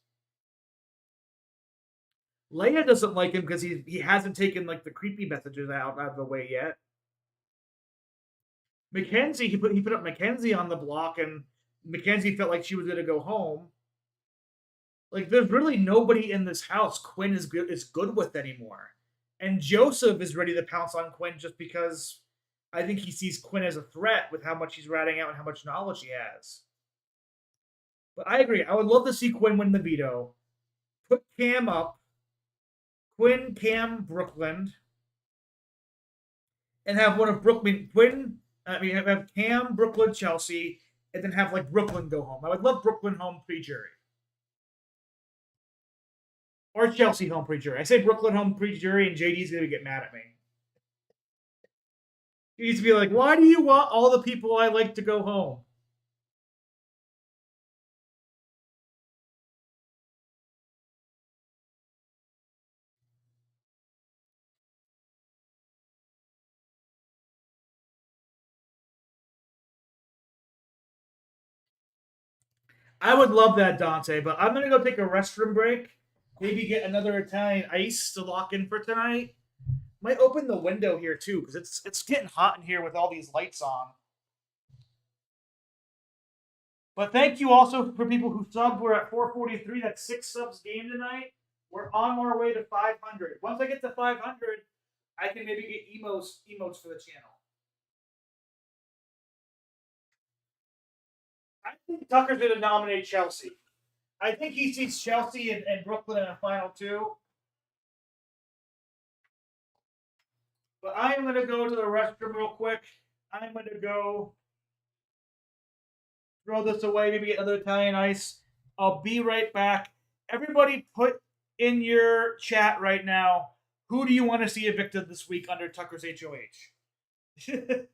Leia doesn't like him because he hasn't taken like the creepy messages out of the way yet. Mackenzie, he put up Mackenzie on the block, and Mackenzie felt like she was going to go home. Like, there's really nobody in this house Quinn is good with anymore, and Joseph is ready to pounce on Quinn just because I think he sees Quinn as a threat with how much he's ratting out and how much knowledge he has. But I agree. I would love to see Quinn win the veto. Put Cam up, Quinn, Cam, Brooklyn, and have one of Brooklyn, Quinn. I mean, have Cam, Brooklyn, Chelsea, and then have like Brooklyn go home. I would love Brooklyn home pre-jury, or Chelsea home pre-jury. I say Brooklyn home pre-jury, and JD's gonna get mad at me. He needs to be like, "Why do you want all the people I like to go home?" I would love that, Dante, but I'm gonna go take a restroom break. Maybe get another Italian ice to lock in for tonight. Might open the window here too because it's getting hot in here with all these lights on. But thank you also for people who subbed. We're at 443. That's 6 subs game tonight. We're on our way to 500. Once I get to 500, I can maybe get emotes for the channel. I think Tucker's going to nominate Chelsea. I think he sees Chelsea and Brooklyn in a final two. But I am going to go to the restroom real quick. I'm going to go throw this away, maybe get another Italian ice. I'll be right back. Everybody put in your chat right now, who do you want to see evicted this week under Tucker's HOH?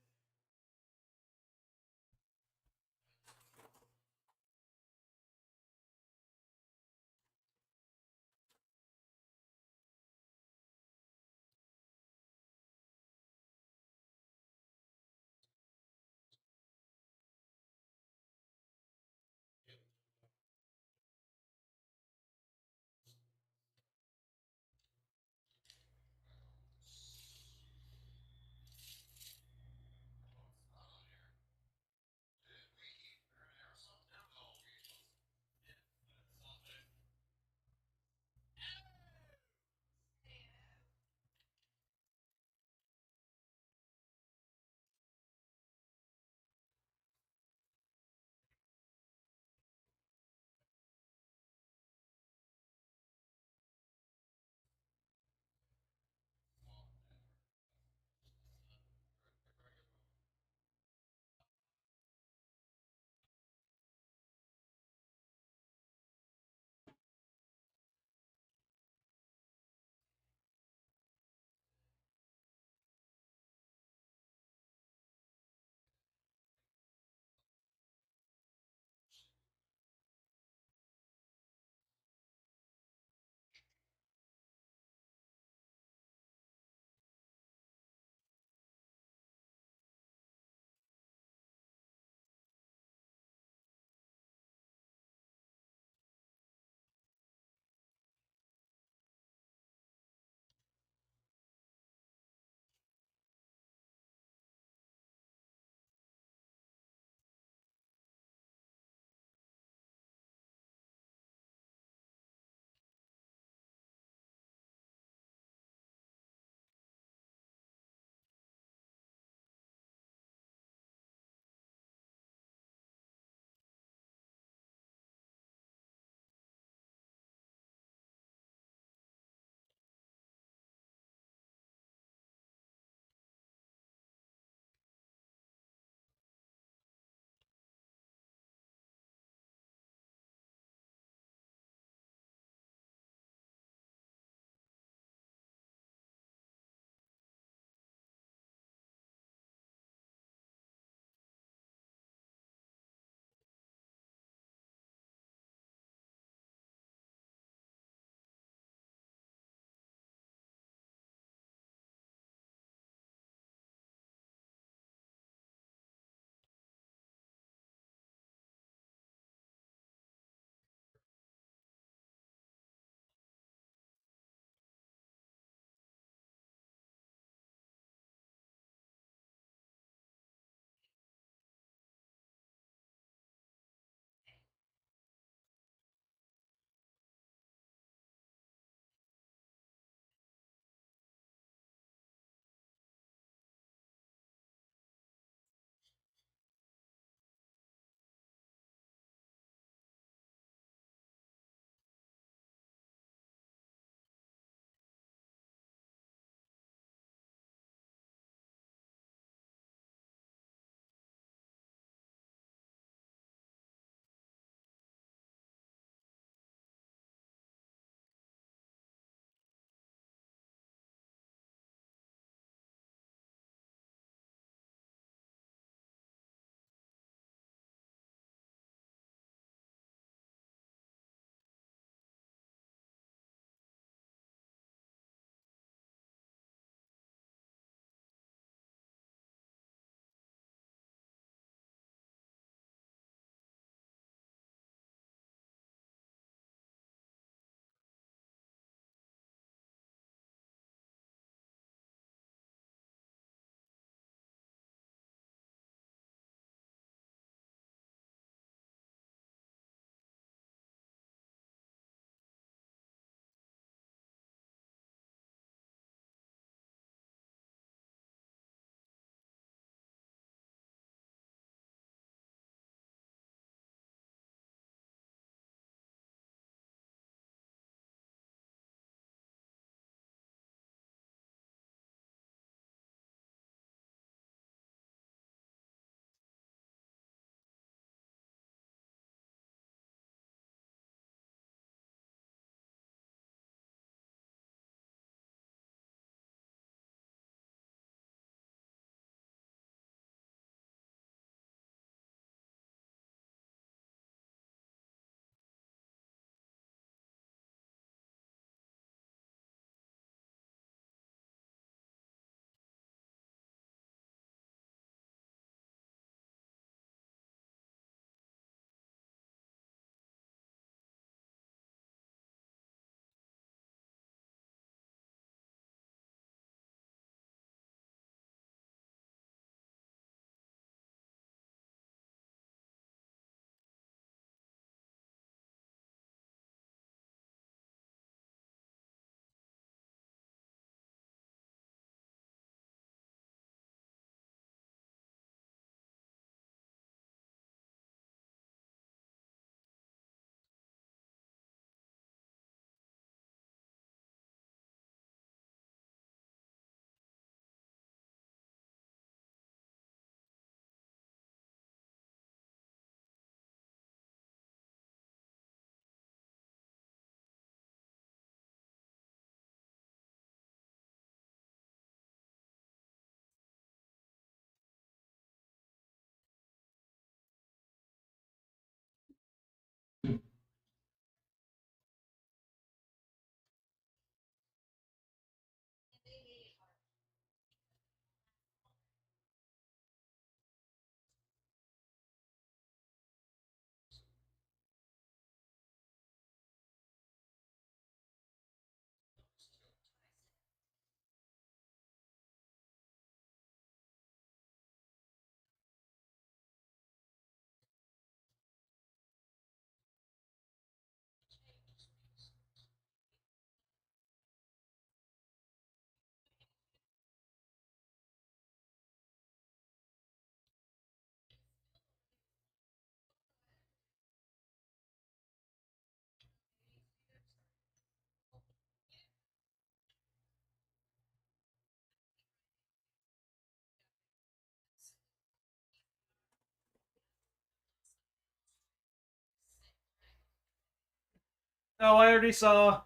Oh, I already saw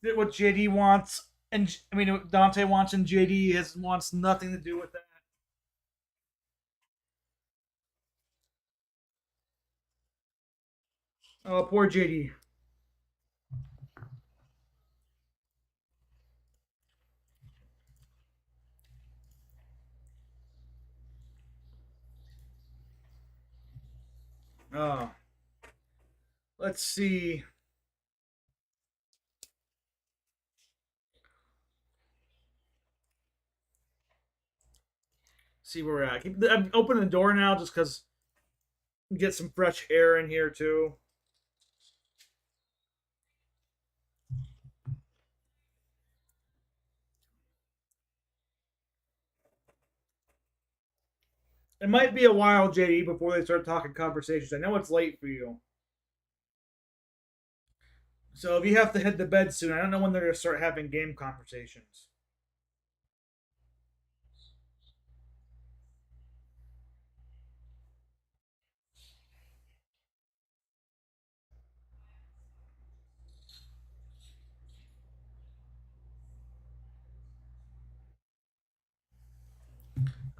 that what JD wants, and I mean what Dante wants, and JD has wants nothing to do with that. Oh, poor JD. Oh, let's see where we're at. I'm opening the door now just because get some fresh air in here too. It might be a while, JD, before they start talking conversations. I know it's late for you. So if you have to head to bed soon, I don't know when they're gonna start having game conversations.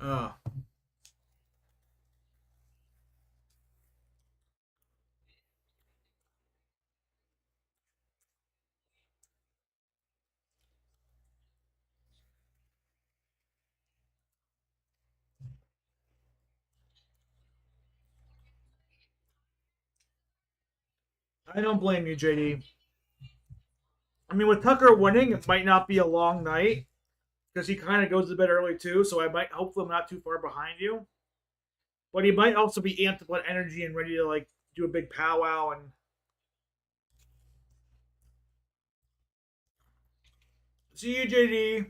Oh, I don't blame you, JD. I mean, with Tucker winning, it might not be a long night because he kind of goes to bed early too. So I might hopefully I'm not too far behind you, but he might also be amped up on energy and ready to like do a big powwow and see you, JD.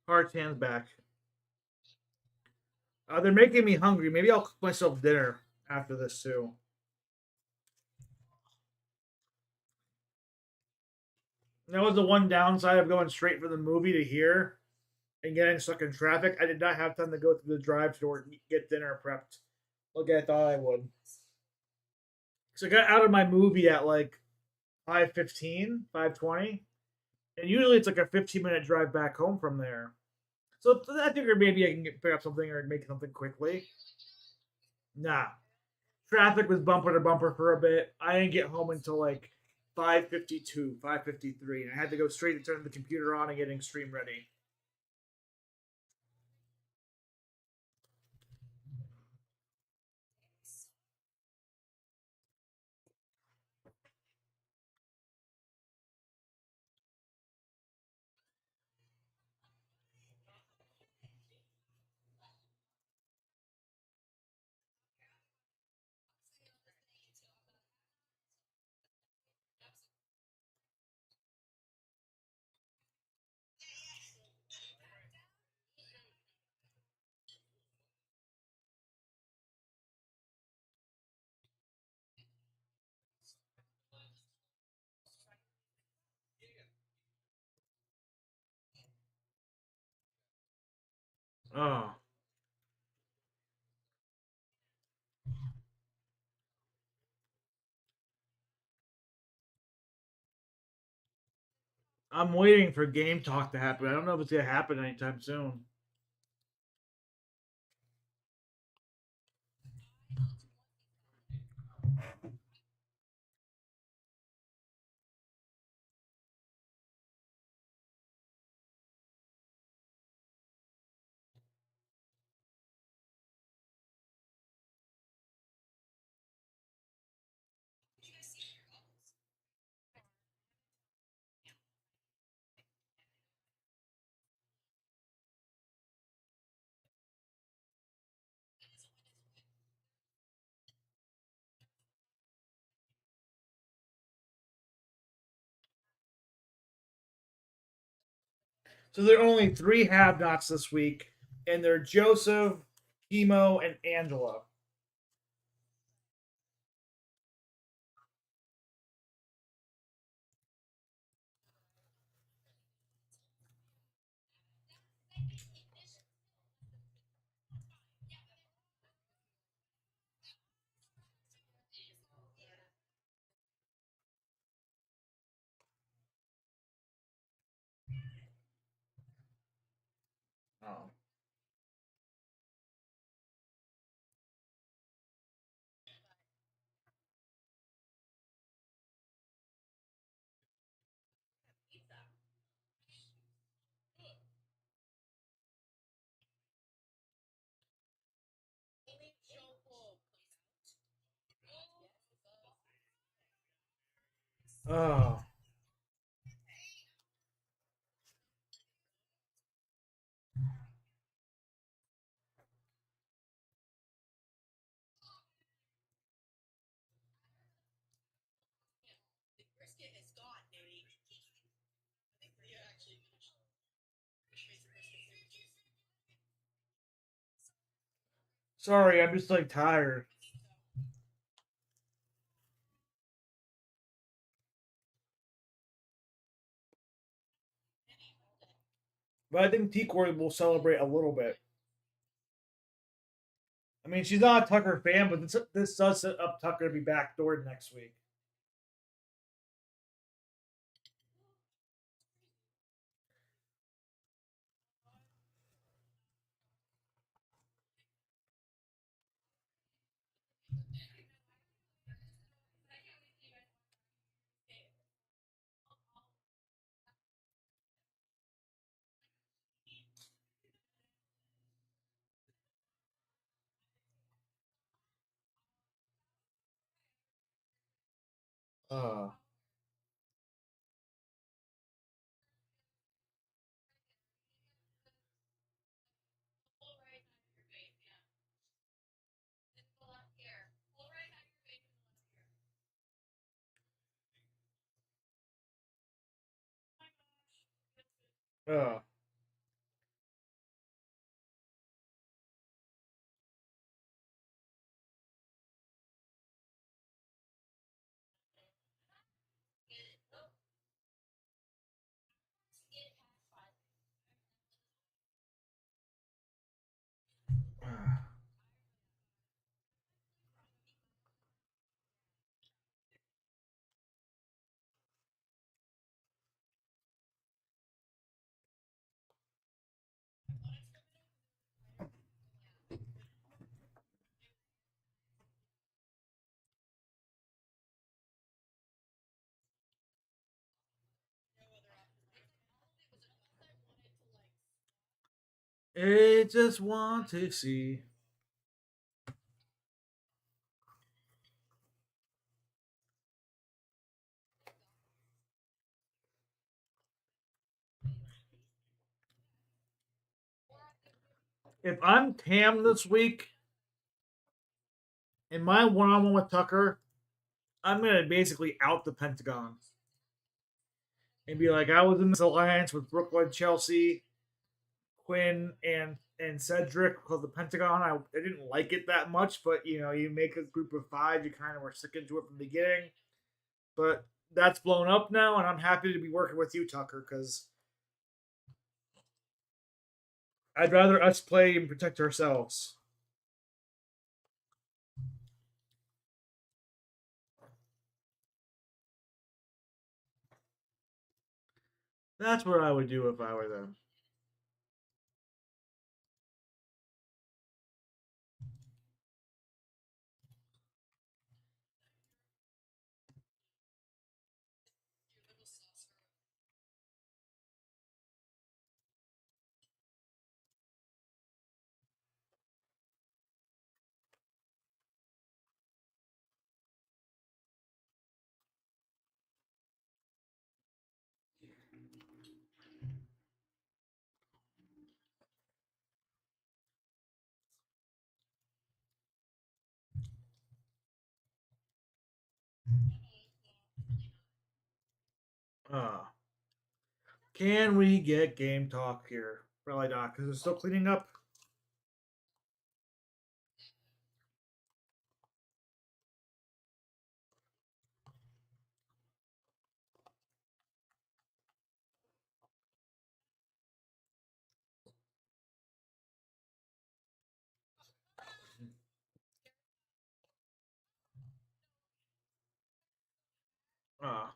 Hearts hands back. They're making me hungry. Maybe I'll cook myself dinner after this too. That was the one downside of going straight from the movie to here and getting stuck in traffic. I did not have time to go through the drive-thru and get dinner prepped like I thought I would. So I got out of my movie at like 5:15, 5:20, and usually it's like a 15-minute drive back home from there. So I figured maybe I can pick up something or make something quickly. Nah, traffic was bumper to bumper for a bit. I didn't get home until like 5:52, 5:53, and I had to go straight to turn the computer on and getting stream ready. Oh, I'm waiting for game talk to happen. I don't know if it's gonna happen anytime soon. So there are only three have-nots this week, and they're Joseph, Chemo, and Angela. Oh. Oh. Sorry, I'm just like tired. But I think T Corey will celebrate a little bit. I mean, she's not a Tucker fan, but this does set up Tucker to be backdoored next week. Uh, uh, I just want to see. If I'm Tam this week in my one-on-one with Tucker, I'm gonna basically out the Pentagon and be like, I was in this alliance with Brooklyn, Chelsea, Quinn, and Cedric called the Pentagon. I didn't like it that much, but you make a group of five, you kind of were sticking to it from the beginning. But that's blown up now, and I'm happy to be working with you, Tucker, because I'd rather us play and protect ourselves. That's what I would do if I were them. Uh, Can we get game talk here? Probably not, because it's still cleaning up. Ah.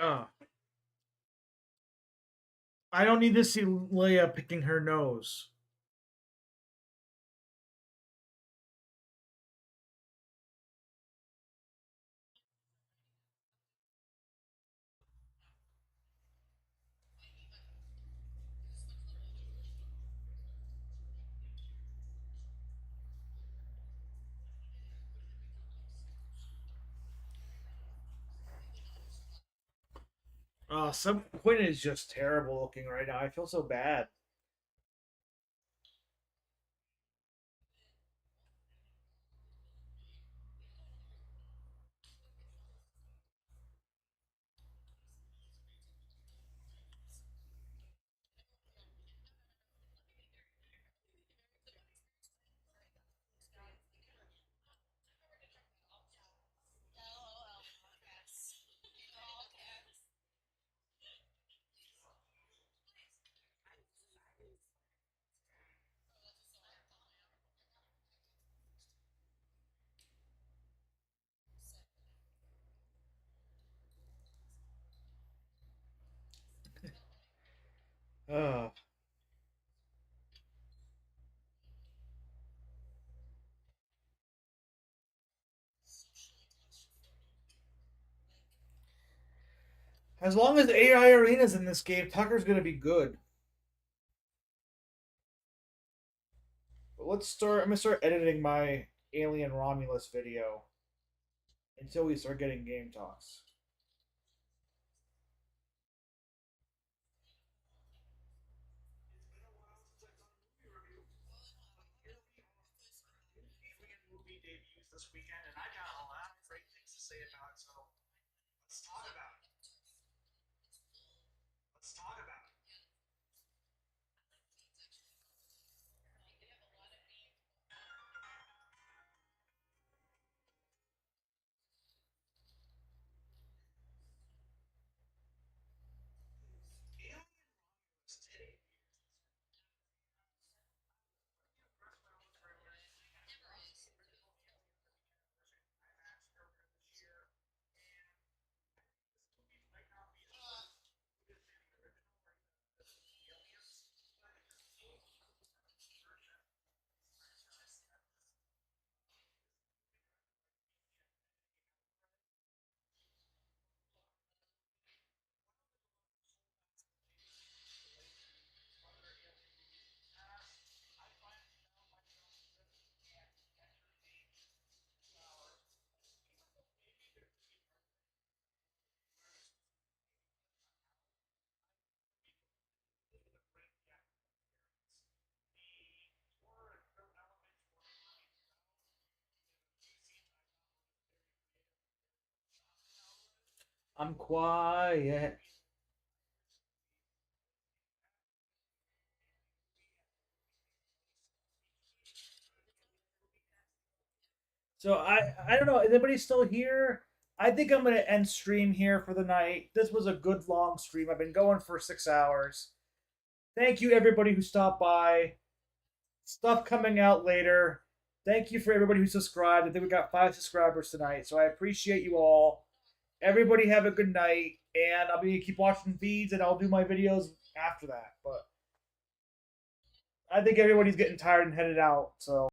Ah. I don't need to see Leia picking her nose. Some Quinn is just terrible looking right now. I feel so bad. Uh, as long as AI Arena's in this game, Tucker's gonna be good. But let's start. I'm gonna start editing my Alien Romulus video until we start getting game talks. Movie debuts this weekend, and I got a lot of great things to say about it. So let's talk about it. Let's talk about it. I'm quiet. So I don't know. Is anybody still here? I think I'm gonna end stream here for the night. This was a good long stream. I've been going for 6 hours. Thank you everybody who stopped by. Stuff coming out later. Thank you for everybody who subscribed. I think we got 5 subscribers tonight, so I appreciate you all. Everybody have a good night, and I'll be keep watching feeds, and I'll do my videos after that. But I think everybody's getting tired and headed out, so.